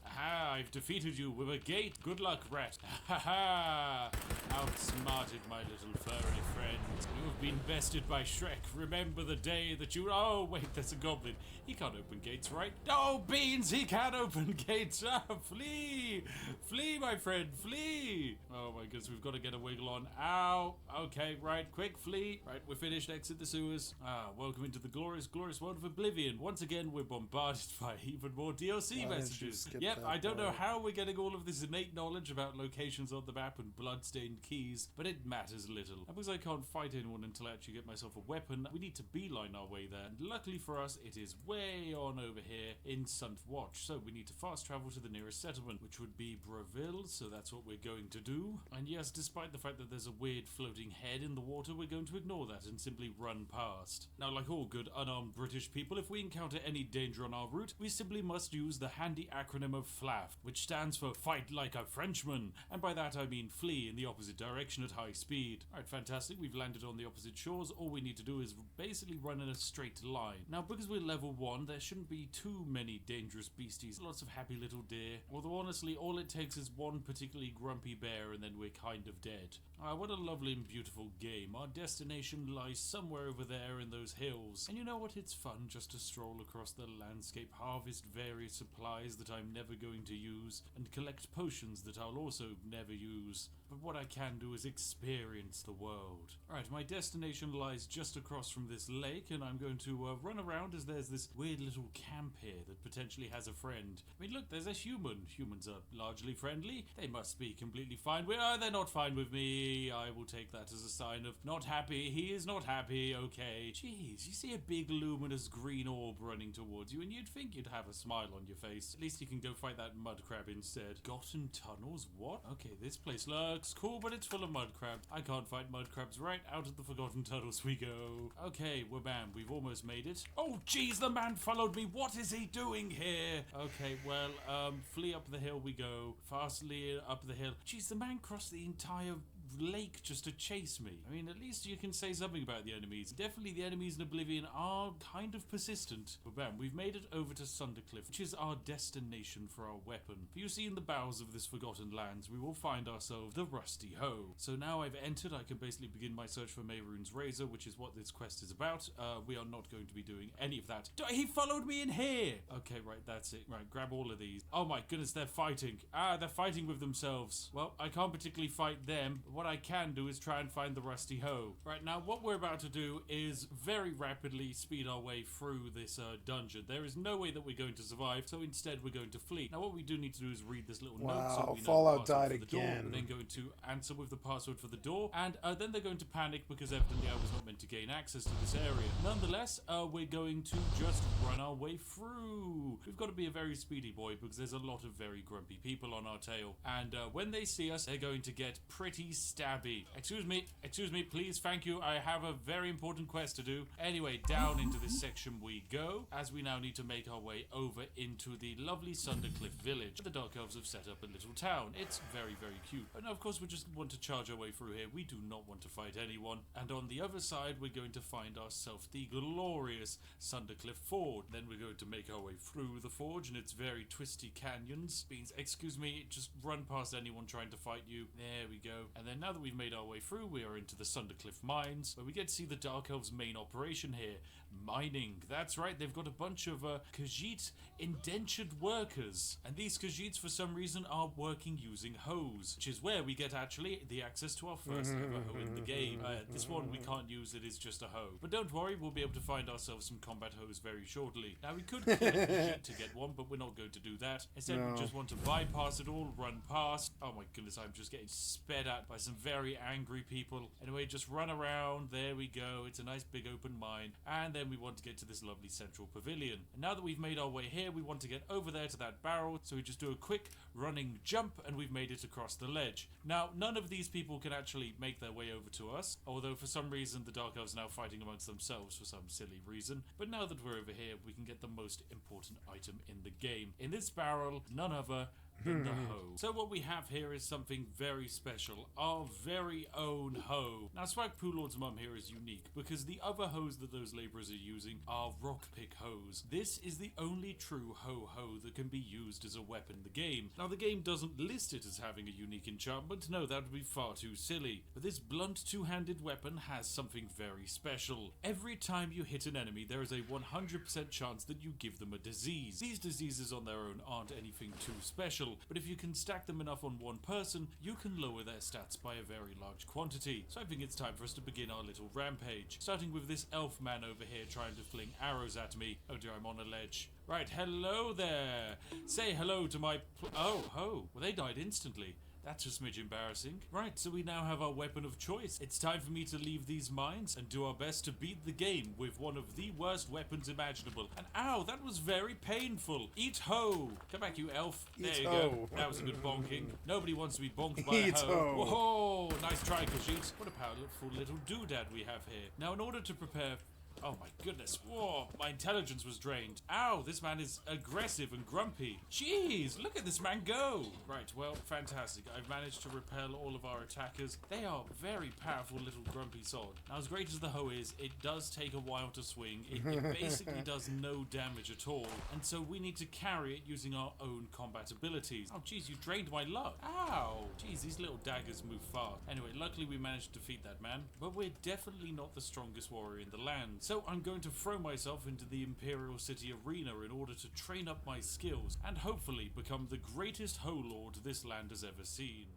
Aha, I've defeated you with a gate. Good luck, rat. Ha ha! Outsmarted, my little furry friend. You have been bested by Shrek. Remember the day that you... Oh, wait, there's a goblin. He can't open gates, right? Oh, beans, he can't open gates. Ah, flee! Flee, my friend, flee! Oh, my goodness, we've got to get a wiggle on. Ow! Okay, right, quick, flee. Right, we're finished. Exit the sewers. Ah, welcome into the glorious, glorious world of Oblivion. Once again, we're bombarded by even more DLC messages. Yep, I don't know how we're getting all of this innate knowledge about locations on the map and bloodstained keys, but it matters little. And because I can't fight anyone until I actually get myself a weapon, we need to beeline our way there. And luckily for us, it is way on over here in Sunt Watch. So we need to fast travel to the nearest settlement, which would be Breville, so that's what we're going to do. And yes, despite the fact that there's a weird floating head in the water, we're going to ignore that and simply run past. Now, like all good unarmed British people, if we encounter any danger on our route, we simply must use the handy acronym of FLAF, which stands for Fight Like a Frenchman, and by that I mean flee in the opposite direction at high speed. Alright, fantastic, we've landed on the opposite shores. All we need to do is basically run in a straight line. Now, because we're level 1, there shouldn't be too many dangerous beasties, lots of happy little deer, although honestly, all it takes is one particularly grumpy bear and then we're kind of dead. What a lovely and beautiful game. Our destination lies somewhere over there in those hills. And you know what? It's fun just to stroll across the landscape, harvest various supplies that I'm never going to use, and collect potions that I'll also never use. But what I can do is experience the world. Alright, my destination lies just across from this lake, and I'm going to run around as there's this weird little camp here that potentially has a friend. I mean, look, there's a human. Humans are largely friendly. They must be completely fine with... Oh, they're not fine with me. I will take that as a sign of not happy. He is not happy, okay. Jeez, you see a big luminous green orb running towards you, and you'd think you'd have a smile on your face. At least you can go fight that mud crab instead. Forgotten tunnels? What? Okay, this place looks cool, but it's full of mud crabs. I can't fight mud crabs. Right out of the forgotten tunnels we go. Okay, we're bam. We've almost made it. Oh, jeez, the man followed me. What is he doing here? Okay, well, flee up the hill we go. Fastly up the hill. Jeez, the man crossed the entire lake just to chase me. I mean, at least you can say something about the enemies. Definitely the enemies in Oblivion are kind of persistent. But bam, we've made it over to Sundercliff, which is our destination for our weapon. For you see in the bowels of this forgotten lands, we will find ourselves the Rusty Hoe. So now I've entered, I can basically begin my search for Mehrunes Razor, which is what this quest is about. We are not going to be doing any of that. He followed me in here! Okay, right, that's it. Right, grab all of these. Oh my goodness, they're fighting. They're fighting with themselves. Well, I can't particularly fight them. What I can do is try and find the Rusty Hoe. Right, now what we're about to do is very rapidly speed our way through this dungeon. There is no way that we're going to survive, so instead we're going to flee. Now what we do need to do is read this little note so we know Fallout the password died for the door. again. We're then going to answer with the password for the door, and then they're going to panic because evidently I was not meant to gain access to this area. Nonetheless, we're going to just run our way through. We've got to be a very speedy boy because there's a lot of very grumpy people on our tail, and when they see us, they're going to get pretty stabby. Excuse me, please, thank you. I have a very important quest to do. Anyway, down into this section we go, as we now need to make our way over into the lovely Sundercliff village. The Dark Elves have set up a little town. It's very, very cute. And of course, we just want to charge our way through here. We do not want to fight anyone. And on the other side, we're going to find ourselves the glorious Sundercliff Forge. Then we're going to make our way through the forge and its very twisty canyons. Means, excuse me, just run past anyone trying to fight you. There we go. And then now that we've made our way through, we are into the Sundercliff mines, where we get to see the Dark Elves' main operation here. Mining. That's right, they've got a bunch of Khajiit indentured workers. And these Khajiits, for some reason, are working using hoes, which is where we get actually the access to our first ever hoe in the game. This one we can't use, it is just a hoe. But don't worry, we'll be able to find ourselves some combat hoes very shortly. Now, we could kill a Khajiit to get one, but we're not going to do that. Instead, we just want to bypass it all, run past. Oh my goodness, I'm just getting sped at by some very angry people. Anyway, just run around. There we go. It's a nice big open mine. And then we want to get to this lovely central pavilion. And now that we've made our way here, we want to get over there to that barrel. So we just do a quick running jump and we've made it across the ledge. Now, none of these people can actually make their way over to us, although for some reason the Dark Elves are now fighting amongst themselves for some silly reason. But now that we're over here, we can get the most important item in the game. In this barrel, none other than the hoe. So what we have here is something very special, our very own hoe. Now Swag Poo Lord's mum here is unique because the other hoes that those labourers are using are rockpick hoes. This is the only true hoe that can be used as a weapon in the game. Now the game doesn't list it as having a unique enchantment, no, that would be far too silly. But this blunt two-handed weapon has something very special. Every time you hit an enemy, there is a 100% chance that you give them a disease. These diseases on their own aren't anything too special, but if you can stack them enough on one person, you can lower their stats by a very large quantity. So I think it's time for us to begin our little rampage, starting with this elf man over here trying to fling arrows at me. Oh dear, I'm on a ledge. Right, hello there. Say hello to my oh, well they died instantly. That's a smidge embarrassing. Right, so we now have our weapon of choice. It's time for me to leave these mines and do our best to beat the game with one of the worst weapons imaginable. And ow, that was very painful. Eat hoe. Come back, you elf. There you go. That was a good bonking. Nobody wants to be bonked by a hoe. Whoa, nice try, Khajiit. What a powerful little doodad we have here. Now, in order to prepare... Oh my goodness, whoa, my intelligence was drained. Ow, this man is aggressive and grumpy. Jeez, look at this man go. Right, well, fantastic. I've managed to repel all of our attackers. They are very powerful little grumpy sod. Now, as great as the hoe is, it does take a while to swing. It basically does no damage at all. And so we need to carry it using our own combat abilities. Oh, jeez, you drained my luck. Ow. Jeez, these little daggers move fast. Anyway, luckily we managed to defeat that man. But we're definitely not the strongest warrior in the land. So I'm going to throw myself into the Imperial City Arena in order to train up my skills and hopefully become the greatest hoe lord this land has ever seen.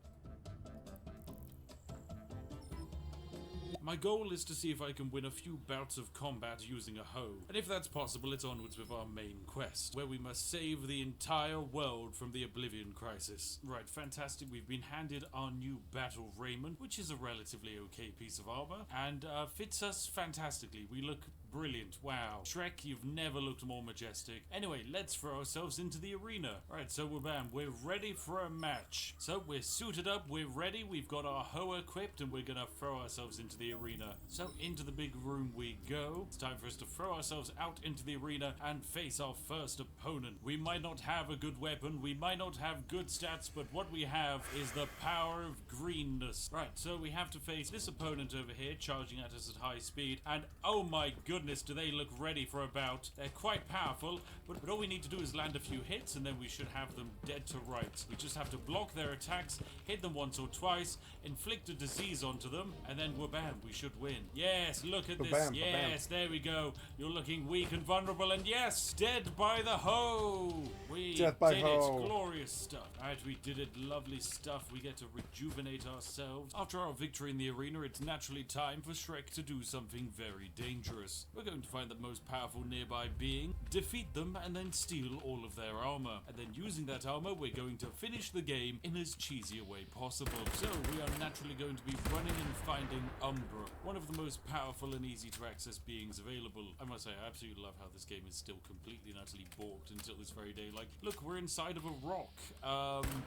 My goal is to see if I can win a few bouts of combat using a hoe, and if that's possible, it's onwards with our main quest, where we must save the entire world from the Oblivion Crisis. Right, fantastic, we've been handed our new battle raiment, which is a relatively okay piece of armor, and fits us fantastically. We look brilliant. Wow. Shrek, you've never looked more majestic. Anyway, let's throw ourselves into the arena. Right, so we're ready for a match. So we're suited up, we're ready, we've got our hoe equipped, and we're gonna throw ourselves into the arena. So into the big room we go. It's time for us to throw ourselves out into the arena and face our first opponent. We might not have a good weapon, we might not have good stats, but what we have is the power of greenness. Right, so we have to face this opponent over here, charging at us at high speed, and oh my goodness, do they look ready for a bout. They're quite powerful, but all we need to do is land a few hits, and then we should have them dead to rights. We just have to block their attacks, hit them once or twice, inflict a disease onto them, and then wha-bam, we should win. Yes, look at this. Yes, there we go. You're looking weak and vulnerable, and yes, dead by the hoe. We did it. Glorious stuff. Alright, we did it. Lovely stuff. We get to rejuvenate ourselves. After our victory in the arena, it's naturally time for Shrek to do something very dangerous. We're going to find the most powerful nearby being, defeat them, and then steal all of their armor. And then using that armor, we're going to finish the game in as cheesy a way possible. So we are naturally going to be running and finding Umbra, one of the most powerful and easy to access beings available. I must say, I absolutely love how this game is still completely and utterly borked until this very day. Like, look, we're inside of a rock.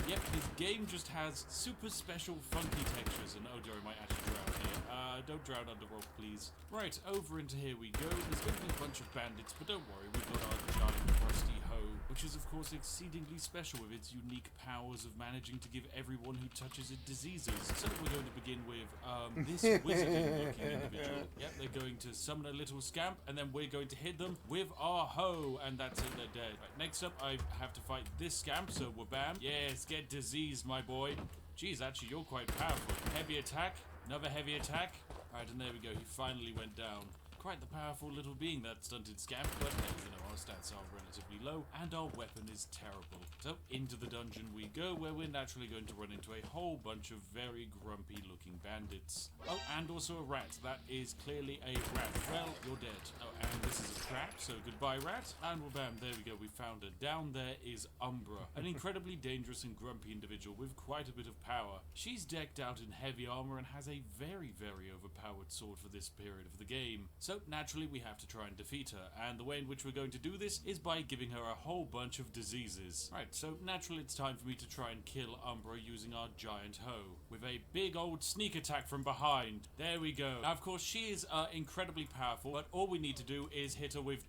Yep, this game just has super special funky textures, and oh dear, I might actually drown here. Don't drown under rock, please. Right, over into here we go. There's going to be a bunch of bandits, but don't worry, we've got our giant rusty hoe, which is of course exceedingly special with its unique powers of managing to give everyone who touches it diseases. So we're going to begin with this wizarding-looking individual. Yep, they're going to summon a little scamp, and then we're going to hit them with our hoe, and that's it, they're dead. Right, next up, I have to fight this scamp, so wabam. Yes, get diseased, my boy. Geez, actually, you're quite powerful. Heavy attack, another heavy attack. Alright, and there we go, he finally went down. Quite the powerful little being, that stunted scamp, but you know, our stats are relatively low, and our weapon is terrible. So, into the dungeon we go, where we're naturally going to run into a whole bunch of very grumpy-looking bandits. Oh, and also a rat. That is clearly a rat. Well, you're dead. Oh, and this is a trap, so goodbye, rat. And well, bam, there we go, we found her. Down there is Umbra, an incredibly dangerous and grumpy individual with quite a bit of power. She's decked out in heavy armor and has a very, very overpowered sword for this period of the game. So naturally we have to try and defeat her, and the way in which we're going to do this is by giving her a whole bunch of diseases. Right, so naturally it's time for me to try and kill Umbra using our giant hoe, with a big old sneak attack from behind. There we go. Now of course she is incredibly powerful, but all we need to do is hit her with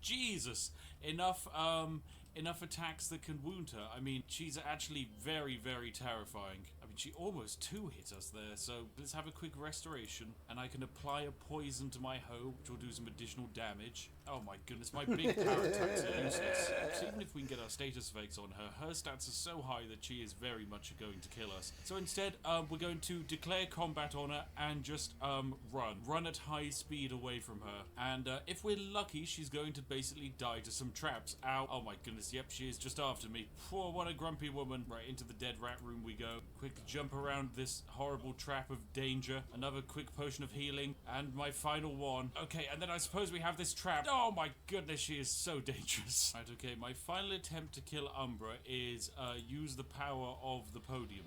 enough attacks that can wound her. I mean, she's actually very, very terrifying. I mean, she almost two-hit us there, so let's have a quick restoration, and I can apply a poison to my hoe, which will do some additional damage. Oh my goodness, my big power attacks are useless. So even if we can get our status effects on her, her stats are so high that she is very much going to kill us. So instead, we're going to declare combat on her and just run at high speed away from her. And if we're lucky, she's going to basically die to some traps. Ow. Oh my goodness, yep, she is just after me. Whoa, what a grumpy woman. Right, into the dead rat room we go. Quick jump around this horrible trap of danger. Another quick potion of healing. And my final one. Okay, and then I suppose we have this trap. Oh my goodness, she is so dangerous. Right, okay, my final attempt to kill Umbra is use the power of the podium.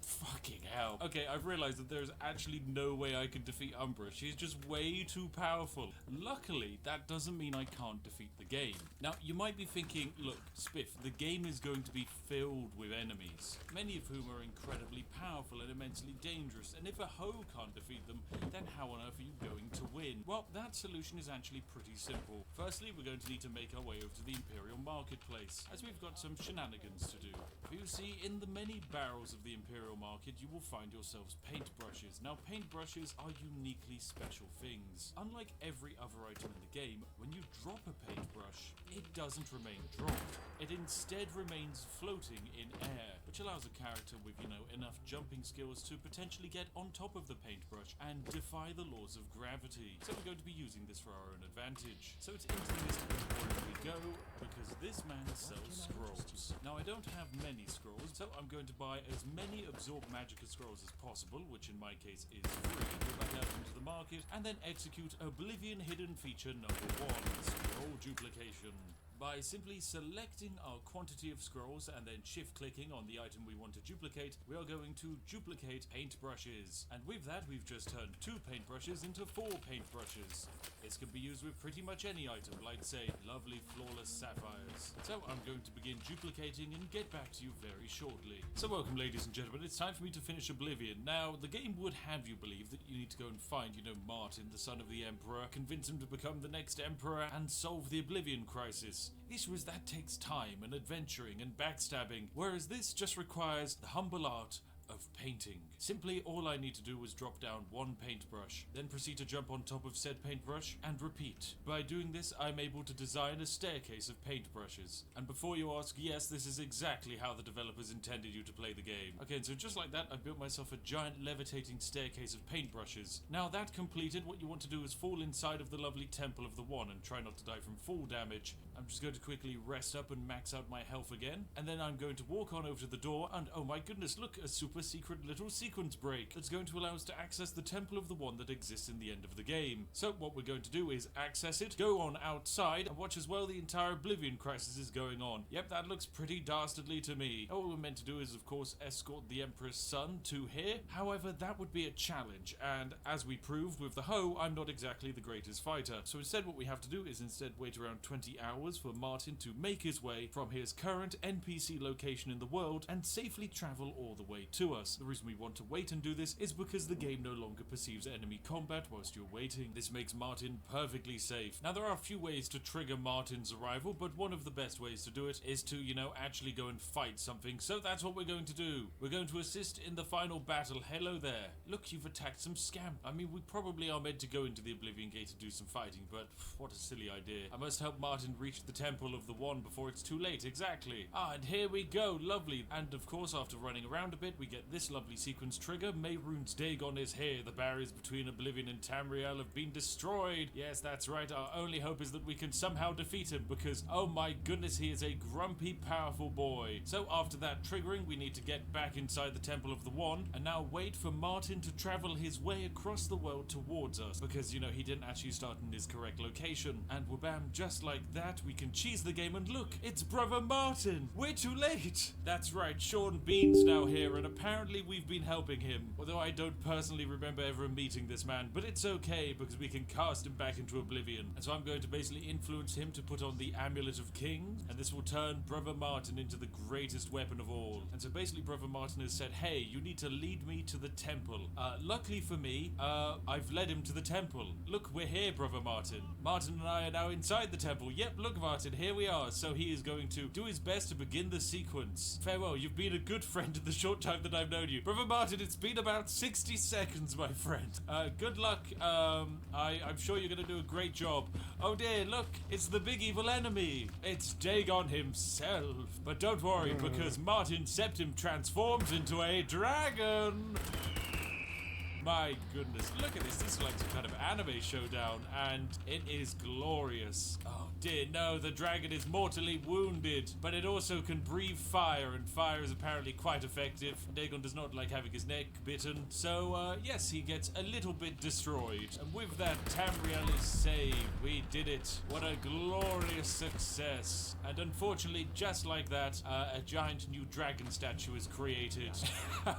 Fucking hell. Okay, I've realized that there's actually no way I can defeat Umbra. She's just way too powerful. Luckily, that doesn't mean I can't defeat the game. Now, you might be thinking, look, Spiff, the game is going to be filled with enemies, many of whom are incredibly powerful and immensely dangerous, and if a hoe can't defeat them, then how on earth are you going to win? Well, that solution is actually pretty simple. Firstly, we're going to need to make our way over to the Imperial Marketplace, as we've got some shenanigans to do. You see, in the many barrels of the Imperial Market, you will find yourselves paintbrushes. Now, paintbrushes are uniquely special things. Unlike every other item in the game, when you drop a paintbrush, it doesn't remain dropped. It instead remains floating in air, which allows a character with, you know, enough jumping skills to potentially get on top of the paintbrush and defy the laws of gravity. So we're going to be using this for our own advantage. So it's into the Mystic Emporium we go, because this man sells scrolls. Now, I don't have many scrolls, so I'm going to buy as many Absorb Magicka scrolls as possible, which in my case is free. Go back out into the market, and then execute Oblivion Hidden Feature number 1, Scroll Duplication. By simply selecting our quantity of scrolls and then shift-clicking on the item we want to duplicate, we are going to duplicate paintbrushes. And with that, we've just turned 2 paintbrushes into 4 paintbrushes. This can be used with pretty much any item, like, say, lovely flawless sapphires. So I'm going to begin duplicating and get back to you very shortly. So welcome, ladies and gentlemen, it's time for me to finish Oblivion. Now, the game would have you believe that you need to go and find, you know, Martin, the son of the Emperor, convince him to become the next Emperor, and solve the Oblivion crisis. The issue is that takes time and adventuring and backstabbing, whereas this just requires the humble art of painting. Simply, all I need to do is drop down 1 paintbrush, then proceed to jump on top of said paintbrush, and repeat. By doing this, I'm able to design a staircase of paintbrushes. And before you ask, yes, this is exactly how the developers intended you to play the game. Okay, and so just like that, I've built myself a giant levitating staircase of paintbrushes. Now that completed, what you want to do is fall inside of the lovely Temple of the One and try not to die from fall damage. I'm just going to quickly rest up and max out my health again, and then I'm going to walk on over to the door, and oh my goodness, look, a super a secret little sequence break that's going to allow us to access the Temple of the One that exists in the end of the game. So what we're going to do is access it, go on outside, and watch as well the entire Oblivion crisis is going on. Yep, that looks pretty dastardly to me. All we're meant to do is, of course, escort the Emperor's son to here. However, that would be a challenge, and as we proved with the hoe, I'm not exactly the greatest fighter. So instead what we have to do is instead wait around 20 hours for Martin to make his way from his current NPC location in the world and safely travel all the way to us. The reason we want to wait and do this is because the game no longer perceives enemy combat whilst you're waiting. This makes Martin perfectly safe. Now there are a few ways to trigger Martin's arrival, but one of the best ways to do it is to, actually go and fight something. So that's what we're going to do. We're going to assist in the final battle. Hello there. Look, you've attacked some scam. I mean, we probably are meant to go into the Oblivion Gate to do some fighting, but what a silly idea. I must help Martin reach the Temple of the One before it's too late. Exactly. And here we go. Lovely. And of course, after running around a bit, we get this lovely sequence trigger. Mehrunes Dagon is here. The barriers between Oblivion and Tamriel have been destroyed. Yes, that's right. Our only hope is that we can somehow defeat him because, oh my goodness, he is a grumpy, powerful boy. So after that triggering, we need to get back inside the Temple of the One and now wait for Martin to travel his way across the world towards us because, he didn't actually start in his correct location. And wabam, just like that, we can cheese the game and look, it's brother Martin. We're too late. That's right, Sean Bean's now here and apparently we've been helping him. Although I don't personally remember ever meeting this man, but it's okay because we can cast him back into Oblivion. And so I'm going to basically influence him to put on the Amulet of Kings, and this will turn brother Martin into the greatest weapon of all. And so basically brother Martin has said, hey, you need to lead me to the temple. Luckily for me, I've led him to the temple. Look, we're here, brother Martin. Martin and I are now inside the temple. Yep, look Martin, here we are. So he is going to do his best to begin the sequence. Farewell, you've been a good friend in the short time that I've known you. Brother Martin, it's been about 60 seconds, my friend. Good luck. I'm sure you're gonna do a great job. Oh dear, look, it's the big evil enemy. It's Dagon himself. But don't worry, because Martin Septim transforms into a dragon. My goodness, look at this. This is like some kind of anime showdown, and it is glorious. Oh dear, no, the dragon is mortally wounded, but it also can breathe fire, and fire is apparently quite effective. Dagon does not like having his neck bitten, so yes, he gets a little bit destroyed. And with that, Tamriel is saved. We did it. What a glorious success. And unfortunately, just like that, a giant new dragon statue is created.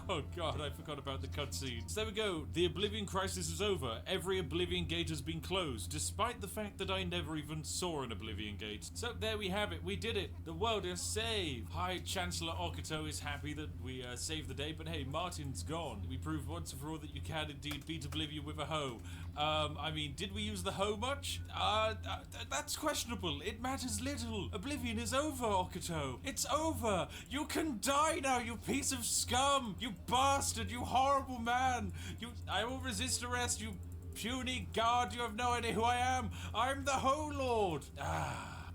Oh god, I forgot about the cutscenes. So there we go. The Oblivion crisis is over. Every Oblivion Gate has been closed, despite the fact that I never even saw an Oblivion Gate. So there we have it. We did it. The world is saved. High Chancellor Okuto is happy that we saved the day, but hey, Martin's gone. We proved once and for all that you can indeed beat Oblivion with a hoe. I mean, did we use the hoe much? That's questionable. It matters little. Oblivion is over, Okuto. It's over. You can die now, you piece of scum. You bastard. You horrible man. I will resist arrest, you puny guard. You have no idea who I am. I'm the Hoe Lord.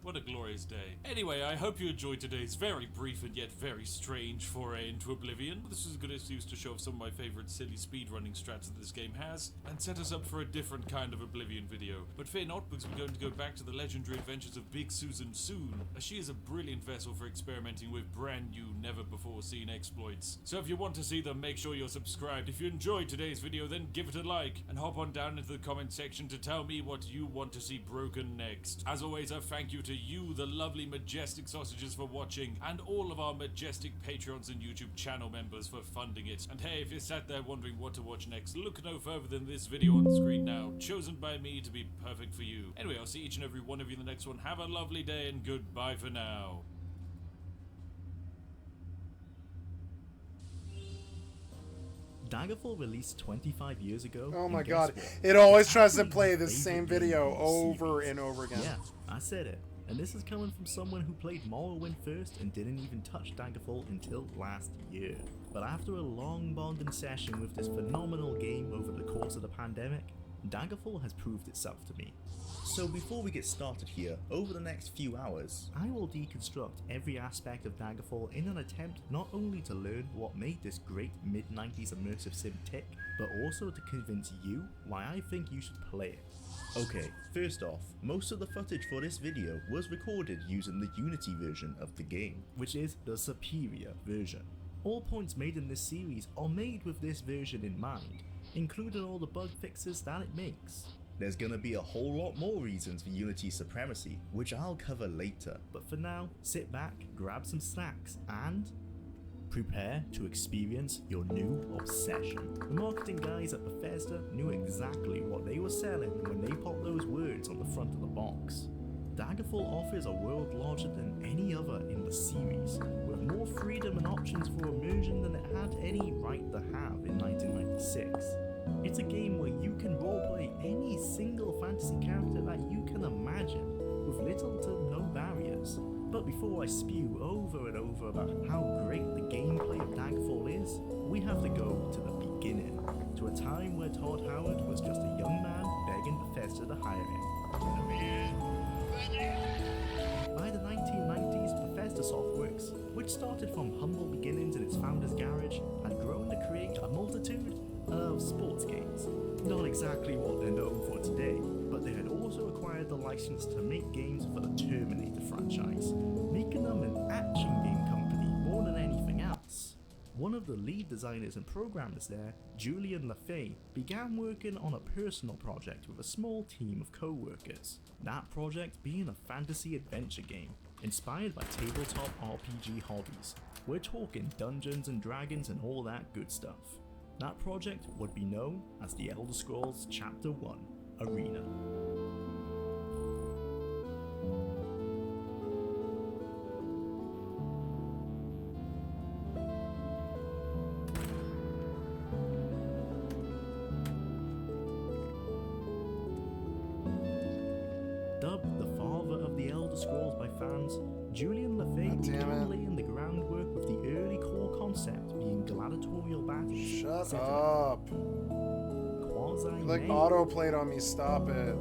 What a glorious day. Anyway, I hope you enjoyed today's very brief and yet very strange foray into Oblivion. This is a good excuse to show off some of my favorite silly speedrunning strats that this game has, and set us up for a different kind of Oblivion video. But fear not, because we're going to go back to the legendary adventures of Big Susan soon, as she is a brilliant vessel for experimenting with brand new, never before seen exploits. So if you want to see them, make sure you're subscribed. If you enjoyed today's video, then give it a like, and hop on down into the comment section to tell me what you want to see broken next. As always, a thank you to you, the lovely majestic sausages, for watching, and all of our majestic Patreons and YouTube channel members for funding it. And hey, if you're sat there wondering what to watch next, look no further than this video on the screen now, chosen by me to be perfect for you. Anyway, I'll see each and every one of you in the next one. Have a lovely day and goodbye for now. Daggerfall released 25 years ago. Oh my and god, guess what? it always It's tries to actually play my the favorite same game video in the over series. and over again. Yeah, I said it. And this is coming from someone who played Morrowind first and didn't even touch Daggerfall until last year. But after a long bonding session with this phenomenal game over the course of the pandemic, Daggerfall has proved itself to me. So before we get started here, over the next few hours, I will deconstruct every aspect of Daggerfall in an attempt not only to learn what made this great mid-90s immersive sim tick, but also to convince you why I think you should play it. Okay, first off, most of the footage for this video was recorded using the Unity version of the game, which is the superior version. All points made in this series are made with this version in mind, including all the bug fixes that it makes. There's gonna be a whole lot more reasons for Unity's supremacy, which I'll cover later, but for now, sit back, grab some snacks, and prepare to experience your new obsession. The marketing guys at Bethesda knew exactly what they were selling when they put those words on the front of the box. Daggerfall offers a world larger than any other in the series, with more freedom and options for immersion than it had any right to have in 1996. It's a game where you can roleplay any single fantasy character that you can imagine, with little to no barriers. But before I spew over and over about how great the gameplay of Daggerfall is, we have to go to the beginning, to a time where Todd Howard was just a young man begging Bethesda to hire him. By the 1990s, Bethesda Softworks, which started from humble beginnings in its founder's garage, had grown to create a multitude of sports games. Not exactly what they're known for today, but they had also acquired the license to make games for the Terminator franchise, making them an action game company more than anything else. One of the lead designers and programmers there, Julian LaFay, began working on a personal project with a small team of co-workers. That project being a fantasy adventure game, inspired by tabletop RPG hobbies. We're talking Dungeons and Dragons and all that good stuff. That project would be known as The Elder Scrolls Chapter 1 Arena. Dubbed the father of the Elder Scrolls by fans, Julian LaFay began laying the groundwork with the early core concept being gladiatorial battles. Shut up. You like autoplayed on me, stop it.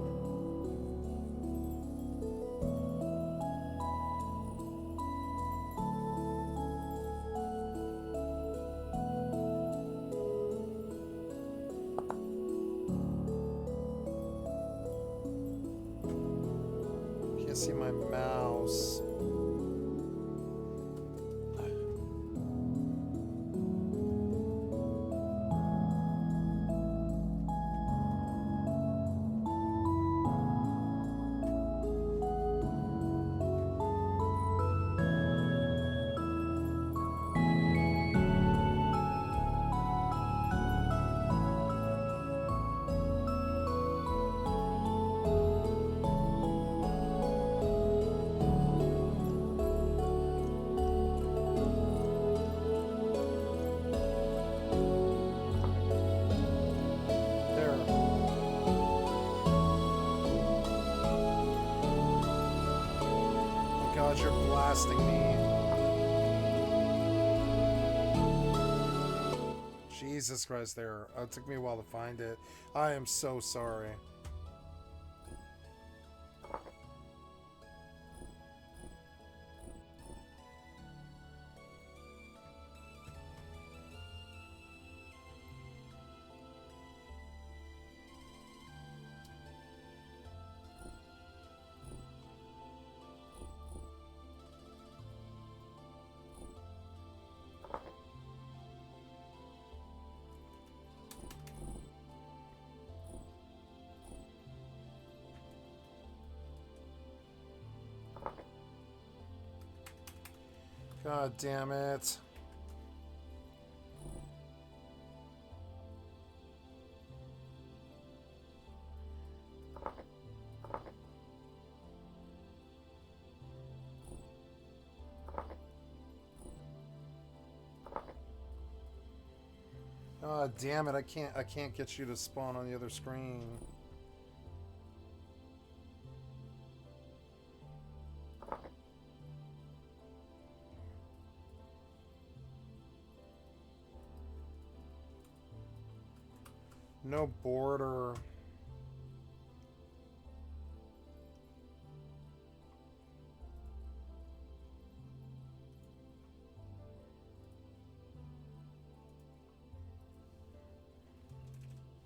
Can't see my mouse. God, you're blasting me. Jesus Christ, there. It took me a while to find it. I am so sorry. God damn it. God damn it, I can't get you to spawn on the other screen. No border.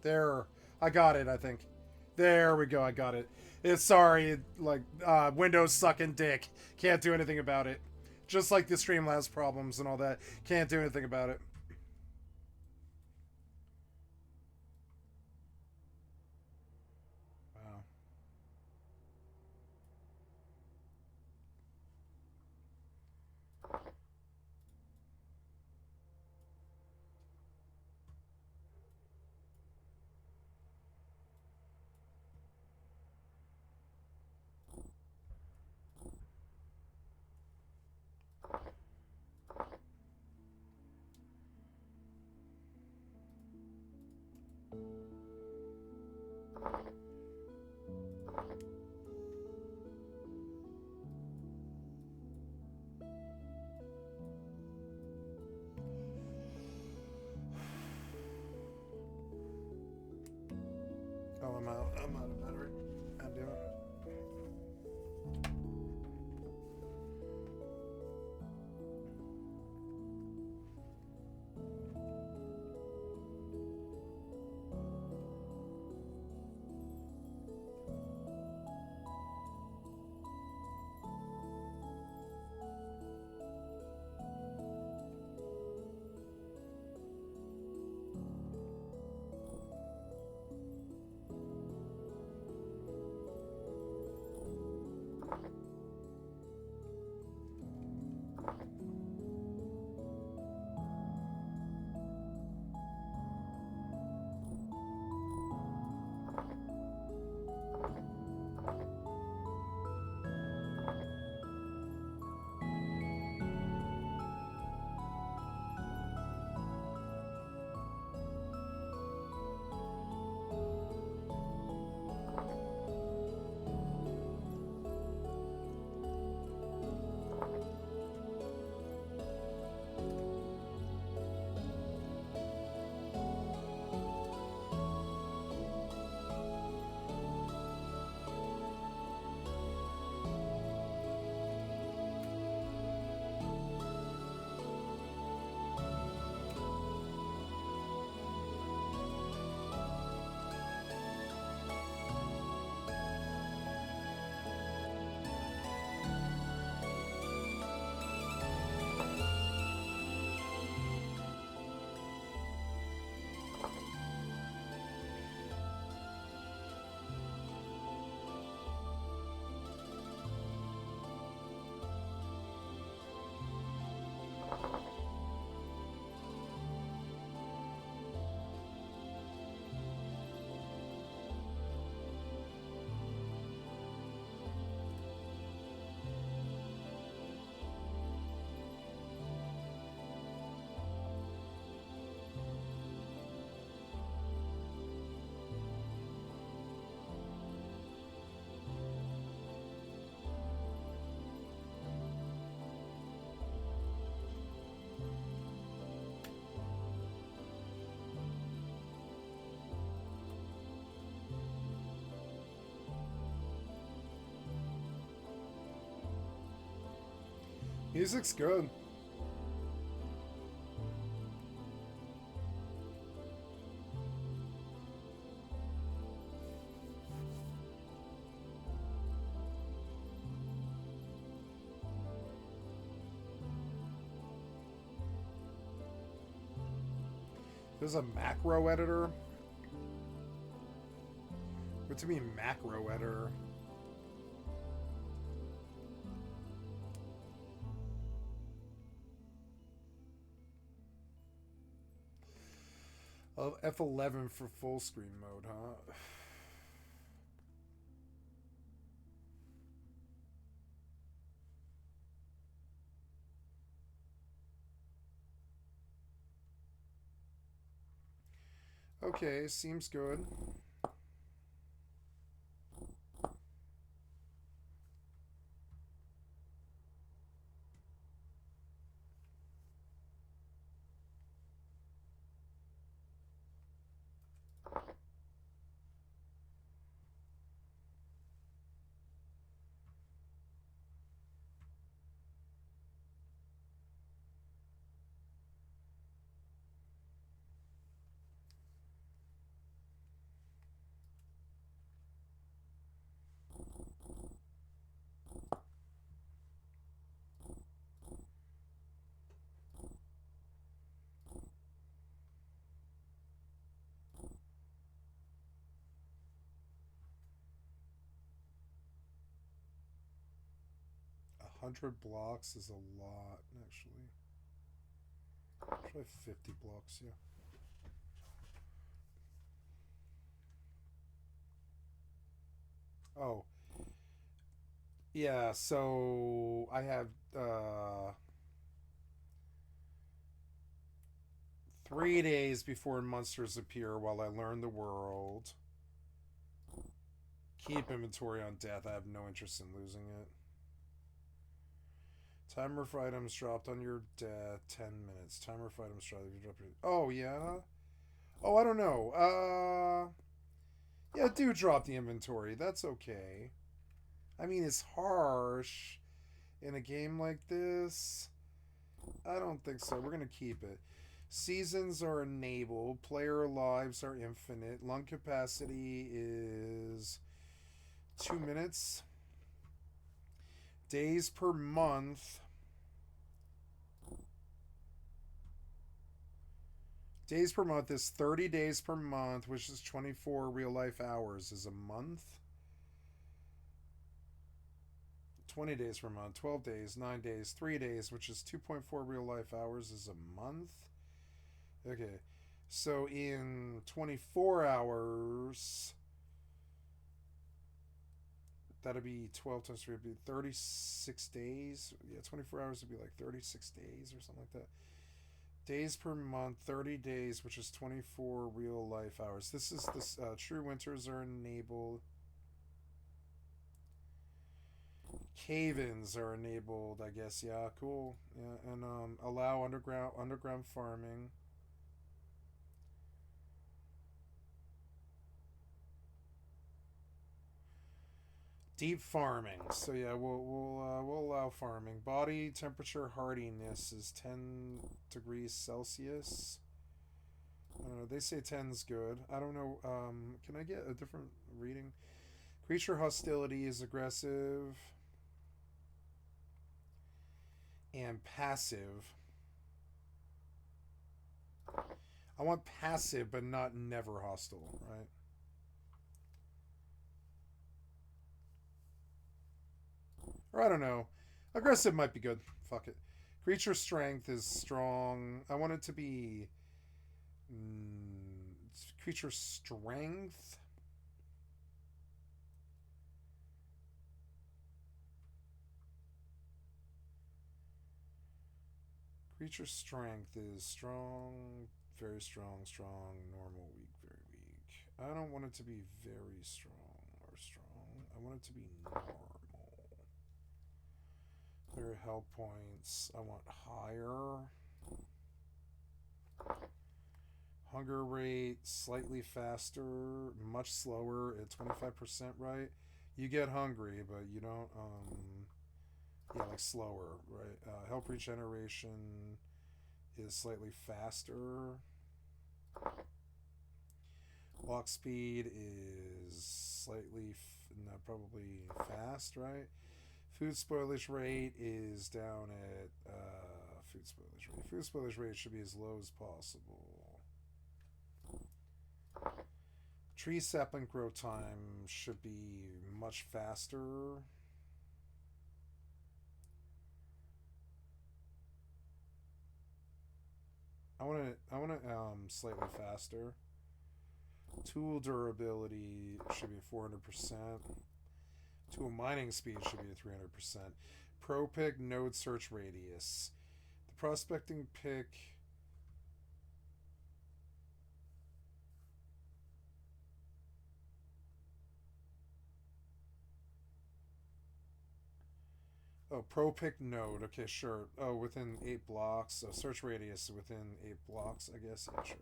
There. I got it, I think. There we go, I got it. It's sorry, like, Windows sucking dick. Can't do anything about it. Just like the Streamlabs problems and all that. Can't do anything about it. Wow. Oh, I'm out of battery. God damn it. Music's good. There's a macro editor. What do you mean macro editor? Oh, F11 for full screen mode, huh? Okay, seems good. 100 blocks is a lot, actually. Try 50 blocks, yeah. Oh. Yeah, so I have 3 days before monsters appear while I learn the world. Keep inventory on death. I have no interest in losing it. Timer for items dropped on your death, 10 minutes. Timer for items dropped if you drop your... Oh, yeah? Oh, I don't know. Yeah, do drop the inventory. That's okay. I mean, it's harsh in a game like this. I don't think so. We're going to keep it. Seasons are enabled. Player lives are infinite. Lung capacity is 2 minutes. Days per month. Days per month is 30 days per month, which is 24 real life hours is a month. 20 days per month, 12 days, 9 days, 3 days, which is 2.4 real life hours is a month. Okay, so in 24 hours, that'd be 12 times 3 would be 36 days. Yeah, 24 hours would be like 36 days or something like that. Days per month, 30 days, which is 24 real life hours. This is this true winters are enabled. Cave-ins are enabled, I guess. Yeah, cool. Yeah, and allow underground farming. Deep farming. So yeah, we'll allow farming. Body temperature hardiness is 10 degrees Celsius. I don't know. They say 10's good. I don't know. Can I get a different reading? Creature hostility is aggressive and passive. I want passive, but not never hostile, right? Or I don't know. Aggressive might be good. Fuck it. Creature strength is strong. I want it to be... creature strength? Creature strength is strong, very strong, normal, weak, very weak. I don't want it to be very strong or strong. I want it to be normal. Clear health points. I want higher. Hunger rate, slightly faster, much slower at 25%, right? You get hungry, but you don't, yeah, like slower, right? Health regeneration is slightly faster. Walk speed is slightly, probably fast, right? Food spoilage rate is down at food spoilage rate. Food spoilage rate should be as low as possible. Tree sapling growth time should be much faster. I want it slightly faster. Tool durability should be 400%. Tool mining speed should be 300%. Pro pick node search radius. The prospecting pick. Oh, pro pick node. Okay, sure. Oh, within 8 blocks. So search radius within 8 blocks, I guess. Yeah, sure.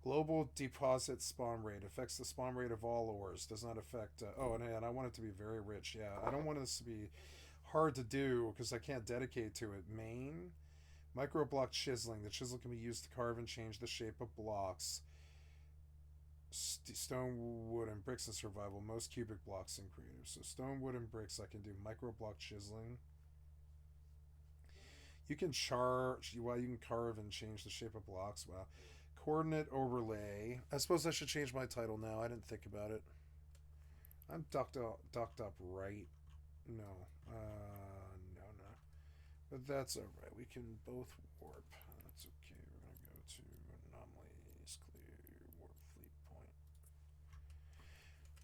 Global deposit spawn rate affects the spawn rate of all ores. Does not affect... oh, and I want it to be very rich. Yeah, I don't want this to be hard to do because I can't dedicate to it. Main. Micro block chiseling. The chisel can be used to carve and change the shape of blocks. Stone, wood, and bricks in survival. Most cubic blocks in creative. So stone, wood, and bricks I can do. Micro block chiseling. You can charge... Well, you can carve and change the shape of blocks. Wow. Coordinate overlay. I suppose I should change my title now. I didn't think about it. I'm ducked up right. No. No. But that's alright. We can both warp. That's okay. We're going to go to anomalies, clear, warp fleet point.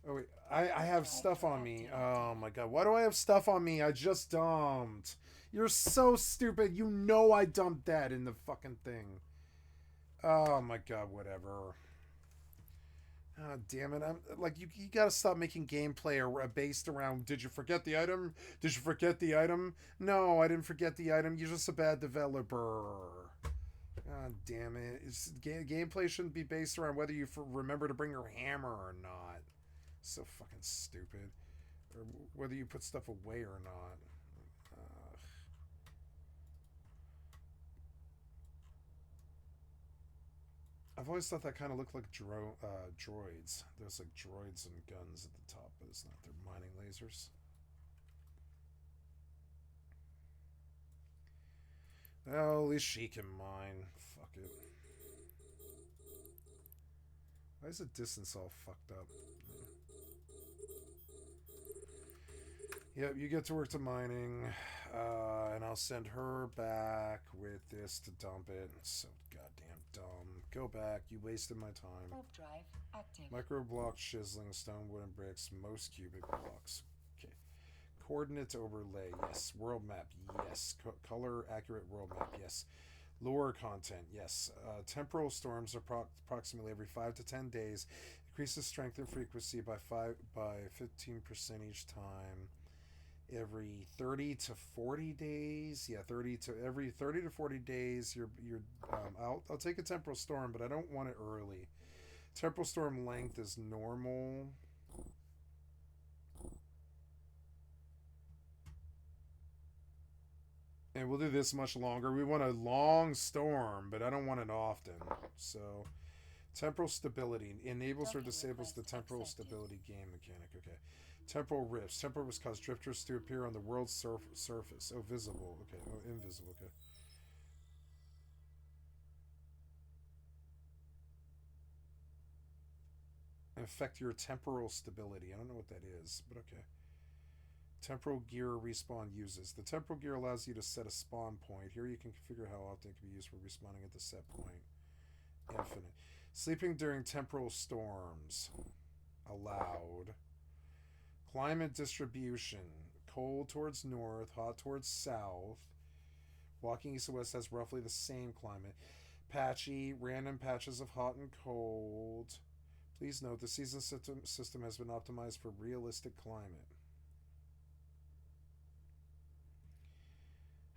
Oh, wait. I have stuff on me. Oh, my God. Why do I have stuff on me? I just dumped. You're so stupid. You know I dumped that in the fucking thing. Oh, my God. Whatever. Oh, damn it. I'm like, you gotta stop making gameplay based around, did you forget the item? Did you forget the item? No, I didn't forget the item. You're just a bad developer. God damn it. Gameplay shouldn't be based around whether you remember to bring your hammer or not. So fucking stupid. Or whether you put stuff away or not. I've always thought that kind of looked like droids. There's like droids and guns at the top, but it's not. They're mining lasers. Well, at least she can mine. Fuck it. Why is the distance all fucked up? Yep, you get to work to mining, and I'll send her back with this to dump it. So goddamn dumb. Go back. You wasted my time. Warp drive active. Micro block chiseling, stone, wooden bricks, most cubic blocks. Okay. Coordinates overlay. Yes. World map. Yes. Color accurate world map. Yes. Lore content. Yes. Temporal storms approximately every 5 to 10 days. Increases strength and frequency by 15% each time. Every 30 to 40 days. Yeah, every 30 to 40 days. I'll take a temporal storm, but I don't want it early. Temporal storm length is normal. And we'll do this much longer. We want a long storm, but I don't want it often. So, temporal stability enables or disables the temporal stability game mechanic. Okay. Temporal rifts. Temporal rifts cause drifters to appear on the world's surface. Oh, visible. Okay. Oh, invisible. Okay. Affect your temporal stability. I don't know what that is, but okay. Temporal gear respawn uses. The temporal gear allows you to set a spawn point. Here you can configure how often it can be used for respawning at the set point. Infinite. Sleeping during temporal storms. Allowed. Climate distribution. Cold towards north, hot towards south. Walking east and west has roughly the same climate. Patchy. Random patches of hot and cold. Please note the season system has been optimized for realistic climate.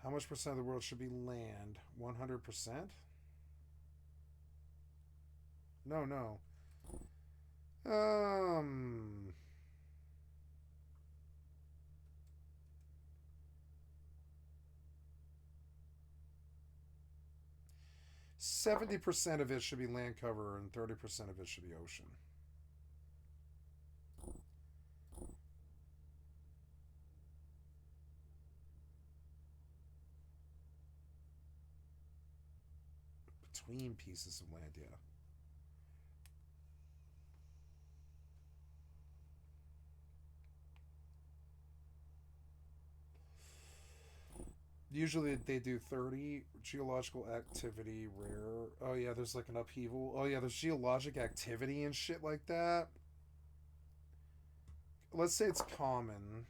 How much percent of the world should be land? 100%? No. 70% of it should be land cover and 30% of it should be ocean. Between pieces of land, yeah. Usually they do 30. Geological activity, rare. Oh yeah, there's like an upheaval. Oh yeah, there's geologic activity and shit like that. Let's say it's common.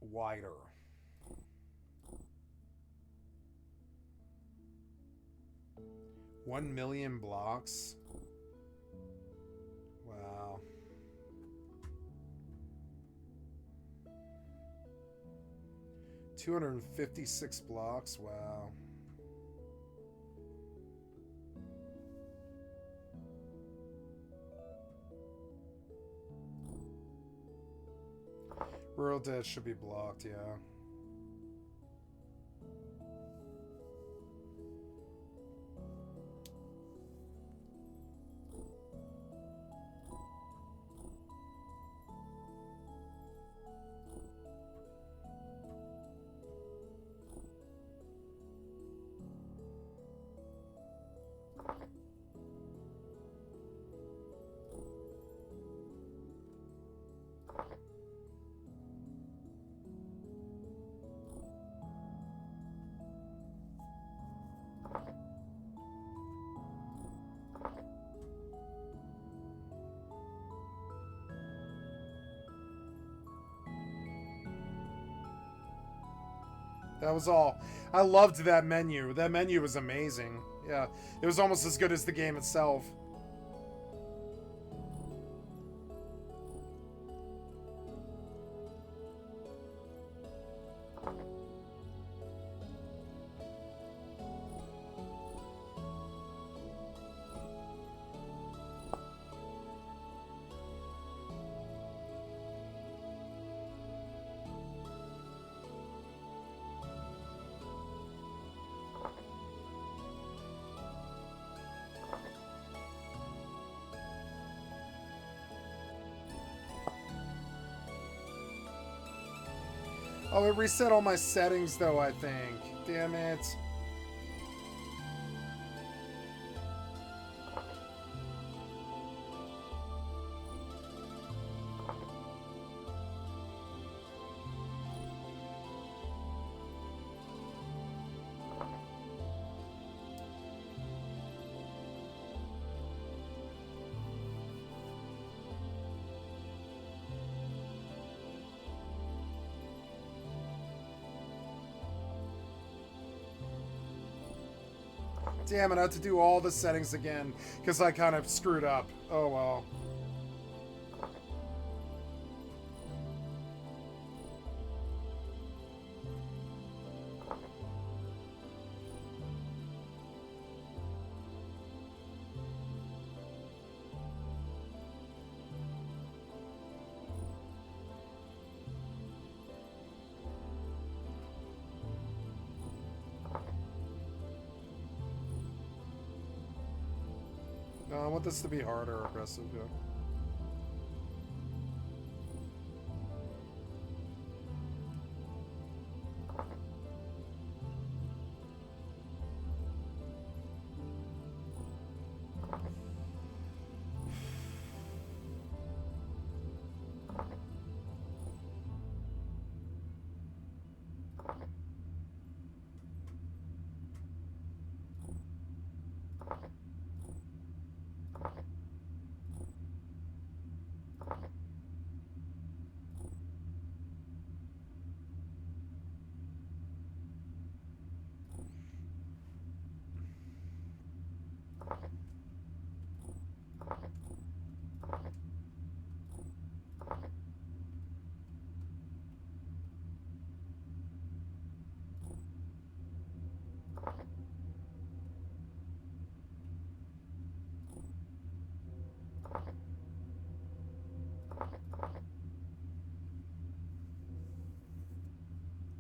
Wider. $1 million blocks. Wow. $256 blocks. Wow. Rural dead should be blocked, yeah. That was all. I loved that menu. That menu was amazing. Yeah, it was almost as good as the game itself. Oh, it reset all my settings, though, I think. Damn it. Damn it, I have to do all the settings again, because I kind of screwed up. Oh well. No, I want this to be harder or aggressive, yeah.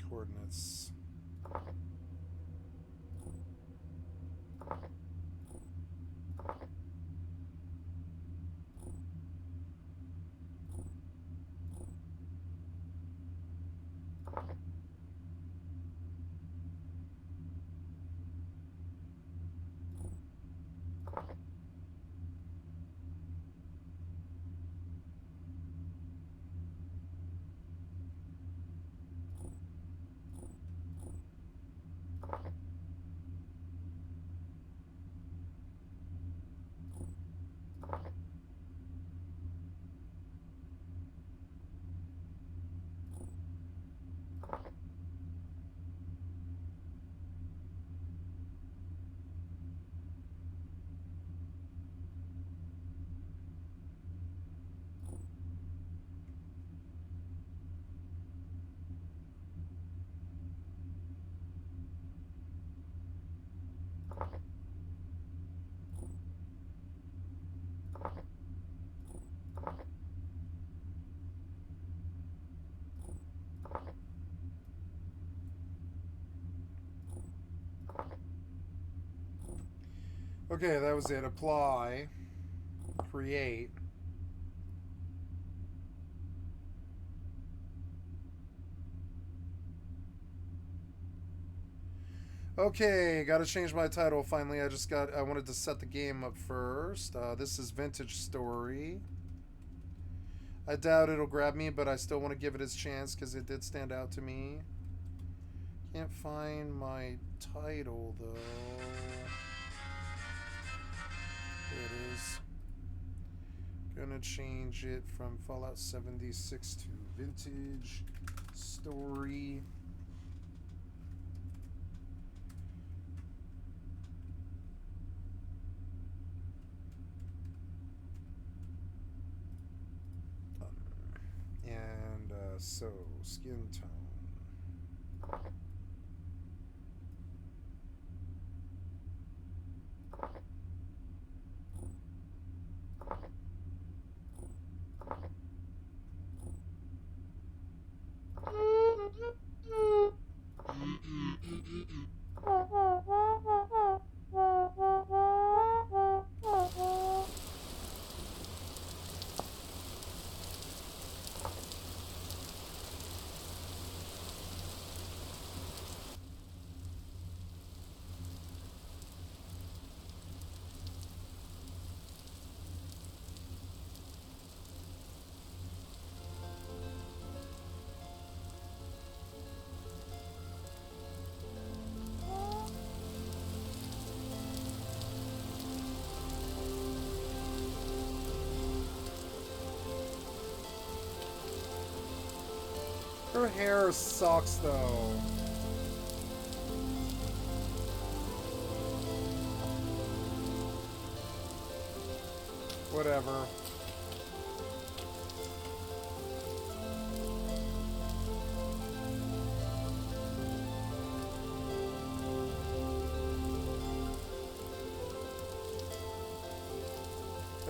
Coordinates. Okay, that was it. Apply. Create. Okay, gotta change my title finally. I wanted to set the game up first. This is Vintage Story. I doubt it'll grab me, but I still want to give it its chance because it did stand out to me. Can't find my title though. There it is. Gonna change it from Fallout 76 to Vintage Story. So, skin tone. Her hair sucks though. Whatever.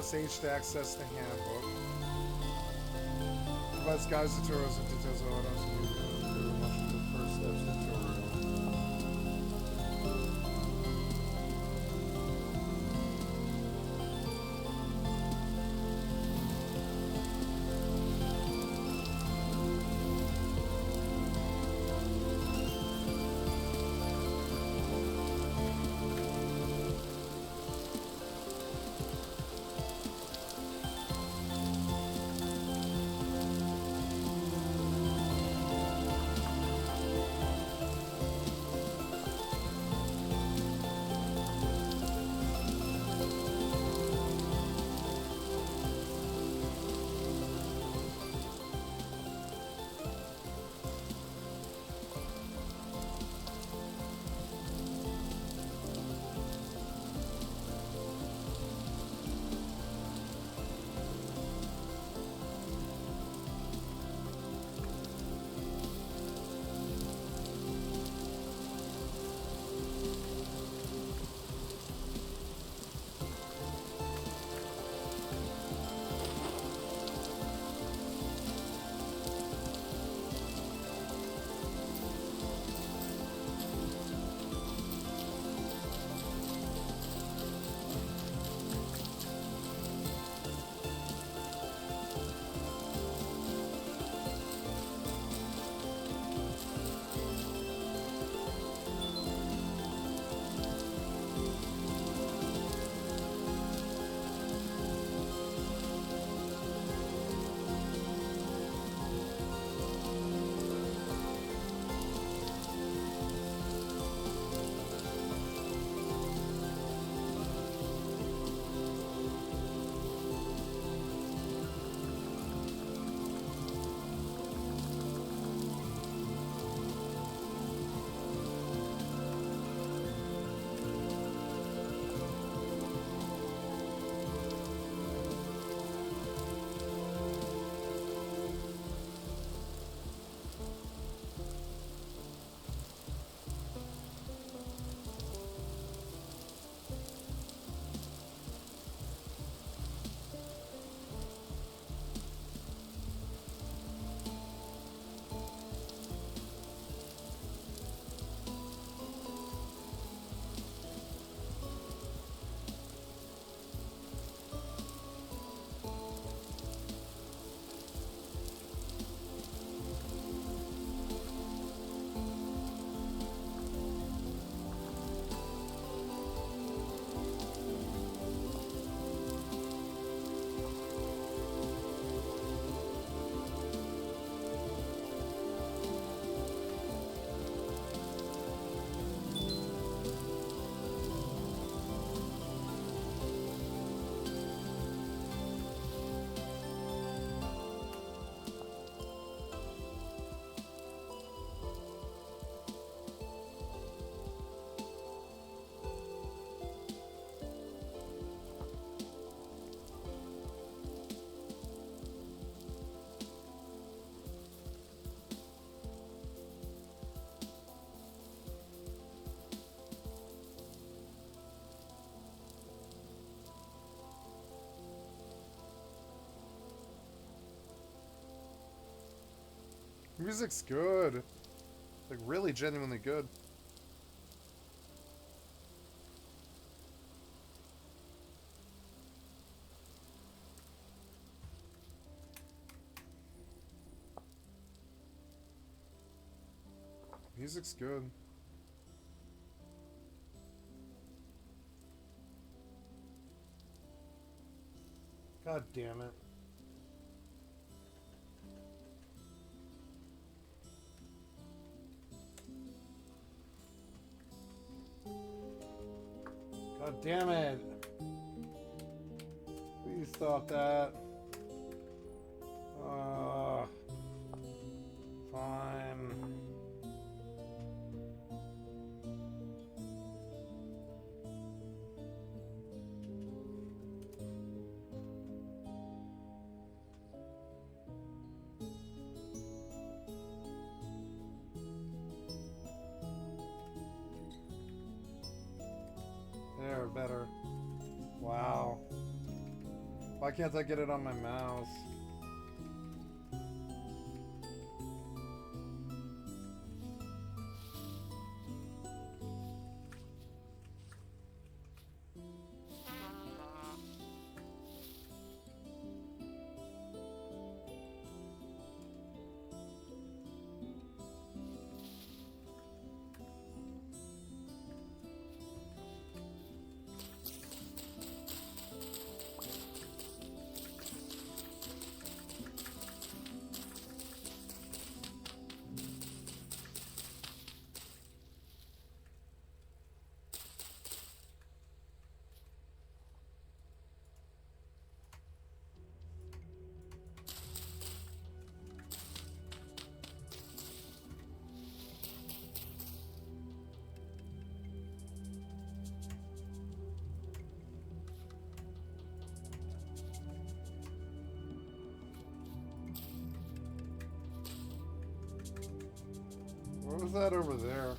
SH to access the handbook. Provides guides, tutorials, and details of how to use the first steps tutorial. music's good. Like, really genuinely good. Music's good. God damn it. God damn it. Please stop that. Fine. There, better. Wow. Why can't I get it on my mouse? What was that over there?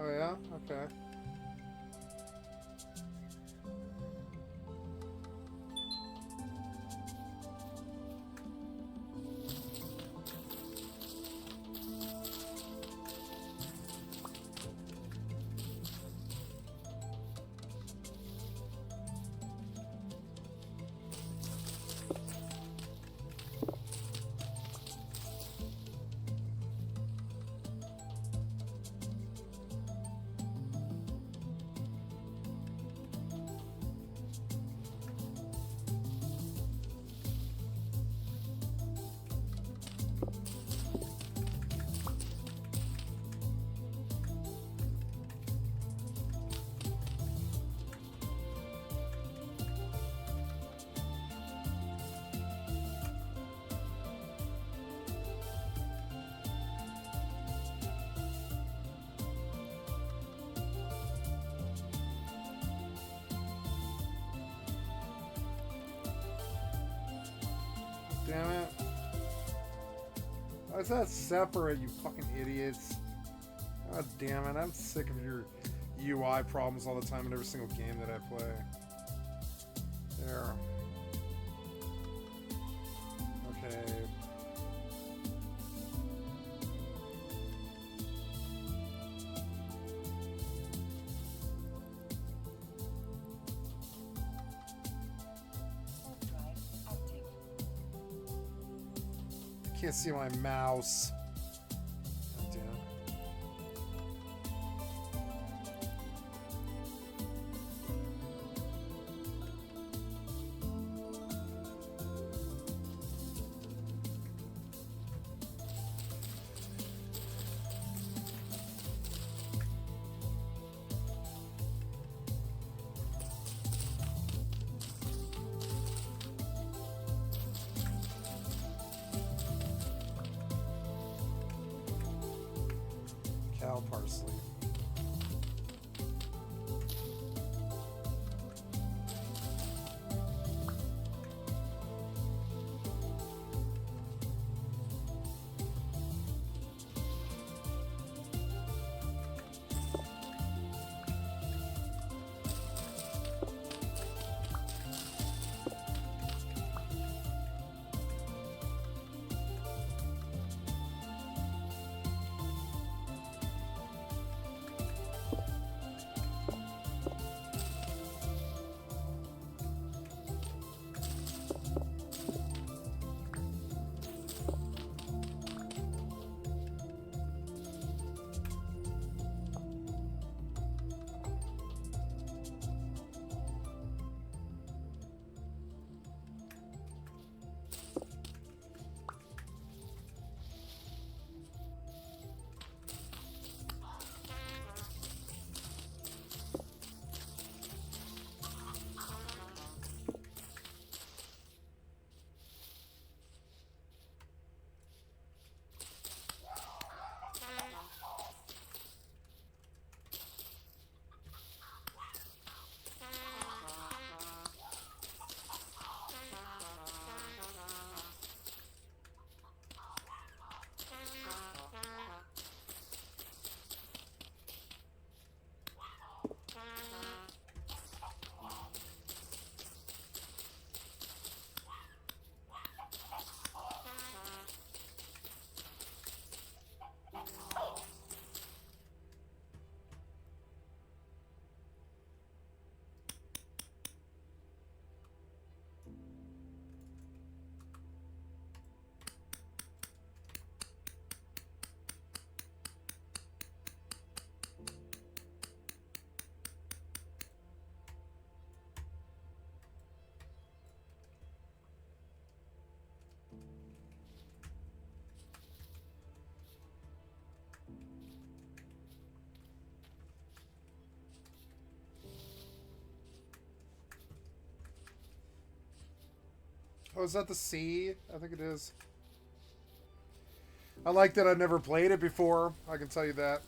Oh yeah? Okay. Damn it. Why is that separate, you fucking idiots? God damn it, I'm sick of your UI problems all the time in every single game that I play. There. Okay. Can't see my mouse. God damn. without parsley. Oh, is that the sea? I think it is. I like that I've never played it before. I can tell you that.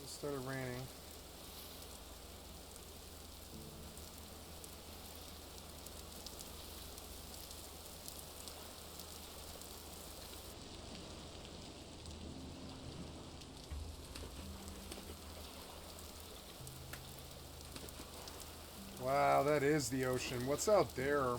It started raining. Wow, that is the ocean. What's out there?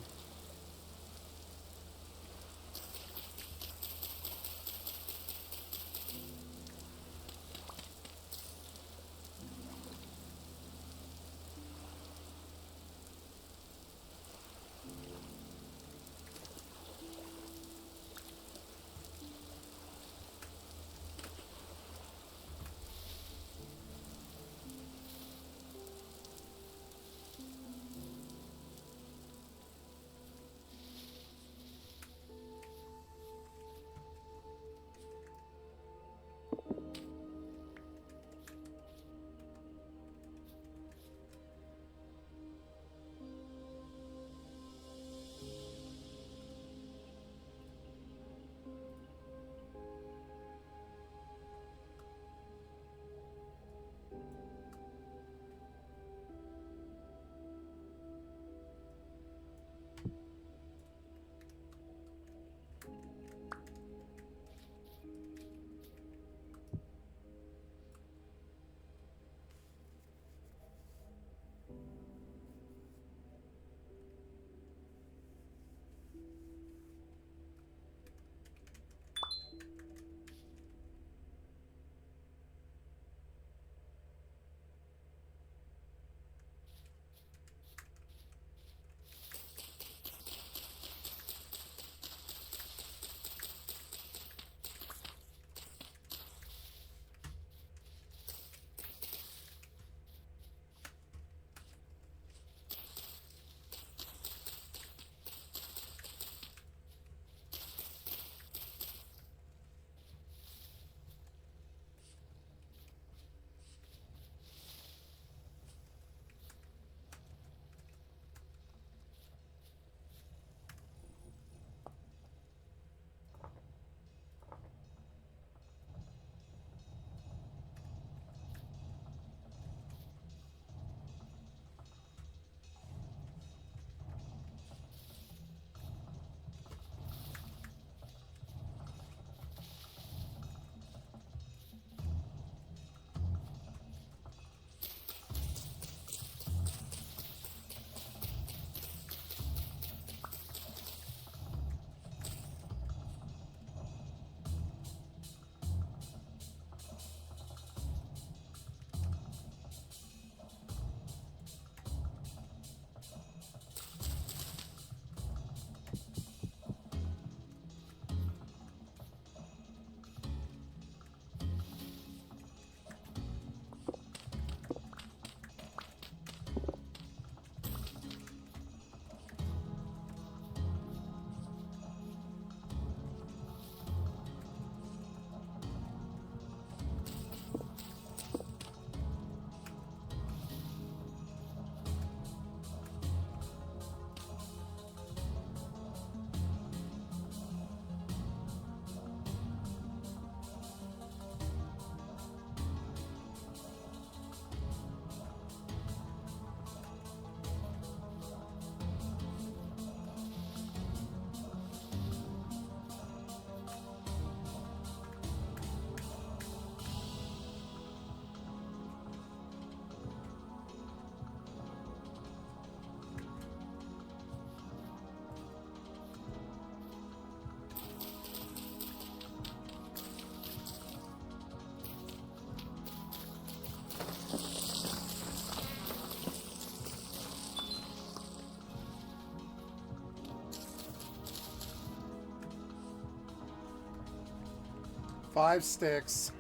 5 sticks.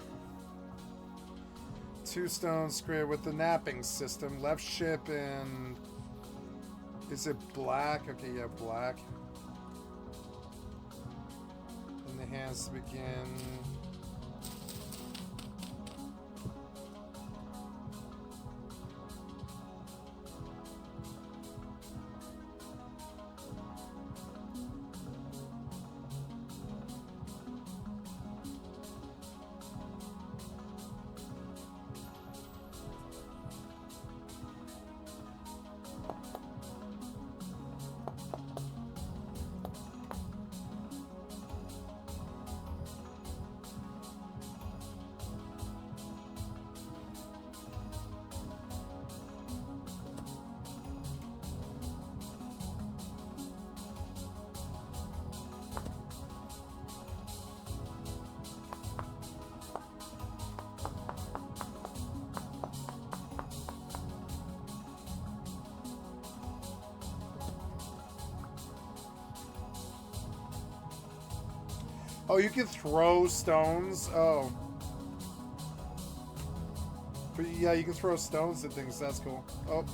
2 stones square with the napping system. Left ship and... Is it black? Okay, yeah, black. And the hands to begin. Oh, you can throw stones? Oh. But yeah, you can throw stones at things. That's cool. Oh.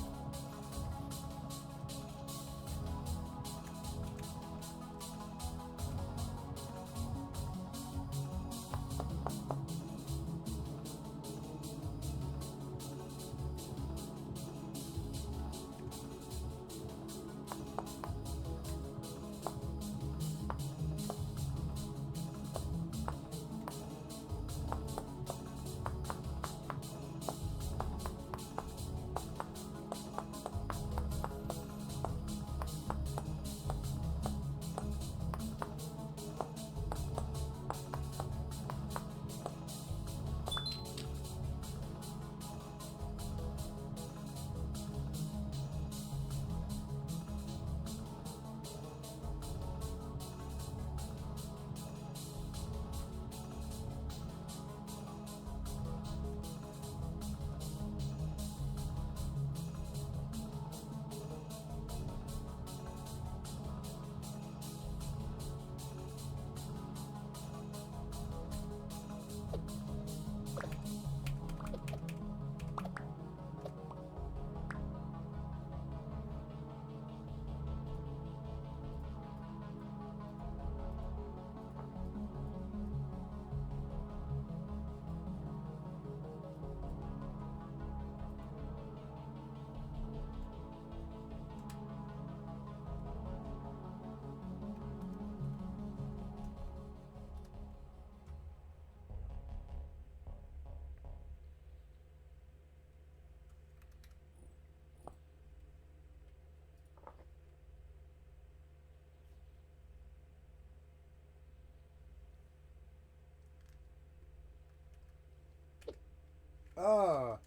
Ah.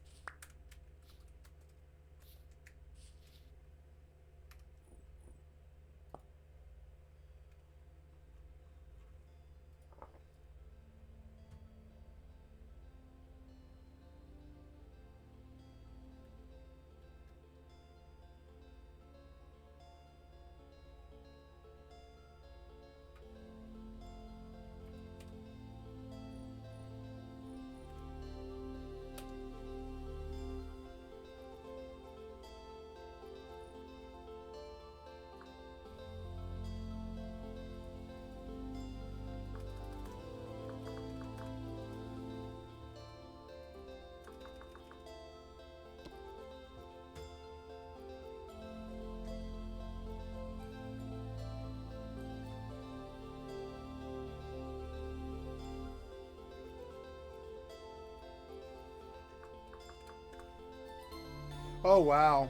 Oh, wow.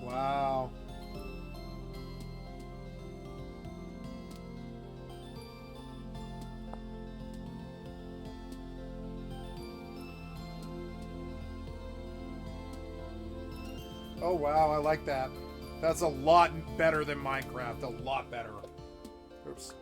Wow. Oh, wow, I like that. That's a lot better than Minecraft. A lot better. Oops.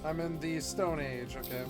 I'm in the Stone Age, okay.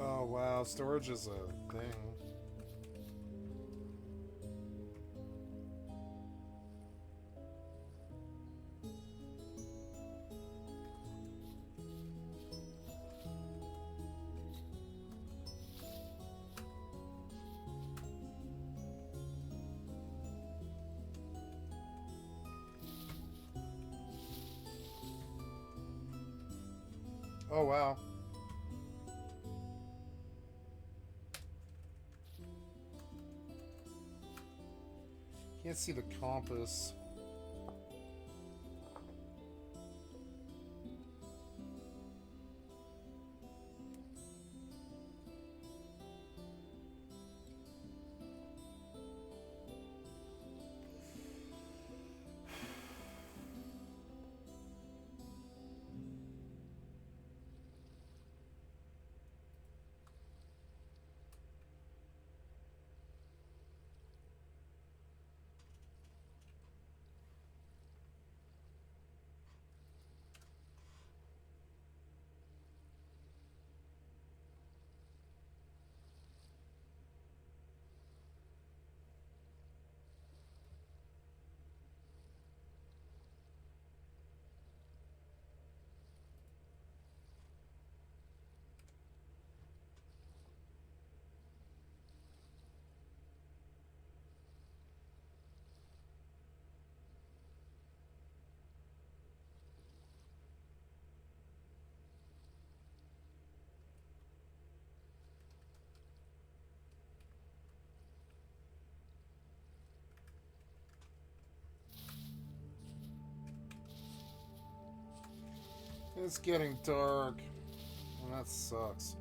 Oh wow, storage is a thing. Oh wow. Can't see the compass. It's getting dark. And that sucks.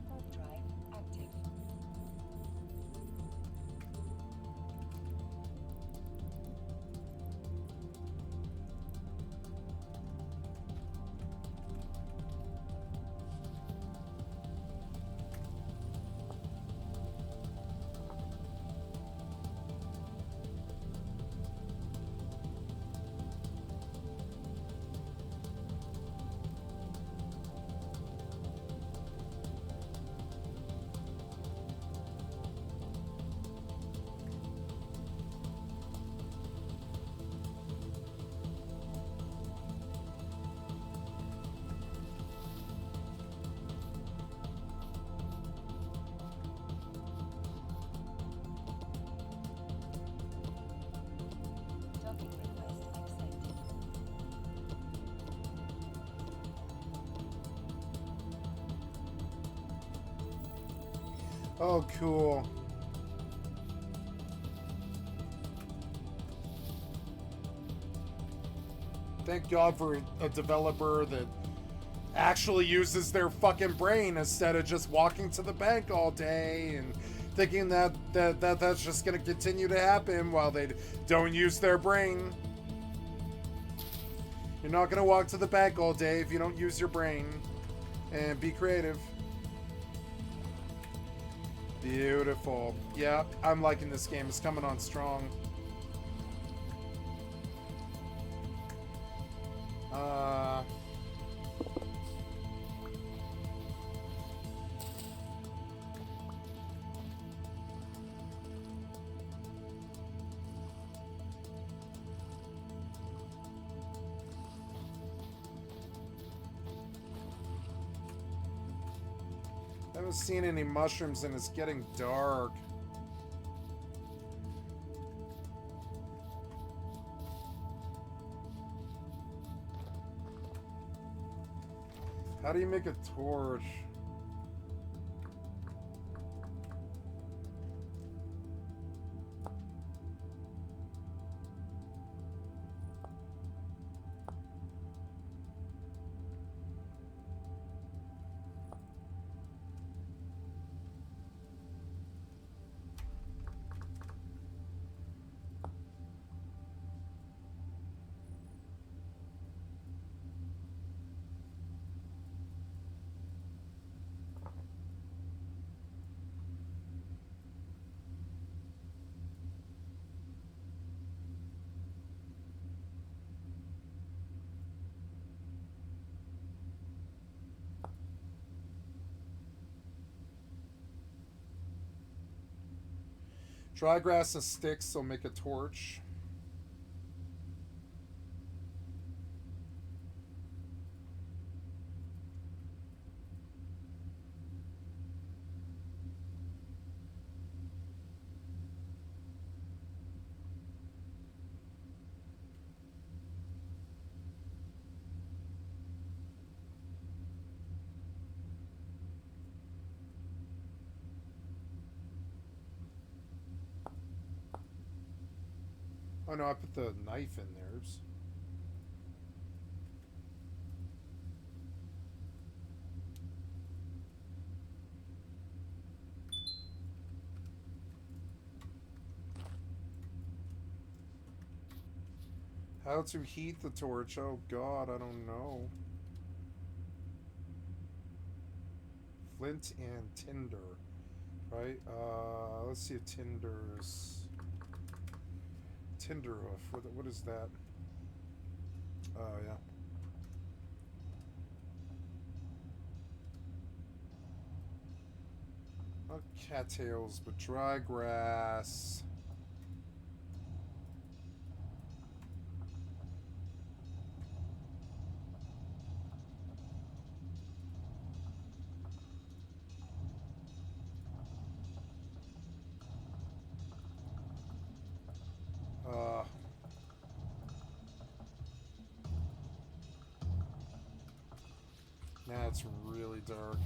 Hard drive active. Docking request accepted. Oh, cool. Thank God for a developer that actually uses their fucking brain instead of just walking to the bank all day and thinking that's just going to continue to happen while they don't use their brain. You're not going to walk to the bank all day if you don't use your brain and be creative. Beautiful. Yeah, I'm liking this game. It's coming on strong. I haven't seen any mushrooms and it's getting dark. How do you make a torch? Dry grass and sticks, so make a torch. Oh no, I put the knife in there. Oops. How to heat the torch? Oh god, I don't know. Flint and tinder, right? Let's see if tinder's tinder hoof. What is that? Oh yeah. Not cattails, but dry grass. Nah, it's really dark.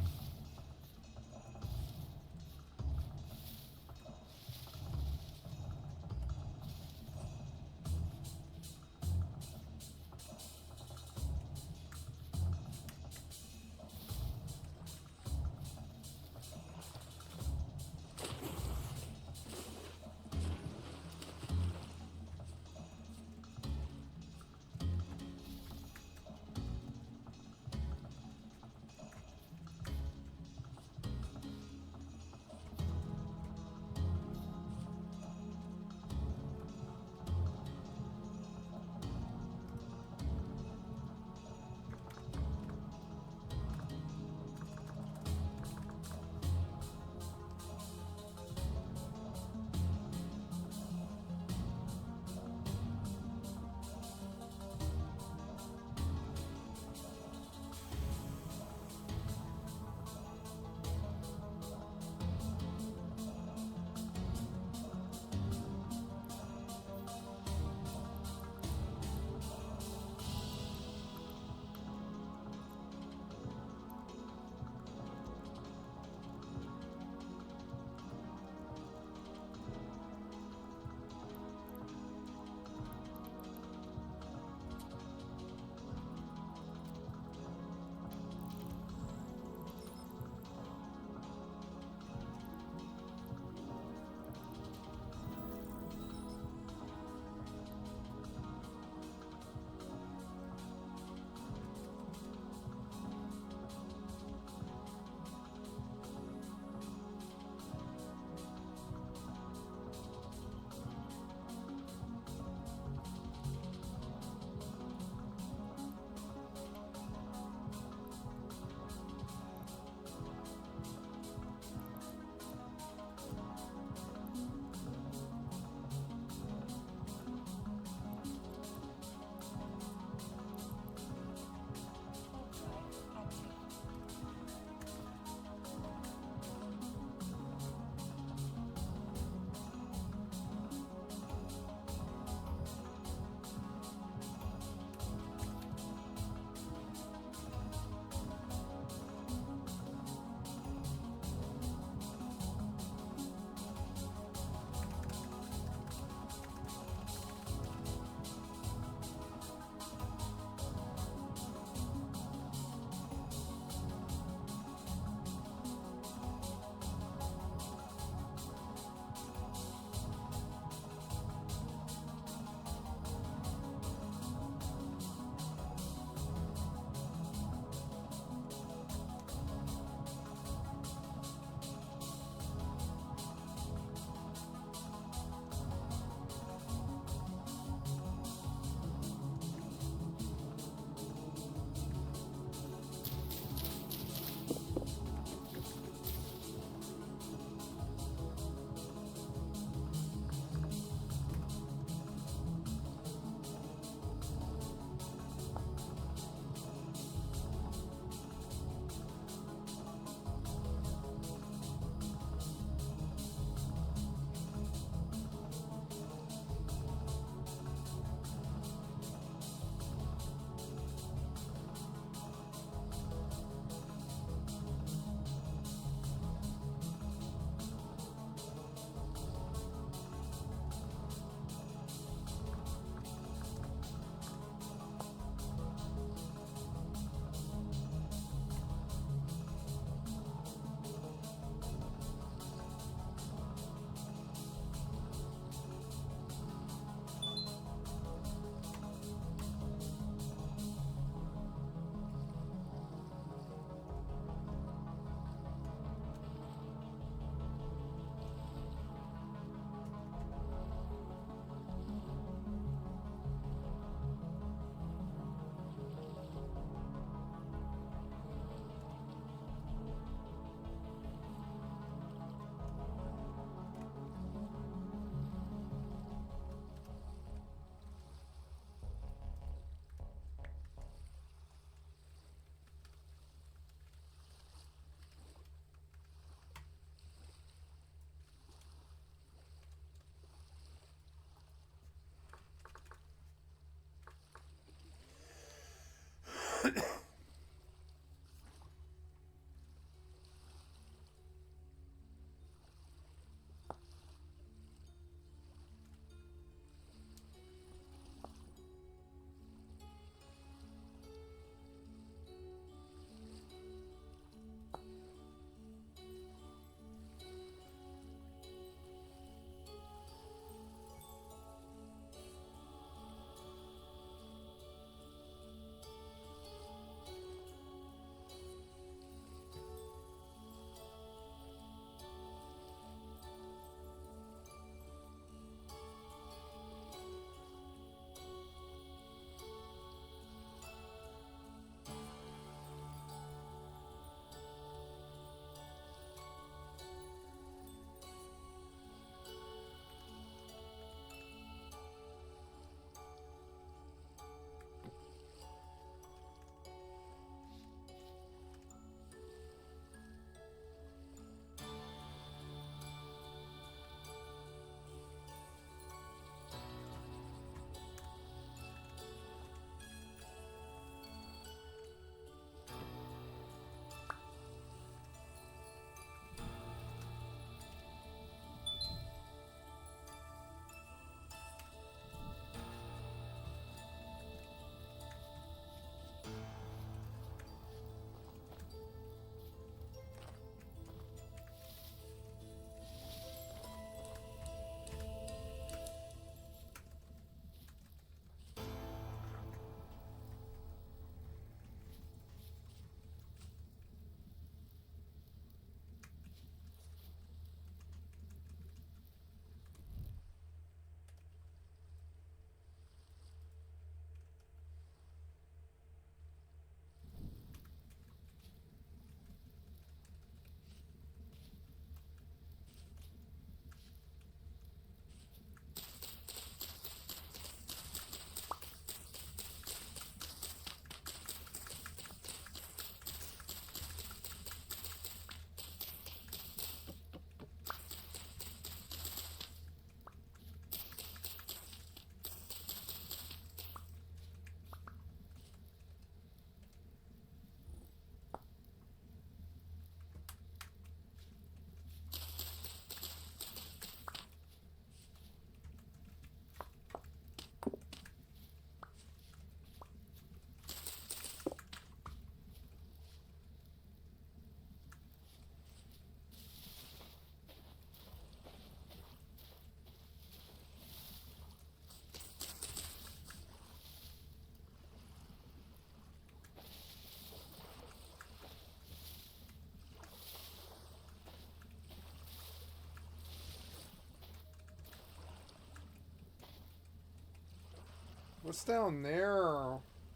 What's down there?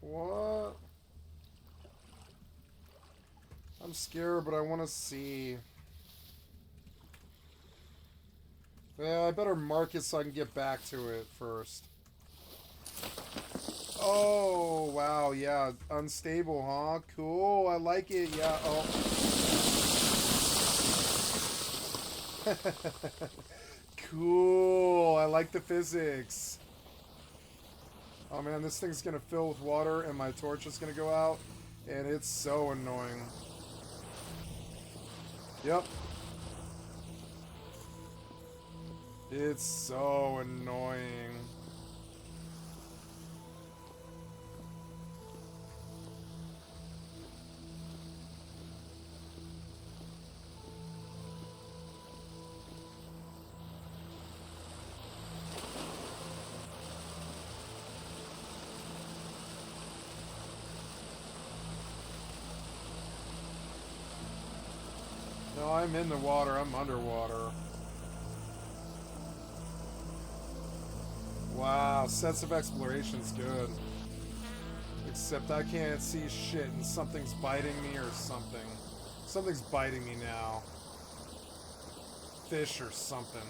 What? I'm scared, but I want to see. Yeah, I better mark it so I can get back to it first. Oh, wow, yeah. Unstable, huh? Cool, I like it, yeah. Oh. Cool, I like the physics. Oh man, this thing's gonna fill with water and my torch is gonna go out. And it's so annoying. Yep. It's so annoying. No, I'm in the water. I'm underwater. Wow, sense of exploration's good. Except I can't see shit and something's biting me or something. Something's biting me now. Fish or something.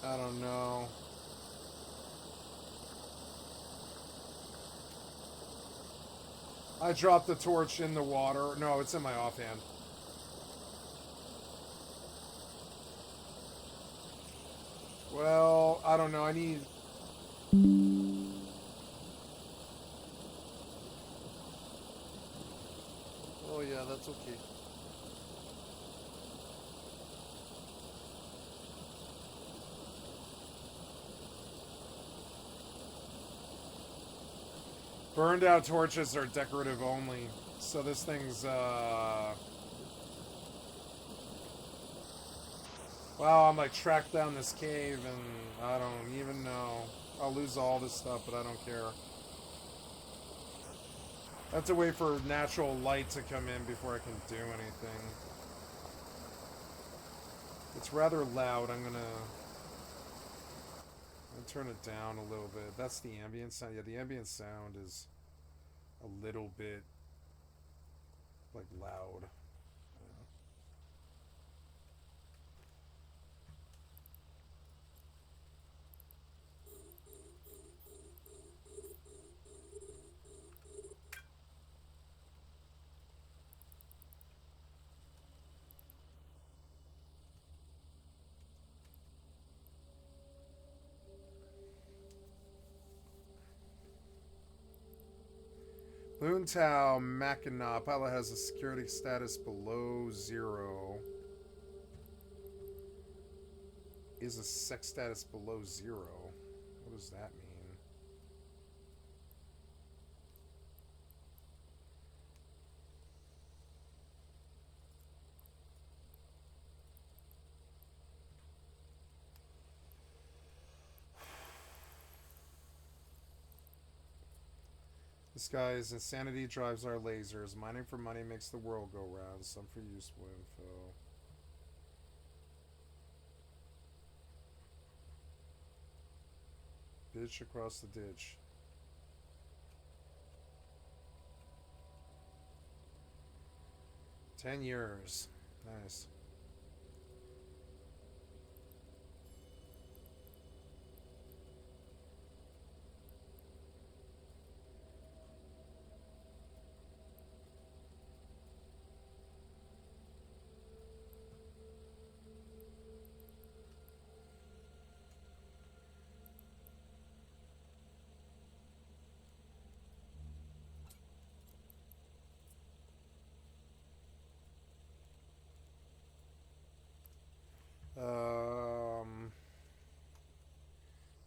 I don't know. I dropped the torch in the water. No, it's in my offhand. Well, I don't know. I need... Oh yeah, that's okay. Burned out torches are decorative only, so this thing's, wow, I'm like tracked down this cave and I don't even know. I'll lose all this stuff, but I don't care. I have to wait for natural light to come in before I can do anything. It's rather loud. I'm gonna turn it down a little bit. That's the ambient sound. Yeah, the ambient sound is a little bit like loud. Loontao Mackinac. Pilot has a security status below 0. Is a sex status below 0. What does that mean? This guy's insanity drives our lasers. Mining for money makes the world go round. Some for useful info. Bitch across the ditch. "10 years. Nice.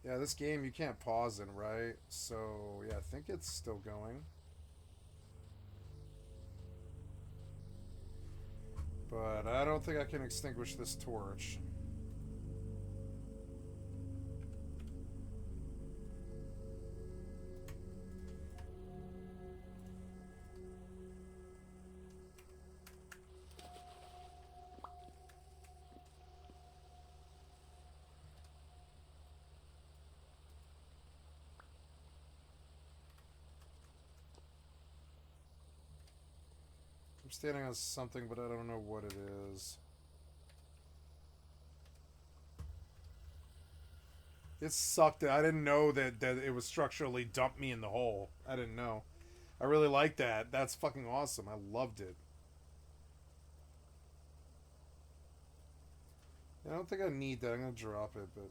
Yeah, this game you can't pause it, right? So, yeah, I think it's still going. But I don't think I can extinguish this torch. I'm standing on something, but I don't know what it is. It sucked. I didn't know that it was structurally dumped me in the hole. I didn't know. I really like that. That's fucking awesome. I loved it. I don't think I need that. I'm going to drop it, but...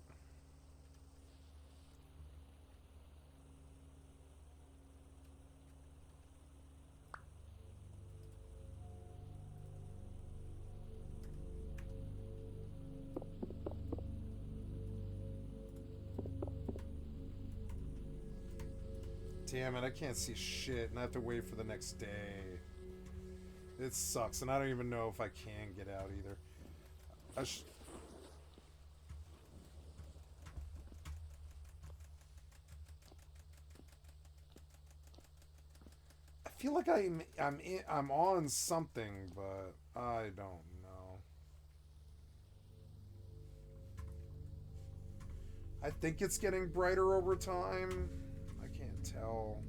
Damn it, I can't see shit, and I have to wait for the next day. It sucks, and I don't even know if I can get out either. I feel like I'm on something, but I don't know. I think it's getting brighter over time. I can't tell.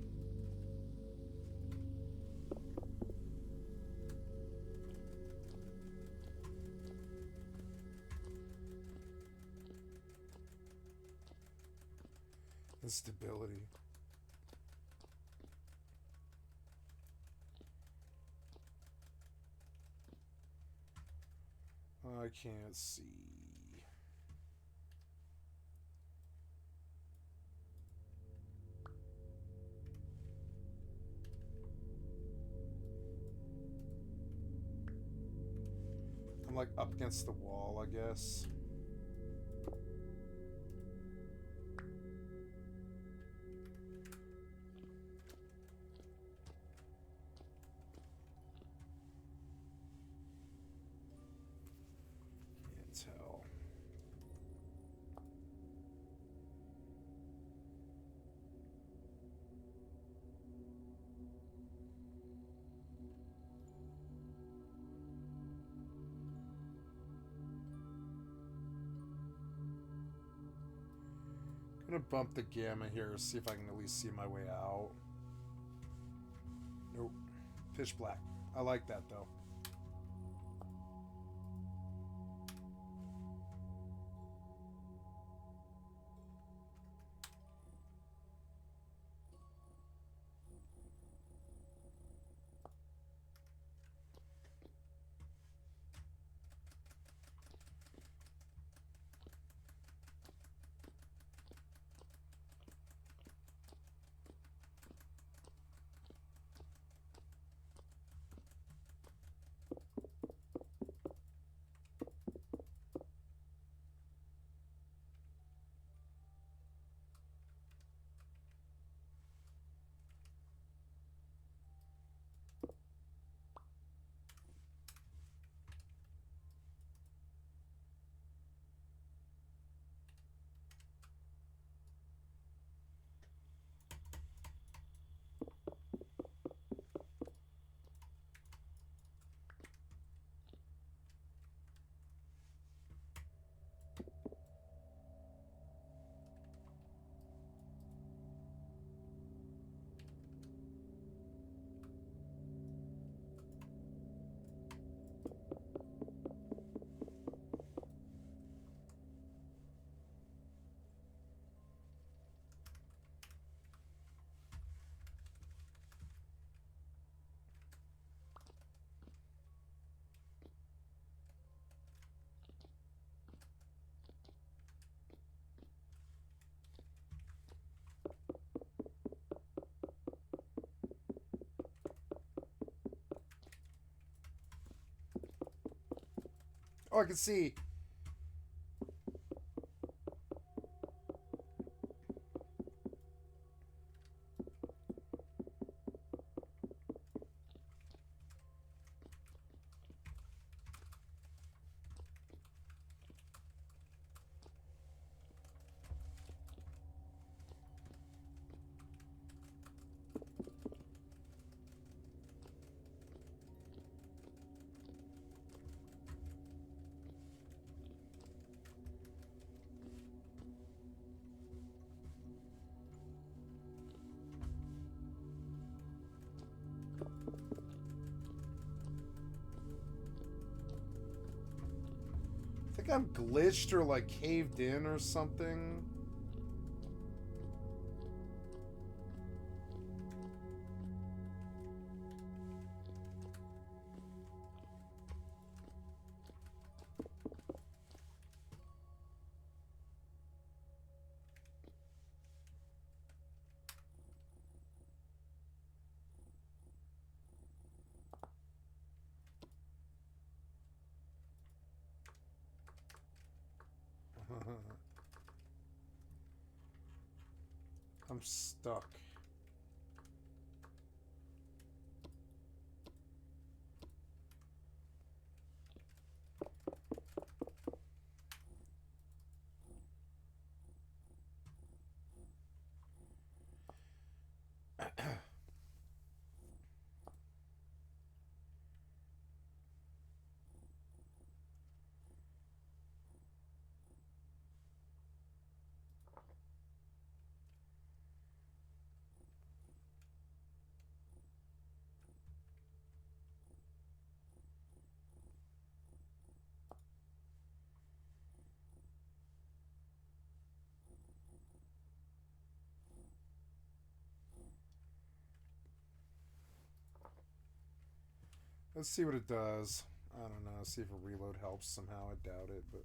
Instability. I can't see. I'm like up against the wall, I guess. Can't tell. I'm gonna bump the gamma here, see if I can at least see my way out. Nope. Pitch black. I like that though. Oh, I can see. think I'm glitched or like caved in or something. I'm stuck. Let's see what it does. I don't know. See if a reload helps somehow. I doubt it, but...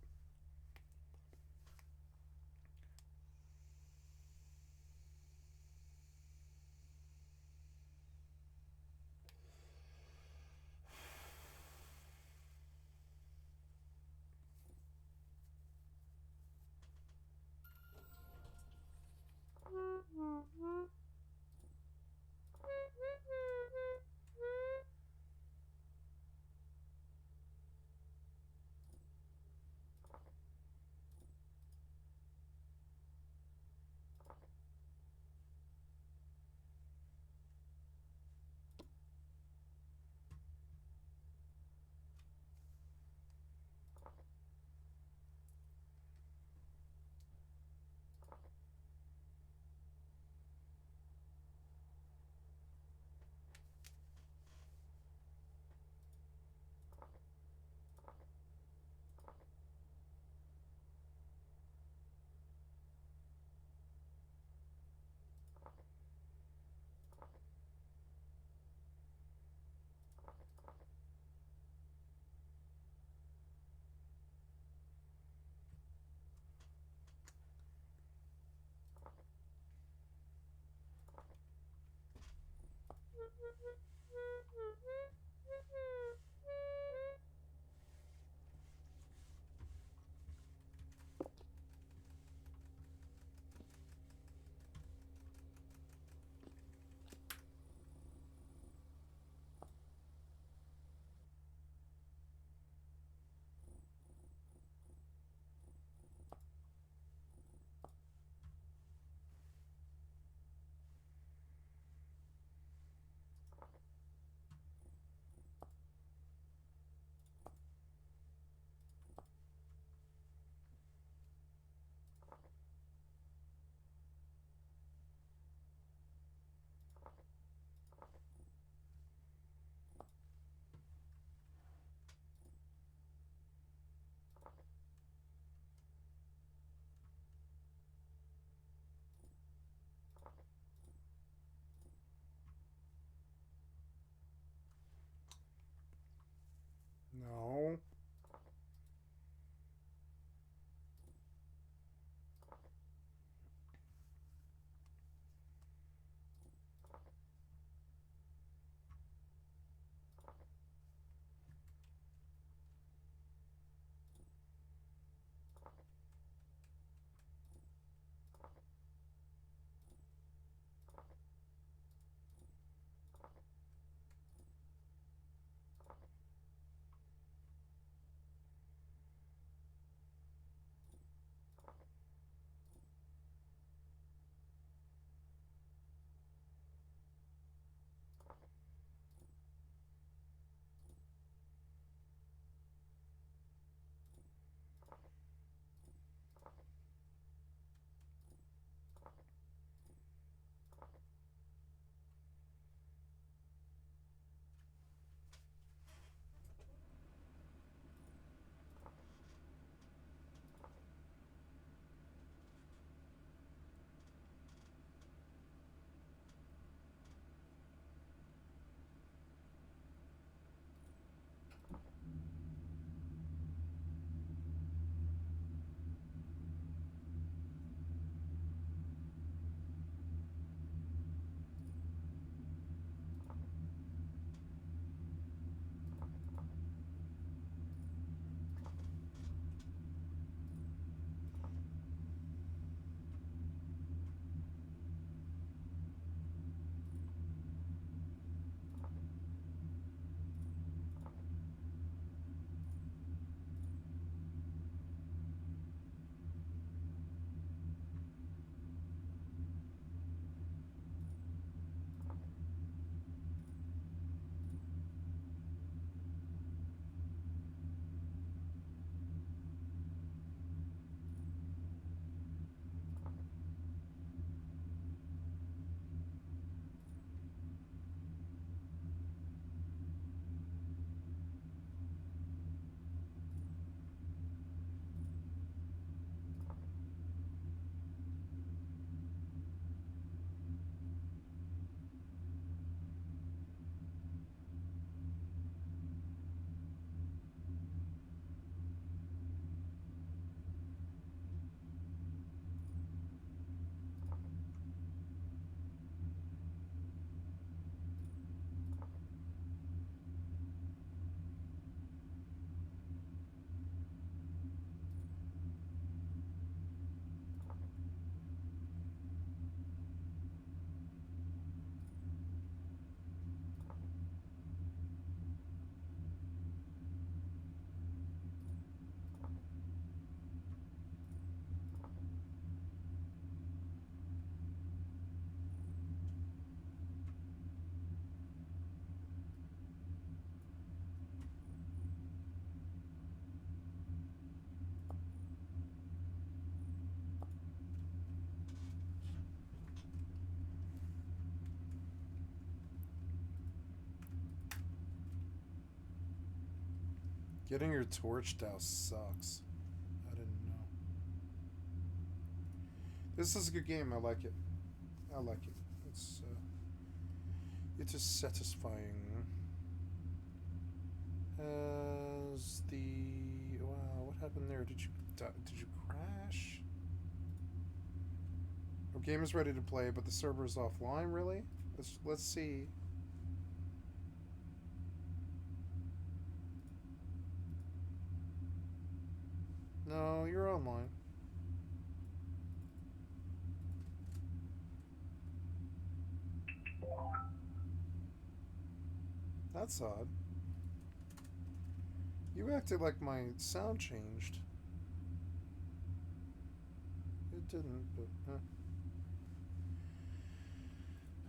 Getting your torch douse sucks. I didn't know. This is a good game. I like it. I like it. It is satisfying. As the wow, what happened there? Did you crash? Our game is ready to play, but the server is offline. Really? Let's see. No, you're online. That's odd. You acted like my sound changed. It didn't, but...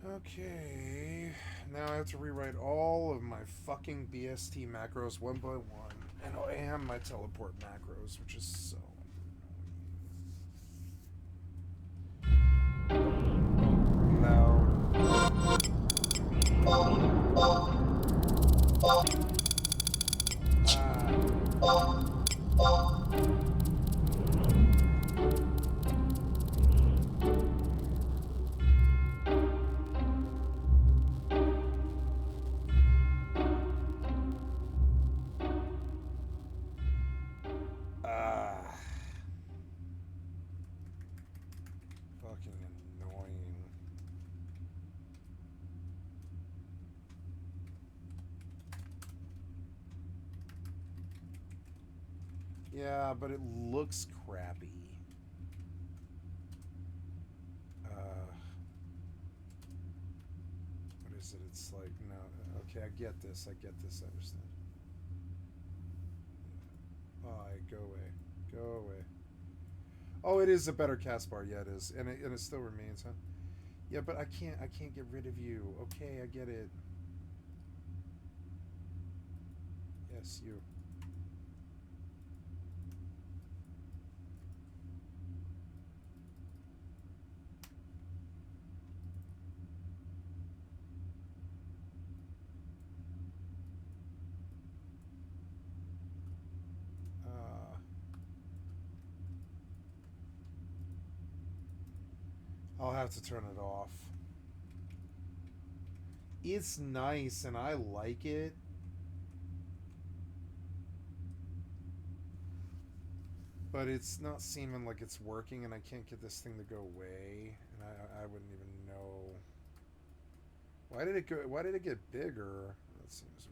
Okay... Now I have to rewrite all of my fucking BST macros one by one. And my teleport macros, which is so... Fucking annoying. Yeah, but it looks crappy. What is it? It's like, no. Okay, I get this. I understand. Go away. Go away. Oh, it is a better cast bar. Yeah, it is. And it still remains, huh? Yeah, but I can't get rid of you. Okay, I get it. Yes, you. I'll have to turn it off. It's nice and I like it. But it's not seeming like it's working and I can't get this thing to go away. And I wouldn't even know. Why did it get bigger? That seems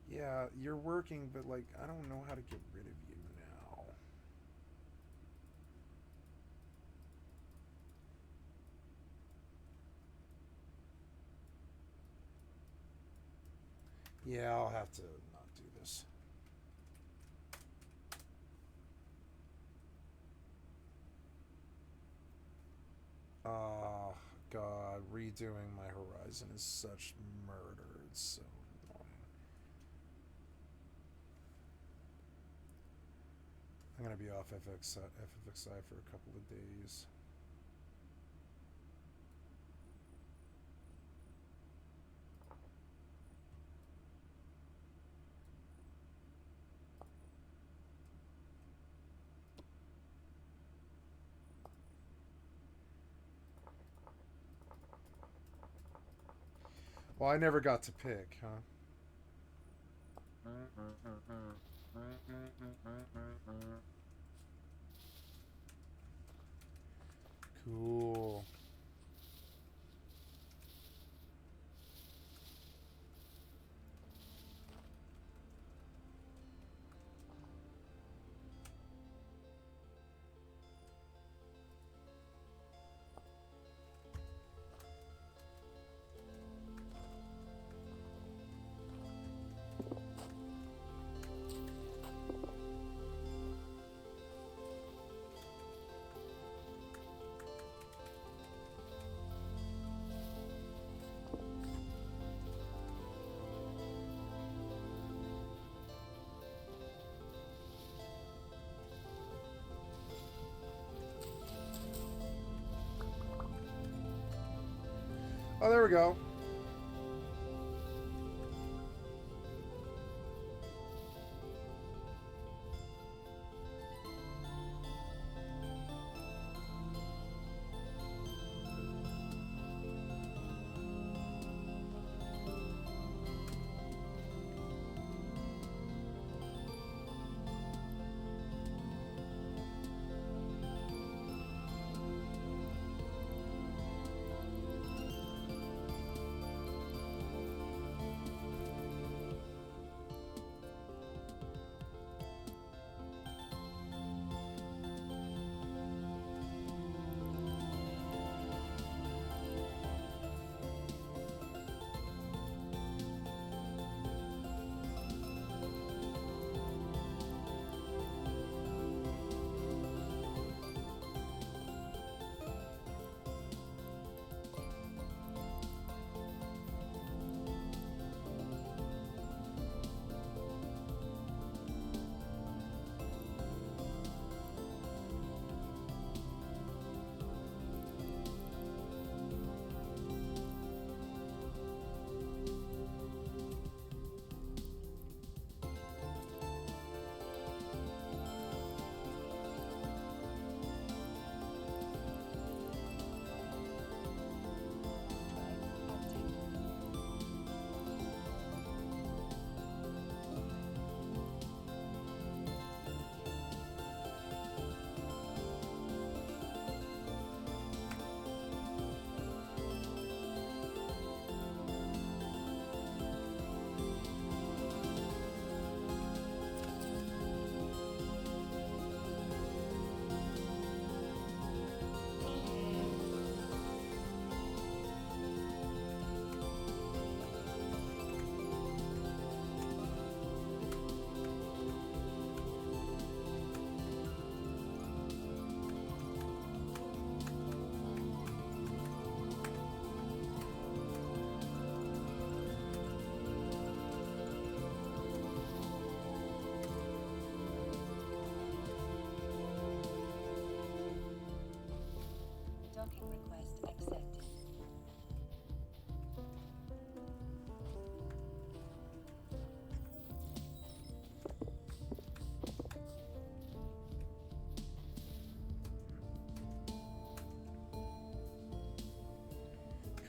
weird. Yeah, you're working, but like I don't know how to get rid of you now. Yeah, I'll have to not do this. Oh, God. Redoing my Horizon is such murder. It's so annoying. I'm going to be off FFXI for a couple of days. Well, I never got to pick, huh? Cool. Oh, there we go.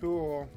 Cool.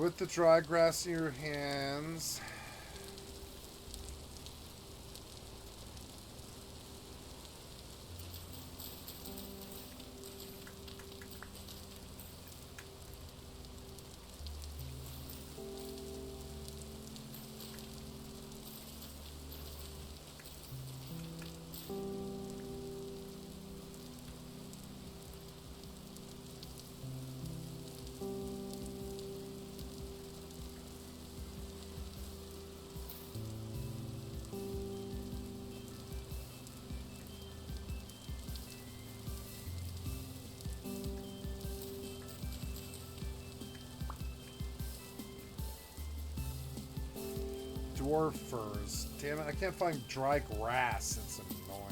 with the dry grass in your hands. Dwarf furs. Damn it, I can't find dry grass. It's annoying.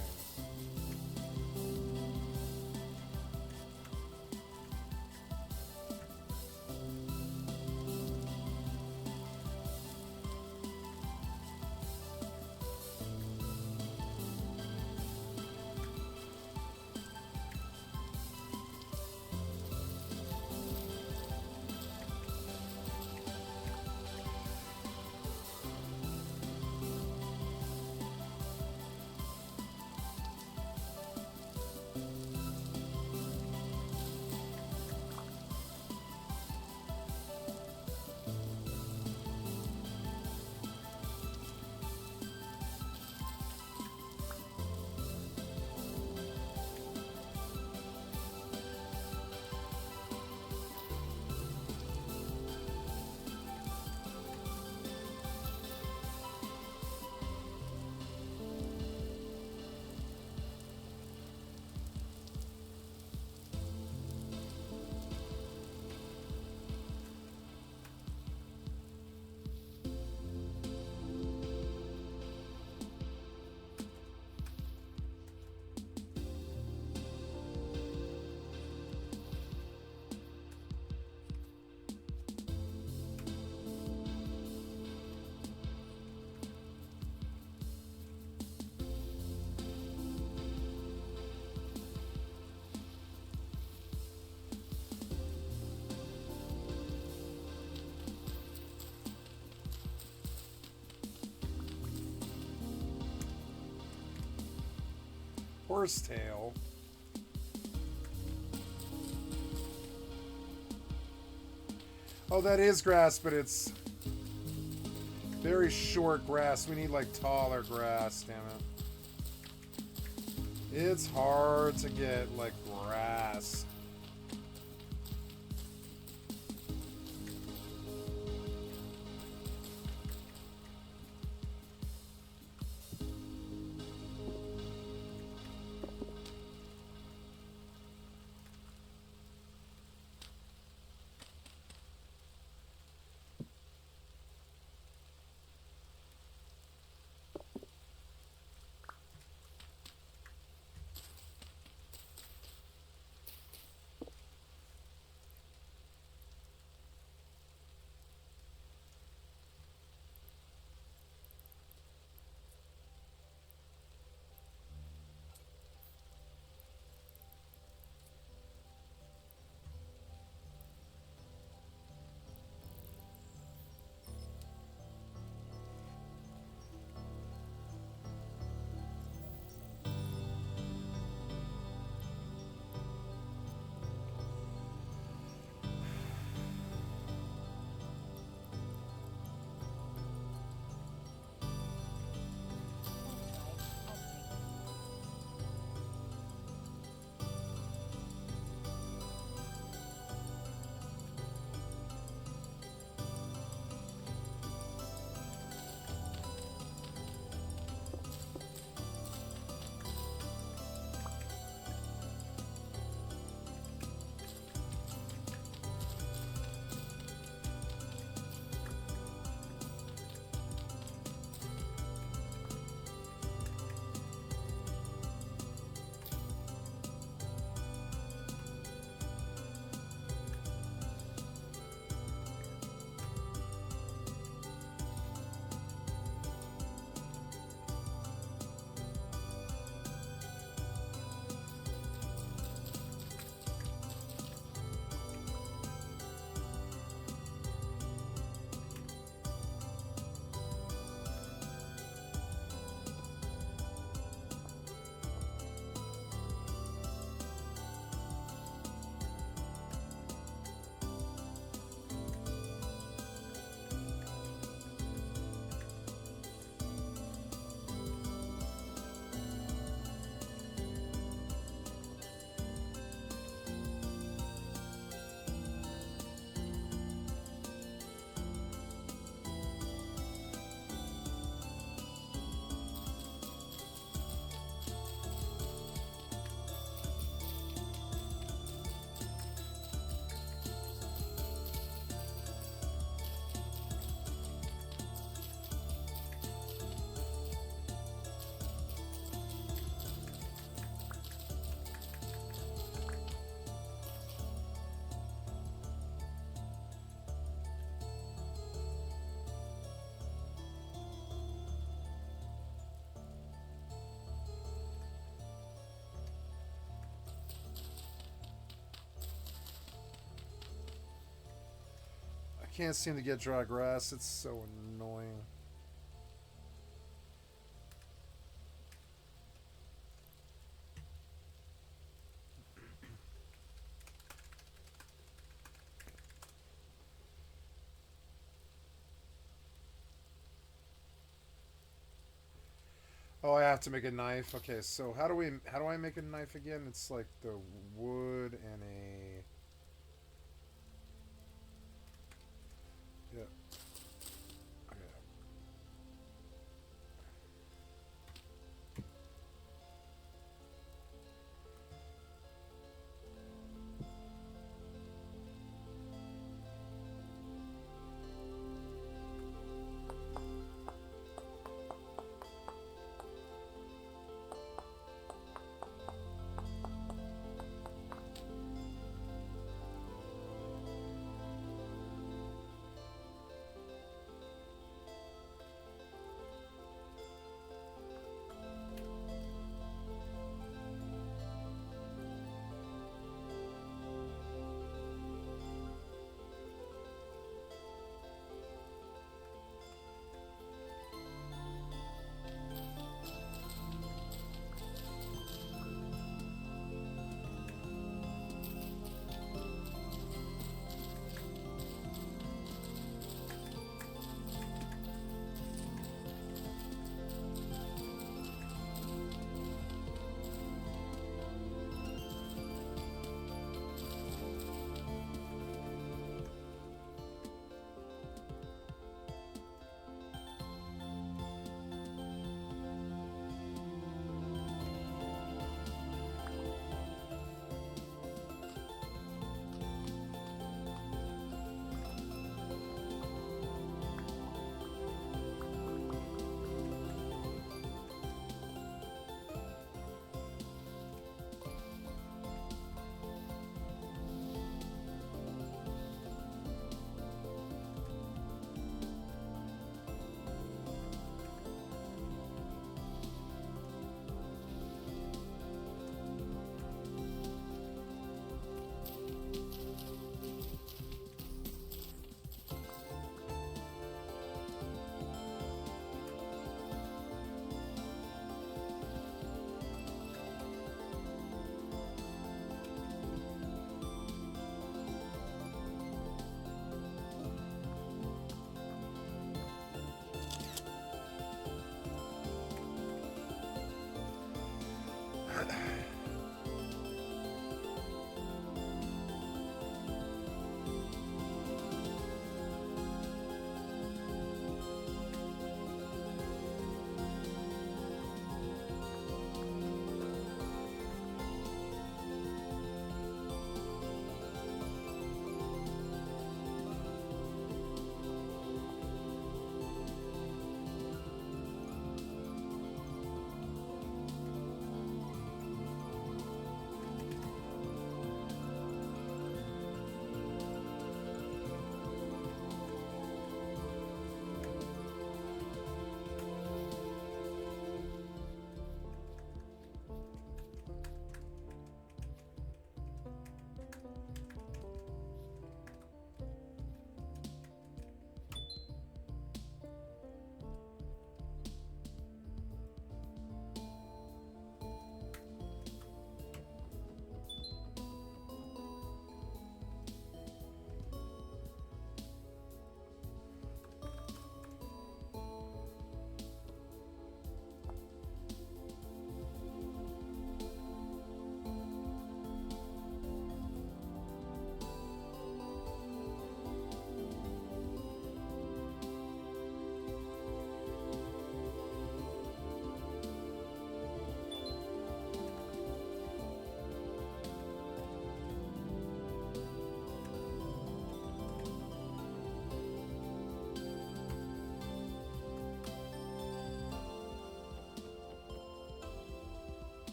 Horsetail. Oh, that is grass, but it's very short grass. We need like taller grass, damn it. It's hard to get like grass. can't seem to get dry grass. It's so annoying. Oh, I have to make a knife. Okay, so how do I make a knife again? It's like the wood and a... Yeah. Okay.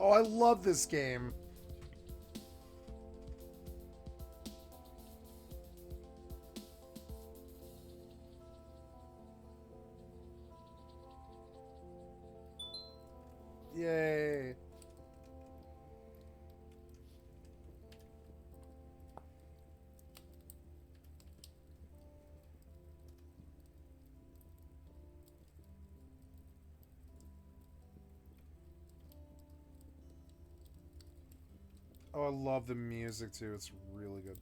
Oh, I love this game. Yay. Oh, I love the music too. It's really good.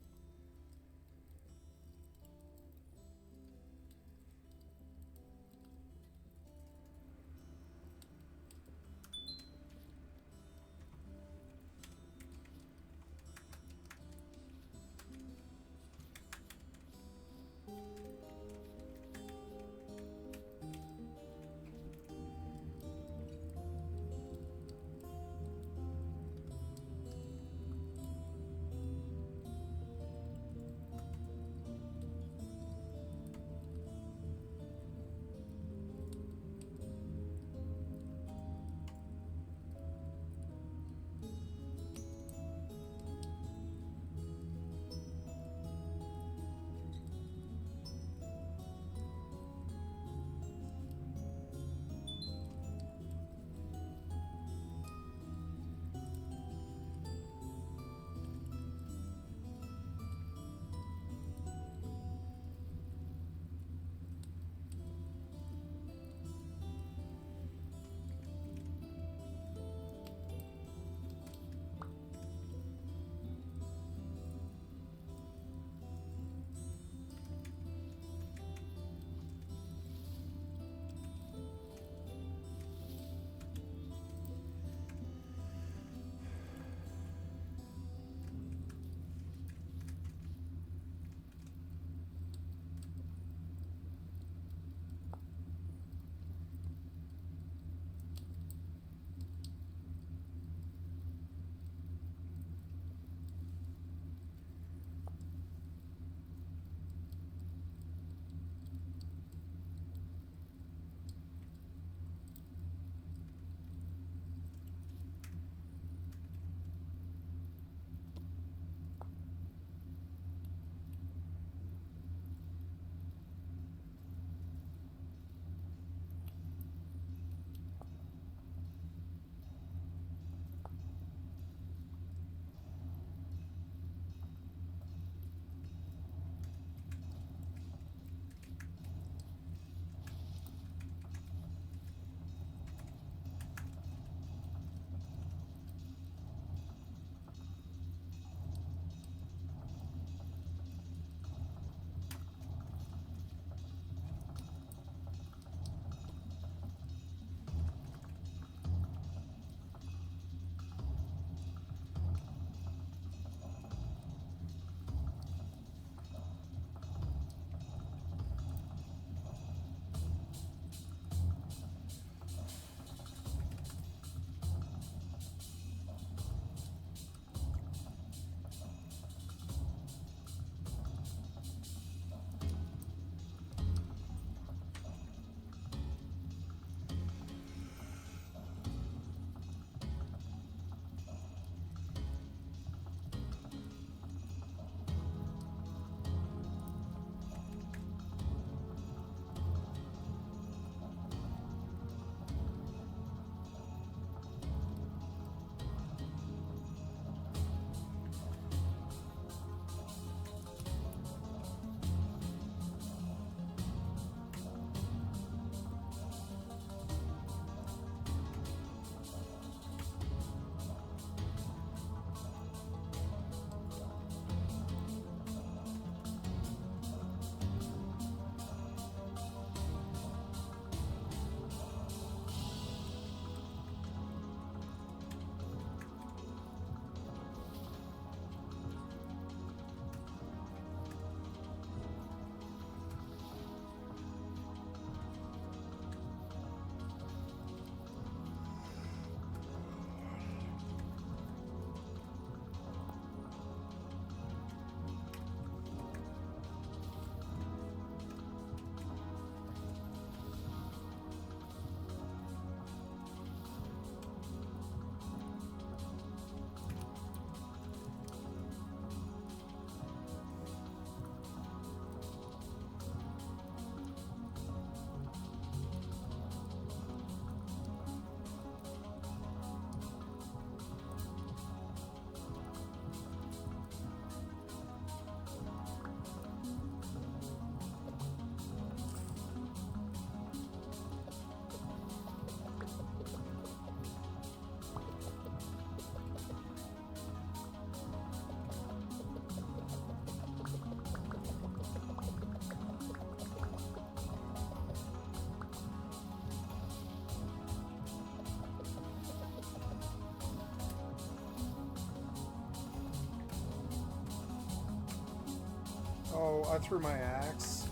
Oh, I threw my axe.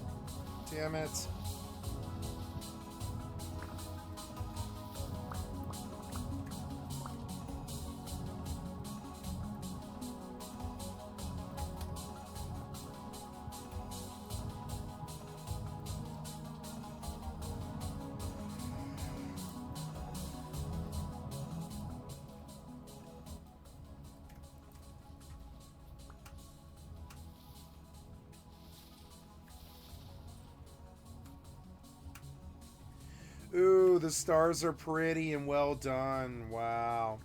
Damn it. Ooh, the stars are pretty and well done. Wow.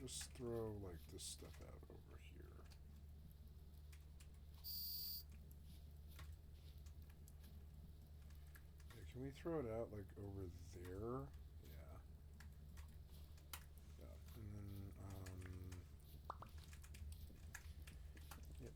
Just throw like this stuff out over here. Yeah, can we throw it out like over there? Yeah. Yeah. And then yep.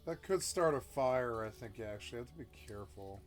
That could start a fire, I think, actually. I have to be careful.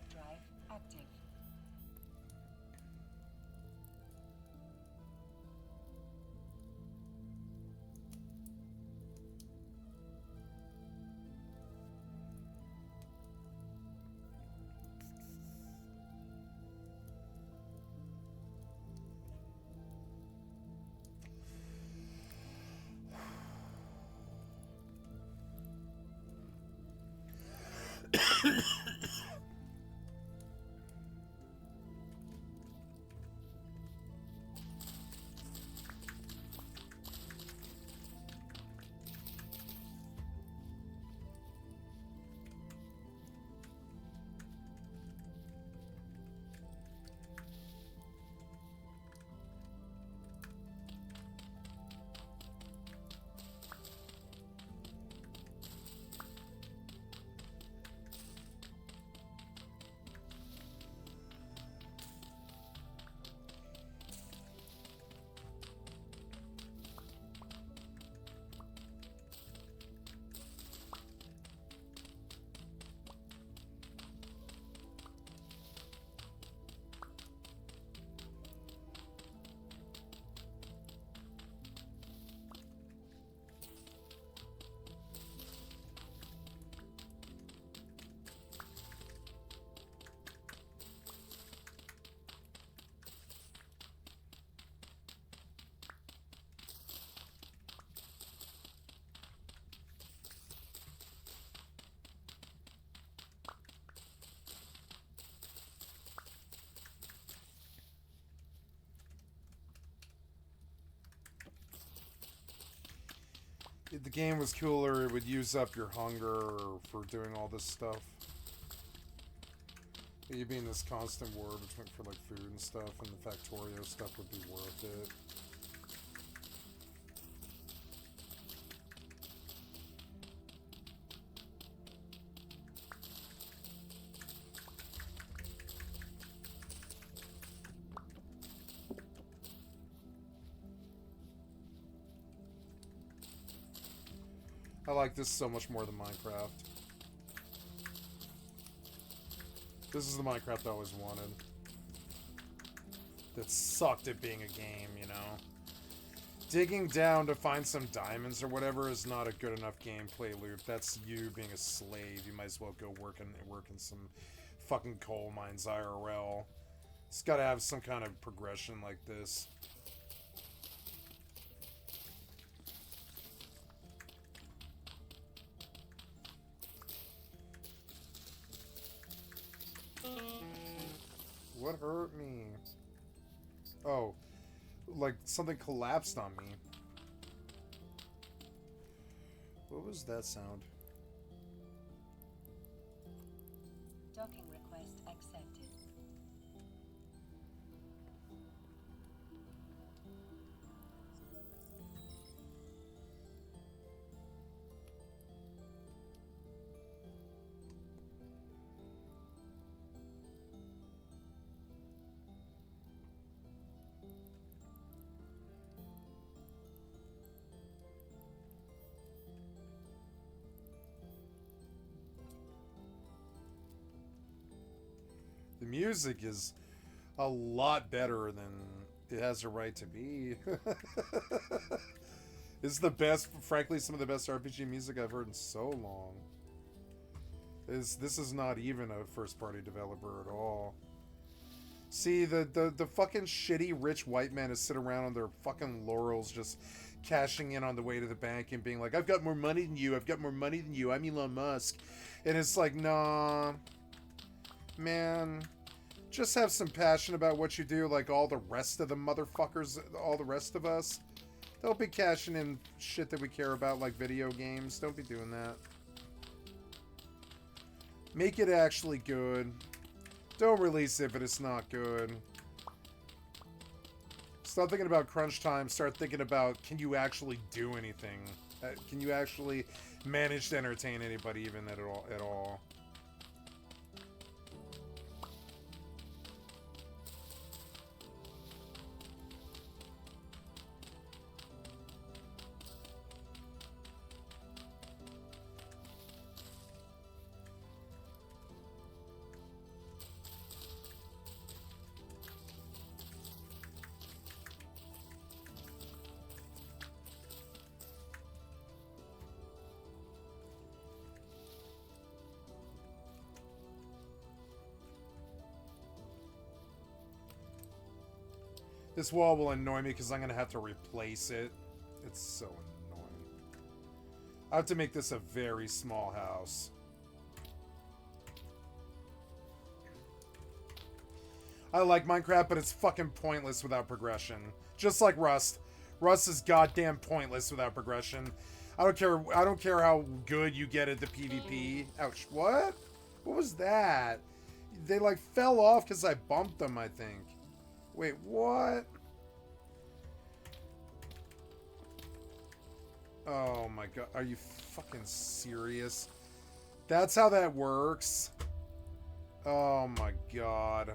Warp drive active. If the game was cooler, it would use up your hunger for doing all this stuff. You'd be in this constant war between for like food and stuff, and the Factorio stuff would be worth it. I like this so much more than Minecraft. This is the Minecraft I always wanted. That sucked at being a game, you know? Digging down to find some diamonds or whatever is not a good enough gameplay loop. That's you being a slave. You might as well go work in some fucking coal mines IRL. It's gotta have some kind of progression like this. What hurt me? Oh, like something collapsed on me. What was that sound? Docking request accepted. The music is a lot better than it has a right to be. This is the best, frankly, some of the best RPG music I've heard in so long. This is not even a first-party developer at all. See, the fucking shitty rich white men who sit around on their fucking laurels just cashing in on the way to the bank and being like, I've got more money than you, I've got more money than you, I'm Elon Musk. And it's like, nah, man, just have some passion about what you do like all the rest of the motherfuckers, all the rest of us. Don't be cashing in shit that we care about like video games. Don't be doing that. Make it actually good. Don't release it if it's not good. Stop thinking about crunch time. Start thinking about, can you actually do anything? Can you actually manage to entertain anybody even at all? This wall will annoy me because I'm going to have to replace it. It's so annoying. I have to make this a very small house. I like Minecraft, but it's fucking pointless without progression. Just like Rust. Rust is goddamn pointless without progression. I don't care how good you get at the PvP. Ouch. What? What was that? They like fell off because I bumped them, I think. Wait, what? Oh my god. Are you fucking serious? That's how that works? Oh my god.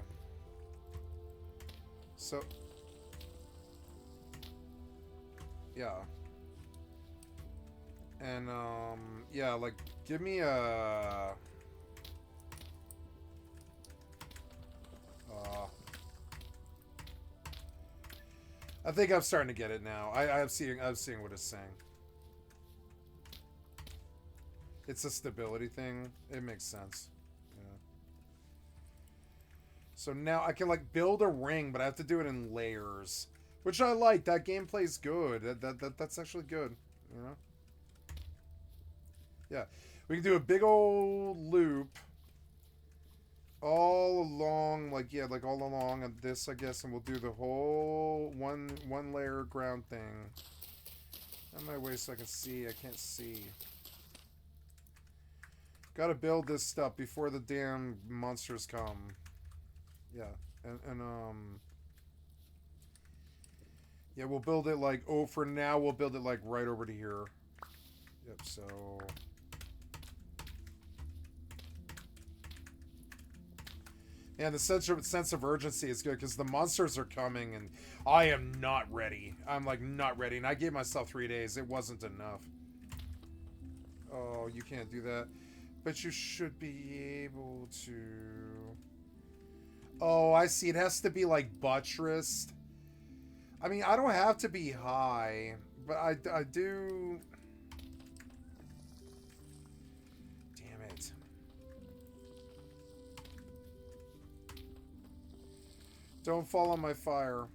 So... yeah. And, yeah, like, give me a... I think I'm starting to get it now. I'm seeing what it's saying. It's a stability thing. It makes sense. Yeah. So now I can, like, build a ring, but I have to do it in layers. Which I like. That gameplay's good. That's actually good. You know? Yeah. We can do a big old loop all along, like, yeah, like all along of this, I guess, and we'll do the whole one layer ground thing. On my way so I can see. I can't see. Gotta build this stuff before the damn monsters come. Yeah. And yeah, we'll build it like, oh, for now, we'll build it like right over to here. Yep, so... yeah, the sense of urgency is good because the monsters are coming and I am not ready. I'm like not ready. And I gave myself 3 days. It wasn't enough. Oh, you can't do that. But you should be able to... oh, I see. It has to be like buttressed. I mean, I don't have to be high, but I do... damn it. Don't fall on my fire.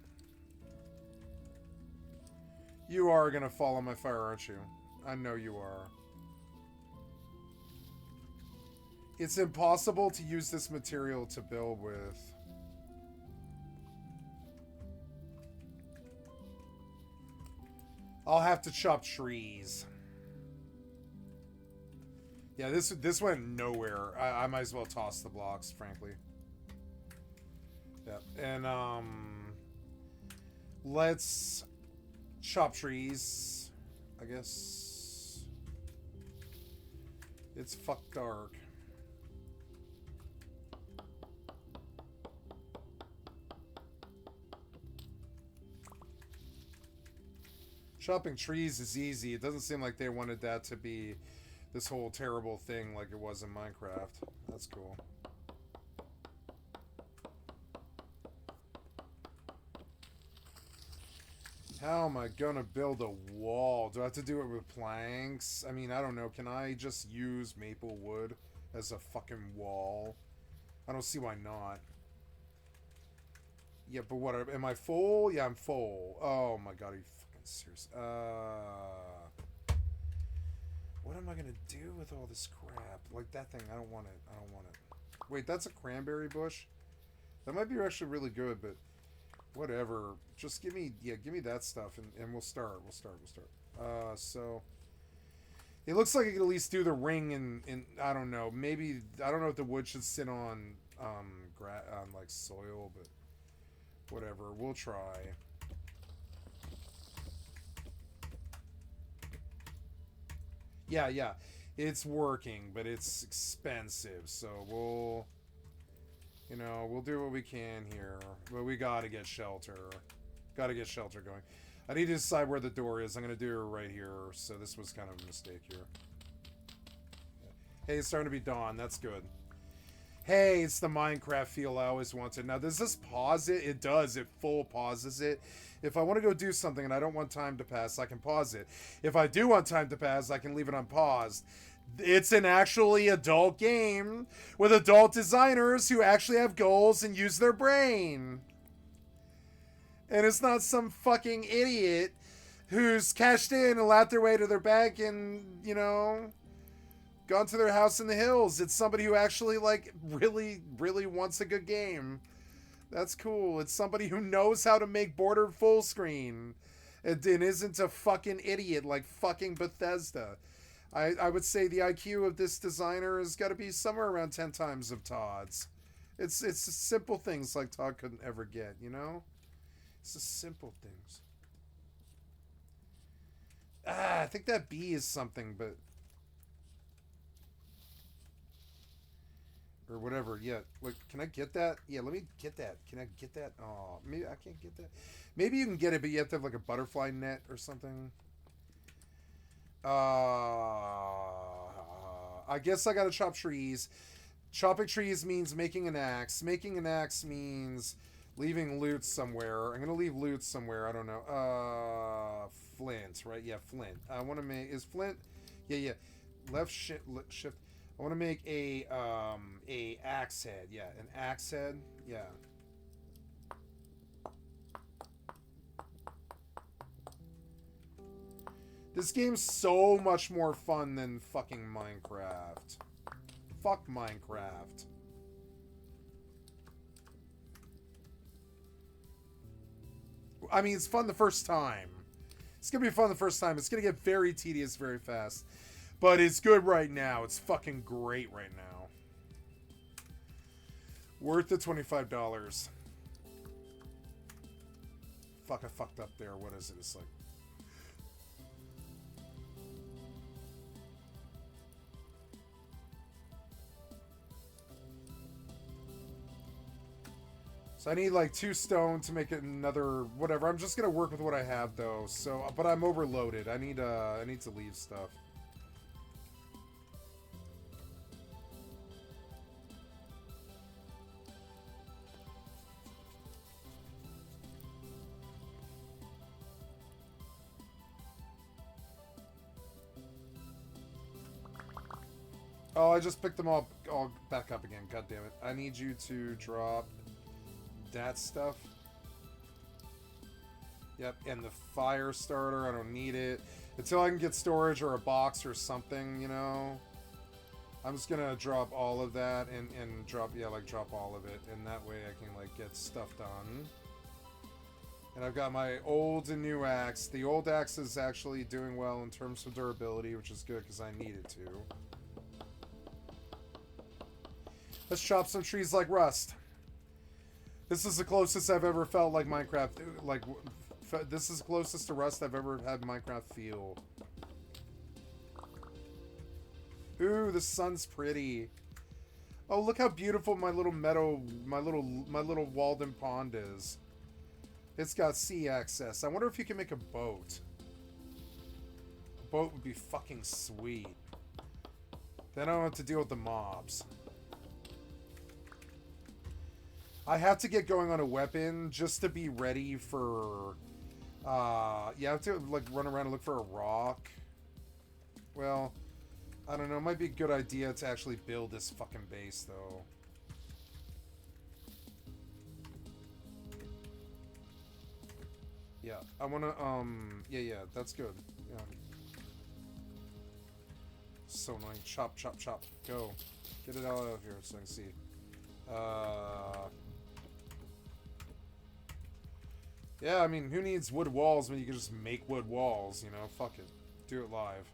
You are gonna fall on my fire, aren't you? I know you are. It's impossible to use this material to build with. I'll have to chop trees. Yeah, this went nowhere. I might as well toss the blocks, frankly. Yeah, and let's chop trees, I guess. It's fuck dark. Chopping trees is easy. It doesn't seem like they wanted that to be this whole terrible thing like it was in Minecraft. That's cool. How am I gonna build a wall? Do I have to do it with planks? I mean, I don't know. Can I just use maple wood as a fucking wall? I don't see why not. Yeah, but what? Am I full? Yeah, I'm full. Oh my god, are you fucking serious? What am I gonna do with all this crap? Like that thing, I don't want it. I don't want it. Wait, that's a cranberry bush? That might be actually really good, but whatever. Just give me that stuff and we'll start. So it looks like I can at least do the ring and I don't know. Maybe I don't know if the wood should sit on like soil, but whatever. We'll try. Yeah. It's working, but it's expensive, so we'll do what we can here. But we gotta get shelter. Gotta get shelter going. I need to decide where the door is. I'm gonna do it right here, so this was kind of a mistake here. Hey, it's starting to be dawn. That's good. Hey, it's the Minecraft feel I always wanted. Now, does this pause it? It does. It full pauses it. If I want to go do something and I don't want time to pass, I can pause it. If I do want time to pass, I can leave it unpaused. It's an actually adult game with adult designers who actually have goals and use their brain. And it's not some fucking idiot who's cashed in and lapped their way to their bank and, you know, gone to their house in the hills. It's somebody who actually, like, really, really wants a good game. That's cool. It's somebody who knows how to make bordered full screen and isn't a fucking idiot like fucking Bethesda. I would say the IQ of this designer has got to be somewhere around 10 times of Todd's. It's simple things like Todd couldn't ever get, you know? It's the simple things. I think that B is something, but... Or whatever, yeah. Like, can I get that? Yeah, let me get that. Can I get that? Oh, maybe I can't get that. Maybe you can get it, but you have to have, like, a butterfly net or something. I guess I gotta chop trees. Chopping trees means making an axe. Making an axe means leaving loot somewhere. I'm gonna leave loot somewhere. I don't know. Flint, right? Yeah, flint. I want to make... Is flint... Yeah. Left shift. I want to make a axe head. Yeah, an axe head. Yeah. This game's so much more fun than fucking Minecraft. Fuck Minecraft. I mean, it's fun the first time. It's gonna be fun the first time. It's gonna get very tedious very fast. But it's good right now. It's fucking great right now. Worth the $25. Fuck, I fucked up there. What is it? It's like... So I need like 2 stone to make it another whatever. I'm just gonna work with what I have though. So, but I'm overloaded. I need to leave stuff. Oh, I just picked them all back up again. God damn it! I need you to drop that stuff. Yep, and the fire starter, I don't need it. Until I can get storage or a box or something, you know. I'm just gonna drop all of that and drop all of it. And that way I can, like, get stuff done. And I've got my old and new axe. The old axe is actually doing well in terms of durability, which is good because I need it to. Let's chop some trees like Rust. This is the closest I've ever felt like Minecraft. Like, this is the closest to Rust I've ever had Minecraft feel. Ooh, the sun's pretty. Oh, look how beautiful my little meadow, my little Walden pond is. It's got sea access. I wonder if you can make a boat. A boat would be fucking sweet. Then I don't have to deal with the mobs. I have to get going on a weapon just to be ready for... you have to, like, run around and look for a rock. Well, I don't know. It might be a good idea to actually build this fucking base, though. Yeah, I want to, yeah, that's good. Yeah. So annoying. Chop, chop, chop. Go. Get it all out of here so I can see. Yeah, I mean, who needs wood walls when you can just make wood walls, you know? Fuck it. Do it live.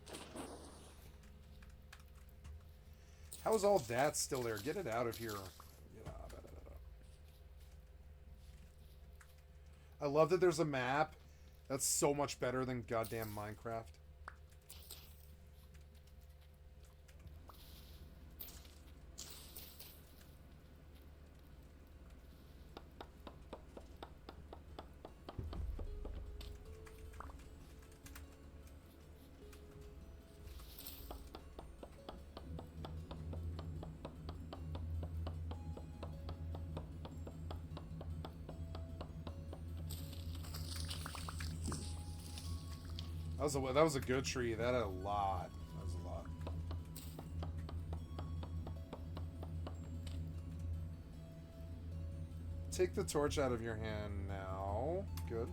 How is all that still there? Get it out of here. I love that there's a map. That's so much better than goddamn Minecraft. That was a good tree. That had a lot. That was a lot. Take the torch out of your hand now. Cool. Good.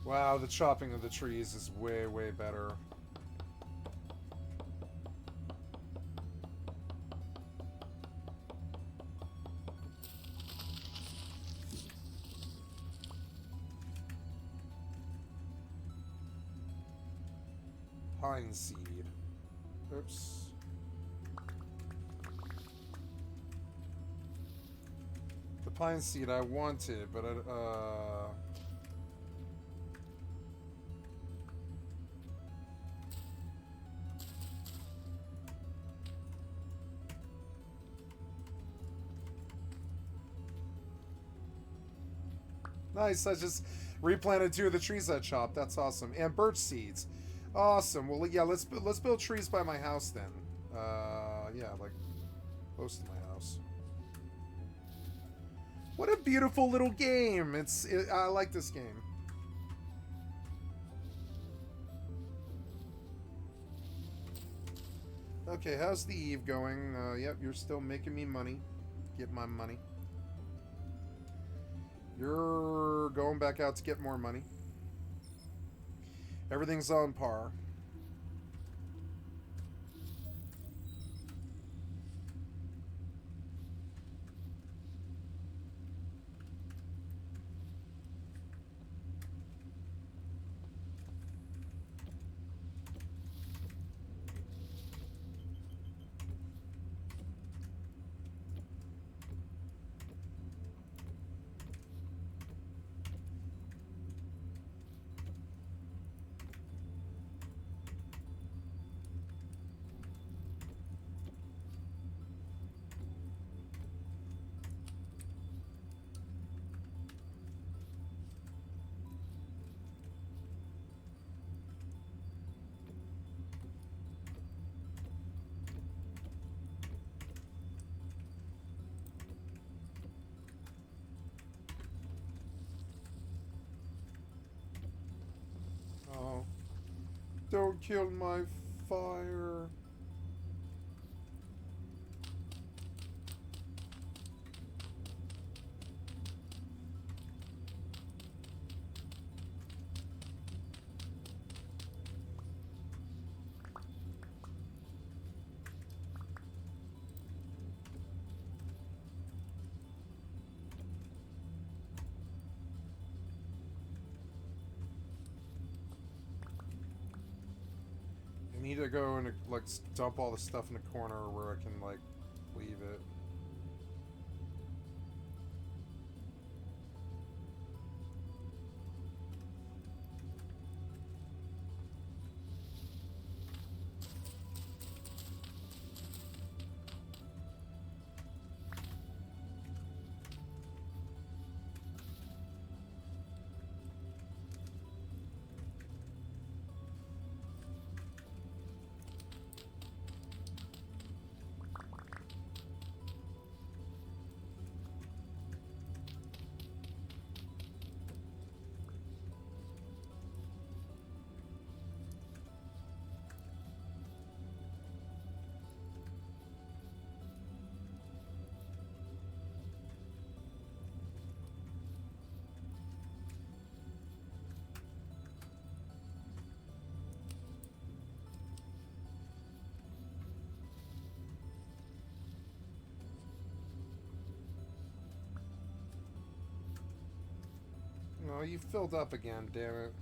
Wow, the chopping of the trees is way, way better. Pine seed. Oops. The pine seed I wanted, but nice, I just replanted 2 of the trees I chopped. That's awesome. And birch seeds. Awesome. Well, yeah, let's build trees by my house then. Yeah, like close to my house. What a beautiful little game. I like this game. Okay, how's the EvE going? Yep, you're still making me money. Get my money. You're going back out to get more money. Everything's on par. Oh, don't kill my fire. I need to go and like dump all the stuff in the corner where I can like leave it. No, you filled up again, damn it.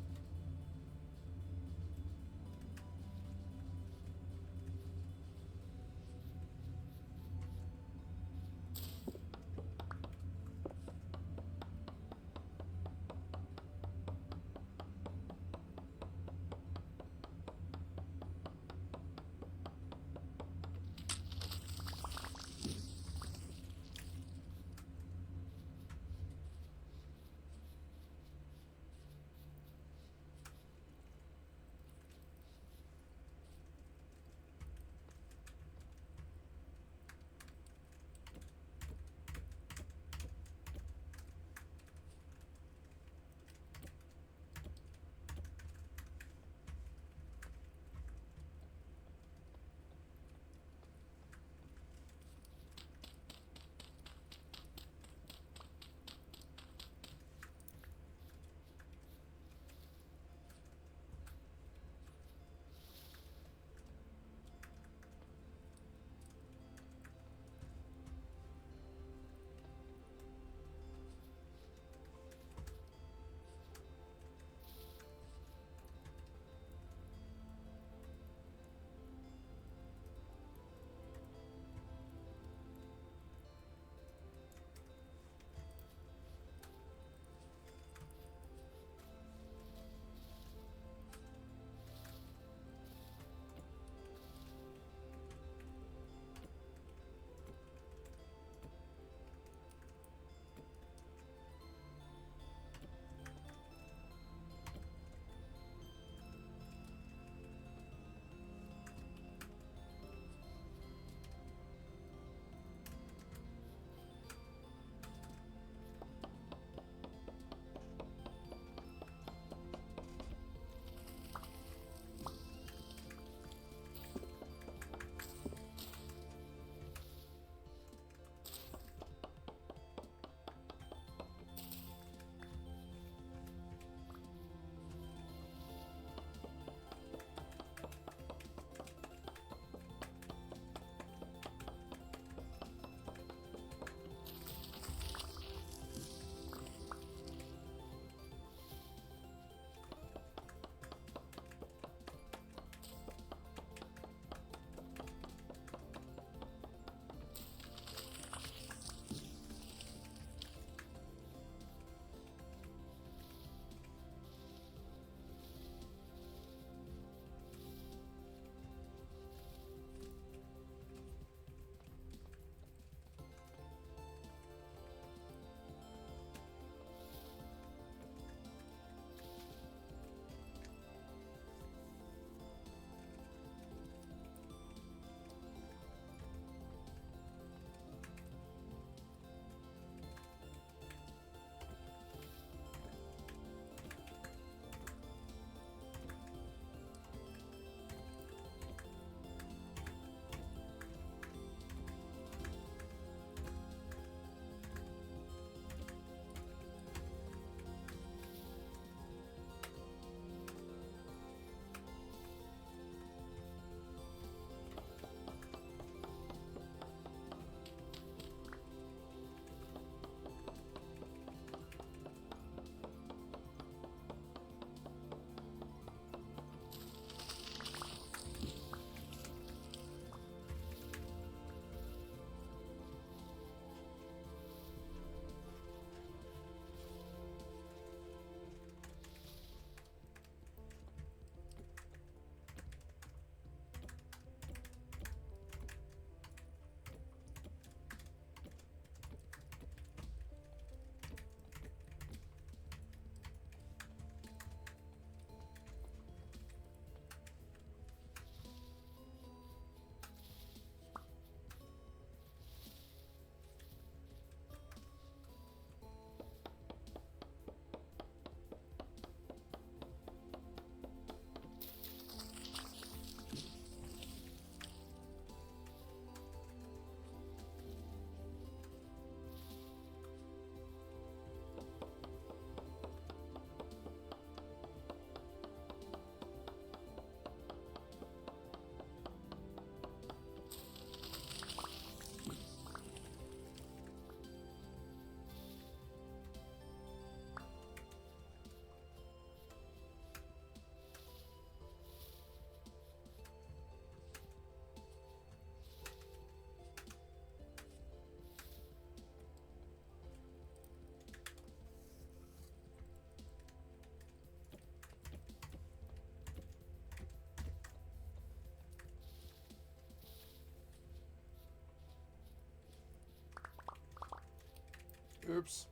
Oops.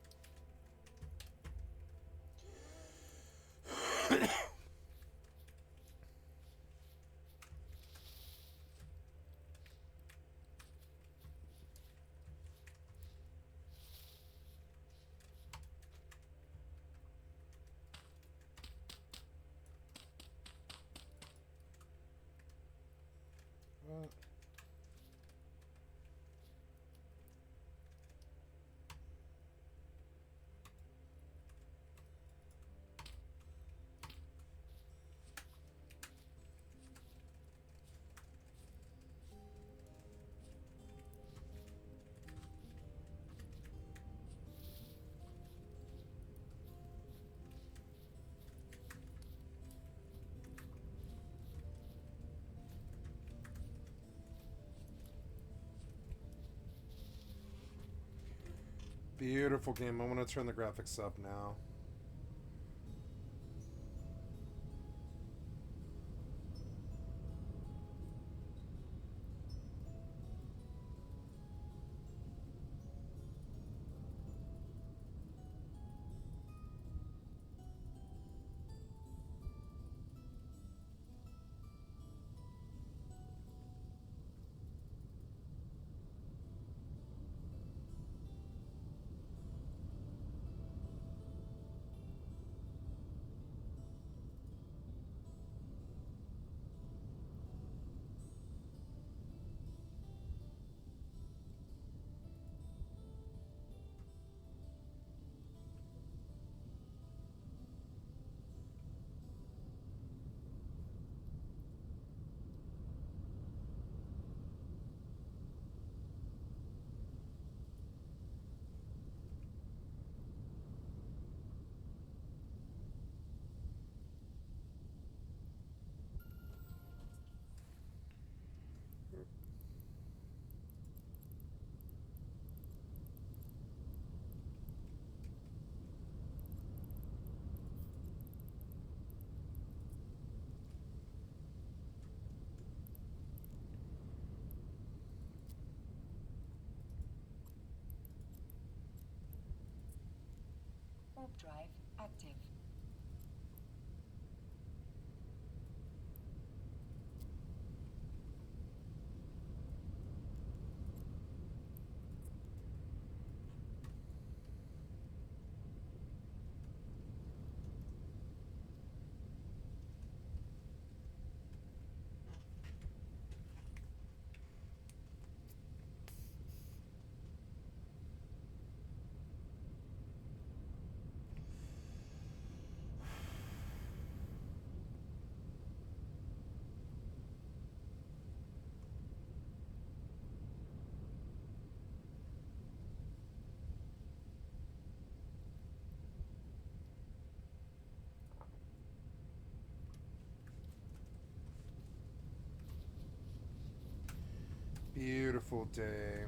Beautiful game. I want to turn the graphics up now. Warp drive active. Beautiful day.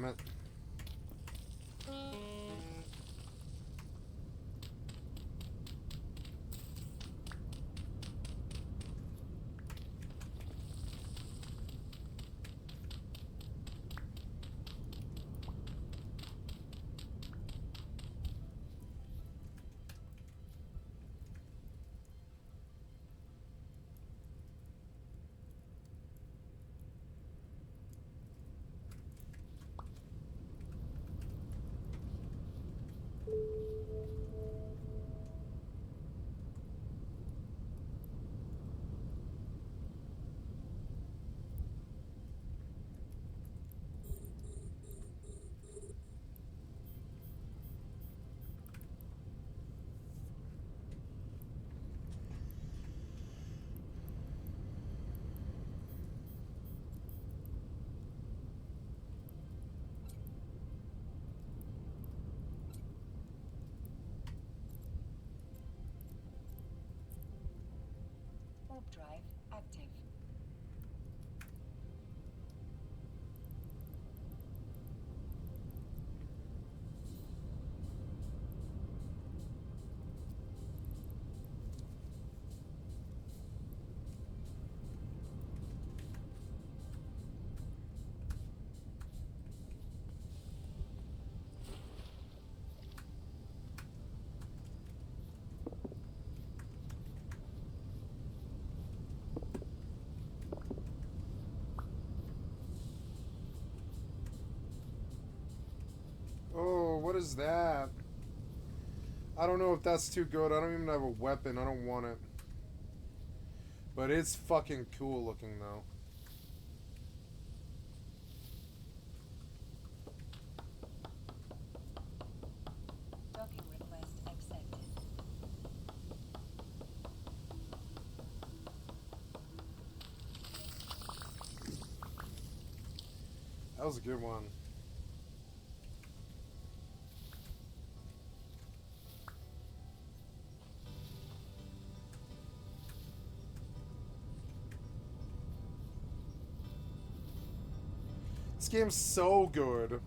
damn it. Warp drive active. Oh, what is that? I don't know if that's too good. I don't even have a weapon. I don't want it. But it's fucking cool looking, though. Docking request accepted. That was a good one. This game's so good.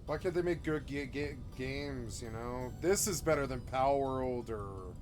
Why can't they make good games, you know? This is better than Power World or...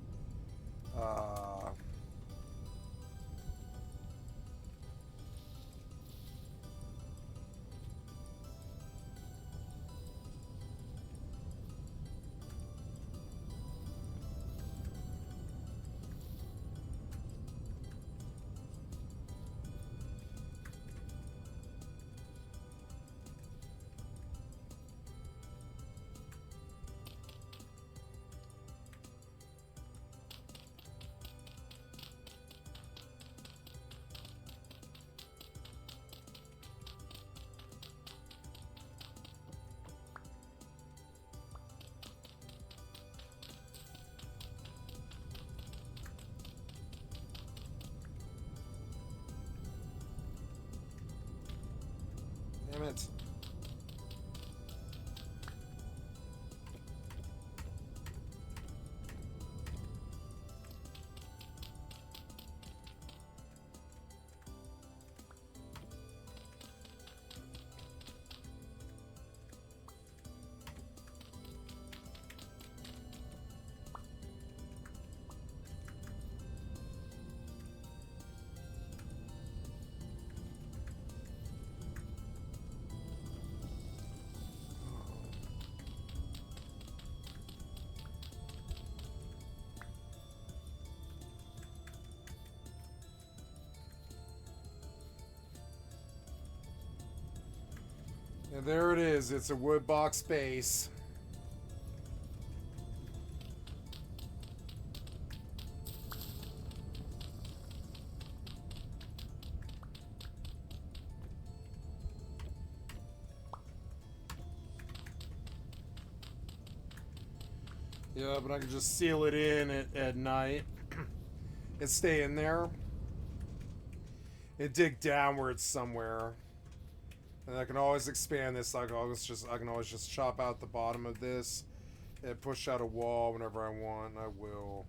Damn it. And there it is. It's a wood box base. Yeah, but I can just seal it in at night. It stay in there. It dig downwards somewhere. And I can always expand this. I can always just chop out the bottom of this and push out a wall whenever I want, and I will.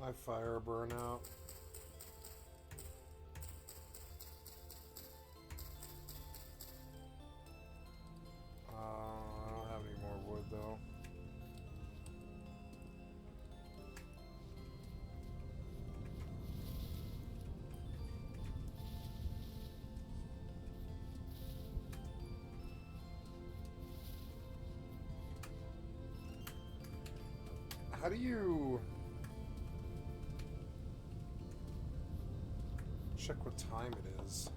My fire burnout. I don't have any more wood though. How do you check what time it is?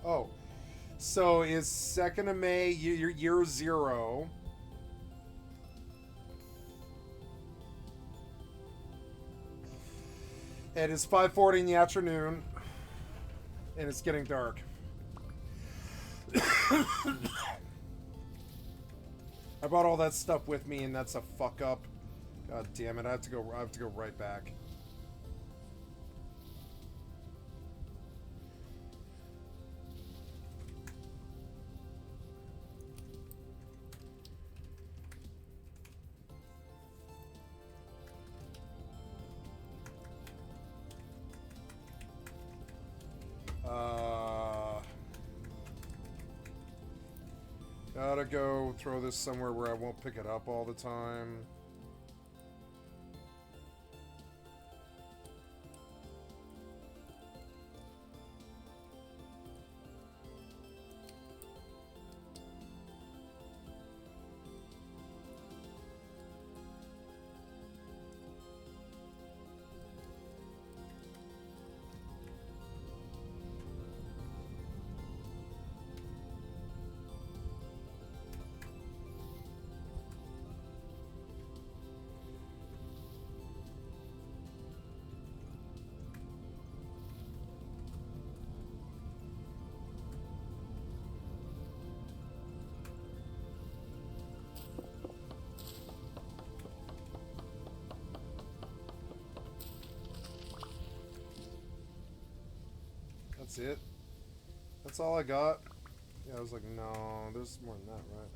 Oh, so it's 2nd of May, year 0. It is 5:40 in the afternoon, and it's getting dark. I brought all that stuff with me, and that's a fuck up. God damn it! I have to go right back. Gotta go throw this somewhere where I won't pick it up all the time. That's it? That's all I got? Yeah, I was like, no, there's more than that, right?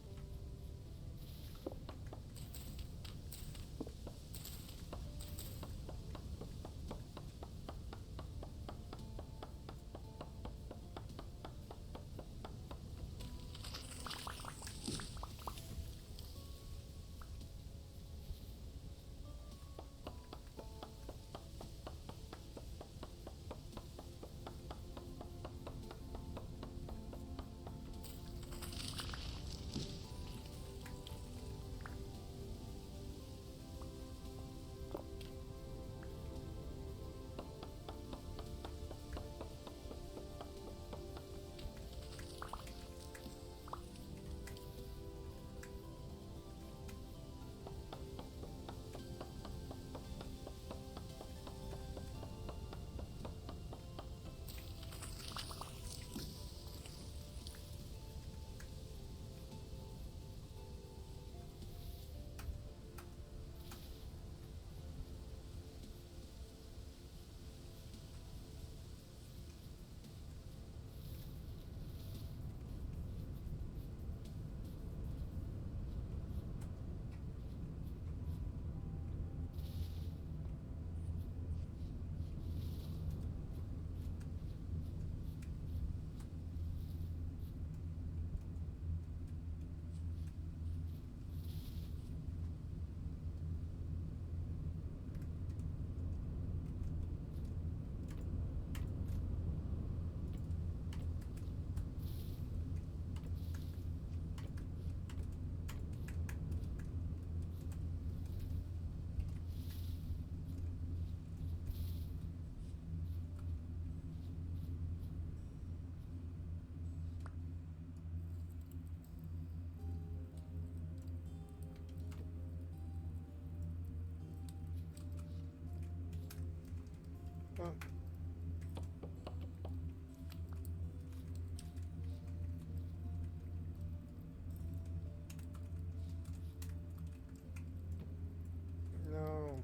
No.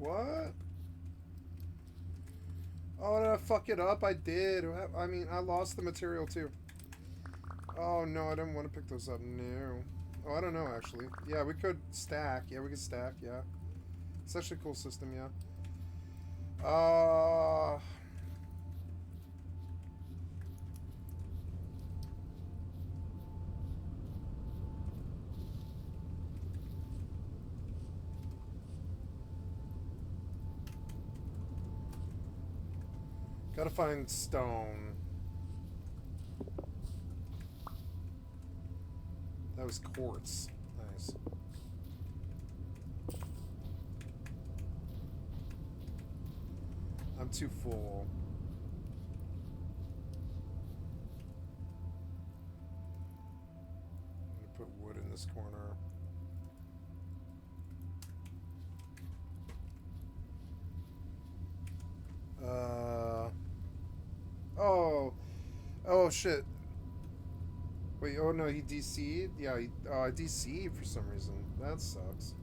What? Oh, did I fuck it up? I did. I mean, I lost the material too. Oh no, I didn't want to pick those up. No. Oh, I don't know actually. Yeah, we could stack. Yeah, we could stack. Yeah. It's actually a cool system. Yeah. Gotta find stone. That was quartz. Nice. I'm too full. I'm gonna put wood in this corner. Oh shit. Wait, oh no, he DC'd? Yeah, he DC'd for some reason. That sucks.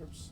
Oops.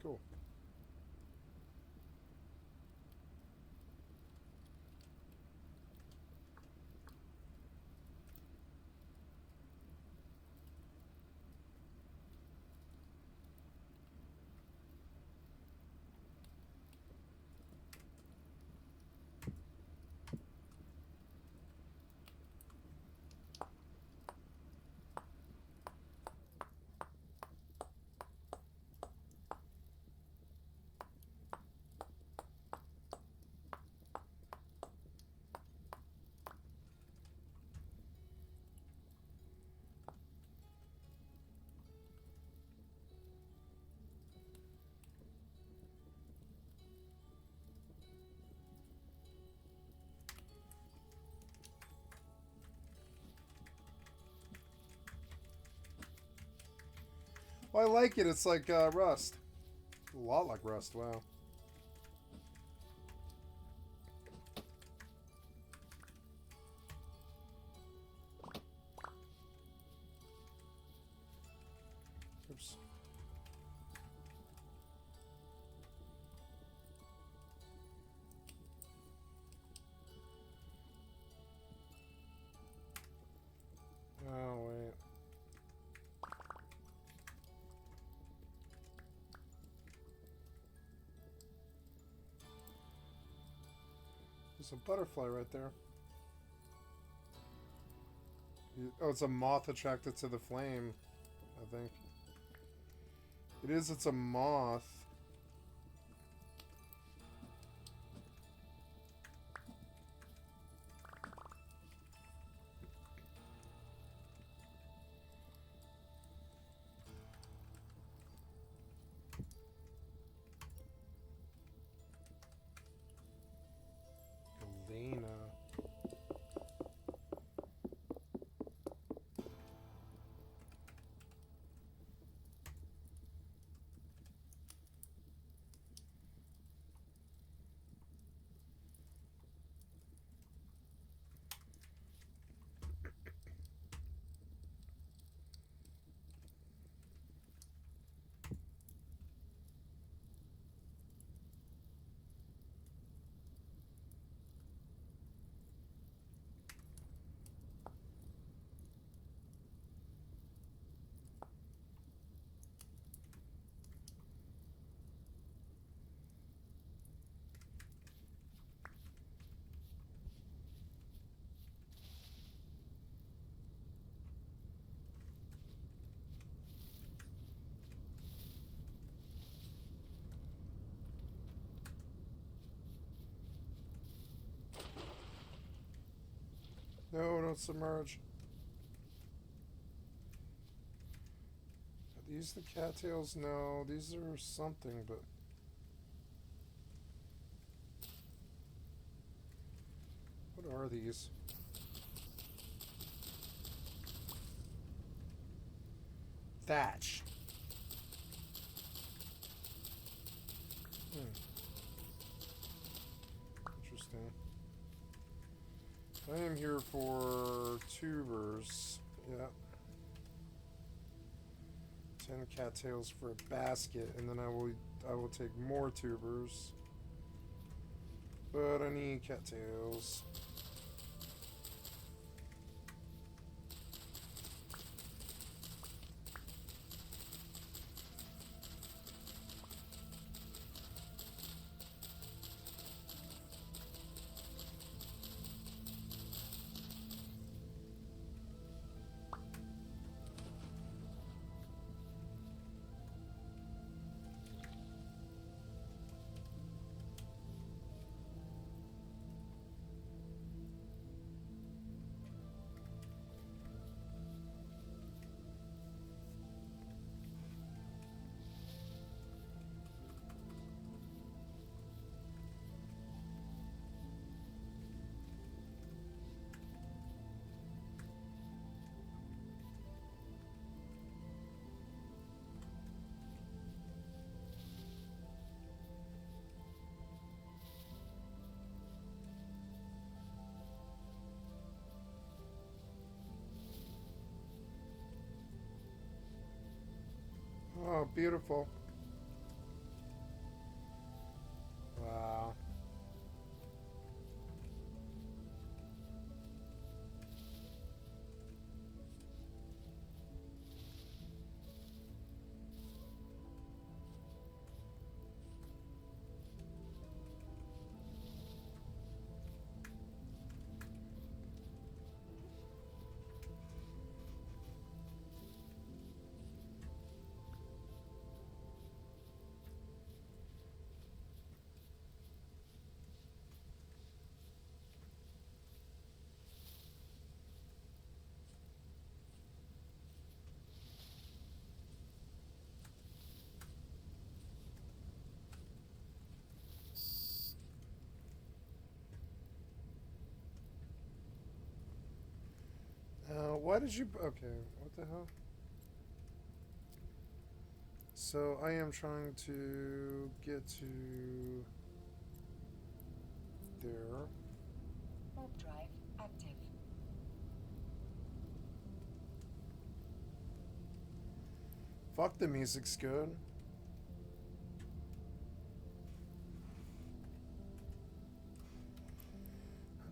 Cool. Well, I like it. It's like Rust. A lot like Rust. Wow. Oops. Oh, wait. There's a butterfly right there. Oh, it's a moth attracted to the flame, I think. It is, it's a moth. Elena. No, don't submerge. Are these the cattails? No, these are something, but... What are these? Thatch. Interesting. I am here for tubers. Yeah. 10 cattails for a basket, and then I will take more tubers. But I need cattails. Oh, beautiful. Wow. Why did you... Okay, what the hell? So I am trying to get to there. Warp drive active. Fuck, the music's good.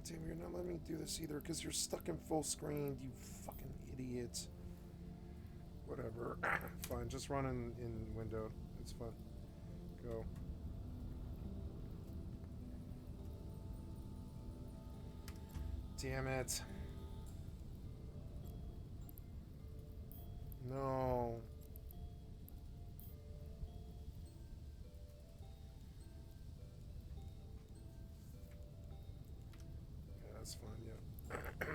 Damn, you're not letting me do this either because you're stuck in full screen, you fucking idiot. Whatever. Fine, just run in window. It's fun. Go. Damn it. No. Yeah, that's fine, yeah.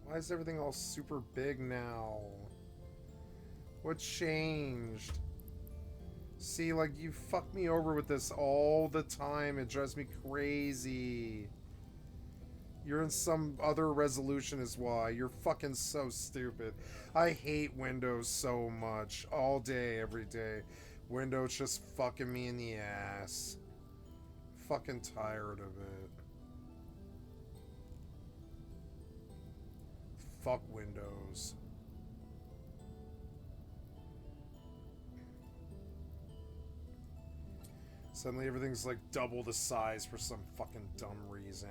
Why is everything all super big now? What changed? See, like, you fuck me over with this all the time. It drives me crazy. You're in some other resolution is why. You're fucking so stupid. I hate Windows so much. All day, every day. Windows just fucking me in the ass. Fucking tired of it. Fuck Windows. Suddenly everything's like double the size for some fucking dumb reason.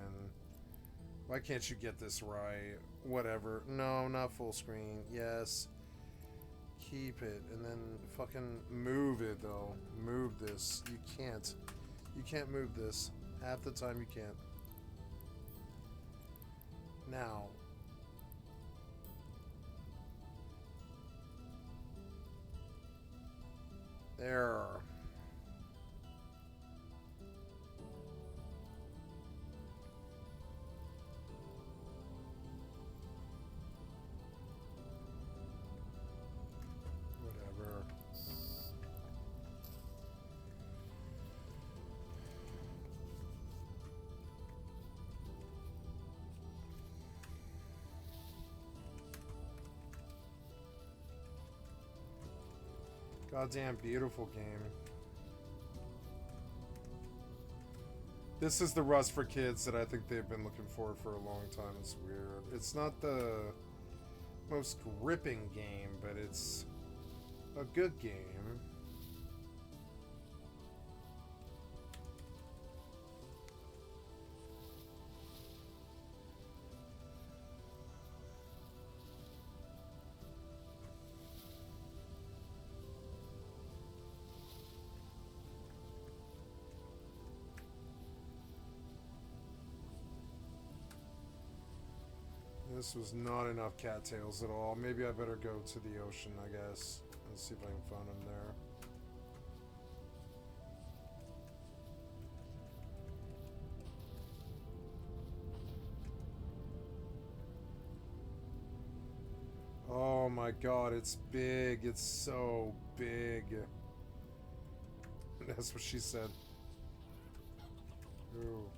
Why can't you get this right? Whatever. No, not full screen. Yes. Keep it. And then fucking move it, though. Move this. You can't. You can't move this. Half the time you can't. Now. There. Whatever. Goddamn beautiful game. This is the Rust for kids that I think they've been looking for a long time. It's weird. It's not the most gripping game, but it's a good game. This was not enough cattails at all. Maybe I better go to the ocean, I guess, and see if I can find them there. Oh my god, it's big. It's so big. That's what she said. Ooh.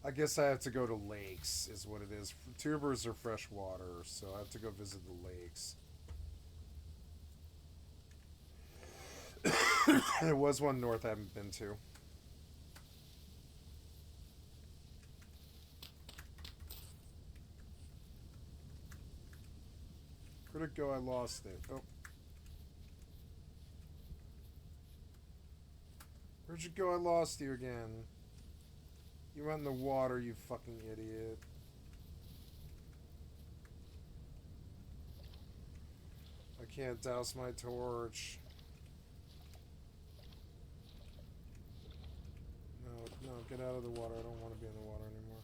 I guess I have to go to lakes, is what it is. Tubers are fresh water, so I have to go visit the lakes. There was one north I haven't been to. Where'd it it go? I lost it. Oh. Where'd you go? I lost you again. You went in the water, you fucking idiot. I can't douse my torch. No, get out of the water. I don't want to be in the water anymore.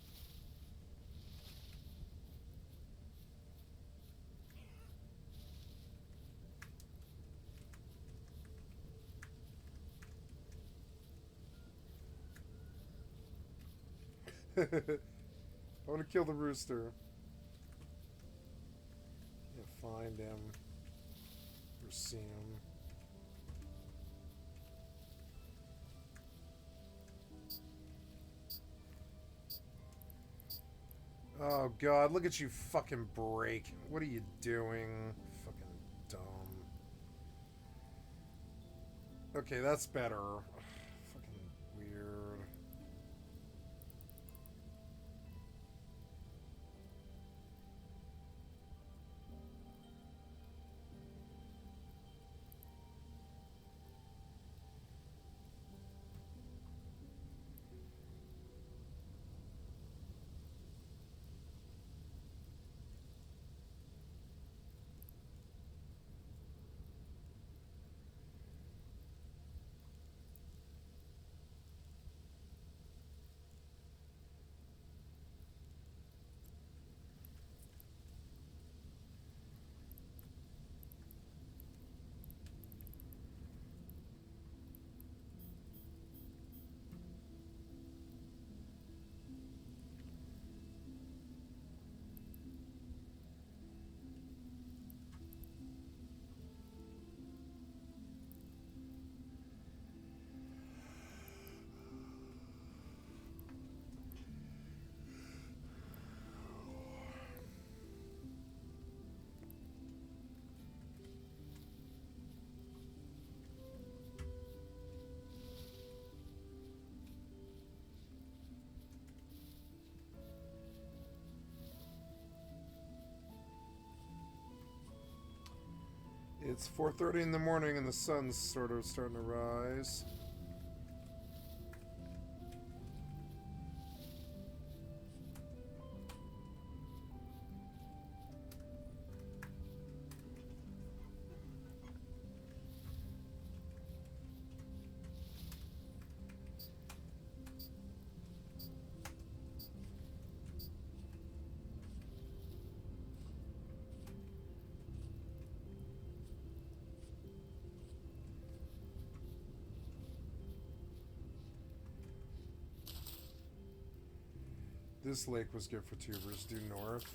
I want to kill the rooster. Can't find him. Or see him. Oh god, look at you fucking break. What are you doing? Fucking dumb. Okay, that's better. Fucking weird. It's 4:30 in the morning and the sun's sort of starting to rise. This lake was good for tubers. Due north.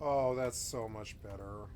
Oh, that's so much better.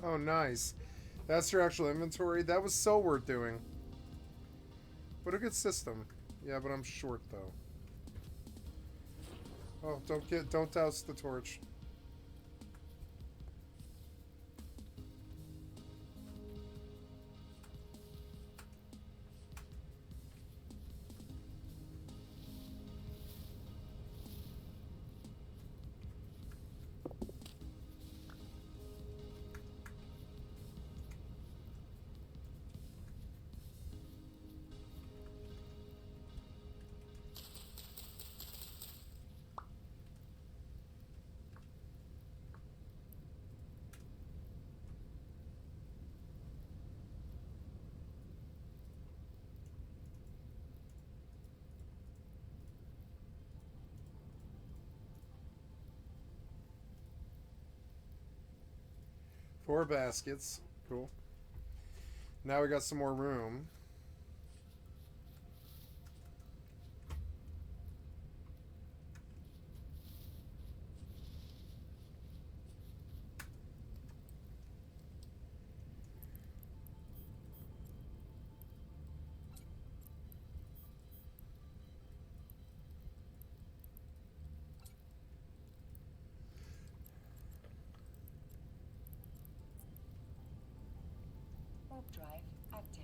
Oh, nice. That's your actual inventory? That was so worth doing. What a good system. Yeah, but I'm short, though. Oh, don't douse the torch. Four baskets. Cool. Now we got some more room. Warp drive active.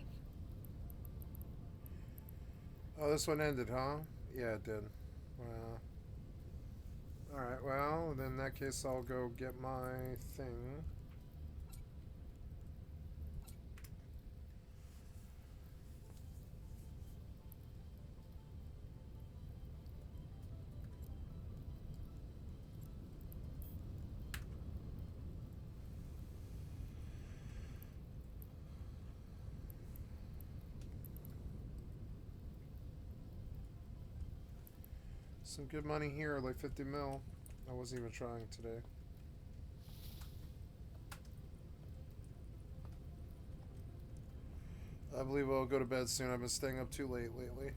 Oh, this one ended, huh? Yeah, it did. Well. Alright, well, then in that case, I'll go get my thing. Some good money here, like 50 mil. I wasn't even trying today. I believe I'll go to bed soon. I've been staying up too late lately.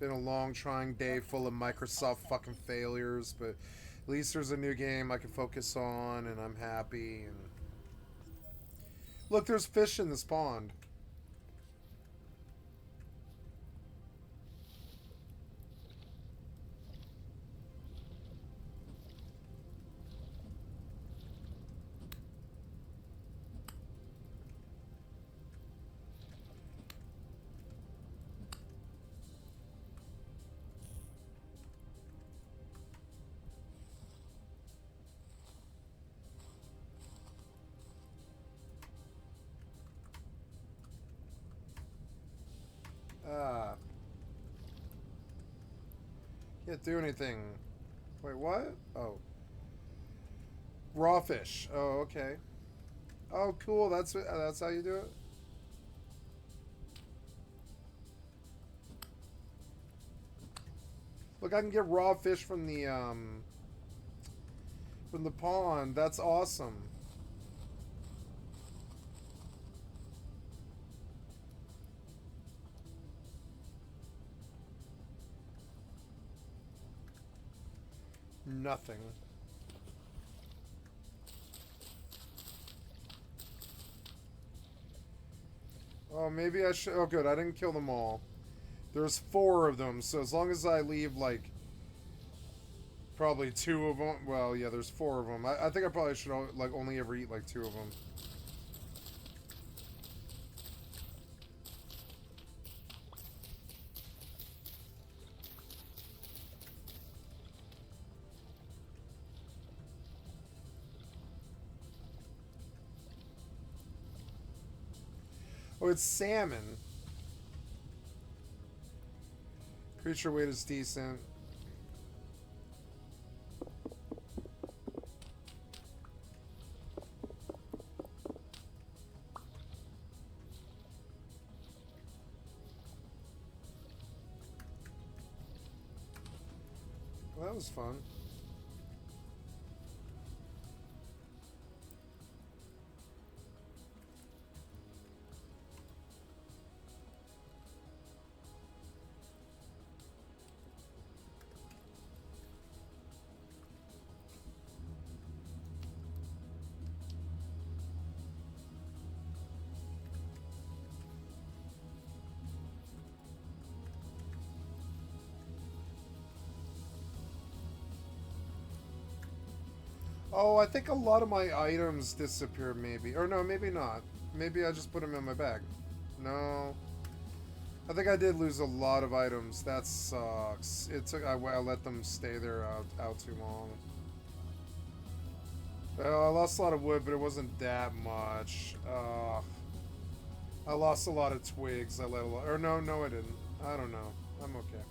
Been a long, trying day full of Microsoft fucking failures, but at least there's a new game I can focus on, and I'm happy. And look, there's fish in this pond. Can't do anything. Wait, what? Oh. Raw fish. Oh, okay. Oh, cool. That's how you do it? Look, I can get raw fish from the pond. That's awesome. Nothing. Oh, maybe I should. Oh, good. I didn't kill them all. There's 4 of them, so as long as I leave, like, probably 2 of them. Well, yeah, there's 4 of them. I think I probably should, like, only ever eat, like, 2 of them. Oh, it's salmon. Creature weight is decent. Well, that was fun. Oh, I think a lot of my items disappeared, maybe. Or no, maybe not. Maybe I just put them in my bag. No. I think I did lose a lot of items. That sucks. It took. I let them stay there out too long. Well, I lost a lot of wood, but it wasn't that much. I lost a lot of twigs. I let a lot. Or no, I didn't. I don't know. I'm okay.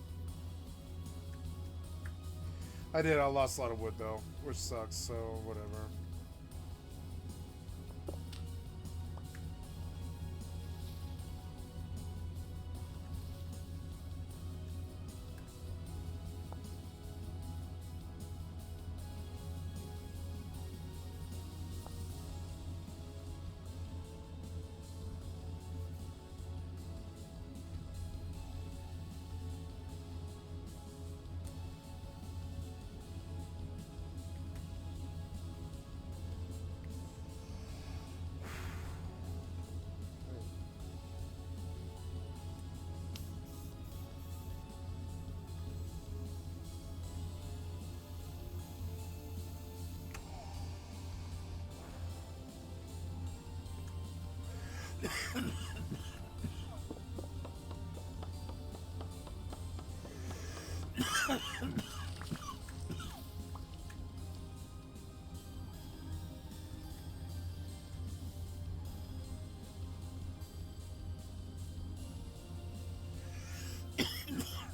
I did. I lost a lot of wood though, which sucks. So whatever.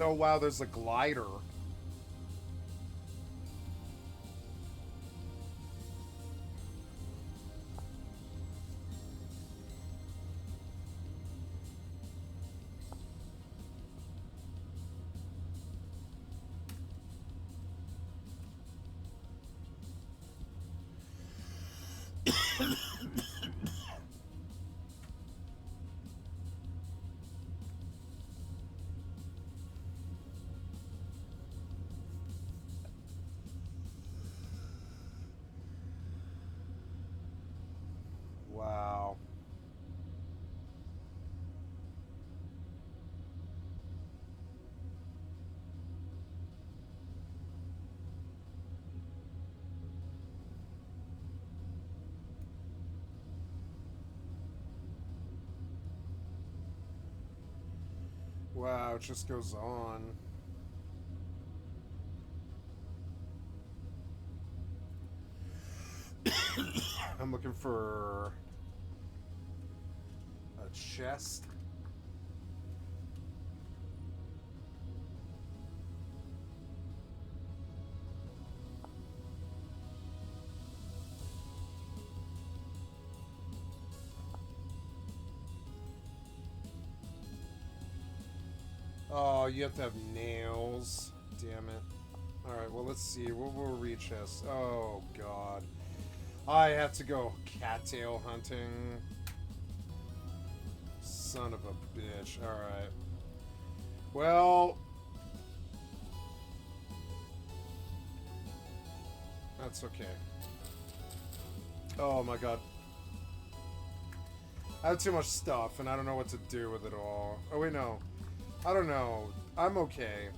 Oh wow, there's a glider. Wow. Wow, it just goes on. I'm looking for a chest. Oh, you have to have nails. Damn it. Alright, well, let's see. What will read chest? Oh, God. I have to go cattail hunting. Son of a bitch. Alright. Well... that's okay. Oh, my God. I have too much stuff, and I don't know what to do with it all. Oh, wait, no. I don't know. I'm okay.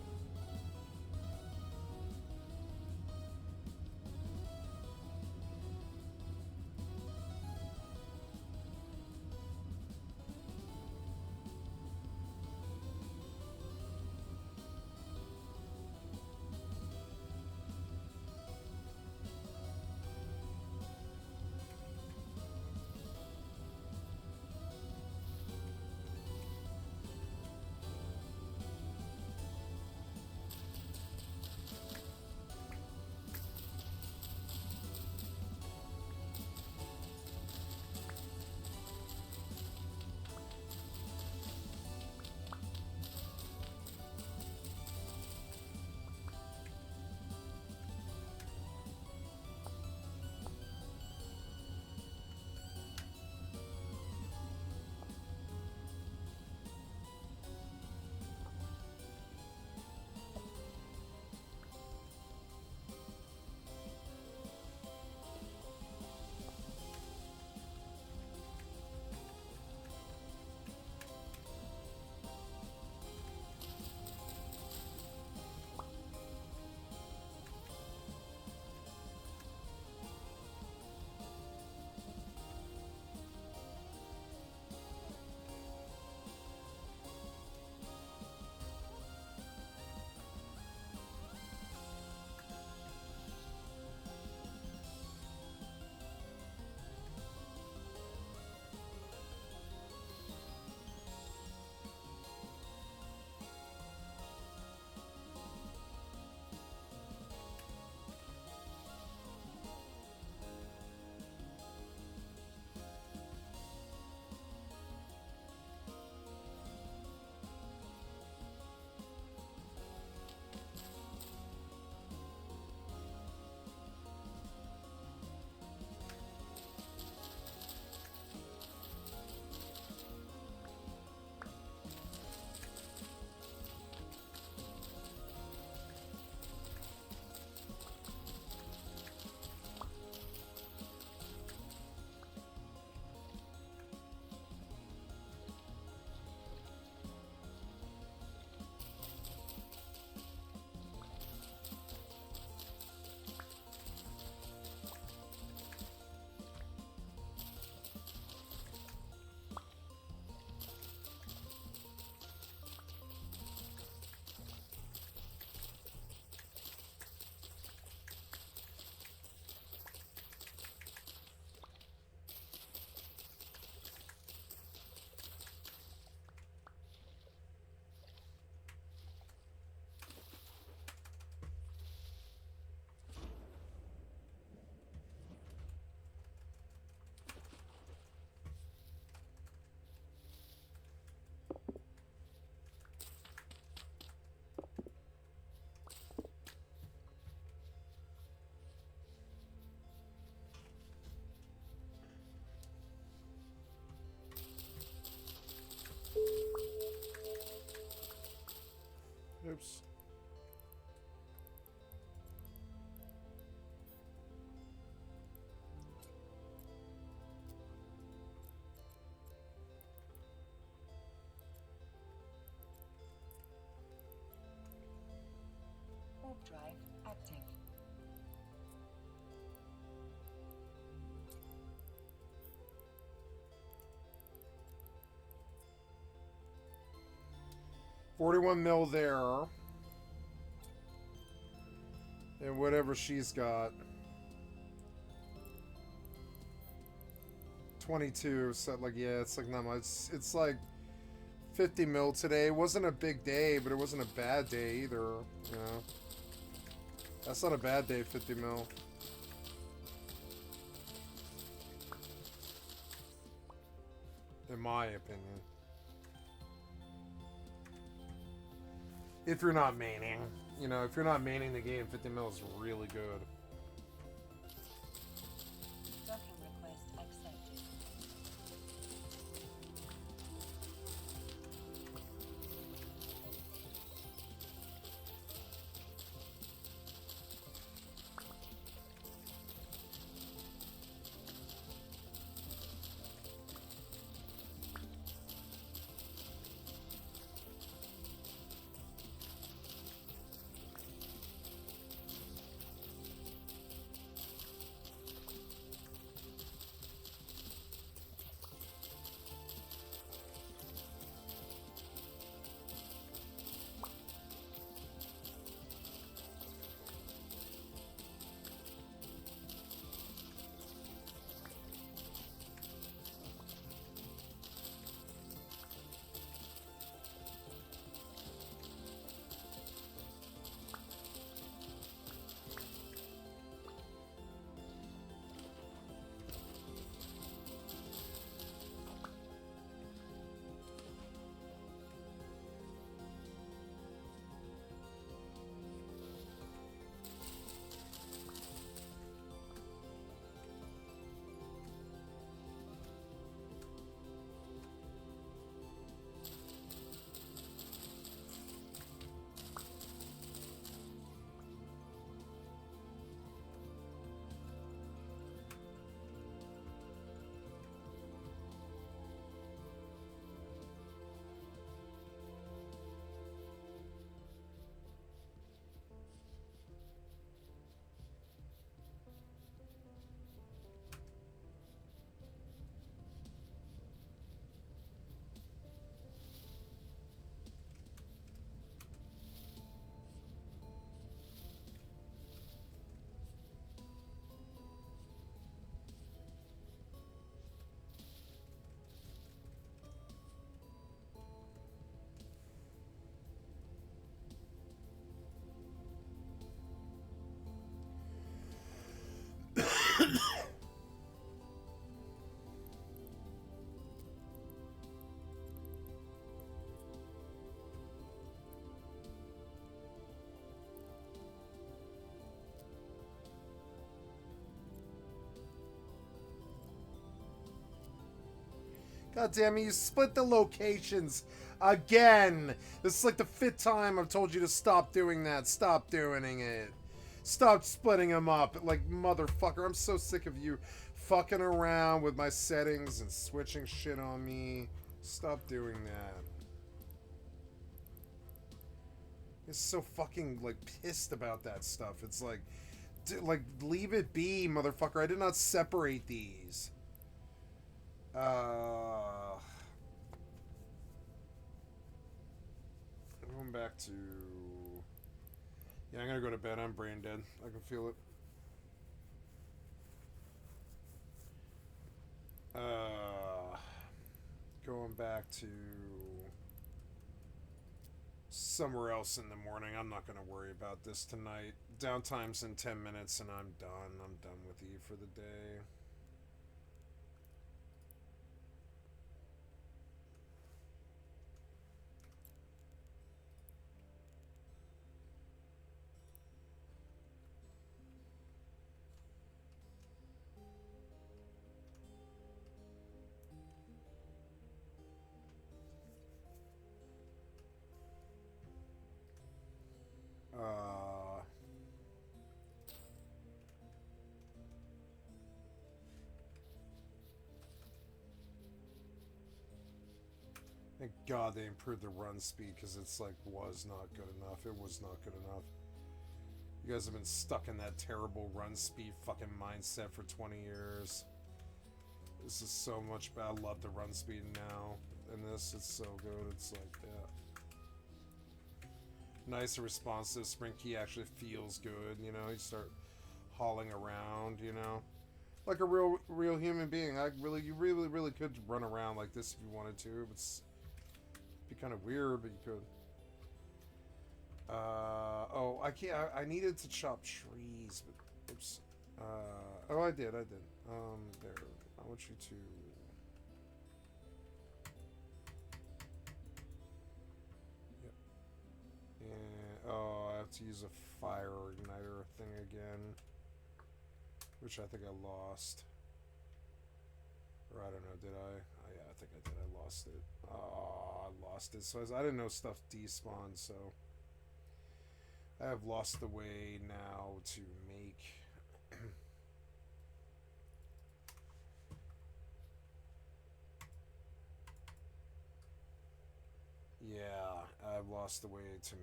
41 mil there. And whatever she's got. 22, so like, yeah, it's like not much. It's like 50 mil today. It wasn't a big day, but it wasn't a bad day either, you know. That's not a bad day, 50 mil. In my opinion. If you're not maining. You know, if you're not maining the game, 50 mil is really good. Docking request accepted. God damn it, you split the locations again. This is like the 5th time I've told you to stop doing that. Stop doing it. Stop splitting them up. Like, motherfucker, I'm so sick of you fucking around with my settings and switching shit on me. Stop doing that. I'm so fucking, like, pissed about that stuff. It's like, leave it be, motherfucker. I did not separate these. Going back to... Yeah, I'm gonna go to bed. I'm brain dead. I can feel it. Going back to... somewhere else in the morning. I'm not gonna worry about this tonight. Downtime's in 10 minutes and I'm done. I'm done with EvE for the day. Thank God they improved the run speed, because it's like, was not good enough. It was not good enough. You guys have been stuck in that terrible run speed fucking mindset for 20 years. This is so much better. I love the run speed now. And this is so good. It's like, yeah. nice and responsive. Sprint key actually feels good, you know. You start hauling around, you know, like a real human being. You really could run around like this if you wanted to. It'd be kind of weird, but you could. Oh, I can't. I needed to chop trees, but oops. Oh, I did. There. I want you to. Yep. And oh, I have to use a fire igniter thing again, which I think I lost. Or I don't know. Did I? Oh, yeah, I think I did. I lost it. Oh, I lost it. So I didn't know stuff despawned. So. I have lost the way now to make yeah, I've lost the way to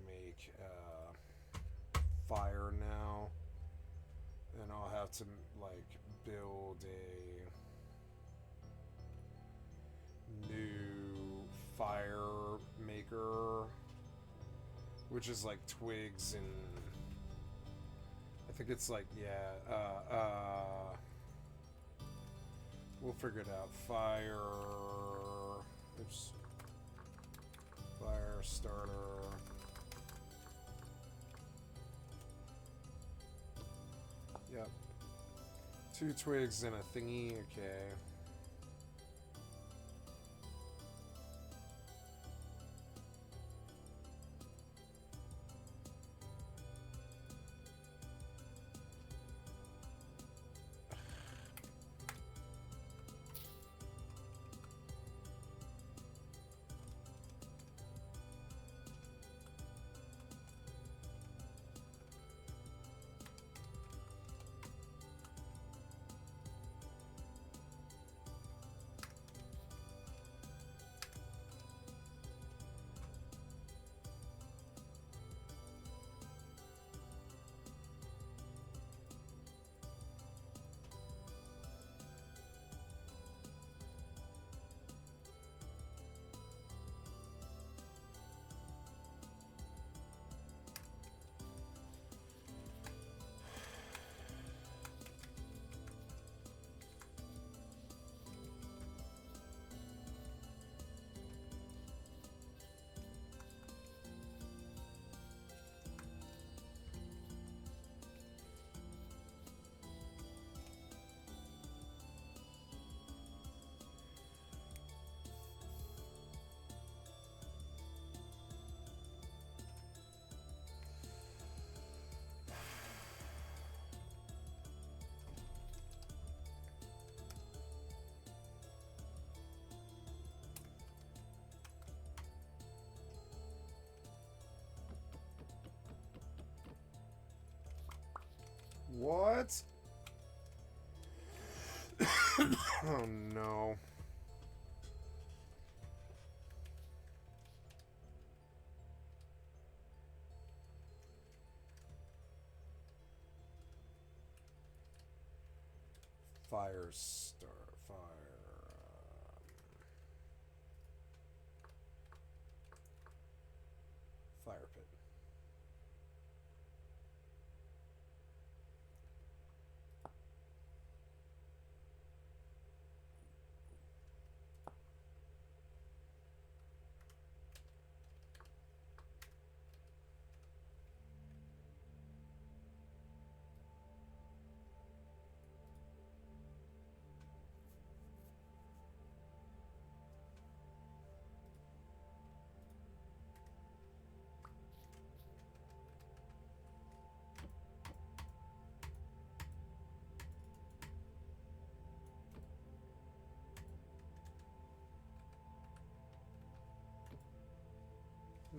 make fire now, and I'll have to like build a new fire maker, which is like twigs and I think it's like, yeah, we'll figure it out. Oops. Fire starter. Yep. 2 twigs and a thingy, okay. What? Oh no. Fire fire pit.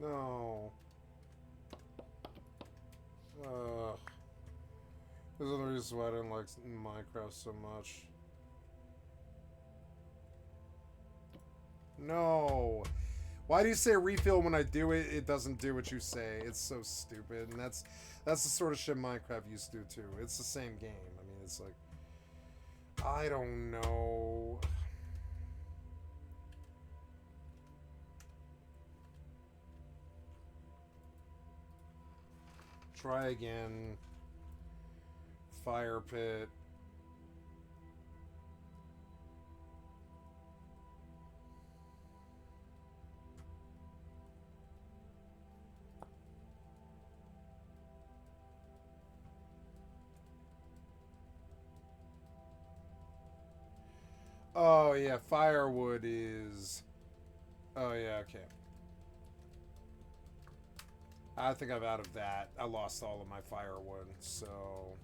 No. There's another reason why I didn't like Minecraft so much. No. Why do you say refill when I do it? It doesn't do what you say. It's so stupid, and that's the sort of shit Minecraft used to do too. It's the same game. I mean, it's like, I don't know. Try again. Fire pit. Oh, yeah, firewood is... Oh, yeah, okay. I think I'm out of that. I lost all of my firewood, so...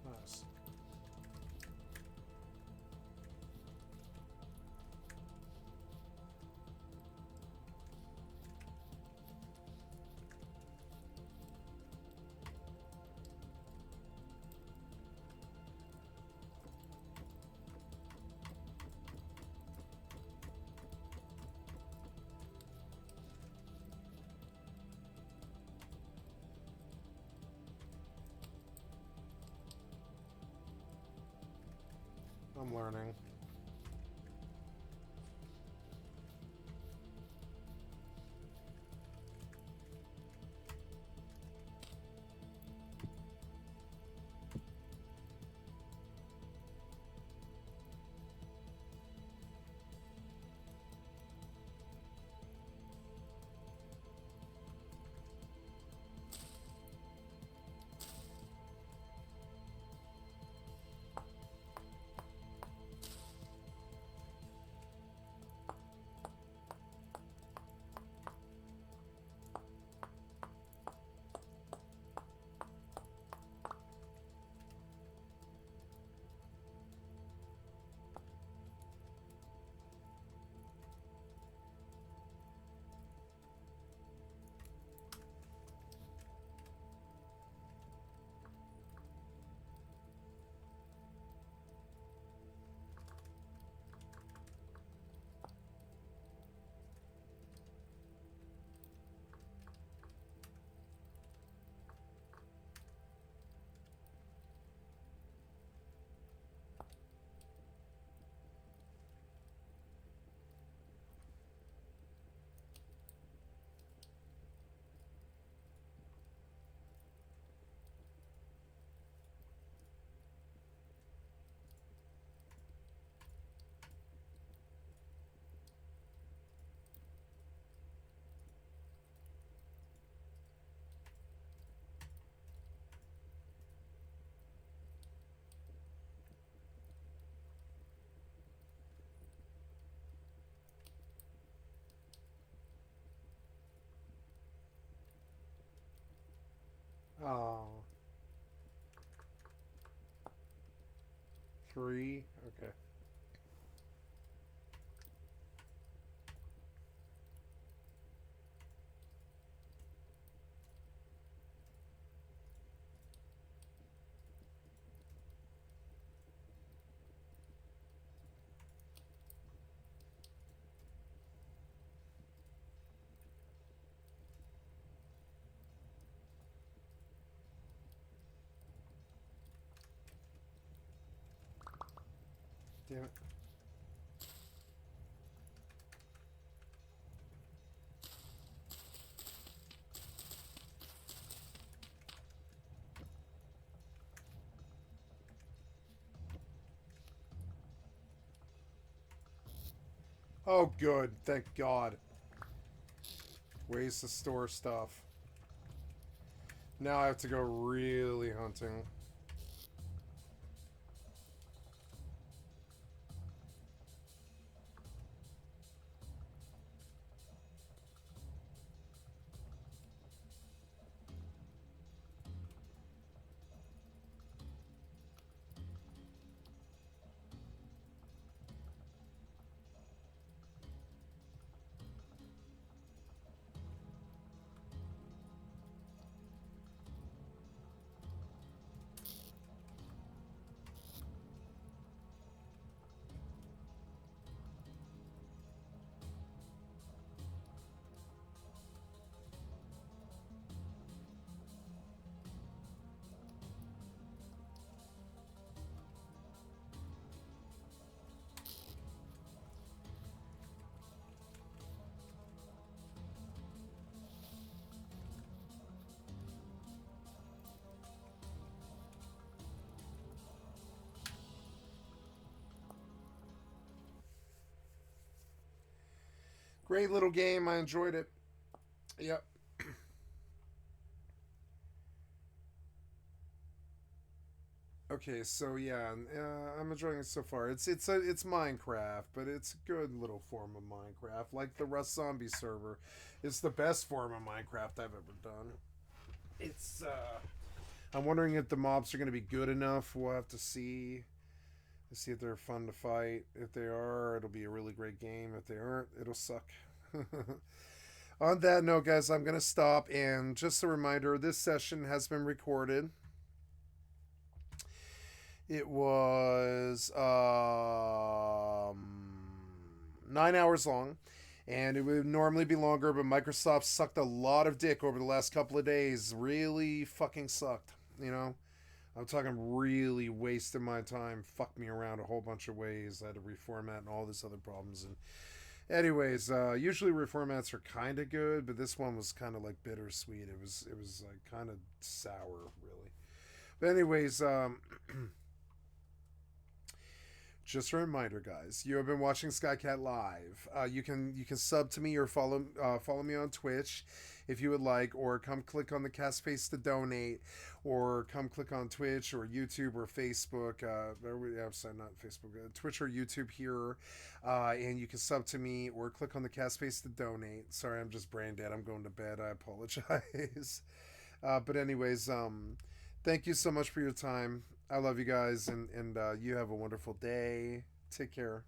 Nice. I'm learning. Oh. 3? Okay. Damn it. Oh, good. Thank God. Ways to store stuff. Now I have to go really hunting. Great little game. I enjoyed it. Yep. Okay, so yeah, I'm enjoying it so far. It's Minecraft, but it's a good little form of Minecraft, like the Rust Zombie server. It's the best form of Minecraft I've ever done. It's I'm wondering if the mobs are going to be good enough. We'll have to see. See if they're fun to fight. If they are, it'll be a really great game. If they aren't, it'll suck. On that note, guys, I'm going to stop. And just a reminder, this session has been recorded. It was 9 hours long, and it would normally be longer, but Microsoft sucked a lot of dick over the last couple of days. Really fucking sucked, you know? I'm talking really wasted my time, fucked me around a whole bunch of ways. I had to reformat and all this other problems. And anyways, usually reformats are kind of good, but this one was kind of like bittersweet. It was like kind of sour, really. But anyways, just a reminder, guys. You have been watching skycat.live. You can sub to me or follow me on Twitch if you would like, or come click on the cast face to donate, or come click on Twitch or YouTube or Facebook. I'm sorry, not Facebook, Twitch or YouTube here, and you can sub to me or click on the cast face to donate. Sorry, I'm just brain dead. I'm going to bed. I apologize. But anyways, thank you so much for your time. I love you guys, and you have a wonderful day. Take care.